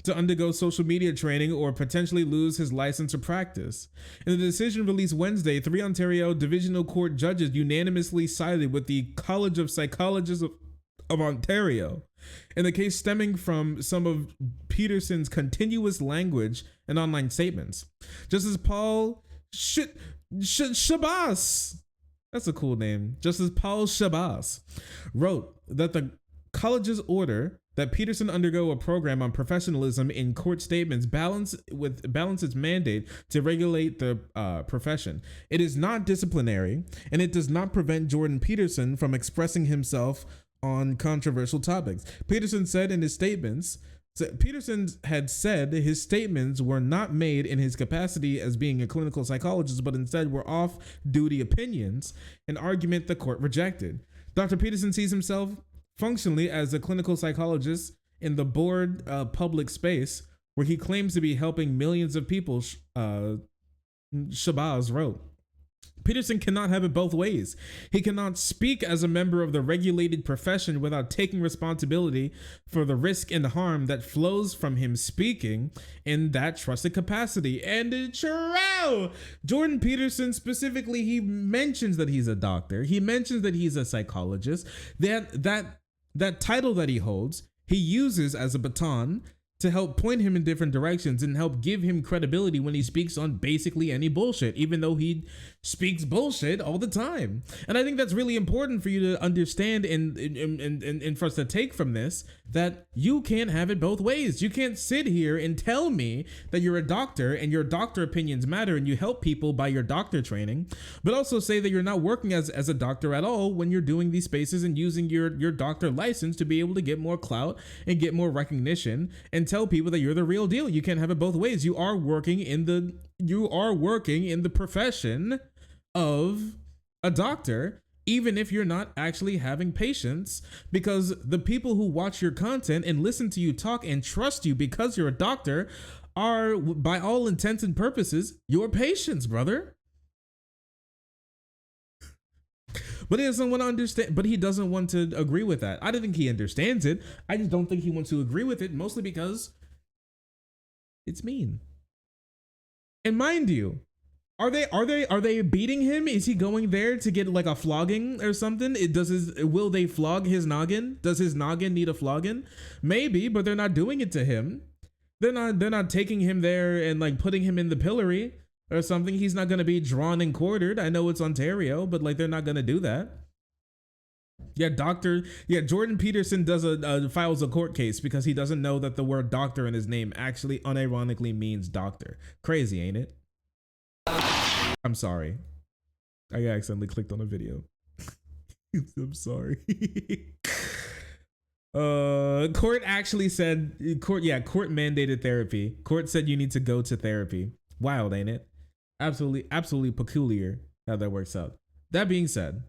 to undergo social media training or potentially lose his license or practice. In the decision released Wednesday, 3 Ontario Divisional Court judges unanimously sided with the College of Psychologists of Ontario in the case stemming from some of Peterson's continuous language and online statements. Justice Paul Shabazz, that's a cool name. Justice Paul Shabazz wrote that the college's order that Peterson undergo a program on professionalism in court statements balance its mandate to regulate the profession. It is not disciplinary, and it does not prevent Jordan Peterson from expressing himself on controversial topics. Peterson had said his statements were not made in his capacity as being a clinical psychologist, but instead were off-duty opinions, an argument the court rejected. Dr. Peterson sees himself functionally as a clinical psychologist in the board public space where he claims to be helping millions of people, Shabazz wrote. Peterson cannot have it both ways. He cannot speak as a member of the regulated profession without taking responsibility for the risk and harm that flows from him speaking in that trusted capacity. And Jordan Peterson specifically, he mentions that he's a doctor. He mentions that he's a psychologist. That title that he holds, he uses as a baton to help point him in different directions and help give him credibility when he speaks on basically any bullshit, even though he speaks bullshit all the time. And I think that's really important for you to understand and for us to take from this, that you can't have it both ways. You can't sit here and tell me that you're a doctor and your doctor opinions matter and you help people by your doctor training, but also say that you're not working as a doctor at all when you're doing these spaces and using your doctor license to be able to get more clout and get more recognition and tell people that you're the real deal. You can't have it both ways. You are working in the profession of a doctor, even if you're not actually having patients, because the people who watch your content and listen to you talk and trust you because you're a doctor are, by all intents and purposes, your patients, brother. But he doesn't want to understand, but he doesn't want to agree with that. I don't think he understands it. I just don't think he wants to agree with it, mostly because it's mean. And mind you, are they beating him? Is he going there to get like a flogging or something? Will they flog his noggin? Does his noggin need a flogging? Maybe, but they're not doing it to him. They're not taking him there and like putting him in the pillory or something. He's not going to be drawn and quartered. I know it's Ontario, but like they're not going to do that. Jordan Peterson files a court case because he doesn't know that the word doctor in his name actually unironically means doctor. Crazy, ain't it? I'm sorry. I accidentally clicked on a video. I'm sorry. Court actually said, court mandated therapy. Court said you need to go to therapy. Wild, ain't it? Absolutely peculiar how that works out. That being said,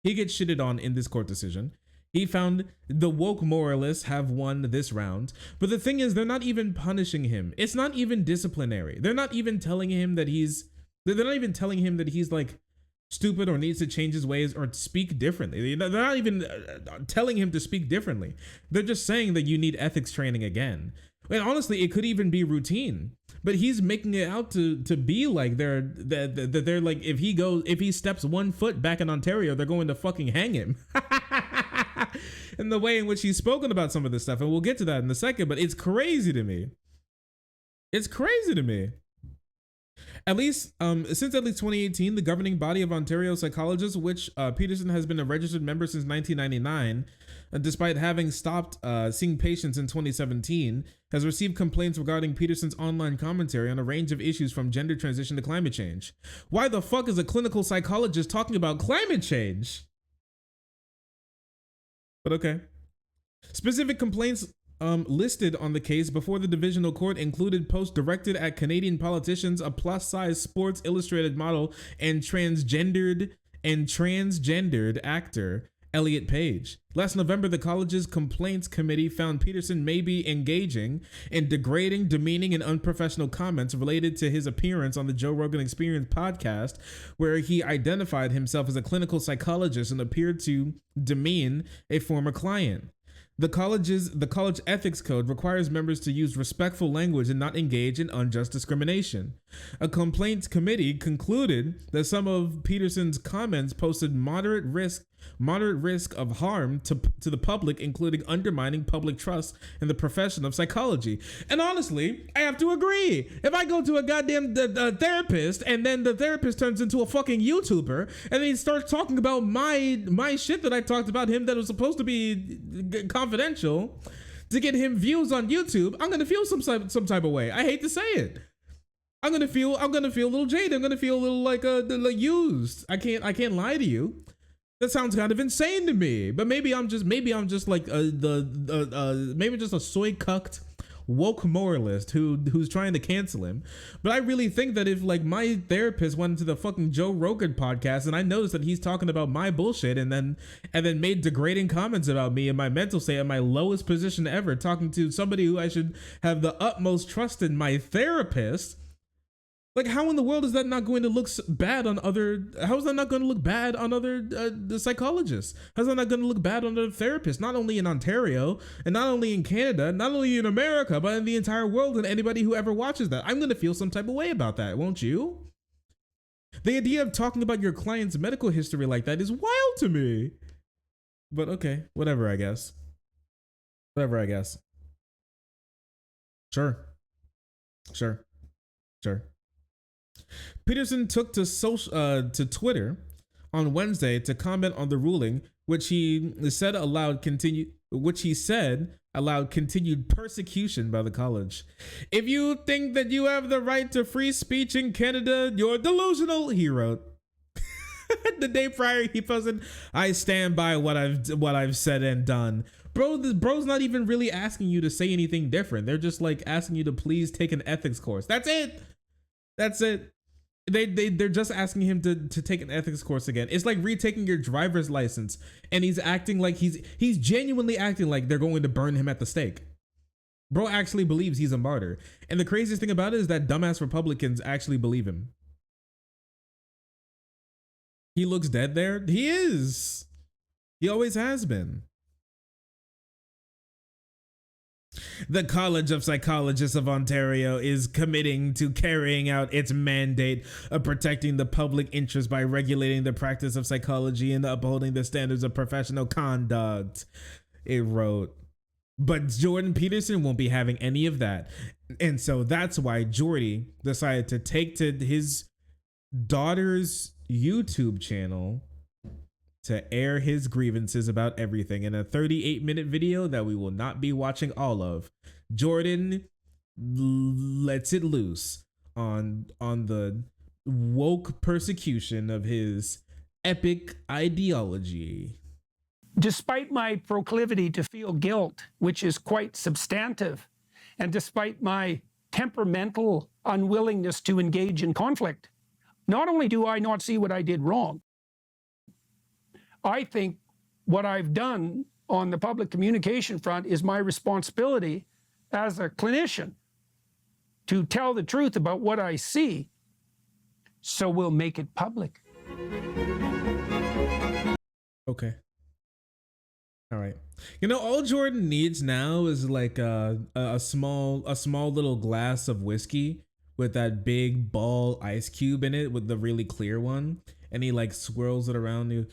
he gets shitted on in this court decision. He found the woke moralists have won this round. But the thing is, they're not even punishing him. It's not even disciplinary. They're not even telling him that he's like stupid or needs to change his ways or speak differently. They're not even telling him to speak differently. They're just saying that you need ethics training again. And honestly, it could even be routine. But he's making it out to be like they're like, if he steps 1 foot back in Ontario, they're going to fucking hang him. And the way in which he's spoken about some of this stuff, and we'll get to that in a second, but it's crazy to me. It's crazy to me. At least, since at least 2018, the governing body of Ontario psychologists, which Peterson has been a registered member since 1999, despite having stopped seeing patients in 2017, has received complaints regarding Peterson's online commentary on a range of issues from gender transition to climate change. Why the fuck is a clinical psychologist talking about climate change? But okay. Specific complaints listed on the case before the divisional court included posts directed at Canadian politicians, a plus-size Sports Illustrated model, and transgendered actor Elliot Page. Last November, the college's complaints committee found Peterson may be engaging in degrading, demeaning, and unprofessional comments related to his appearance on the Joe Rogan Experience podcast, where he identified himself as a clinical psychologist and appeared to demean a former client. The college ethics code requires members to use respectful language and not engage in unjust discrimination. A complaints committee concluded that some of Peterson's comments posed moderate risk of harm to the public, including undermining public trust in the profession of psychology. And honestly, I have to agree. If I go to a goddamn therapist and then the therapist turns into a fucking YouTuber and then he starts talking about my shit that I talked about him that was supposed to be confidential to get him views on YouTube, I'm gonna feel some type of way. I hate to say it. I'm gonna feel a little jaded. I'm gonna feel a little like used. I can't lie to you. That sounds kind of insane to me, but maybe I'm just like maybe just a soy cucked woke moralist who's trying to cancel him. But I really think that if like my therapist went to the fucking Joe Rogan podcast and I noticed that he's talking about my bullshit and then made degrading comments about me and my mental state at my lowest position ever, talking to somebody who I should have the utmost trust in, my therapist. Like, how in the world is that not going to look bad on other? How is that not going to look bad on other the psychologists? How's that not going to look bad on other therapists? Not only in Ontario and not only in Canada, not only in America, but in the entire world and anybody who ever watches that. I'm going to feel some type of way about that, won't you? The idea of talking about your client's medical history like that is wild to me. But okay, whatever, I guess. Whatever, I guess. Sure. Peterson took to Twitter on Wednesday to comment on the ruling, which he said allowed continued persecution by the college. If you think that you have the right to free speech in Canada, you're delusional, he wrote. The day prior, he posted, "I stand by what I've said and done." Bro, this bro's not even really asking you to say anything different. They're just like asking you to please take an ethics course. That's it. They're just asking him to take an ethics course again. It's like retaking your driver's license, and he's acting like he's genuinely acting like they're going to burn him at the stake. Bro actually believes he's a martyr. And the craziest thing about it is that dumbass Republicans actually believe him. He looks dead there. He is. He always has been. The College of Psychologists of Ontario is committing to carrying out its mandate of protecting the public interest by regulating the practice of psychology and upholding the standards of professional conduct, it wrote. But Jordan Peterson won't be having any of that. And so that's why Jordy decided to take to his daughter's YouTube channel to air his grievances about everything in a 38-minute video that we will not be watching all of. Jordan lets it loose on the woke persecution of his epic ideology. Despite my proclivity to feel guilt, which is quite substantive, and despite my temperamental unwillingness to engage in conflict, not only do I not see what I did wrong, I think what I've done on the public communication front is my responsibility as a clinician to tell the truth about what I see, so we'll make it public. Okay. All right. You know, all Jordan needs now is like a small little glass of whiskey with that big ball ice cube in it with the really clear one, and he like swirls it around you.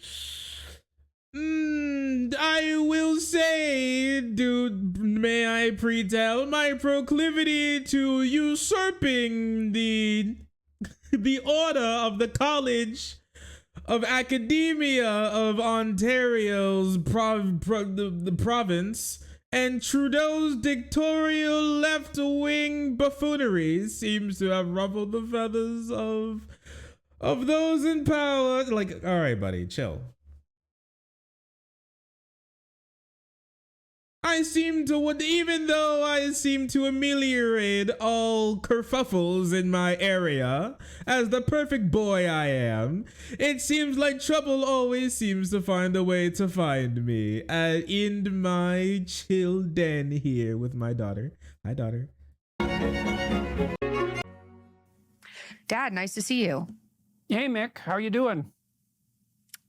I will say, dude, may I pretell my proclivity to usurping the order of the College of Academia of Ontario's the province, and Trudeau's dictatorial left-wing buffoonery seems to have ruffled the feathers of those in power. Like, all right, buddy, chill. Even though I seem to ameliorate all kerfuffles in my area, as the perfect boy I am, it seems like trouble always seems to find a way to find me in my chill den here with my daughter. Hi, daughter. Dad, nice to see you. Hey, Mick, how you doing?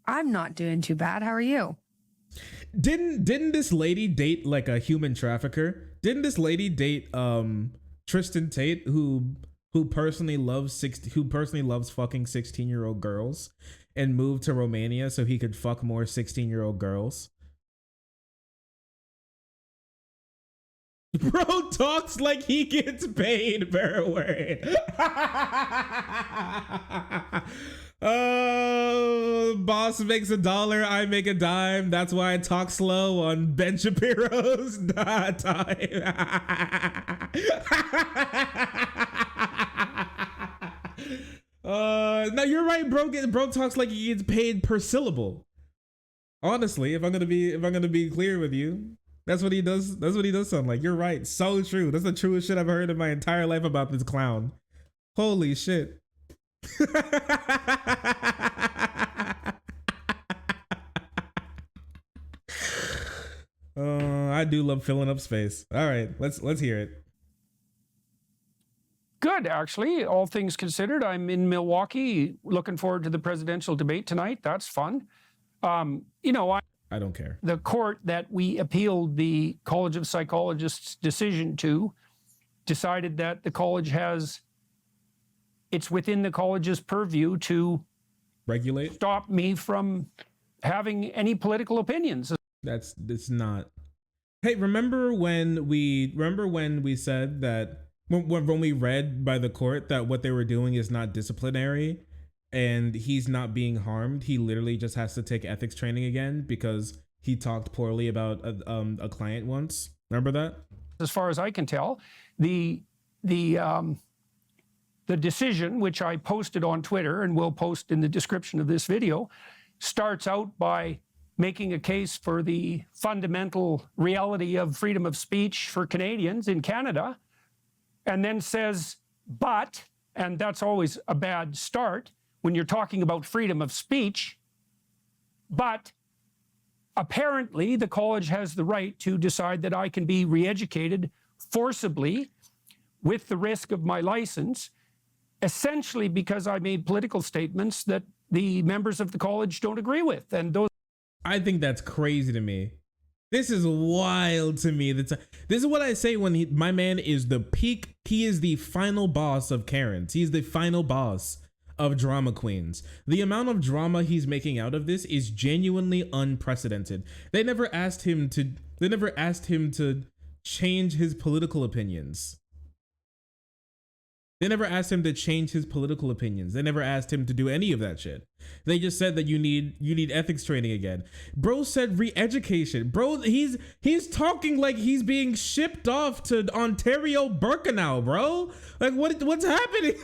I'm not doing too bad. How are you? Didn't this lady date like a human trafficker? Didn't this lady date Tristan Tate, who personally loves fucking 16-year-old girls, and moved to Romania so he could fuck more 16-year-old girls? Bro talks like he gets paid per word. Boss makes $1, I make a dime. That's why I talk slow on Ben Shapiro's time. No, you're right, bro. Bro talks like he gets paid per syllable. Honestly, if I'm gonna be clear with you, that's what he does. That's what he does sound like. You're right. So true. That's the truest shit I've heard in my entire life about this clown. Holy shit. I do love filling up space. All right, let's hear it. Good, actually. All things considered, I'm in Milwaukee, looking forward to the presidential debate tonight. That's fun. You know, I don't care. The court that we appealed the College of Psychologists' decision to decided that the college it's within the college's purview to regulate, stop me from having any political opinions. That's not. Hey, remember when we said that when we read by the court that what they were doing is not disciplinary and he's not being harmed, he literally just has to take ethics training again because he talked poorly about a client once. Remember that? As far as I can tell, the decision, which I posted on Twitter and will post in the description of this video, starts out by making a case for the fundamental reality of freedom of speech for Canadians in Canada, and then says, but, and that's always a bad start when you're talking about freedom of speech, but apparently the college has the right to decide that I can be re-educated forcibly with the risk of my license, essentially because I made political statements that the members of the college don't agree with. And those, I think that's crazy to me. This is wild to me. This is what I say when my man is the peak. He is the final boss of Karens. He's the final boss of drama queens. The amount of drama he's making out of this is genuinely unprecedented. They never asked him to change his political opinions. They never asked him to change his political opinions. They never asked him to do any of that shit. They just said that you need ethics training again. Bro said re-education. Bro, he's talking like he's being shipped off to Ontario Birkenau, bro. Like what's happening?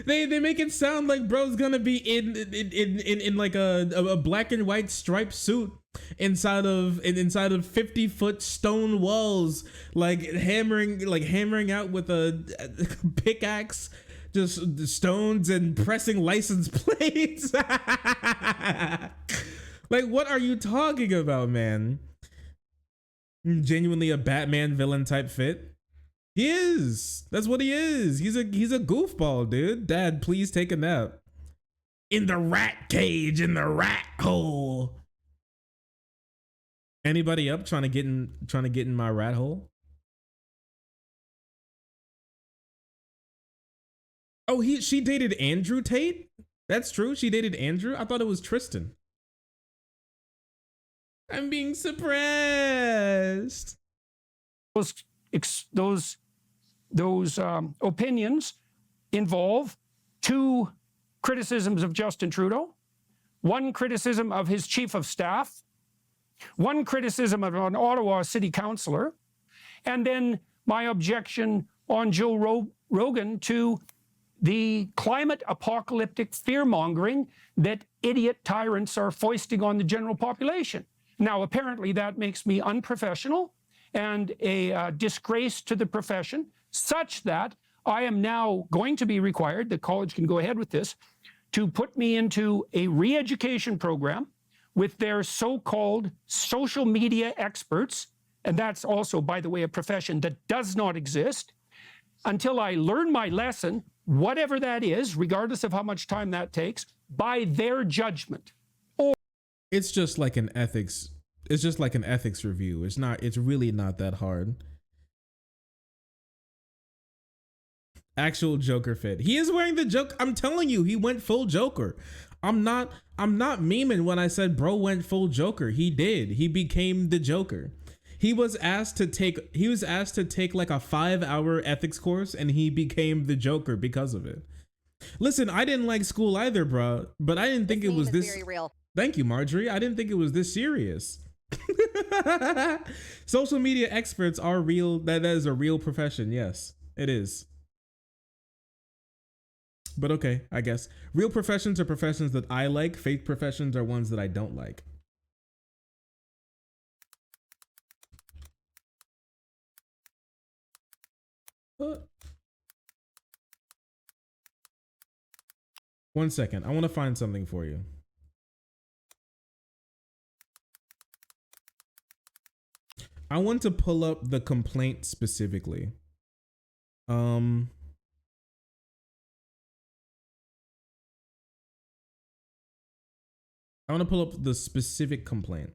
They make it sound like bro's gonna be in like a black and white striped suit inside of 50-foot stone walls, like hammering out with a pickaxe, just stones and pressing license plates. Like, what are you talking about, man? Genuinely a Batman villain type fit. He is. That's what he is. He's a goofball, dude. Dad, please take a nap. In the rat cage, in the rat hole. Anybody up trying to get in my rat hole? Oh, she dated Andrew Tate? That's true. She dated Andrew? I thought it was Tristan. I'm being suppressed. Those opinions involve 2 criticisms of Justin Trudeau, 1 criticism of his chief of staff, 1 criticism of an Ottawa city councillor, and then my objection on Joe Rogan to the climate apocalyptic fear-mongering that idiot tyrants are foisting on the general population. Now, apparently that makes me unprofessional and a disgrace to the profession, such that I am now going to be required, the college can go ahead with this, to put me into a re-education program with their so-called social media experts, and that's also, by the way, a profession that does not exist, until I learn my lesson, whatever that is, regardless of how much time that takes, by their judgment. Or it's just like an ethics. It's just like an ethics review. It's really not that hard. Actual Joker fit. He is wearing the Joker. I'm telling you, he went full Joker. I'm not memeing when I said bro went full Joker. He did. He became the Joker. He was asked to take like a 5-hour ethics course, and he became the Joker because of it. Listen, I didn't like school either, bro, but I didn't think it was this very real. Thank you, Marjorie. I didn't think it was this serious. Social media experts are real. That is a real profession. Yes, it is. But okay, I guess. Real professions are professions that I like. Fake professions are ones that I don't like. One second. I want to find something for you. I want to pull up the complaint specifically. I want to pull up the specific complaint.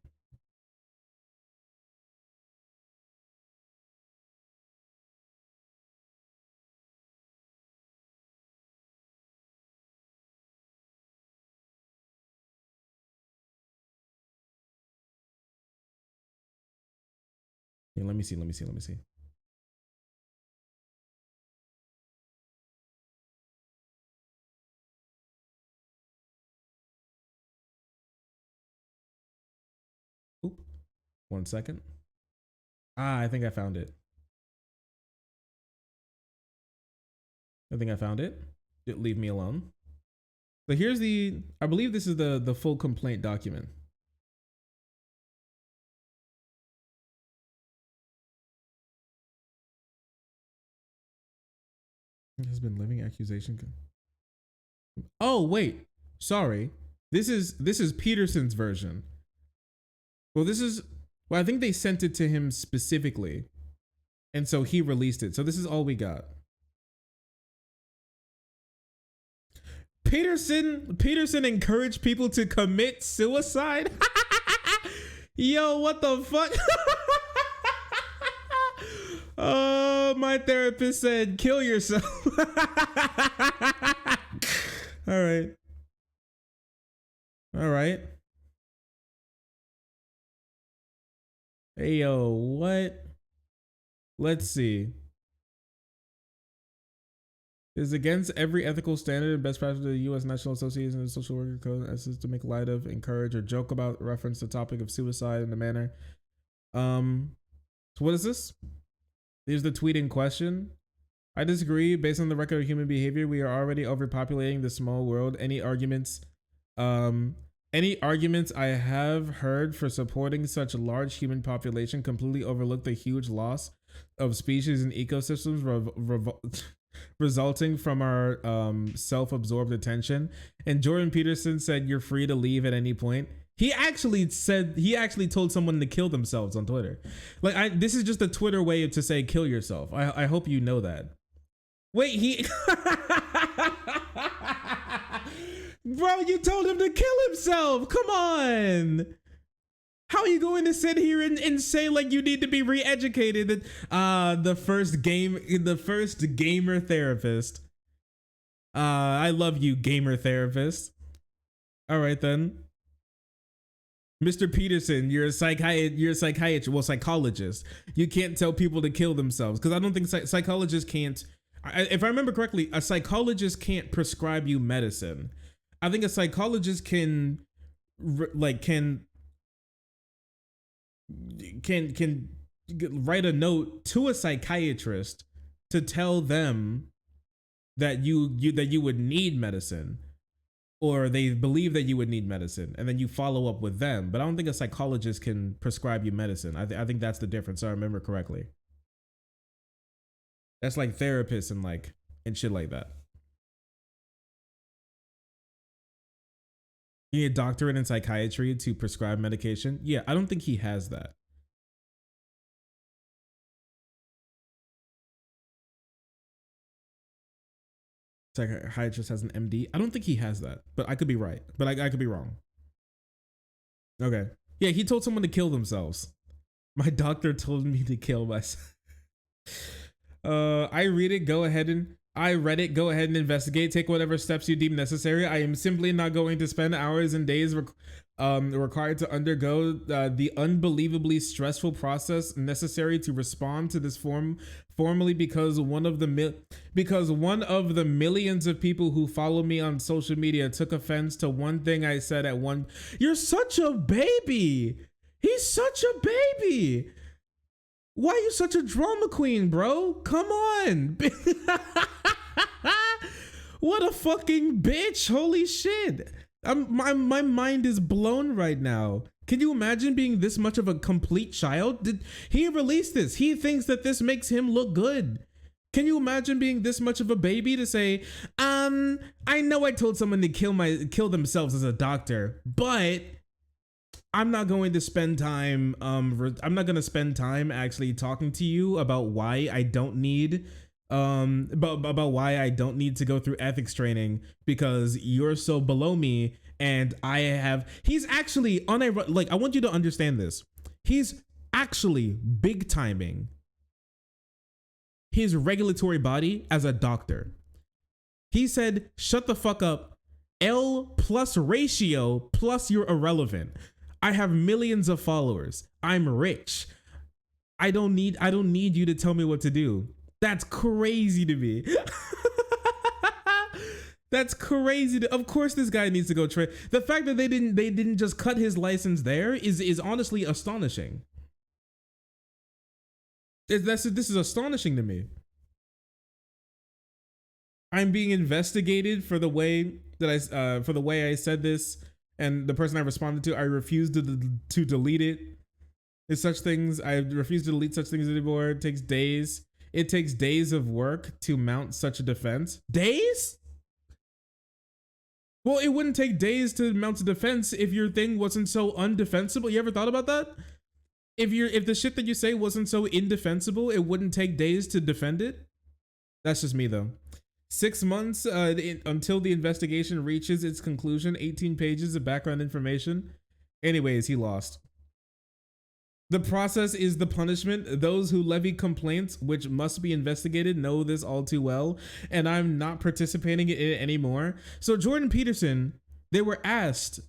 Yeah, let me see. Oop. 1 second. I think I found it. Leave me alone. So here's I believe this is the full complaint document. Has been living accusation. Oh wait, sorry. This is Peterson's version. Well, I think they sent it to him specifically, and so he released it. So this is all we got. Peterson encouraged people to commit suicide. Yo, what the fuck? Oh, my therapist said, kill yourself. All right. Hey, yo, what? Let's see. Is against every ethical standard and best practice of the U.S. National Association of Social Worker Code as to make light of, encourage, or joke about reference to the topic of suicide in a manner. So what is this? Here's the tweet in question. I disagree. Based on the record of human behavior, we are already overpopulating the small world. Any arguments I have heard for supporting such a large human population completely overlook the huge loss of species and ecosystems resulting from our self-absorbed attention. And Jordan Peterson said, you're free to leave at any point. He actually told someone to kill themselves on Twitter. Like, this is just a Twitter way to say kill yourself. I hope you know that. Wait, bro, you told him to kill himself. Come on. How are you going to sit here and say like you need to be re-educated? The first gamer therapist. I love you, gamer therapist. All right then. Mr. Peterson, you're a psychiatrist, well, psychologist. You can't tell people to kill themselves because I don't think psychologists can't. If I remember correctly, a psychologist can't prescribe you medicine. I think a psychologist can write a note to a psychiatrist to tell them that you would need medicine, or they believe that you would need medicine, and then you follow up with them. But I don't think a psychologist can prescribe you medicine. I think that's the difference. So I remember correctly. That's like therapists and shit like that. You need a doctorate in psychiatry to prescribe medication? Yeah, I don't think he has that. Psychiatrist has an MD. I don't think he has that, but I could be right. But I could be wrong. Okay. Yeah, he told someone to kill themselves. My doctor told me to kill myself. I read it. Go ahead and investigate. Take whatever steps you deem necessary. I am simply not going to spend hours and days required to undergo the unbelievably stressful process necessary to respond to this formally because one of the millions of people who follow me on social media took offense to one thing I said at one. You're such a baby. He's such a baby. Why are you such a drama queen, bro? Come on. What a fucking bitch. Holy shit. My mind is blown right now. Can you imagine being this much of a complete child? He released this. He thinks that this makes him look good. Can you imagine being this much of a baby to say, I know I told someone to kill themselves as a doctor, but I'm not going to spend time actually talking to you about why I don't need about why I don't need to go through ethics training because you're so below me and he's actually on a, like, I want you to understand this. He's actually big timing his regulatory body as a doctor. He said, shut the fuck up. L plus ratio plus you're irrelevant. I have millions of followers. I'm rich. I don't need you to tell me what to do. That's crazy to me. That's crazy. Of course this guy needs to go train. The fact that they didn't just cut his license there is honestly astonishing. This is astonishing to me. I'm being investigated for the way that I said this, and the person I responded to, I refused to delete it. It's such things. I refuse to delete such things anymore. It takes days. It takes days of work to mount such a defense. Days? Well, it wouldn't take days to mount a defense if your thing wasn't so undefensible. You ever thought about that? If the shit that you say wasn't so indefensible, it wouldn't take days to defend it. That's just me though. 6 months until the investigation reaches its conclusion. 18 pages of background information. Anyways, he lost. The process is the punishment. Those who levy complaints, which must be investigated, know this all too well, and I'm not participating in it anymore. So Jordan Peterson, he was asked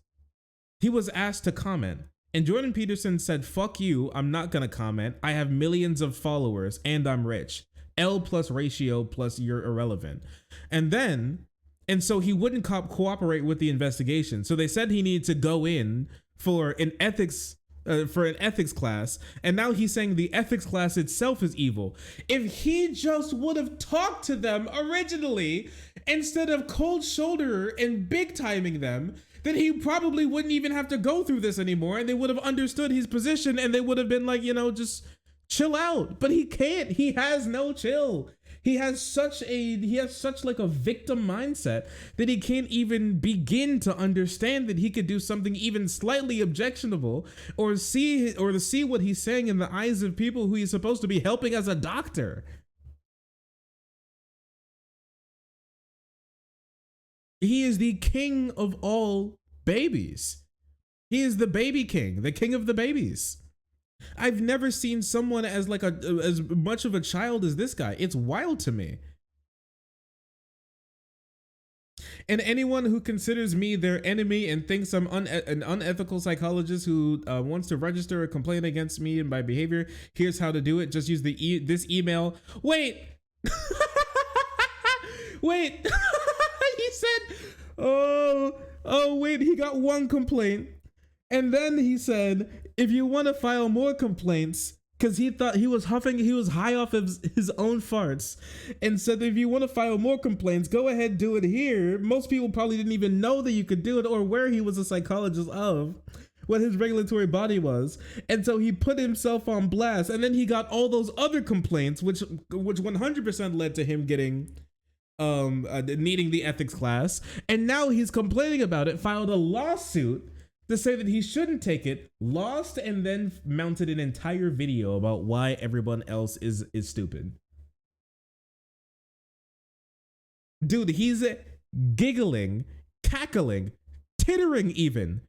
to comment, and Jordan Peterson said, fuck you, I'm not gonna comment. I have millions of followers and I'm rich. L plus ratio plus you're irrelevant. And so he wouldn't cooperate with the investigation. So they said he needed to go in for an ethics class, and now he's saying the ethics class itself is evil. If he just would have talked to them originally instead of cold shoulder and big timing them, then he probably wouldn't even have to go through this anymore, and they would have understood his position and they would have been like, just chill out. But he can't. He has no chill. He has such like a victim mindset that he can't even begin to understand that he could do something even slightly objectionable or to see what he's saying in the eyes of people who he's supposed to be helping as a doctor. He is the king of all babies. He is the baby king, the king of the babies. I've never seen someone as like as much of a child as this guy. It's wild to me. And anyone who considers me their enemy and thinks I'm an unethical psychologist who wants to register a complaint against me and my behavior, here's how to do it. Just use this email. Wait. Wait. He said, oh, wait, he got one complaint. And then he said, if you want to file more complaints, because he thought he was huffing, he was high off of his own farts, and said, if you want to file more complaints, go ahead, do it here. Most people probably didn't even know that you could do it or where he was a psychologist of, what his regulatory body was. And so he put himself on blast, and then he got all those other complaints, which 100% led to him getting needing the ethics class. And now he's complaining about it, filed a lawsuit to say that he shouldn't take it, lost, and then mounted an entire video about why everyone else is stupid. Dude, he's giggling, cackling, tittering even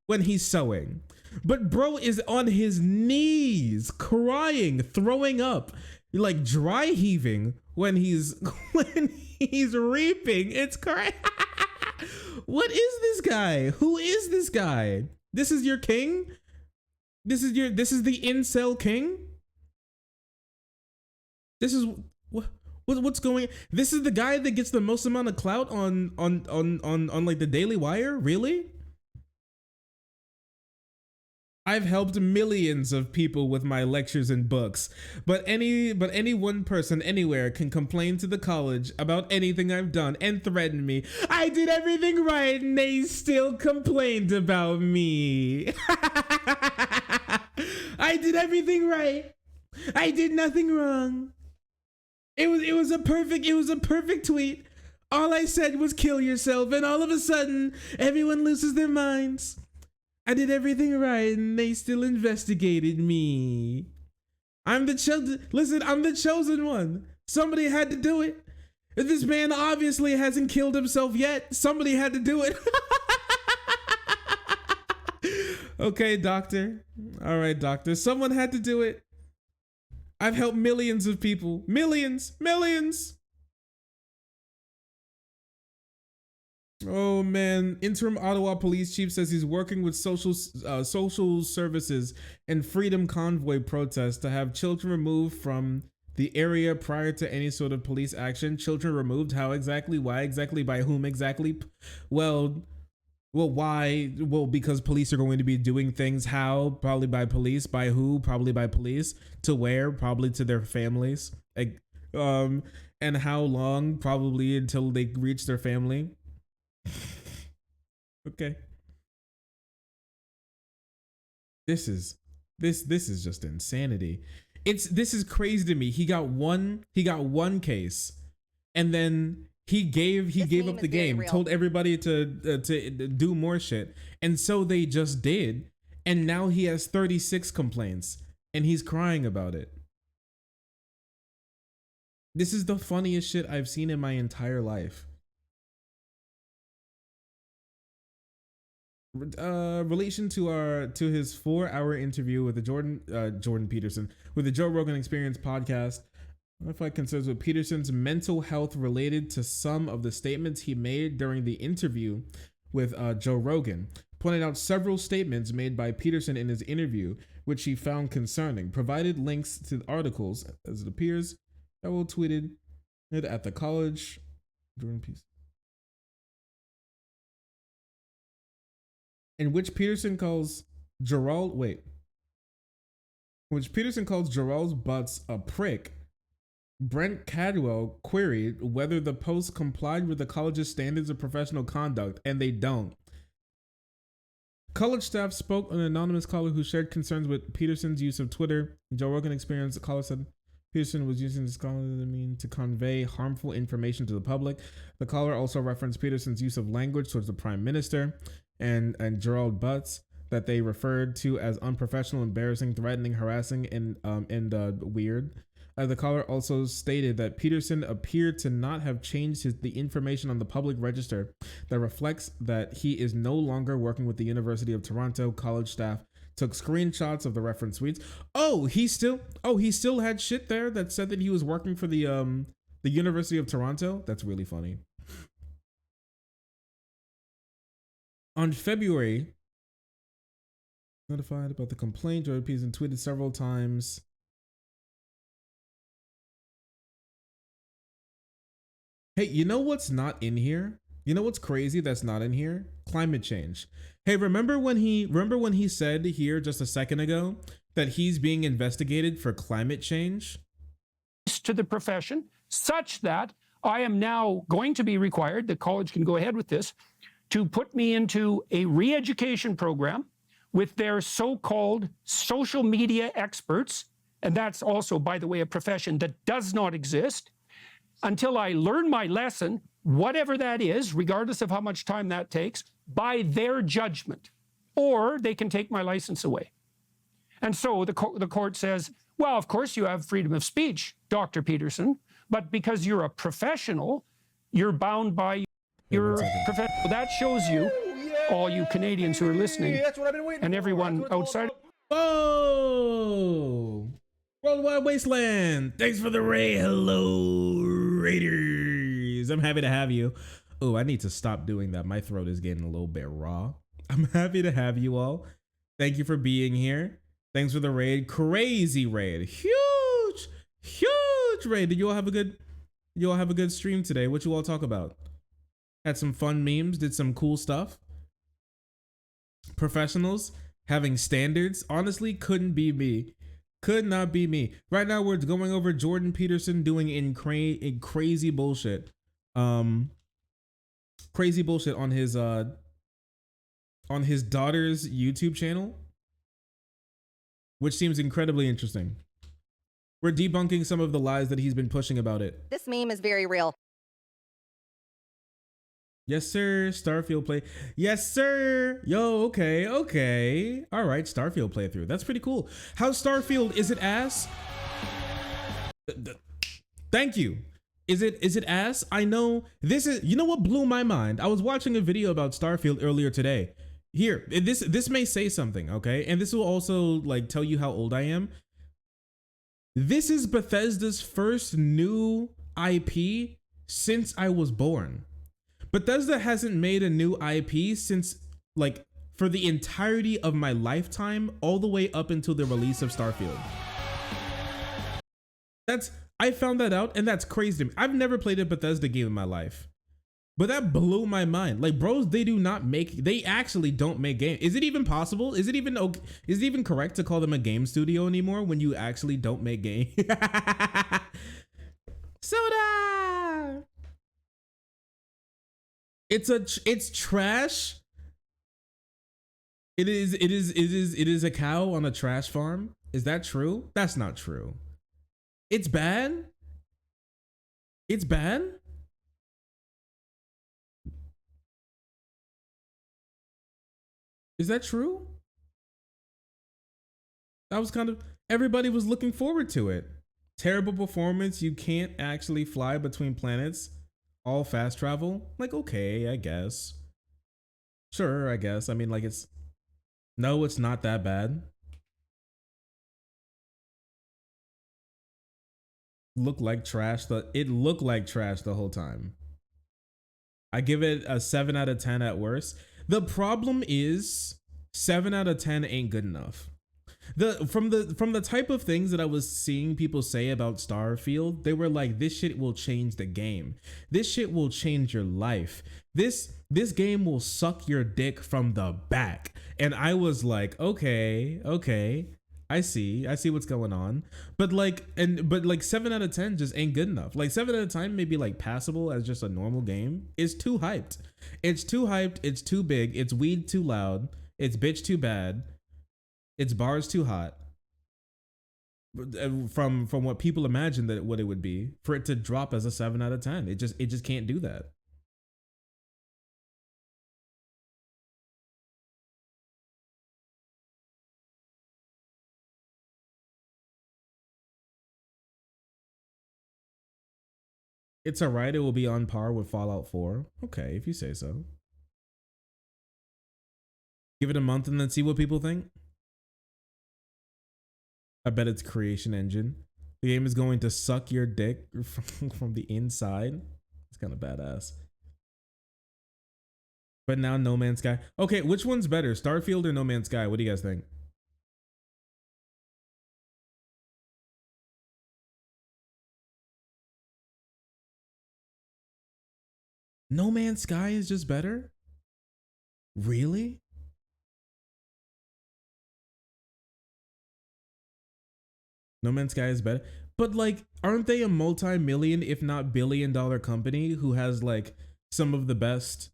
when he's sewing. But bro is on his knees, crying, throwing up, like dry heaving when he's reaping. It's crazy. What is this guy? Who is this guy? This is your king? This is the incel king? This is what's going? This is the guy that gets the most amount of clout on like the Daily Wire? Really? I've helped millions of people with my lectures and books, but any one person anywhere can complain to the college about anything I've done and threaten me. I did everything right and they still complained about me. I did everything right. I did nothing wrong. It was a perfect tweet. All I said was kill yourself, and all of a sudden everyone loses their minds. I did everything right and they still investigated me. I'm the chosen one. Somebody had to do it. This man obviously hasn't killed himself yet. Somebody had to do it. Okay, doctor. All right, doctor. Someone had to do it. I've helped millions of people. Millions. Oh man, interim Ottawa police chief says he's working with social services and Freedom Convoy protests to have children removed from the area prior to any sort of police action. Children removed? How exactly? Why exactly? By whom exactly? Well, why? Well, because police are going to be doing things. How? Probably by police. By who? Probably by police. To where? Probably to their families. And how long? Probably until they reach their family. Okay. This is just insanity. This is crazy to me. He got one case, and then he gave up the game, told everybody to do more shit, and so they just did, and now he has 36 complaints and he's crying about it. This is the funniest shit I've seen in my entire life. Relation to his 4-hour interview with the Jordan Peterson with the Joe Rogan Experience podcast, I find concerns with Peterson's mental health related to some of the statements he made during the interview with Joe Rogan. Pointed out several statements made by Peterson in his interview, which he found concerning. Provided links to articles, as it appears, that were tweeted at the college. Jordan Peterson. In which Peterson calls Gerald's butts a prick. Brent Cadwell queried whether the post complied with the college's standards of professional conduct, and they don't. College staff spoke to an anonymous caller who shared concerns with Peterson's use of Twitter. Joe Rogan Experience, the caller said Peterson was using this to convey harmful information to the public. The caller also referenced Peterson's use of language towards the Prime Minister and Gerald Butts that they referred to as unprofessional, embarrassing, threatening, harassing, and weird. The caller also stated that Peterson appeared to not have changed the information on the public register that reflects that he is no longer working with the University of Toronto. College staff took screenshots of the reference tweets. He still had shit there that said that he was working for the University of Toronto. That's really funny. On February, notified about the complaint, Jordan Peterson tweeted several times. Hey, you know what's not in here? You know what's crazy that's not in here? Climate change. Hey, remember when he said here just a second ago that he's being investigated for climate change? To the profession, such that I am now going to be required, the college can go ahead with this, to put me into a re-education program with their so-called social media experts. And that's also, by the way, a profession that does not exist, until I learn my lesson, whatever that is, regardless of how much time that takes, by their judgment, or they can take my license away. And so the court says, well, of course you have freedom of speech, Dr. Peterson, but because you're a professional, you're bound by your profession. That shows you, all you Canadians who are listening, That's what I've been waiting and for. everyone outside. Oh, Worldwide Wasteland. Thanks for the raid. Hello, Raiders. I'm happy to have you. Oh, I need to stop doing that. My throat is getting a little bit raw. I'm happy to have you all. Thank you for being here. Thanks for the raid. Crazy raid. Huge raid. Did you all have a good stream today? What you all talk about? Had some fun memes, did some cool stuff. Professionals having standards. Honestly, couldn't be me. Could not be me. Right now, we're going over Jordan Peterson doing crazy bullshit. Crazy bullshit on his daughter's YouTube channel, which seems incredibly interesting. We're debunking some of the lies that he's been pushing about it. This meme is very real. Yes, sir. Starfield play. Yes, sir. Yo, okay. All right, Starfield playthrough. That's pretty cool. How's Starfield? Is it ass? Thank you. Is it ass? I know this is, you know what blew my mind? I was watching a video about Starfield earlier today. Here, this may say something, okay? And this will also like tell you how old I am. This is Bethesda's first new IP since I was born. Bethesda hasn't made a new IP since, like, for the entirety of my lifetime, all the way up until the release of Starfield. I found that out, and that's crazy to me. I've never played a Bethesda game in my life, but that blew my mind. Like, bros, they actually don't make games. Is it even possible? Is it even correct to call them a game studio anymore when you actually don't make games? Soda! It's trash. It is a cow on a trash farm. Is that true? That's not true. It's bad. It's bad. Is that true? That was everybody was looking forward to it. Terrible performance. You can't actually fly between planets. All fast travel. Like, okay, I guess. Sure, I guess. I mean, like, it's not that bad. It looked like trash the whole time. I give it a 7 out of 10 at worst. The problem is 7 out of 10 ain't good enough. From the type of things that I was seeing people say about Starfield, they were like, this shit will change the game. This shit will change your life. This game will suck your dick from the back. And I was like, okay. I see what's going on. But like 7 out of 10 just ain't good enough. Like 7 out of 10 may be like passable as just a normal game. It's too hyped. It's too big. It's weed too loud. It's bitch too bad. It's bars too hot. From what people imagined that what it would be, for it to drop as a 7 out of 10. It just can't do that. It's alright. It will be on par with Fallout 4. Okay, if you say so. Give it a month and then see what people think. I bet it's creation engine. The game is going to suck your dick from the inside. It's kind of badass. But now No Man's Sky. Okay, which one's better? Starfield or No Man's Sky? What do you guys think? No Man's Sky is just better? Really? No Man's Sky is better. But like, aren't they a multi-million, if not billion-dollar company who has like some of the best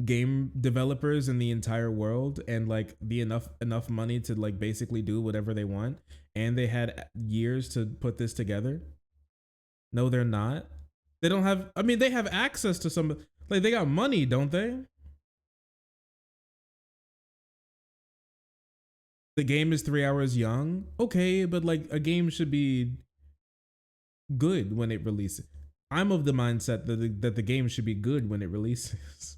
game developers in the entire world and like the enough money to like basically do whatever they want? And they had years to put this together? No, they're not. They don't have, I mean, they have access to some, like they got money, don't they? The game is 3 hours young. Okay, but like a game should be good when it releases. I'm of the mindset that the game should be good when it releases.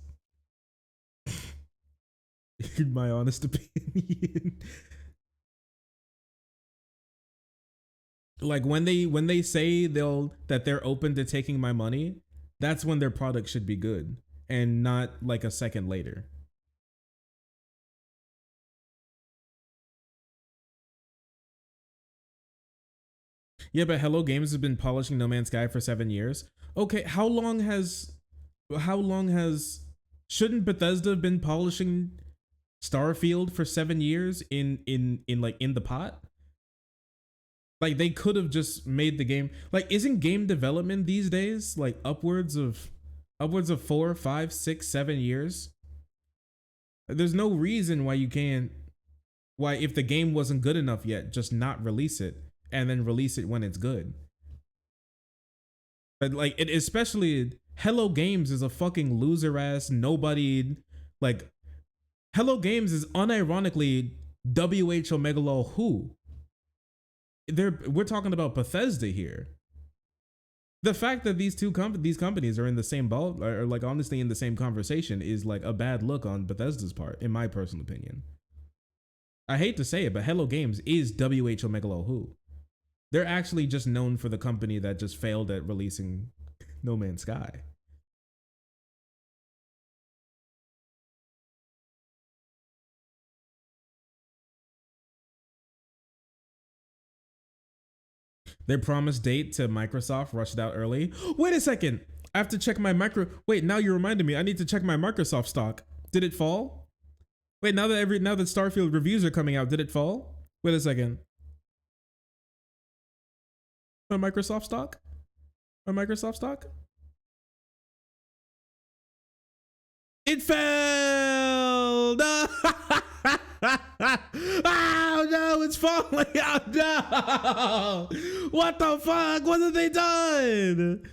In my honest opinion. Like when they say that they're open to taking my money, that's when their product should be good and not like a second later. Yeah, but Hello Games has been polishing No Man's Sky for 7 years. Okay, how long has shouldn't Bethesda have been polishing Starfield for 7 years in the pot? Like they could have just made the game. Like, isn't game development these days like upwards of 4, 5, 6, 7 years? There's no reason why if the game wasn't good enough yet, just not release it and then release it when it's good. But like it, especially Hello Games is a fucking loser ass nobody. Like Hello Games is unironically WH Omega Law who. We're talking about Bethesda here. The fact that these companies are in the same ball, or like honestly in the same conversation, is like a bad look on Bethesda's part, in my personal opinion. I hate to say it, but Hello Games is WH Omega Law who. They're actually just known for the company that just failed at releasing No Man's Sky. Their promised date to Microsoft rushed out early. Wait a second. I have to check my Wait, now you reminded me. I need to check my Microsoft stock. Did it fall? Wait, now that Starfield reviews are coming out, did it fall? Wait a second. My Microsoft stock? My Microsoft stock? It fell! No! Oh no, it's falling out! No! What the fuck? What have they done?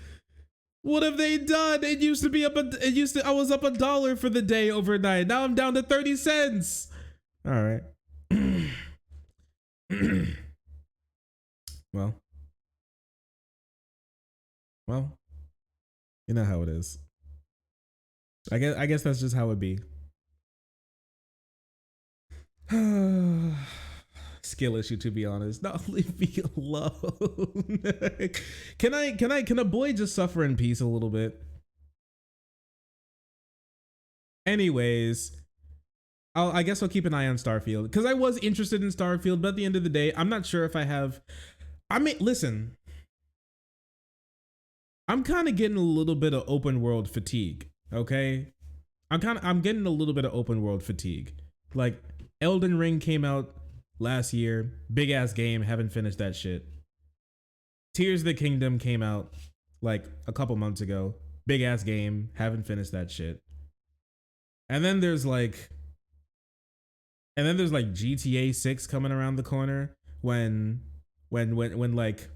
What have they done? It used to be I was up $1 for the day overnight. Now I'm down to 30 cents. All right. Well, you know how it is. I guess that's just how it be. Skill issue, to be honest. No, leave me alone. Can a boy just suffer in peace a little bit? Anyways, I guess I'll keep an eye on Starfield because I was interested in Starfield, but at the end of the day, I'm not sure if I have. I mean, listen. I'm kind of getting a little bit of open world fatigue, okay? I'm getting a little bit of open world fatigue. Like, Elden Ring came out last year, big ass game, haven't finished that shit. Tears of the Kingdom came out like a couple months ago, big ass game, haven't finished that shit. And then there's like GTA 6 coming around the corner when like,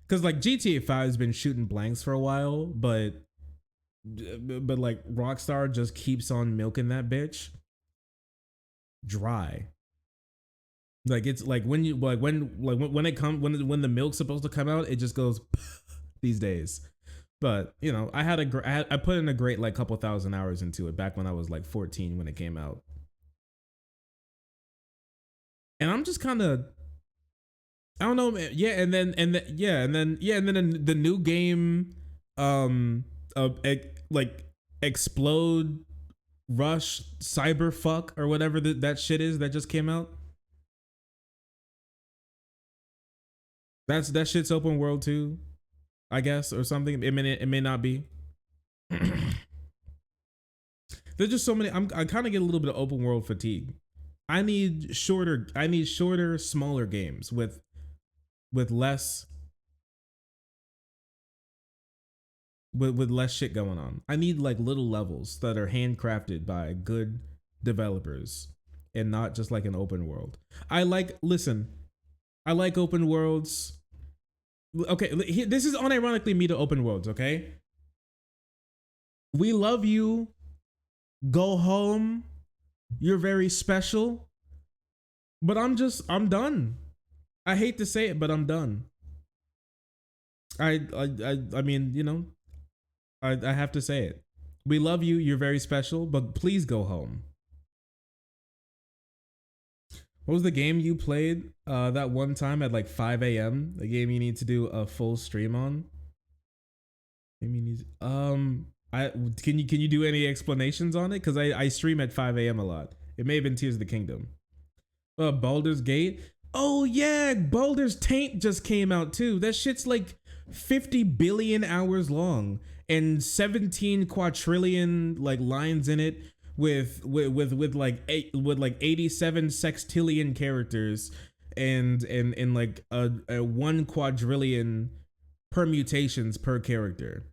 because like GTA 5 has been shooting blanks for a while, but like Rockstar just keeps on milking that bitch dry. Like it's like when the milk's supposed to come out, it just goes these days. But you know, I put in a great like couple thousand hours into it back when I was like 14 when it came out. And I'm just kind of, I don't know, man. Yeah, and then the new game, like Explode, Rush, Cyberfuck, or whatever that shit is that just came out. That shit's open world too, I guess, or something. It may not be. There's just so many. I kind of get a little bit of open world fatigue. I need shorter, smaller games with less shit going on. I need like little levels that are handcrafted by good developers and not just like an open world. I like open worlds. Okay, this is unironically me to open worlds, okay? We love you. Go home. You're very special. But I'm done. I hate to say it, but I'm done. I mean, you know, I have to say it. We love you. You're very special, but please go home. What was the game you played that one time at like 5 a.m.? The game you need to do a full stream on? Can you do any explanations on it? Because I stream at 5 a.m. a lot. It may have been Tears of the Kingdom. Baldur's Gate. Oh yeah, Baldur's Taint just came out too. That shit's like 50 billion hours long and 17 quadrillion like lines in it with like 87 sextillion characters and like a 1 quadrillion permutations per character.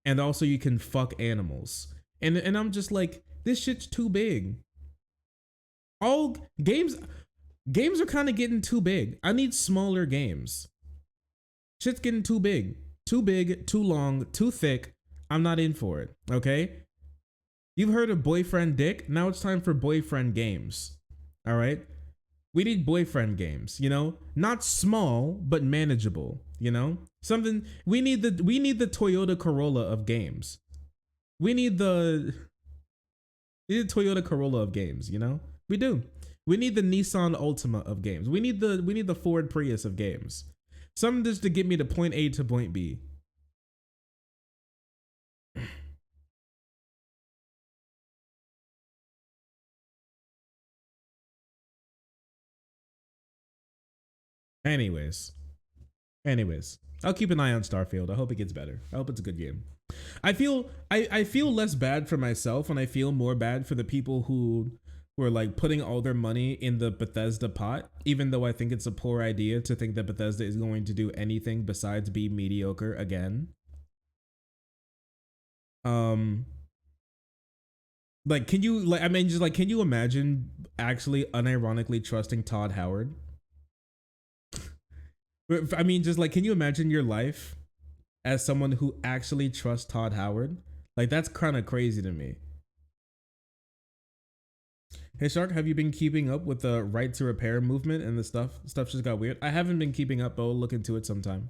And also you can fuck animals. And I'm just like, this shit's too big. All games are kind of getting too big. I need smaller games. Shit's getting too big. Too big, too long, too thick. I'm not in for it, okay? You've heard of boyfriend dick. Now it's time for boyfriend games. All right? We need boyfriend games, you know? Not small, but manageable, you know? Something we need the Toyota Corolla of games. We need the Toyota Corolla of games, you know? We do. We need the Nissan Altima of games. We need the Ford Prius of games. Something just to get me to point A to point B. Anyways, I'll keep an eye on Starfield. I hope it gets better. I hope it's a good game. I feel less bad for myself, and I feel more bad for the people who were like putting all their money in the Bethesda pot, even though I think it's a poor idea to think that Bethesda is going to do anything besides be mediocre again. Like, can you can you imagine actually unironically trusting Todd Howard? I mean, just like, can you imagine your life as someone who actually trusts Todd Howard? Like, that's kind of crazy to me. Hey Shark, have you been keeping up with the right to repair movement and the stuff just got weird? I haven't been keeping up, but we'll look into it sometime.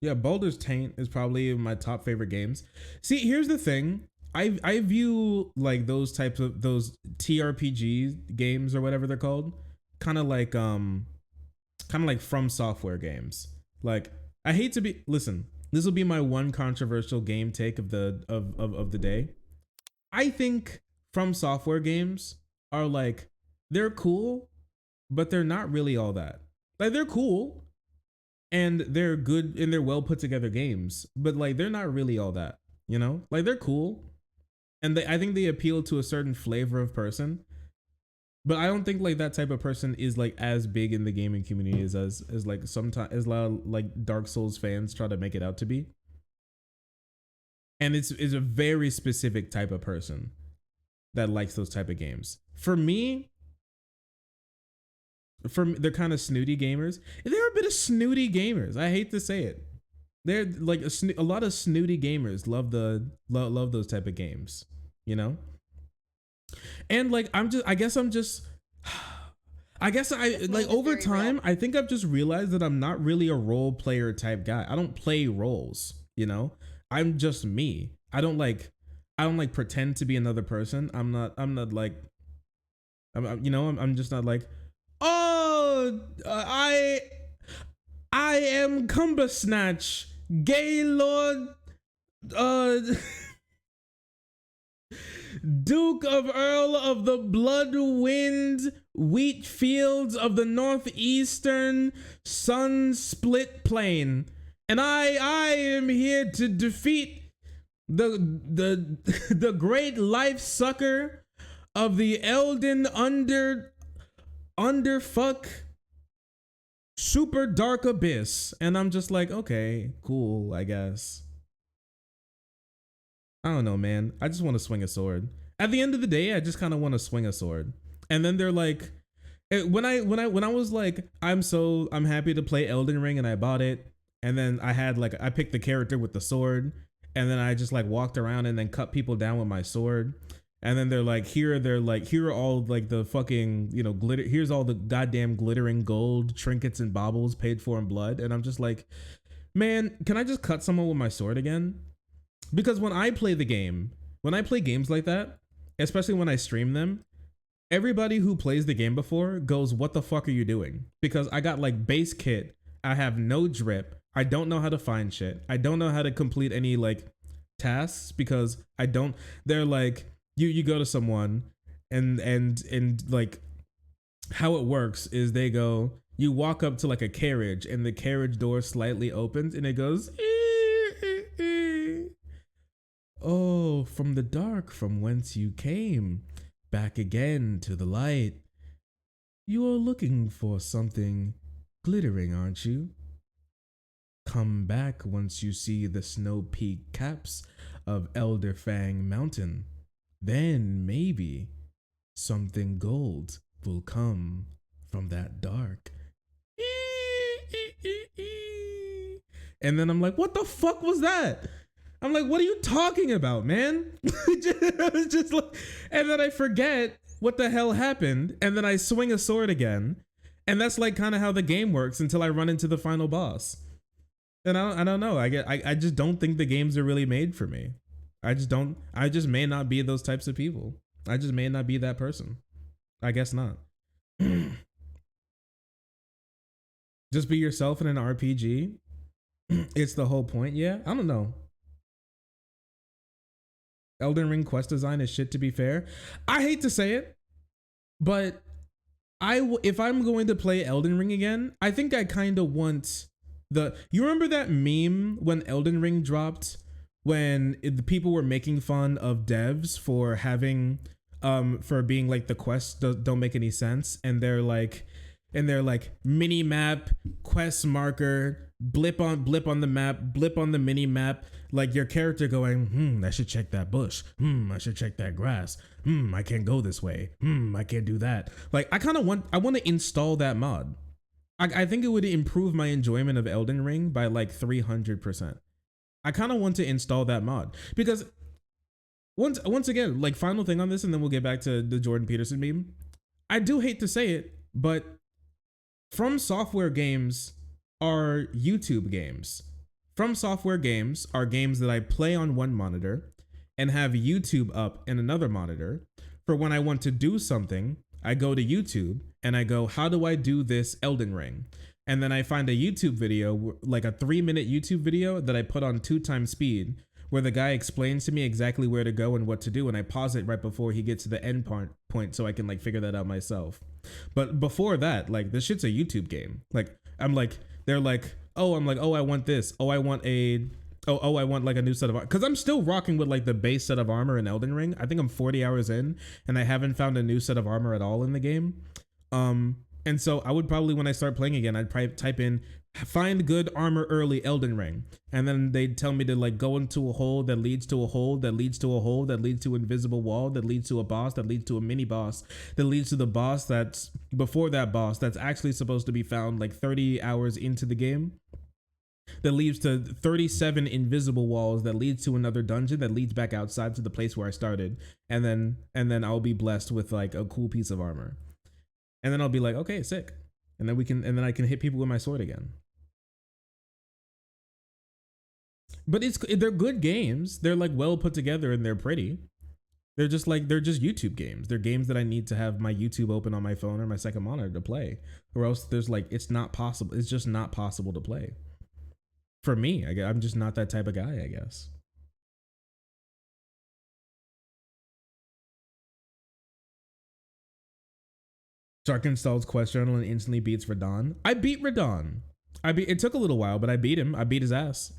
Yeah, Baldur's Taint is probably my top favorite games. See, here's the thing. I view like those types of those TRPG games or whatever they're called, kind of like From Software games. Like, I hate to be, listen, this will be my one controversial game take of the day. I think From Software games are like, they're cool, but they're not really all that. Like, they're cool and they're good and they're well put together games, but like, they're not really all that, you know? Like, they're cool. And I think they appeal to a certain flavor of person, but I don't think like that type of person is like as big in the gaming community as like sometimes as like Dark Souls fans try to make it out to be. And it's a very specific type of person that likes those type of games. For me, they're kind of snooty gamers. They're a bit of snooty gamers. I hate to say it. They're like a lot of snooty gamers love those type of games, you know? And like, I guess I'm just I guess I like over time, I think I've just realized that I'm not really a role player type guy. I don't play roles, you know? I'm just me. I don't like pretend to be another person. I'm not like, I'm just not like, oh, I am Cumbersnatch, gay lord, Duke of Earl of the Blood Wind wheat fields of the northeastern sun split plain, and I am here to defeat the great life sucker of the Elden underfuck super dark abyss. And I'm just like, okay, cool, I guess. I don't know, man. I just want to swing a sword. At the end of the day, I just kind of want to swing a sword. And then they're like, when I was like, I'm happy to play Elden Ring, and I bought it, and then I picked the character with the sword, and then I just like walked around and then cut people down with my sword. And then they're like, here are all like the fucking, you know, glitter. Here's all the goddamn glittering gold trinkets and baubles paid for in blood. And I'm just like, man, can I just cut someone with my sword again? Because when I play games like that, especially when I stream them, everybody who plays the game before goes, what the fuck are you doing? Because I got like base kit. I have no drip. I don't know how to find shit. I don't know how to complete any like tasks because they're like, you go to someone and like how it works is they go, you walk up to like a carriage and the carriage door slightly opens and it goes, oh, from the dark from whence you came, back again to the light. You are looking for something glittering, aren't you? Come back once you see the snow-peaked caps of Elderfang Mountain. Then maybe something gold will come from that dark. And then I'm like, what the fuck was that? I'm like, what are you talking about, man? Just like, and then I forget what the hell happened, and then I swing a sword again, and that's like kind of how the game works until I run into the final boss. And I don't know. I just don't think the games are really made for me. I just may not be those types of people. I just may not be that person. I guess not. Just be yourself in an RPG. It's the whole point. Yeah, I don't know. Elden Ring quest design is shit, to be fair. I hate to say it, but if I'm going to play Elden Ring again, I think I kind of want you remember that meme when Elden Ring dropped? When the people were making fun of devs for having for being like the quests don't make any sense, and they're like mini map, quest marker, blip on the map, blip on the mini map, like your character going, I should check that bush, I should check that grass, I can't go this way, I can't do that. Like I want to install that mod. I think it would improve my enjoyment of Elden Ring by like 300%. I kind of want to install that mod because once again, like final thing on this, and then we'll get back to the Jordan Peterson meme. I do hate to say it, but From Software games are YouTube games. From Software games are games that I play on one monitor and have YouTube up in another monitor. For when I want to do something, I go to YouTube and I go, how do I do this Elden Ring? And then I find a YouTube video, like a 3-minute YouTube video that I put on 2x speed, where the guy explains to me exactly where to go and what to do. And I pause it right before he gets to the end point so I can like figure that out myself. But before that, like this shit's a YouTube game. Like they're like, oh, I want this. Oh, I want I want like a new set of armor. Cause I'm still rocking with like the base set of armor in Elden Ring. I think I'm 40 hours in and I haven't found a new set of armor at all in the game. And so I would probably, when I start playing again, I'd probably type in, find good armor early Elden Ring. And then they'd tell me to like go into a hole that leads to a hole that leads to a hole that leads to an invisible wall that leads to a boss that leads to a mini boss that leads to the boss that's before that boss that's actually supposed to be found like 30 hours into the game. That leads to 37 invisible walls that leads to another dungeon that leads back outside to the place where I started. And then I'll be blessed with like a cool piece of armor. And then I'll be like, okay, sick. And then I can hit people with my sword again. But they're good games. They're like well put together and they're pretty. They're just YouTube games. They're games that I need to have my YouTube open on my phone or my second monitor to play, or else it's not possible. It's just not possible to play. For me, I'm just not that type of guy, I guess. Shark installs Quest Journal and instantly beats Radon. I beat Radon. It took a little while, but I beat him. I beat his ass.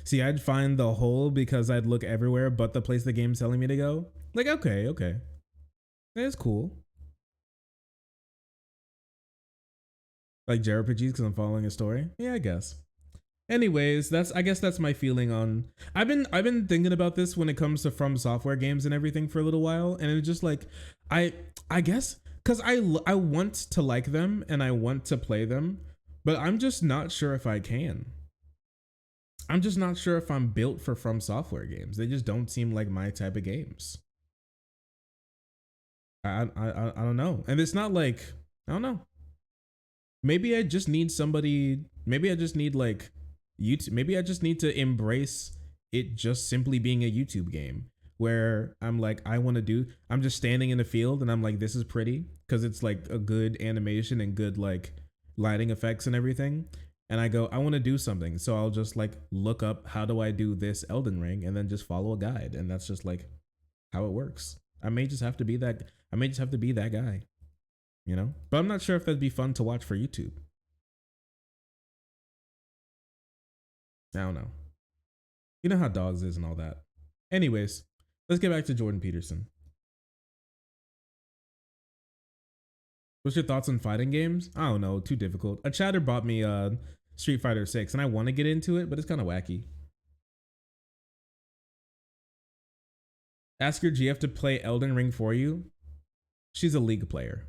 See, I'd find the hole because I'd look everywhere but the place the game's telling me to go. Like, okay. That's cool. Like JRPGs because I'm following a story? Yeah, I guess. Anyways, I guess that's my feeling on. I've been thinking about this when it comes to From Software games and everything for a little while, and it's just like I guess because I want to like them and I want to play them, but I'm just not sure if I can. I'm just not sure if I'm built for From Software games. They just don't seem like my type of games. I don't know, and it's not like I don't know. Maybe I just need somebody. Maybe I just need like YouTube. Maybe I just need to embrace it just simply being a YouTube game where I'm like, I'm just standing in a field and I'm like, this is pretty because it's like a good animation and good like lighting effects and everything. And I go, I want to do something. So I'll just like look up, how do I do this Elden Ring? And then just follow a guide. And that's just like how it works. I may just have to be that guy, you know, but I'm not sure if that'd be fun to watch for YouTube. I don't know. You know how dogs is and all that. Anyways, let's get back to Jordan Peterson. What's your thoughts on fighting games? I don't know, too difficult. A chatter bought me Street Fighter 6 and I want to get into it, but it's kind of wacky. Ask your GF to play Elden Ring for you. She's a League player.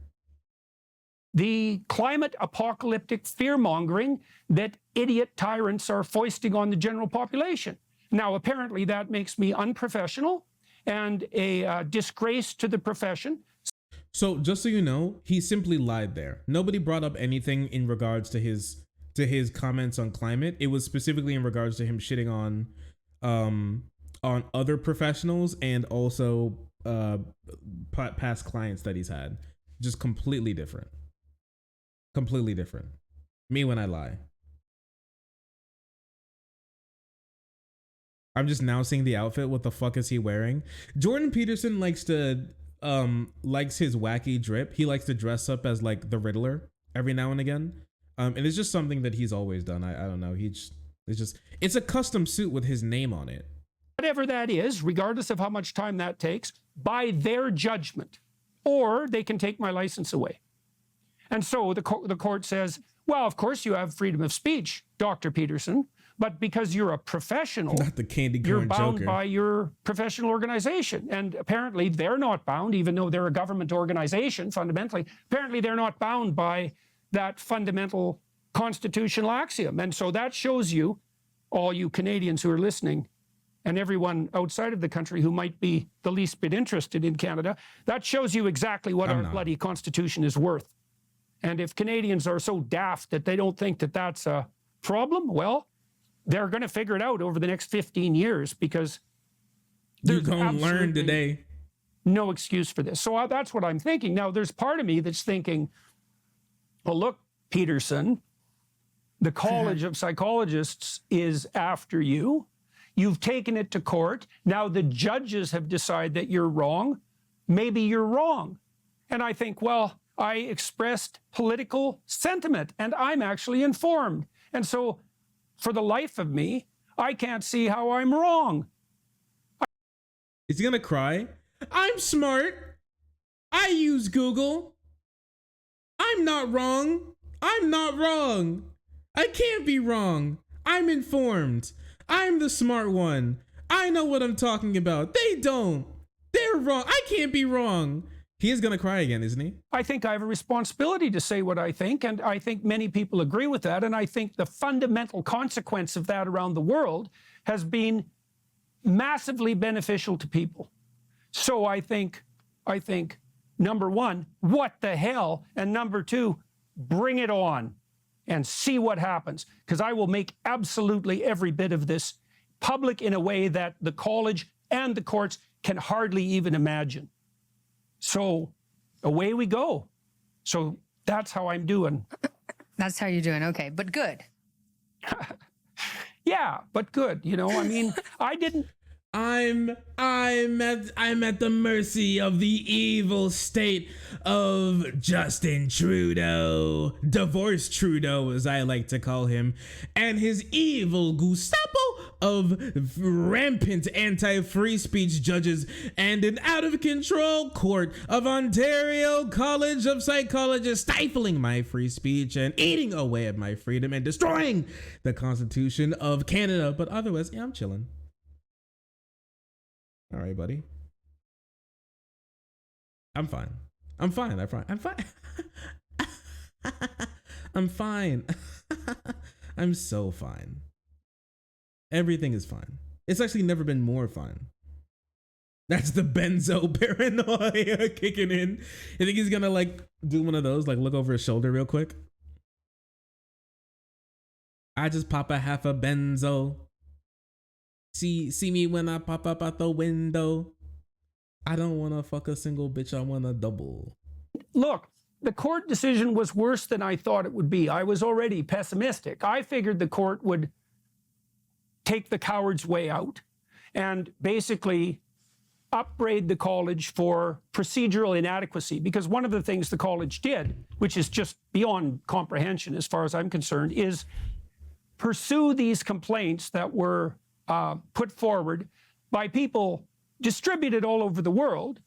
The climate apocalyptic fear-mongering that idiot tyrants are foisting on the general population. Now, apparently that makes me unprofessional and a disgrace to the profession. So just so you know, he simply lied there. Nobody brought up anything in regards to his comments on climate. It was specifically in regards to him shitting on other professionals and also past clients that he's had. Just completely different. Completely different. Me when I lie. I'm just now seeing the outfit. What the fuck is he wearing? Jordan Peterson likes his wacky drip. He likes to dress up as like the Riddler every now and again. And it's just something that he's always done. I don't know. It's a custom suit with his name on it. Whatever that is, regardless of how much time that takes, by their judgment, or they can take my license away. And so the court says, well, of course you have freedom of speech, Dr. Peterson, but because you're a professional, not the candy corn you're bound Joker. by your professional organization. And apparently they're not bound, even though they're a government organization, fundamentally. Apparently they're not bound by that fundamental constitutional axiom. And so that shows you, all you Canadians who are listening, and everyone outside of the country who might be the least bit interested in Canada, that shows you exactly what our bloody Constitution is worth. And if Canadians are so daft that they don't think that that's a problem, well, they're going to figure it out over the next 15 years because you're going to learn today. No excuse for this. So that's what I'm thinking. Now, there's part of me that's thinking, well, look, Peterson, the College of Psychologists is after you. You've taken it to court. Now the judges have decided that you're wrong. Maybe you're wrong. And I think, well, I expressed political sentiment and I'm actually informed. And so for the life of me, I can't see how I'm wrong. Is he gonna cry? I'm smart. I use Google. I'm not wrong. I'm not wrong. I can't be wrong. I'm informed. I'm the smart one. I know what I'm talking about. They don't. They're wrong. I can't be wrong. He is going to cry again, isn't he? I think I have a responsibility to say what I think, and I think many people agree with that, and I think the fundamental consequence of that around the world has been massively beneficial to people. So I think, number one, what the hell? And number two, bring it on and see what happens. Because I will make absolutely every bit of this public in a way that the college and the courts can hardly even imagine. So away we go. So that's how I'm doing. That's how you're doing. Okay, but good. Yeah, but good. You know, I mean, I didn't. I'm at the mercy of the evil state of Justin Trudeau, divorce Trudeau as I like to call him, and his evil Gestapo of rampant anti-free speech judges and an out-of-control court of Ontario College of Psychologists stifling my free speech and eating away at my freedom and destroying the Constitution of Canada. But otherwise, yeah, I'm chilling. All right, buddy. I'm fine. I'm fine. I'm fine. I'm fine. I'm fine. I'm so fine. Everything is fine. It's actually never been more fine. That's the benzo paranoia kicking in. You think he's gonna like do one of those, like look over his shoulder real quick? I just pop a half a benzo. See me when I pop up out the window. I don't want to fuck a single bitch. I want a double. Look, the court decision was worse than I thought it would be. I was already pessimistic. I figured the court would take the coward's way out and basically upbraid the college for procedural inadequacy. Because one of the things the college did, which is just beyond comprehension as far as I'm concerned, is pursue these complaints that were put forward by people distributed all over the world,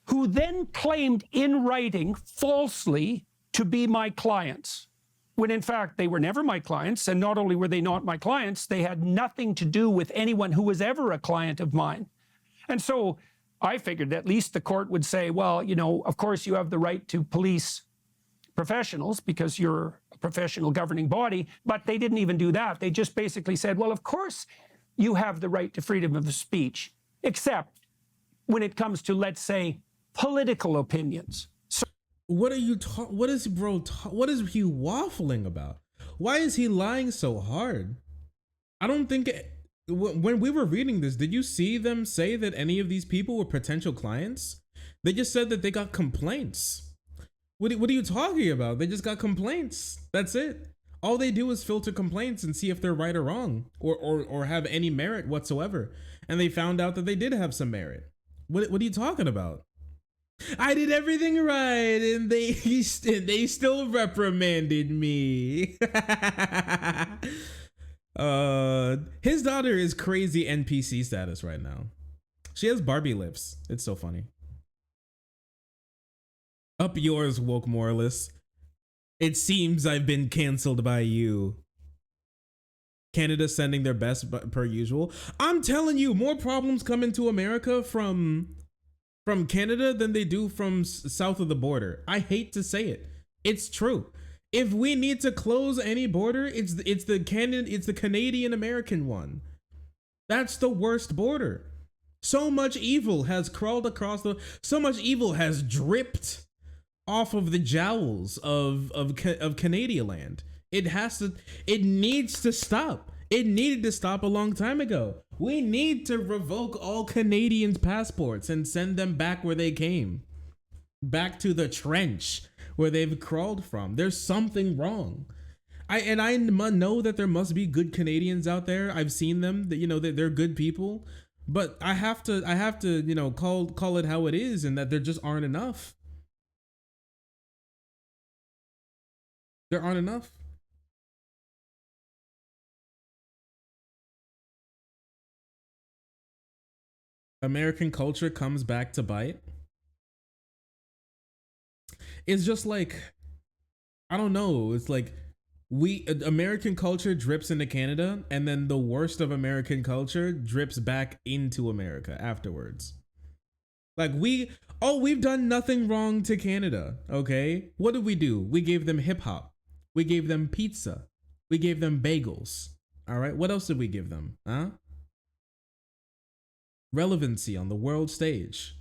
who then claimed in writing falsely to be my clients, when in fact they were never my clients. And not only were they not my clients, they had nothing to do with anyone who was ever a client of mine. And so I figured at least the court would say, well, you know, of course you have the right to police professionals because you're a professional governing body, but they didn't even do that. They just basically said, well, of course you have the right to freedom of speech, except when it comes to, let's say, political opinions. So what are you what is bro what is he waffling about? Why is he lying so hard? I don't think when we were reading this, did you see them say that any of these people were potential clients? They just said that they got complaints. What are you talking about? They just got complaints. That's it. All they do is filter complaints and see if they're right or wrong, or have any merit whatsoever. And they found out that they did have some merit. What are you talking about? I did everything right, and they still reprimanded me. His daughter is crazy NPC status right now. She has Barbie lips. It's so funny. Up yours, woke moralists. It seems I've been canceled by you. Canada sending their best per usual. I'm telling you, more problems come into America from Canada than they do from south of the border. I hate to say it. It's true. If we need to close any border, it's the Canadian American one. That's the worst border. So much evil has crawled across so much evil has dripped off of the jowls of Canadian land. It needs to stop. It needed to stop a long time ago. We need to revoke all Canadians' passports and send them back where they came. Back to the trench where they've crawled from. There's something wrong. I know that there must be good Canadians out there. I've seen them, that, you know, they're good people, but I have to, you know, call it how it is, and that there just aren't enough. There aren't enough. American culture comes back to bite. It's just like, I don't know. It's like American culture drips into Canada, and then the worst of American culture drips back into America afterwards. Like we've done nothing wrong to Canada. Okay. What did we do? We gave them hip hop. We gave them pizza. We gave them bagels. All right. What else did we give them? Huh? relevancy on the world stage.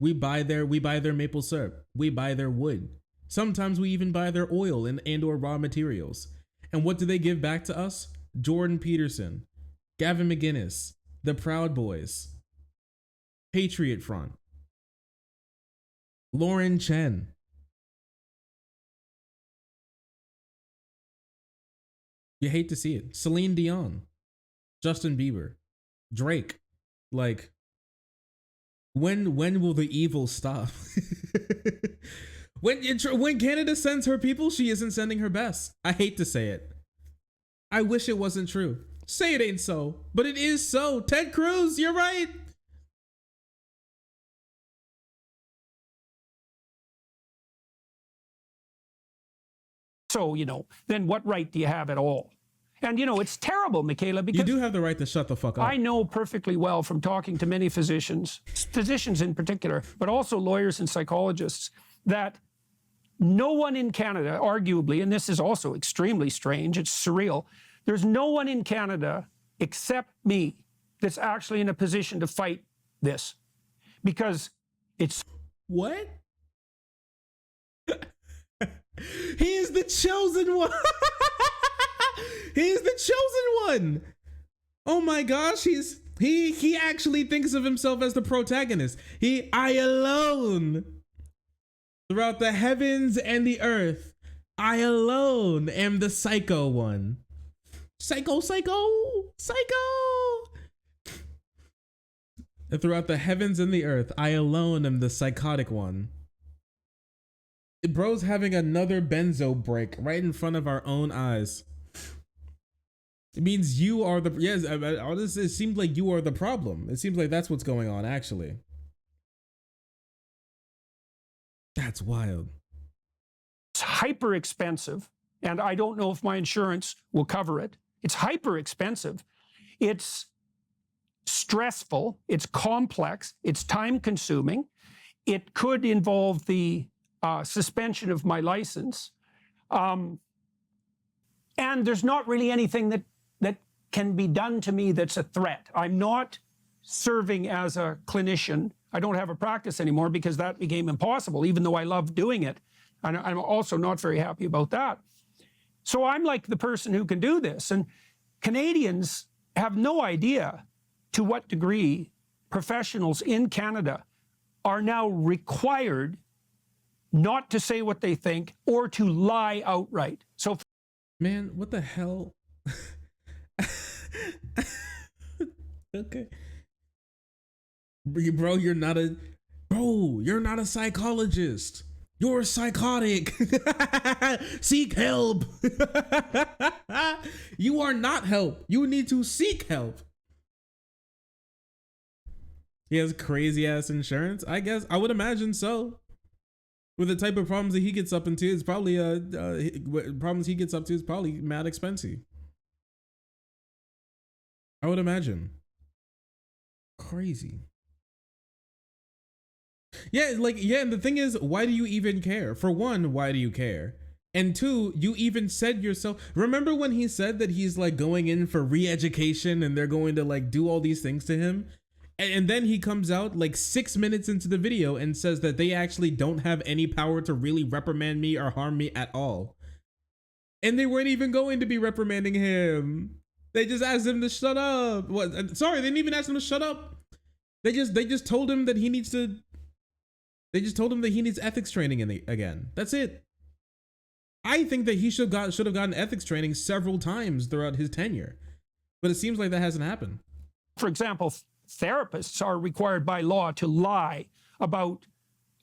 We buy their maple syrup. We buy their wood. Sometimes we even buy their oil and or raw materials. And what do they give back to us? Jordan Peterson, Gavin McInnes, the Proud Boys, Patriot Front, Lauren Chen. You hate to see it. Celine Dion, Justin Bieber, Drake. Like, when will the evil stop? When Canada sends her people, she isn't sending her best. I hate to say it. I wish it wasn't true. Say it ain't so, but it is so. Ted Cruz, you're right. So, then what right do you have at all? And, it's terrible, Michaela, because you do have the right to shut the fuck up. I know perfectly well from talking to many physicians in particular, but also lawyers and psychologists, that no one in Canada, arguably, and this is also extremely strange, it's surreal, there's no one in Canada except me that's actually in a position to fight this. Because it's... What? He is the chosen one. He is the chosen one. Oh my gosh, he actually thinks of himself as the protagonist. I alone throughout the heavens and the earth, I alone am the psycho one. Psycho. And throughout the heavens and the earth, I alone am the psychotic one. Bro's having another benzo break right in front of our own eyes. It means you are the, yes, it seems like you are the problem. It seems like that's what's going on, actually. That's wild. It's hyper expensive, and I don't know if my insurance will cover it. It's hyper expensive. It's stressful. It's complex. It's time consuming. It could involve the suspension of my license. And there's not really anything that can be done to me that's a threat. I'm not serving as a clinician. I don't have a practice anymore because that became impossible, even though I love doing it. And I'm also not very happy about that. So I'm like the person who can do this. And Canadians have no idea to what degree professionals in Canada are now required not to say what they think or to lie outright. So, man, what the hell? Okay. Bro, you're not a psychologist. You're psychotic. Seek help. You are not help. You need to seek help. He has crazy ass insurance. I guess I would imagine so. With the type of problems that he gets up into, it's probably mad expensive. I would imagine. Crazy. Yeah, and the thing is, why do you even care? For one, why do you care? And two, you even said yourself, remember when he said that he's like going in for re-education and they're going to like do all these things to him? And then he comes out like 6 minutes into the video and says that they actually don't have any power to really reprimand me or harm me at all. And they weren't even going to be reprimanding him. They just asked him to shut up. What? Sorry, they didn't even ask him to shut up. They just told him that he needs to. They just told him that he needs ethics training again. That's it. I think that he should have gotten ethics training several times throughout his tenure, but it seems like that hasn't happened. For example, therapists are required by law to lie about,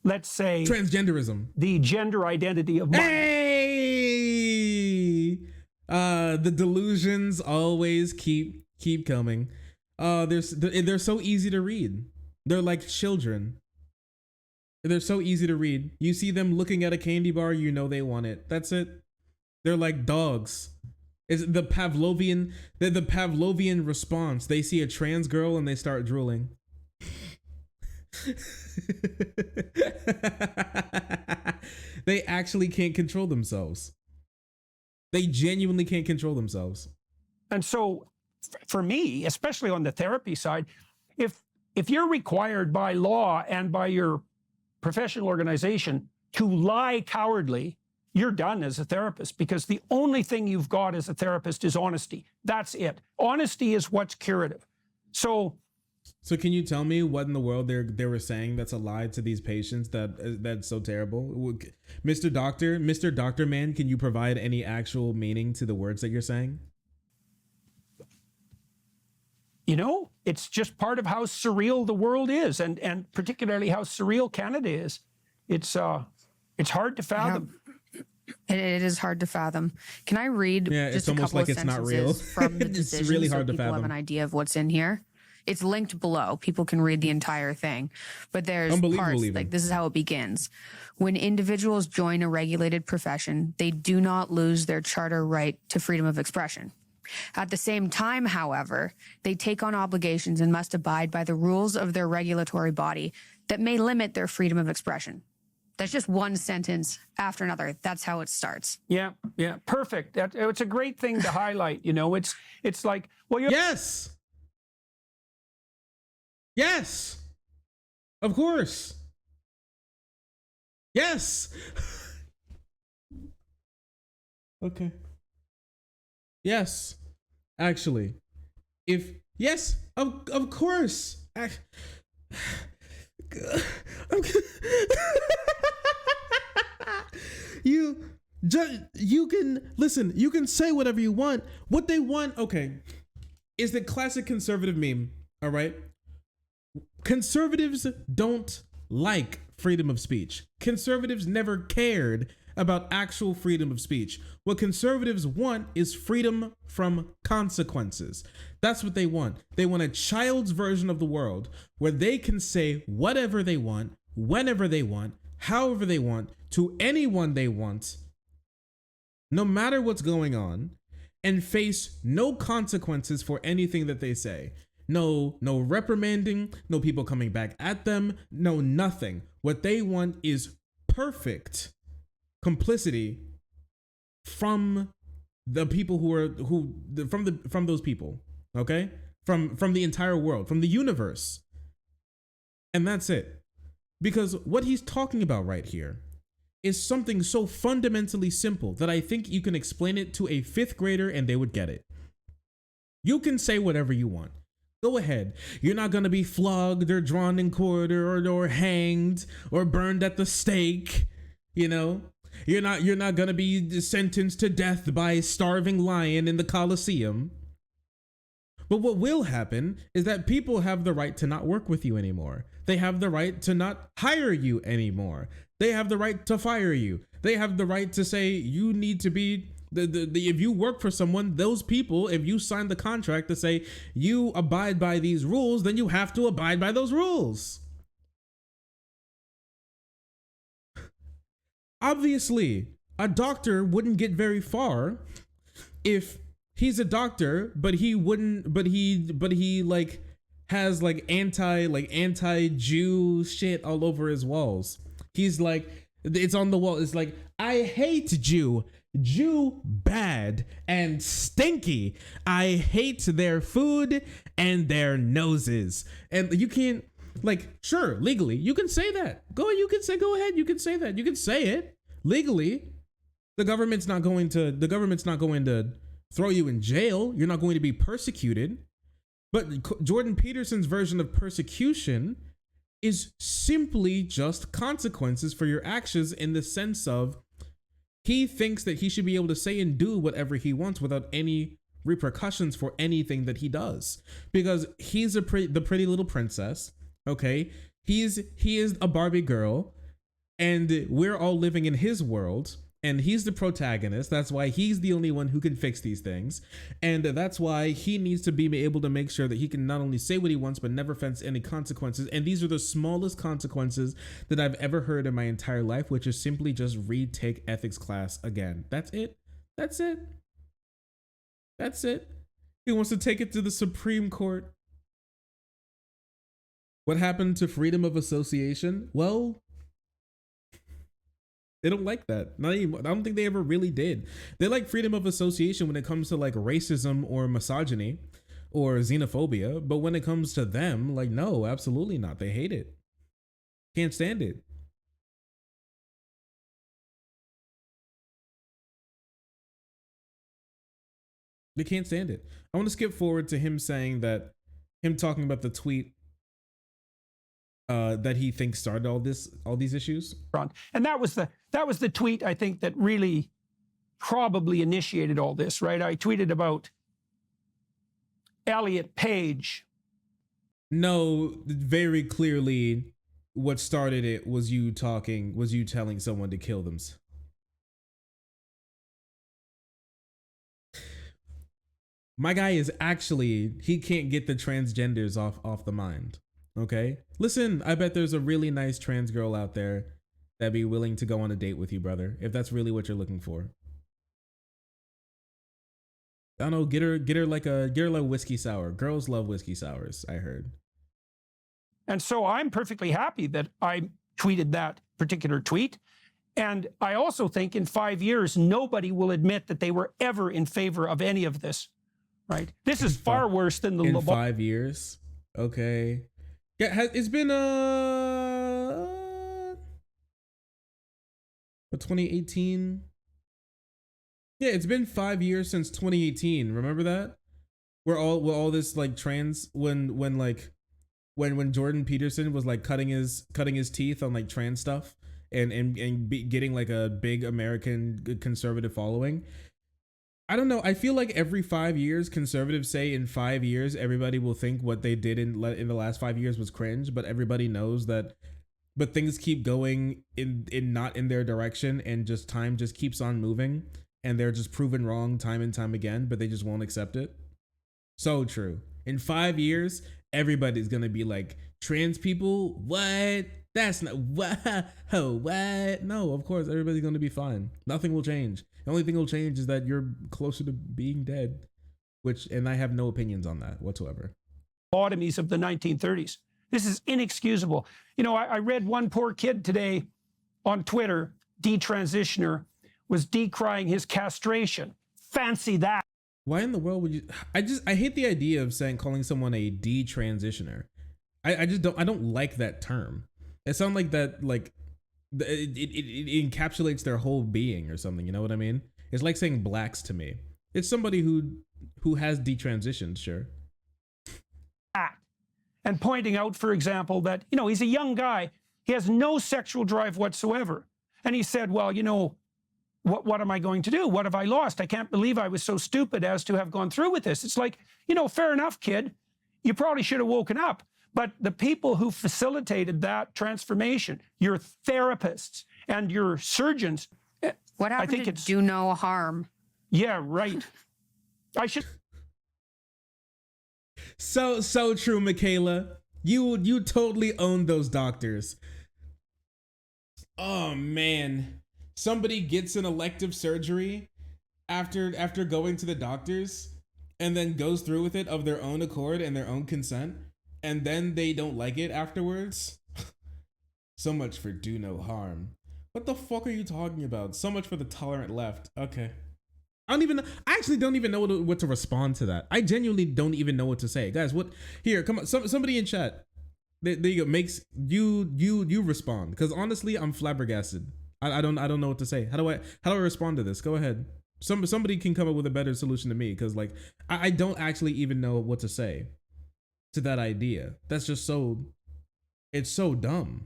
let's say, transgenderism, the gender identity of minors. Hey! The delusions always keep coming. They're so easy to read. They're like children. They're so easy to read. You see them looking at a candy bar, you know they want it. That's it. They're like dogs. It's the Pavlovian response. They see a trans girl and they start drooling. They actually can't control themselves. They genuinely can't control themselves. And so for me, especially on the therapy side, if if you're required by law and by your professional organization to lie cowardly, you're done as a therapist, because the only thing you've got as a therapist is honesty. That's it. Honesty is what's curative. So can you tell me what in the world they were saying that's a lie to these patients that's so terrible? Mr. Doctor Man, can you provide any actual meaning to the words that you're saying? You know, it's just part of how surreal the world is, and particularly how surreal Canada is. It's hard to fathom. It is hard to fathom. Can I read just a couple like of it's not real. from the decision It's really hard so to people have fathom. an idea of what's in here? It's linked below. People can read the entire thing. But there's parts, like this is how it begins. When individuals join a regulated profession, they do not lose their charter right to freedom of expression. At the same time, however, they take on obligations and must abide by the rules of their regulatory body that may limit their freedom of expression. That's just one sentence after another. That's how it starts. Yeah, perfect. It's a great thing to highlight. You know, it's like, well, you're Yes, of course. Yes. Okay. Yes, actually, of course. You can listen. You can say whatever you want. What they want, okay, is the classic conservative meme. All right. Conservatives don't like freedom of speech. Conservatives never cared about actual freedom of speech. What conservatives want is freedom from consequences. That's what they want. They want a child's version of the world where they can say whatever they want, whenever they want, however they want, to anyone they want, no matter what's going on, and face no consequences for anything that they say. No reprimanding, no people coming back at them, no nothing. What they want is perfect complicity from the people from those people, okay? From the entire world, from the universe. And that's it. Because what he's talking about right here is something so fundamentally simple that I think you can explain it to a 5th grader and they would get it. You can say whatever you want. Go ahead. You're not going to be flogged or drawn and quartered or hanged or burned at the stake. You know, you're not going to be sentenced to death by a starving lion in the Colosseum. But what will happen is that people have the right to not work with you anymore. They have the right to not hire you anymore. They have the right to fire you. They have the right to say you need to be if you work for someone, those people, if you sign the contract to say you abide by these rules, then you have to abide by those rules. Obviously, a doctor wouldn't get very far if he's a doctor, but he has anti-Jew shit all over his walls. He's like, it's on the wall. It's like, I hate Jew bad and stinky. I hate their food and their noses. And you can't, sure, legally, you can say that. Go ahead, you can say that. You can say it legally. The government's not going to throw you in jail. You're not going to be persecuted. But Jordan Peterson's version of persecution is simply just consequences for your actions, in the sense of he thinks that he should be able to say and do whatever he wants without any repercussions for anything that he does, because he's the pretty little princess. Okay, he is a Barbie girl, and we're all living in his world, and he's the protagonist. That's why he's the only one who can fix these things, and that's why he needs to be able to make sure that he can not only say what he wants but never face any consequences. And these are the smallest consequences that I've ever heard in my entire life, which is simply just retake ethics class again. That's it. He wants to take it to the Supreme Court. What happened to freedom of association? Well, they don't like that. Not even, I don't think they ever really did. They like freedom of association when it comes to racism or misogyny. or xenophobia, but when it comes to them, like, no, absolutely not. They hate it. Can't stand it. They can't stand it. I want to skip forward to him saying that, him talking about the tweet that he thinks started all these issues. And that was the tweet, I think, that really probably initiated all this, right? I tweeted about Elliot Page. No, very clearly what started it was you telling someone to kill them. My guy is actually, he can't get the transgenders off the mind. Okay? Listen, I bet there's a really nice trans girl out there that'd be willing to go on a date with you, brother, if that's really what you're looking for. I don't know, get her like a whiskey sour. Girls love whiskey sours, I heard. And so I'm perfectly happy that I tweeted that particular tweet. And I also think in 5 years, nobody will admit that they were ever in favor of any of this, right? This is far worse than the... In 5 years? Okay. Yeah, it's been 2018. Yeah, it's been 5 years since 2018. Remember that? Where all this like trans when Jordan Peterson was like cutting his teeth on like trans stuff and getting like a big American conservative following. I don't know. I feel like every 5 years, conservatives say in 5 years, everybody will think what they did in the last 5 years was cringe, but everybody knows that, but things keep going in not in their direction, and just time just keeps on moving, and they're just proven wrong time and time again, but they just won't accept it. So true. In 5 years, everybody's going to be like, trans people? What? That's not, what? Oh, what? No, of course, everybody's going to be fine. Nothing will change. The only thing will change is that you're closer to being dead, and I have no opinions on that whatsoever. Lobotomies of the 1930s. This is inexcusable. You know, I read one poor kid today on Twitter, detransitioner, was decrying his castration. Fancy that. Why in the world would you? I hate the idea of calling someone a detransitioner. I don't like that term. It sounds like that, like, it encapsulates their whole being or something. You know what I mean? It's like saying blacks to me. It's somebody who has detransitioned, sure. And pointing out, for example, that, you know, he's a young guy. He has no sexual drive whatsoever. And he said, well, you know, what am I going to do? What have I lost? I can't believe I was so stupid as to have gone through with this. It's like, you know, fair enough, kid. You probably should have woken up. But the people who facilitated that transformation, your therapists and your surgeons. What happened, I think, to do no harm? Yeah, right. I should. So true, Michaela. You totally own those doctors. Oh man. Somebody gets an elective surgery after going to the doctors and then goes through with it of their own accord and their own consent, and then they don't like it afterwards. So much for do no harm. What the fuck are you talking about? So much for the tolerant left. Okay. I actually don't even know what to respond to that. I genuinely don't even know what to say. Guys, what? Here, come on. Somebody in chat. There you go. Makes you respond. Because honestly, I'm flabbergasted. I don't know what to say. How do I respond to this? Go ahead. Somebody can come up with a better solution to me, because like I don't actually even know what to say to that idea. That's just it's so dumb.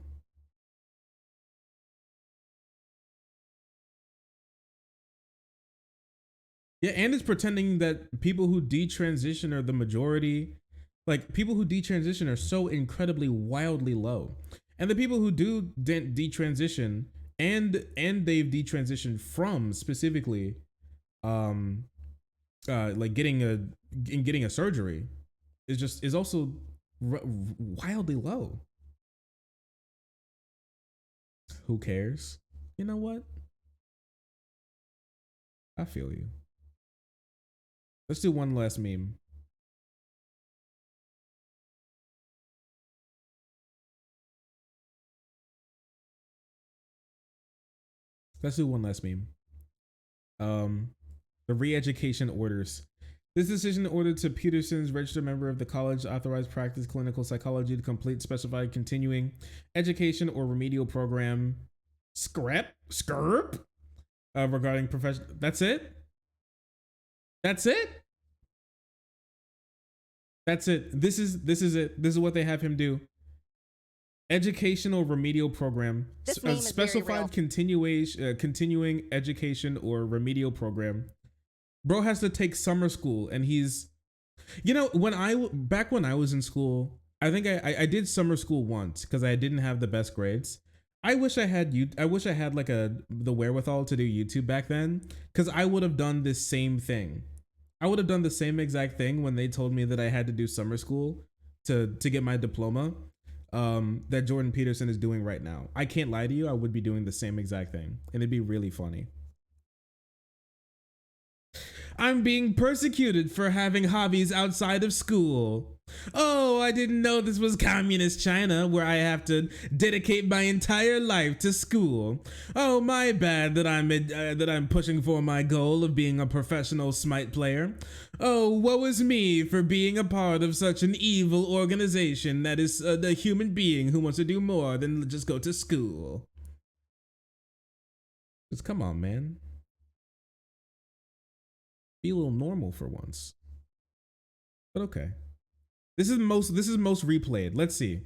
Yeah, and it's pretending that people who detransition are the majority. Like, people who detransition are so incredibly wildly low. And the people who do detransition and they've detransitioned from specifically like getting a surgery is also wildly low. Who cares? You know what? I feel you. Let's do one last meme. Let's do one last meme. The re-education orders. This decision ordered to Peterson's registered member of the college authorized practice clinical psychology to complete specified continuing education or remedial program regarding profession. That's it. That's it. That's it. This is it. This is what they have him do. Educational remedial program. Specified continuing education or remedial program. Bro has to take summer school, and he's, you know, back when I was in school, I think I did summer school once because I didn't have the best grades. I wish I had like the wherewithal to do YouTube back then, because I would have done this same thing. I would have done the same exact thing when they told me that I had to do summer school to get my diploma. That Jordan Peterson is doing right now. I can't lie to you, I would be doing the same exact thing, and it'd be really funny. I'm being persecuted for having hobbies outside of school. Oh, I didn't know this was communist China where I have to dedicate my entire life to school. Oh, my bad that I'm pushing for my goal of being a professional Smite player. Oh, woe is me for being a part of such an evil organization that is a human being who wants to do more than just go to school. Just come on, man. Be a little normal for once. But okay. This is most replayed. Let's see.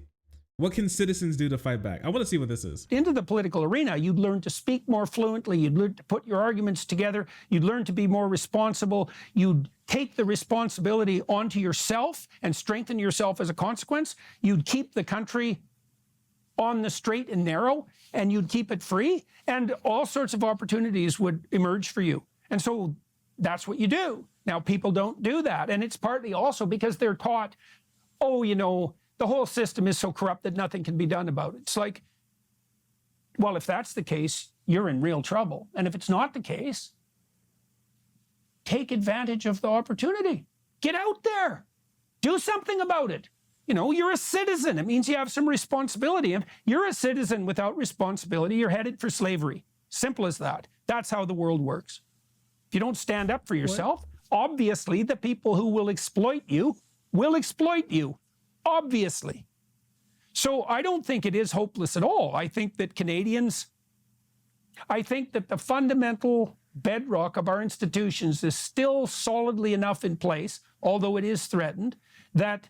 What can citizens do to fight back? I want to see what this is. Into the political arena, you'd learn to speak more fluently. You'd learn to put your arguments together. You'd learn to be more responsible. You'd take the responsibility onto yourself and strengthen yourself as a consequence. You'd keep the country on the straight and narrow, and you'd keep it free, and all sorts of opportunities would emerge for you. And so that's what you do. Now, people don't do that. And it's partly also because they're taught, oh, you know, the whole system is so corrupt that nothing can be done about it. It's like, well, if that's the case, you're in real trouble. And if it's not the case, take advantage of the opportunity. Get out there. Do something about it. You know, you're a citizen. It means you have some responsibility. If you're a citizen without responsibility, you're headed for slavery. Simple as that. That's how the world works. If you don't stand up for yourself, obviously the people who will exploit you, obviously. So I don't think it is hopeless at all. I think that the fundamental bedrock of our institutions is still solidly enough in place, although it is threatened, that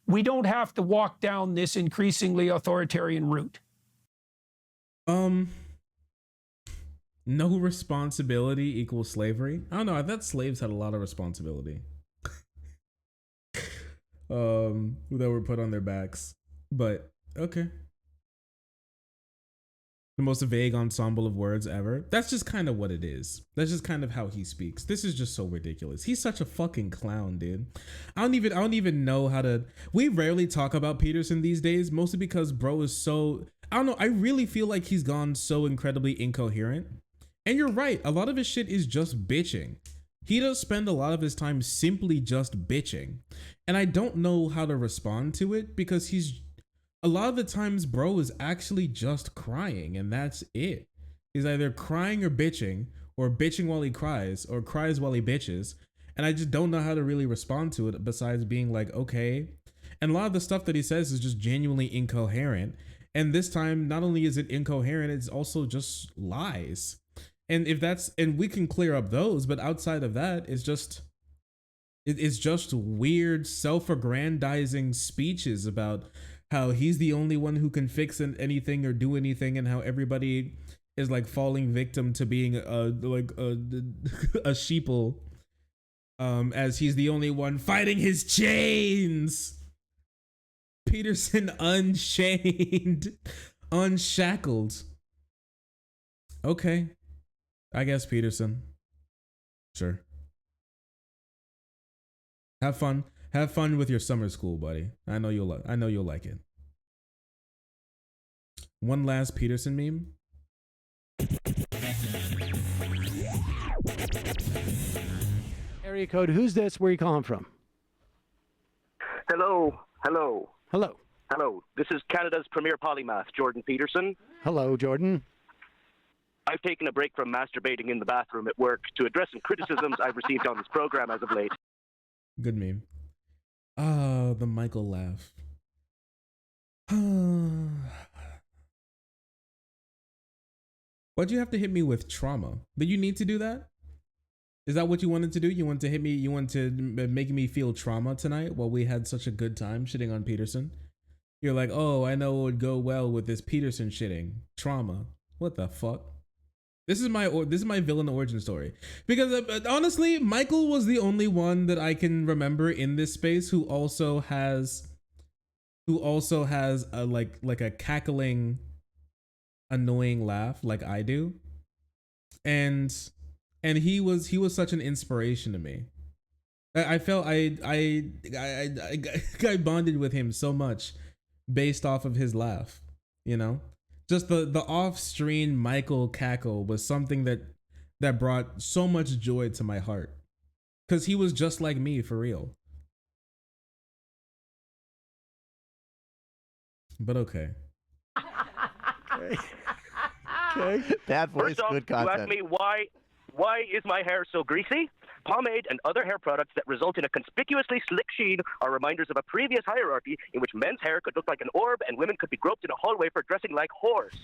we don't have to walk down this increasingly authoritarian route. No responsibility equals slavery. I don't know. I thought slaves had a lot of responsibility that were put on their backs. But okay. The most vague ensemble of words ever. That's just kind of what it is. That's just kind of how he speaks. This is just so ridiculous. He's such a fucking clown, dude. I don't even know how to. We rarely talk about Peterson these days, mostly because bro is so. I don't know. I really feel like he's gone so incredibly incoherent. And you're right, a lot of his shit is just bitching. He does spend a lot of his time simply just bitching. And I don't know how to respond to it because a lot of the times bro is actually just crying and that's it. He's either crying or bitching while he cries or cries while he bitches. And I just don't know how to really respond to it besides being like, okay. And a lot of the stuff that he says is just genuinely incoherent. And this time, not only is it incoherent, it's also just lies. And we can clear up those, but outside of that, it's just weird self-aggrandizing speeches about how he's the only one who can fix anything or do anything, and how everybody is like falling victim to being a sheeple, as he's the only one fighting his chains. Peterson unchained, unshackled. Okay. I guess Peterson. Sure. Have fun. Have fun with your summer school, buddy. I know you'll like it. One last Peterson meme. Area code, who's this? Where are you calling from? Hello. Hello. Hello. This is Canada's premier polymath, Jordan Peterson. Hello, Jordan. I've taken a break from masturbating in the bathroom at work to address some criticisms I've received on this program as of late. Good meme. Oh, the Michael laugh. Why'd you have to hit me with trauma? Did you need to do that? Is that what you wanted to do? You want to hit me? You want to make me feel trauma tonight while we had such a good time shitting on Peterson? You're like, oh, I know it would go well with this Peterson shitting. Trauma. What the fuck? This is my villain origin story. Because honestly, Michael was the only one that I can remember in this space who also has a like a cackling, annoying laugh like I do. And he was such an inspiration to me. I felt I bonded with him so much based off of his laugh, you know? Just the off-screen Michael cackle was something that brought so much joy to my heart. Cause he was just like me for real. But okay. Okay. Bad voice, First off, good you content. asked me why is my hair so greasy? Pomade and other hair products that result in a conspicuously slick sheen are reminders of a previous hierarchy in which men's hair could look like an orb and women could be groped in a hallway for dressing like whores.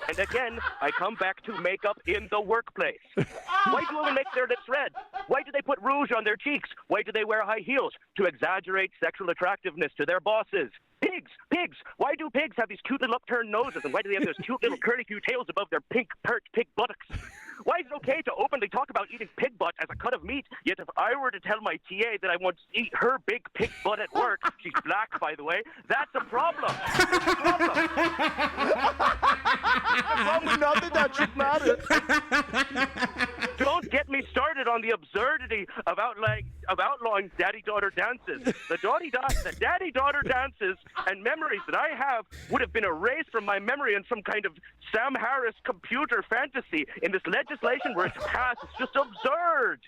And again, I come back to makeup in the workplace. Why do women make their lips red? Why do they put rouge on their cheeks? Why do they wear high heels? To exaggerate sexual attractiveness to their bosses. Pigs! Why do pigs have these cute little upturned noses, and why do they have those cute little curly Q tails above their pink, pert pig buttocks? Why is it okay to openly talk about eating pig butt as a cut of meat, yet if I were to tell my TA that I want to eat her big pig butt at work, she's black, by the way, that's a problem. It's a problem. Nothing that should matter. Don't get me started on the absurdity of outlawing daddy-daughter dances. The daddy-daughter dances and memories that I have would have been erased from my memory in some kind of Sam Harris computer fantasy. In this legislation where it's passed, it's just absurd.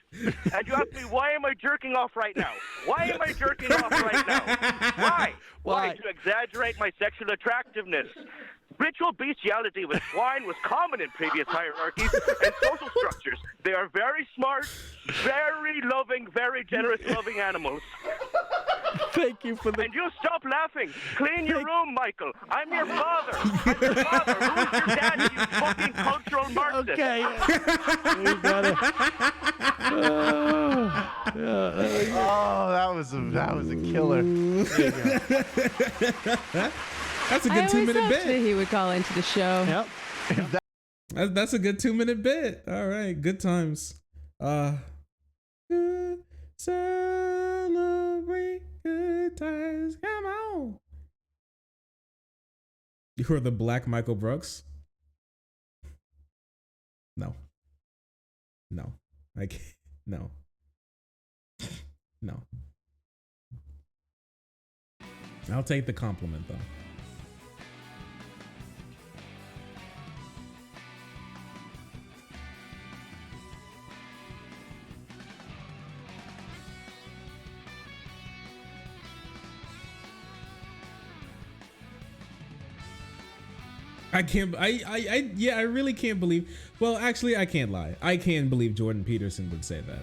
And you ask me, why am I jerking off right now? Why am I jerking off right now? Why? Why? To exaggerate my sexual attractiveness. Ritual bestiality with swine was common in previous hierarchies and social structures. They are very smart, very loving, very generous, loving animals. Thank you for the... And you stop laughing. Clean your room, Michael. I'm your father. I'm your father. Who's your daddy, you fucking cultural Marxist? Okay. We got it. That was a killer. That's a good 2-minute bit. That he would call into the show. Yep. That's a good 2-minute bit. All right, good times. Celebrate good times. Come on. You heard the Black Michael Brooks? No. I can't. No. I'll take the compliment though. I really can't believe. Well, actually, I can't lie. I can believe Jordan Peterson would say that.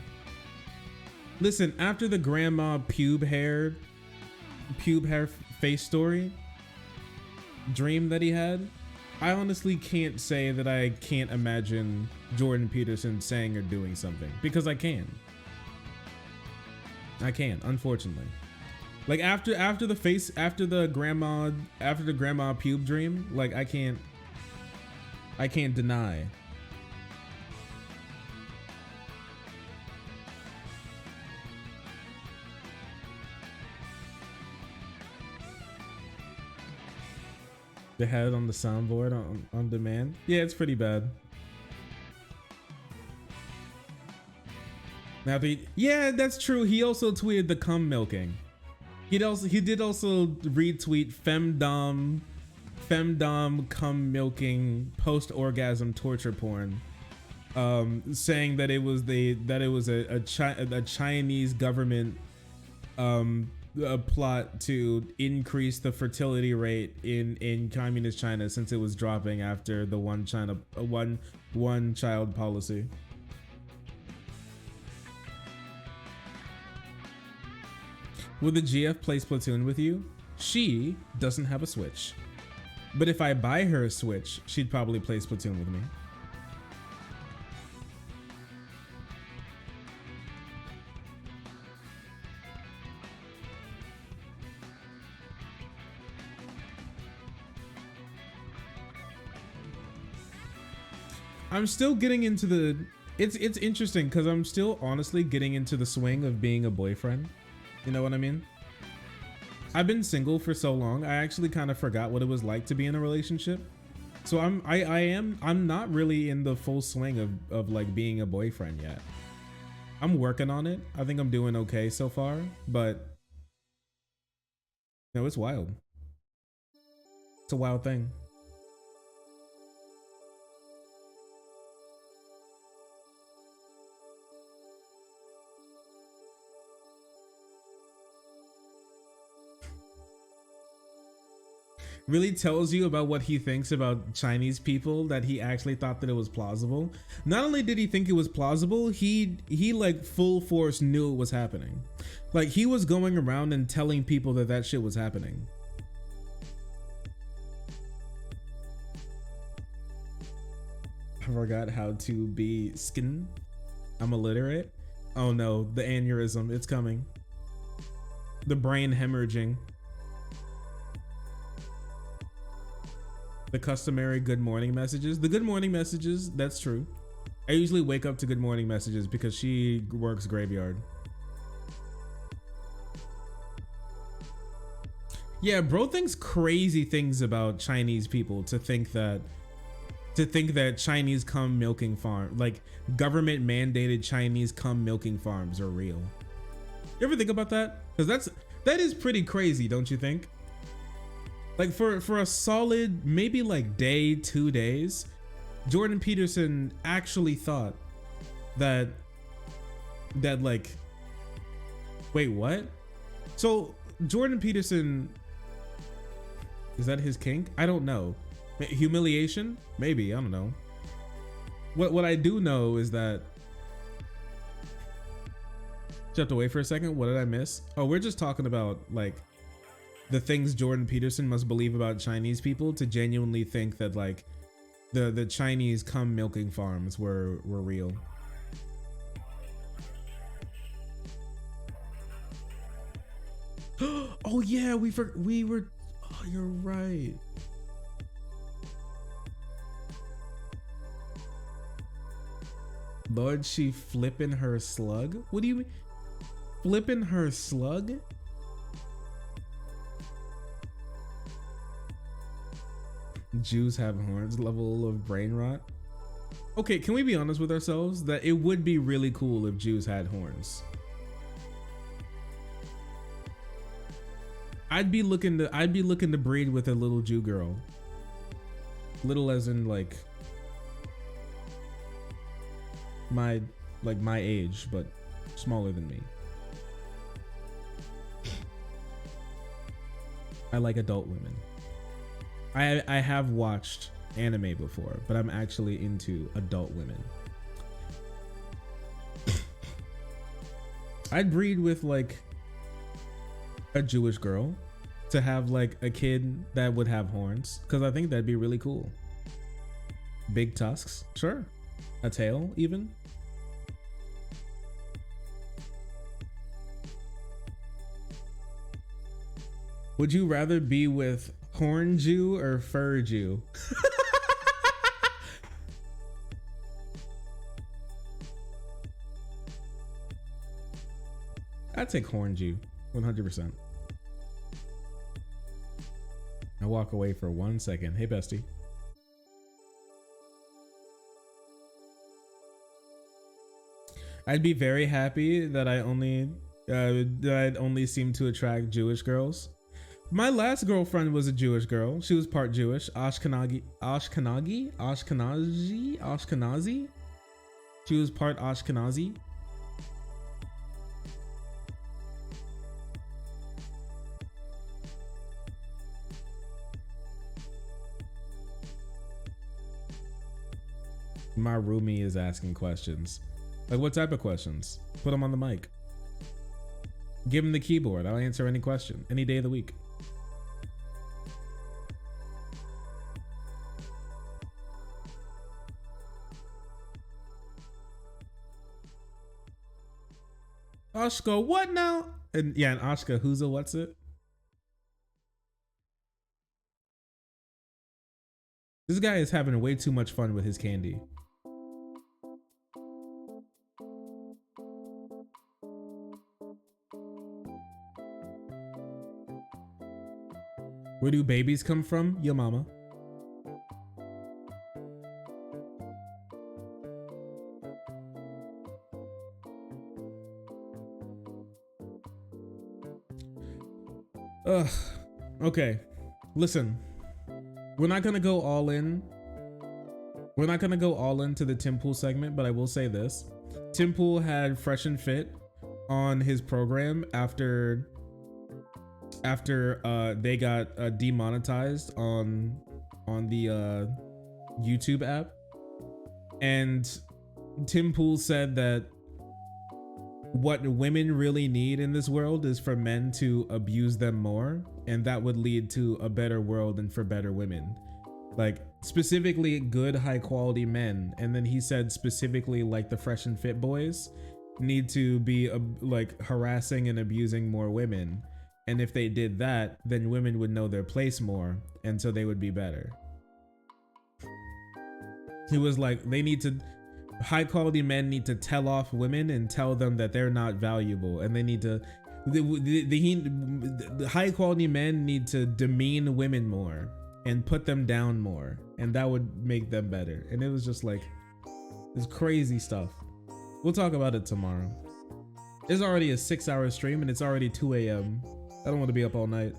Listen, after the grandma pube hair face story dream that he had, I honestly can't say that I can't imagine Jordan Peterson saying or doing something, because I can, unfortunately. Like after the grandma pube dream, like I can't deny. They had it on the soundboard on demand. Yeah, it's pretty bad. Now yeah, that's true. He also tweeted the cum milking. He did also retweet femdom cum milking post orgasm torture porn, saying that it was a Chinese government a plot to increase the fertility rate in communist China since it was dropping after the one child policy. Will the GF play Splatoon with you? She doesn't have a Switch. But if I buy her a Switch, she'd probably play Splatoon with me. I'm still getting into the... It's interesting because I'm still honestly getting into the swing of being a boyfriend. You know what I mean? I've been single for so long, I actually kind of forgot what it was like to be in a relationship. So I'm not really in the full swing of like being a boyfriend yet. I'm working on it. I think I'm doing okay so far, but no, it's wild. It's a wild thing. Really tells you about what he thinks about Chinese people, that he actually thought that it was plausible. Not only did he think it was plausible, he like full force knew it was happening. Like he was going around and telling people that that shit was happening. I forgot how to be skin. I'm illiterate. Oh no, the aneurysm, it's coming. The brain hemorrhaging. The customary good morning messages. The good morning messages, that's true. I usually wake up to good morning messages because she works graveyard. Yeah, bro thinks crazy things about Chinese people to think that Chinese cum milking farm, like government mandated Chinese cum milking farms are real. You ever think about that? Because that is pretty crazy, don't you think? Like for a solid maybe like day, 2 days, Jordan Peterson actually thought that like, wait, what? So Jordan Peterson, is that his kink? I don't know. Humiliation? Maybe, I don't know. What I do know is that, just have to wait for a second. What did I miss? Oh, we're just talking about like the things Jordan Peterson must believe about Chinese people to genuinely think that like the Chinese cum milking farms were real. Oh yeah, we were, oh, you're right. Lord, she flipping her slug? What do you mean? Flipping her slug? Jews have horns level of brain rot. Okay, can we be honest with ourselves that it would be really cool if Jews had horns? I'd be looking to breed with a little Jew girl. Little as in like my age, but smaller than me. I like adult women. I have watched anime before, but I'm actually into adult women. I'd breed with like a Jewish girl to have like a kid that would have horns, because I think that'd be really cool. Big tusks, sure. A tail even. Would you rather be with horn Jew or fur Jew? I'd take horn Jew, 100%. I walk away for 1 second. Hey, bestie. I'd be very happy that I'd only seem to attract Jewish girls. My last girlfriend was a Jewish girl. She was part Jewish, Ashkenazi. She was part Ashkenazi. My roomie is asking questions. Like, what type of questions? Put him on the mic. Give him the keyboard. I'll answer any question, any day of the week. Ashka, what now? And yeah, and Ashka, who's a what's it? This guy is having way too much fun with his candy. Where do babies come from? Your mama. Ugh. Okay. Listen. We're not gonna go all in. We're not gonna go all into the Tim Pool segment, but I will say this. Tim Pool had Fresh and Fit on his program after they got demonetized on the YouTube app. And Tim Pool said that what women really need in this world is for men to abuse them more, and that would lead to a better world and for better women. Like, specifically good high quality men. And then he said specifically like the Fresh and Fit boys need to be like harassing and abusing more women. And if they did that, then women would know their place more, and so they would be better. He was like, high quality men need to tell off women and tell them that they're not valuable, and they need to, the high quality men need to demean women more and put them down more, and that would make them better. And it was just like, this crazy stuff. We'll talk about it tomorrow. It's already a 6-hour stream and it's already 2 a.m. I don't want to be up all night.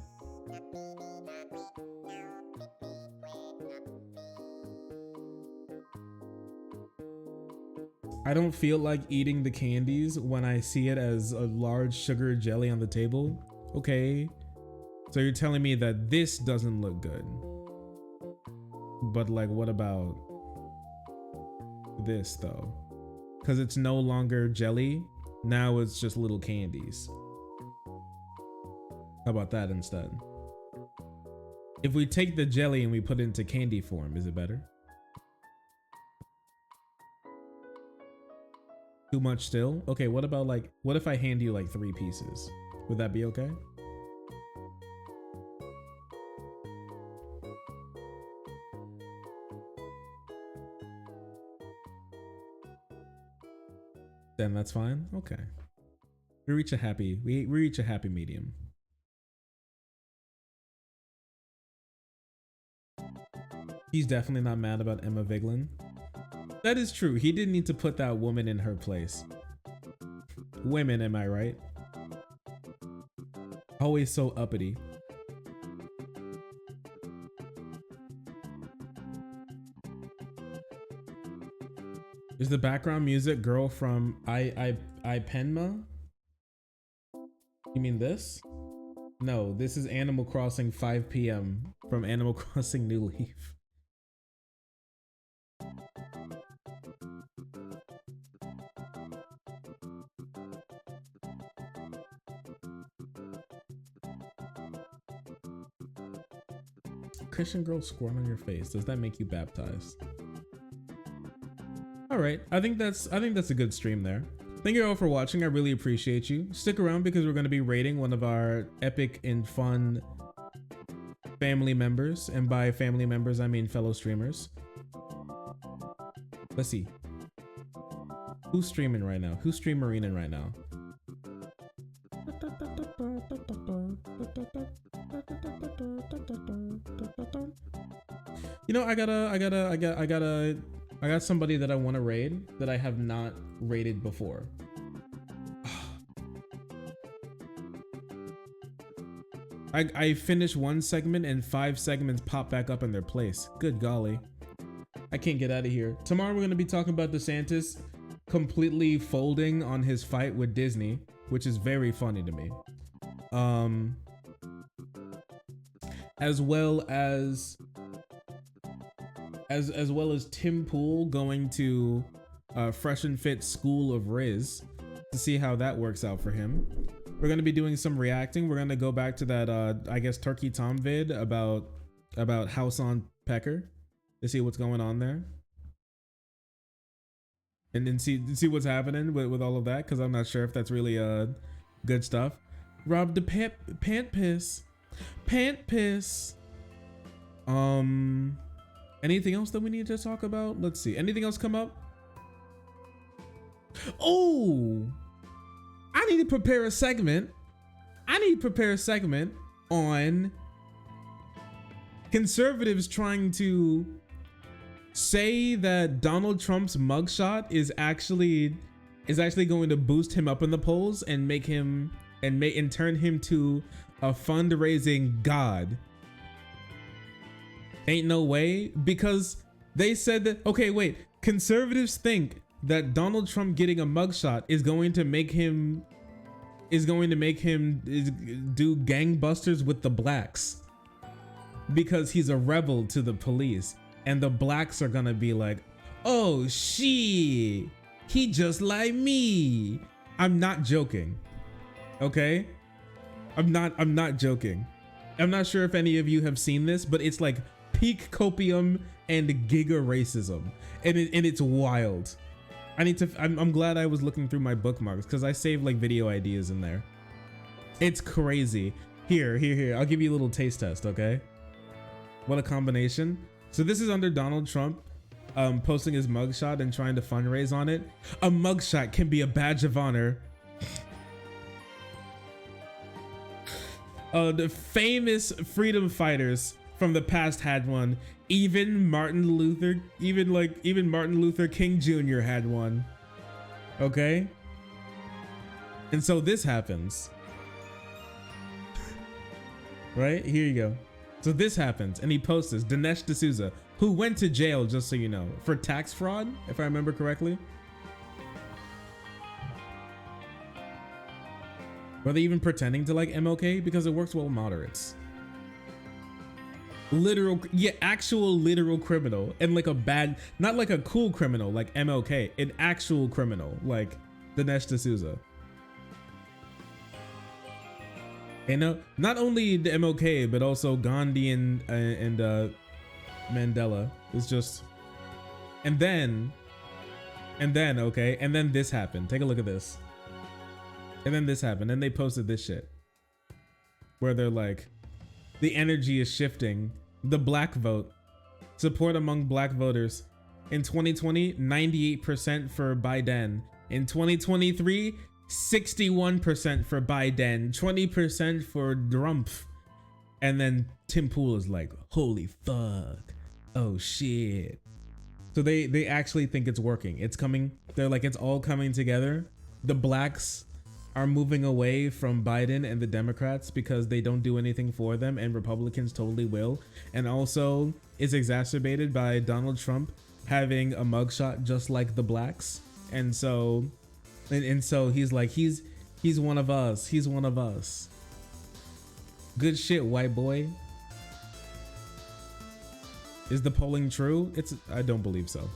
I don't feel like eating the candies when I see it as a large sugar jelly on the table. Okay. So you're telling me that this doesn't look good. But like, what about this though? Because it's no longer jelly. Now it's just little candies. How about that instead? If we take the jelly and we put it into candy form, is it better? Too much still? Okay, what about like, what if I hand you like 3 pieces? Would that be okay? Then that's fine. Okay. We reach a happy medium. He's definitely not mad about Emma Vigeland. That is true. He didn't need to put that woman in her place. Women, am I right? Always so uppity. Is the background music girl from I Penma? You mean this? No, this is Animal Crossing 5 p.m. from Animal Crossing New Leaf. Christian girl squirm on your face. Does that make you baptized? All right, I think that's a good stream there. Thank you all for watching. I really appreciate you. Stick around because we're going to be rating one of our epic and fun family members, and by family members I mean fellow streamers. Let's see. Who's streaming right now? Who's streamerinaing right now? You know, I got somebody that I want to raid that I have not raided before. I finished one segment and 5 segments pop back up in their place. Good golly. I can't get out of here. Tomorrow we're going to be talking about DeSantis completely folding on his fight with Disney, which is very funny to me. As well as as well as Tim Pool going to Fresh and Fit School of Rizz to see how that works out for him. We're gonna be doing some reacting. We're gonna go back to that I guess Turkey Tom vid about House on Pecker to see what's going on there. And then see what's happening with all of that, because I'm not sure if that's really good stuff. Rob the pant piss. Anything else that we need to talk about? Let's see. Anything else come up? Oh, I need to prepare a segment. On conservatives trying to say that Donald Trump's mugshot is actually going to boost him up in the polls and make him and turn him to a fundraising god. Ain't no way, because they said that, okay, wait, conservatives think that Donald Trump getting a mugshot is going to make him do gangbusters with the blacks because he's a rebel to the police, and the blacks are gonna be like, oh shit, he just like me. I'm not joking, okay? I'm not joking. I'm not sure if any of you have seen this, but it's like peak copium and giga racism, and it's wild. I'm glad I was looking through my bookmarks, because I saved like video ideas in there. It's crazy. Here, I'll give you a little taste test, okay? What a combination. So this is under Donald Trump posting his mugshot and trying to fundraise on it. A mugshot can be a badge of honor. The famous freedom fighters from the past had one. Even Martin Luther King Jr. had one. Okay? And so this happens. Right? Here you go. So this happens, and he posts this. Dinesh D'Souza, who went to jail, just so you know, for tax fraud, if I remember correctly. Were they even pretending to like MLK? Because it works well with moderates. Actual literal criminal, and like a bad, not like a cool criminal like MLK, an actual criminal like Dinesh D'Souza. And not only the MLK, but also Gandhi and Mandela. It's just, and then this happened. Take a look at this. And then this happened, and they posted this shit where they're like, the energy is shifting. The black vote, support among black voters. In 2020, 98% for Biden. In 2023, 61% for Biden, 20% for Trump. And then Tim Pool is like, holy fuck. Oh shit. So they actually think it's working. It's coming. They're like, it's all coming together. The blacks are moving away from Biden and the Democrats because they don't do anything for them, and Republicans totally will. And also it's exacerbated by Donald Trump having a mugshot just like the blacks. And so he's like, he's one of us. He's one of us. Good shit, white boy. Is the polling true? I don't believe so.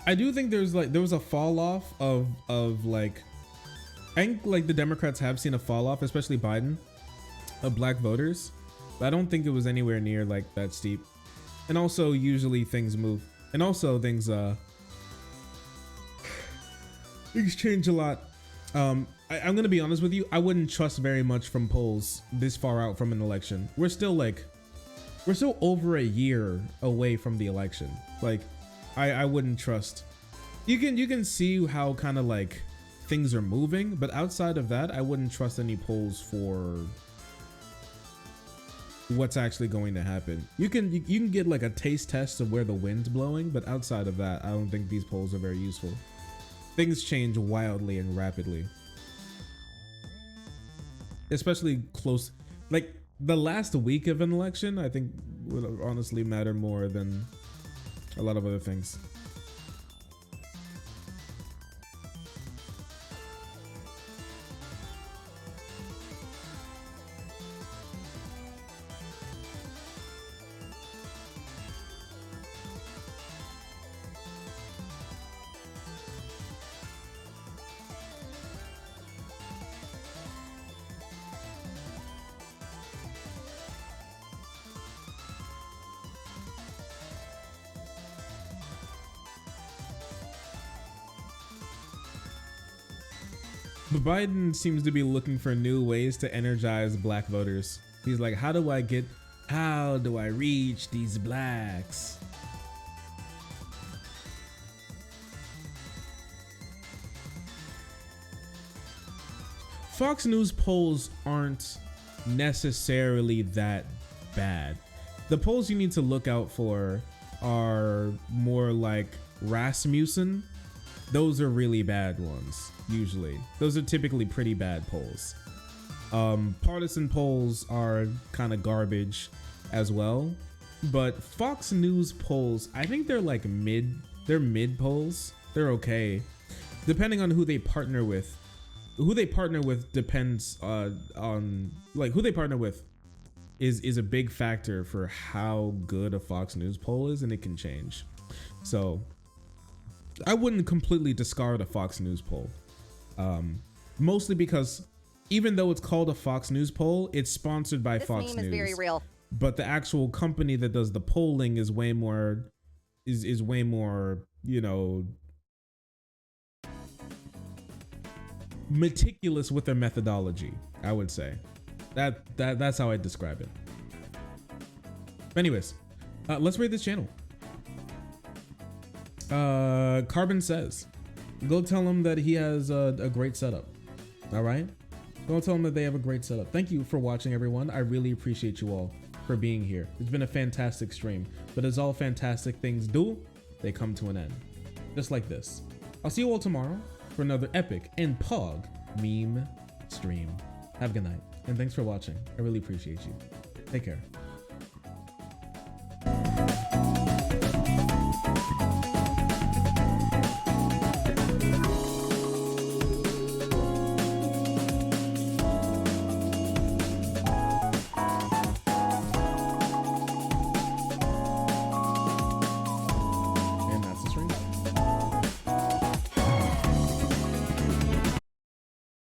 I do think there was a fall off of like, I think like the Democrats have seen a fall off, especially Biden, of black voters, but I don't think it was anywhere near like that steep. And also usually things move, and also things change a lot. I'm gonna be honest with you, I wouldn't trust very much from polls this far out from an election. We're still over a year away from the election. Like, I wouldn't trust. You can see how kind of like things are moving, but outside of that, I wouldn't trust any polls for what's actually going to happen. You can get like a taste test of where the wind's blowing, but outside of that, I don't think these polls are very useful. things change wildly and rapidly. Especially close, like the last week of an election, I think would honestly matter more than a lot of other things. But Biden seems to be looking for new ways to energize black voters. He's like, how do I reach these blacks? Fox News polls aren't necessarily that bad. The polls you need to look out for are more like Rasmussen. Those are really bad ones, usually. Those are typically pretty bad polls. Partisan polls are kind of garbage as well. But Fox News polls, I think they're like they're mid polls. They're okay. Depending on who they partner with. Who they partner with depends on, like, who they partner with is a big factor for how good a Fox News poll is, and it can change. So I wouldn't completely discard a Fox News poll, mostly because even though it's called a Fox News poll, it's sponsored by Fox News. This meme is very real. But the actual company that does the polling is way more, is way more, you know, meticulous with their methodology. I would say that's how I describe it. Anyways, let's rate this channel. Carbon says, go tell him that he has a great setup. All right, go tell him that they have a great setup. Thank you for watching, everyone. I really appreciate you all for being here. It's been a fantastic stream, but as all fantastic things do, they come to an end, just like this. I'll see you all tomorrow for another epic and pog meme stream. Have a good night, and thanks for watching. I really appreciate you. Take care.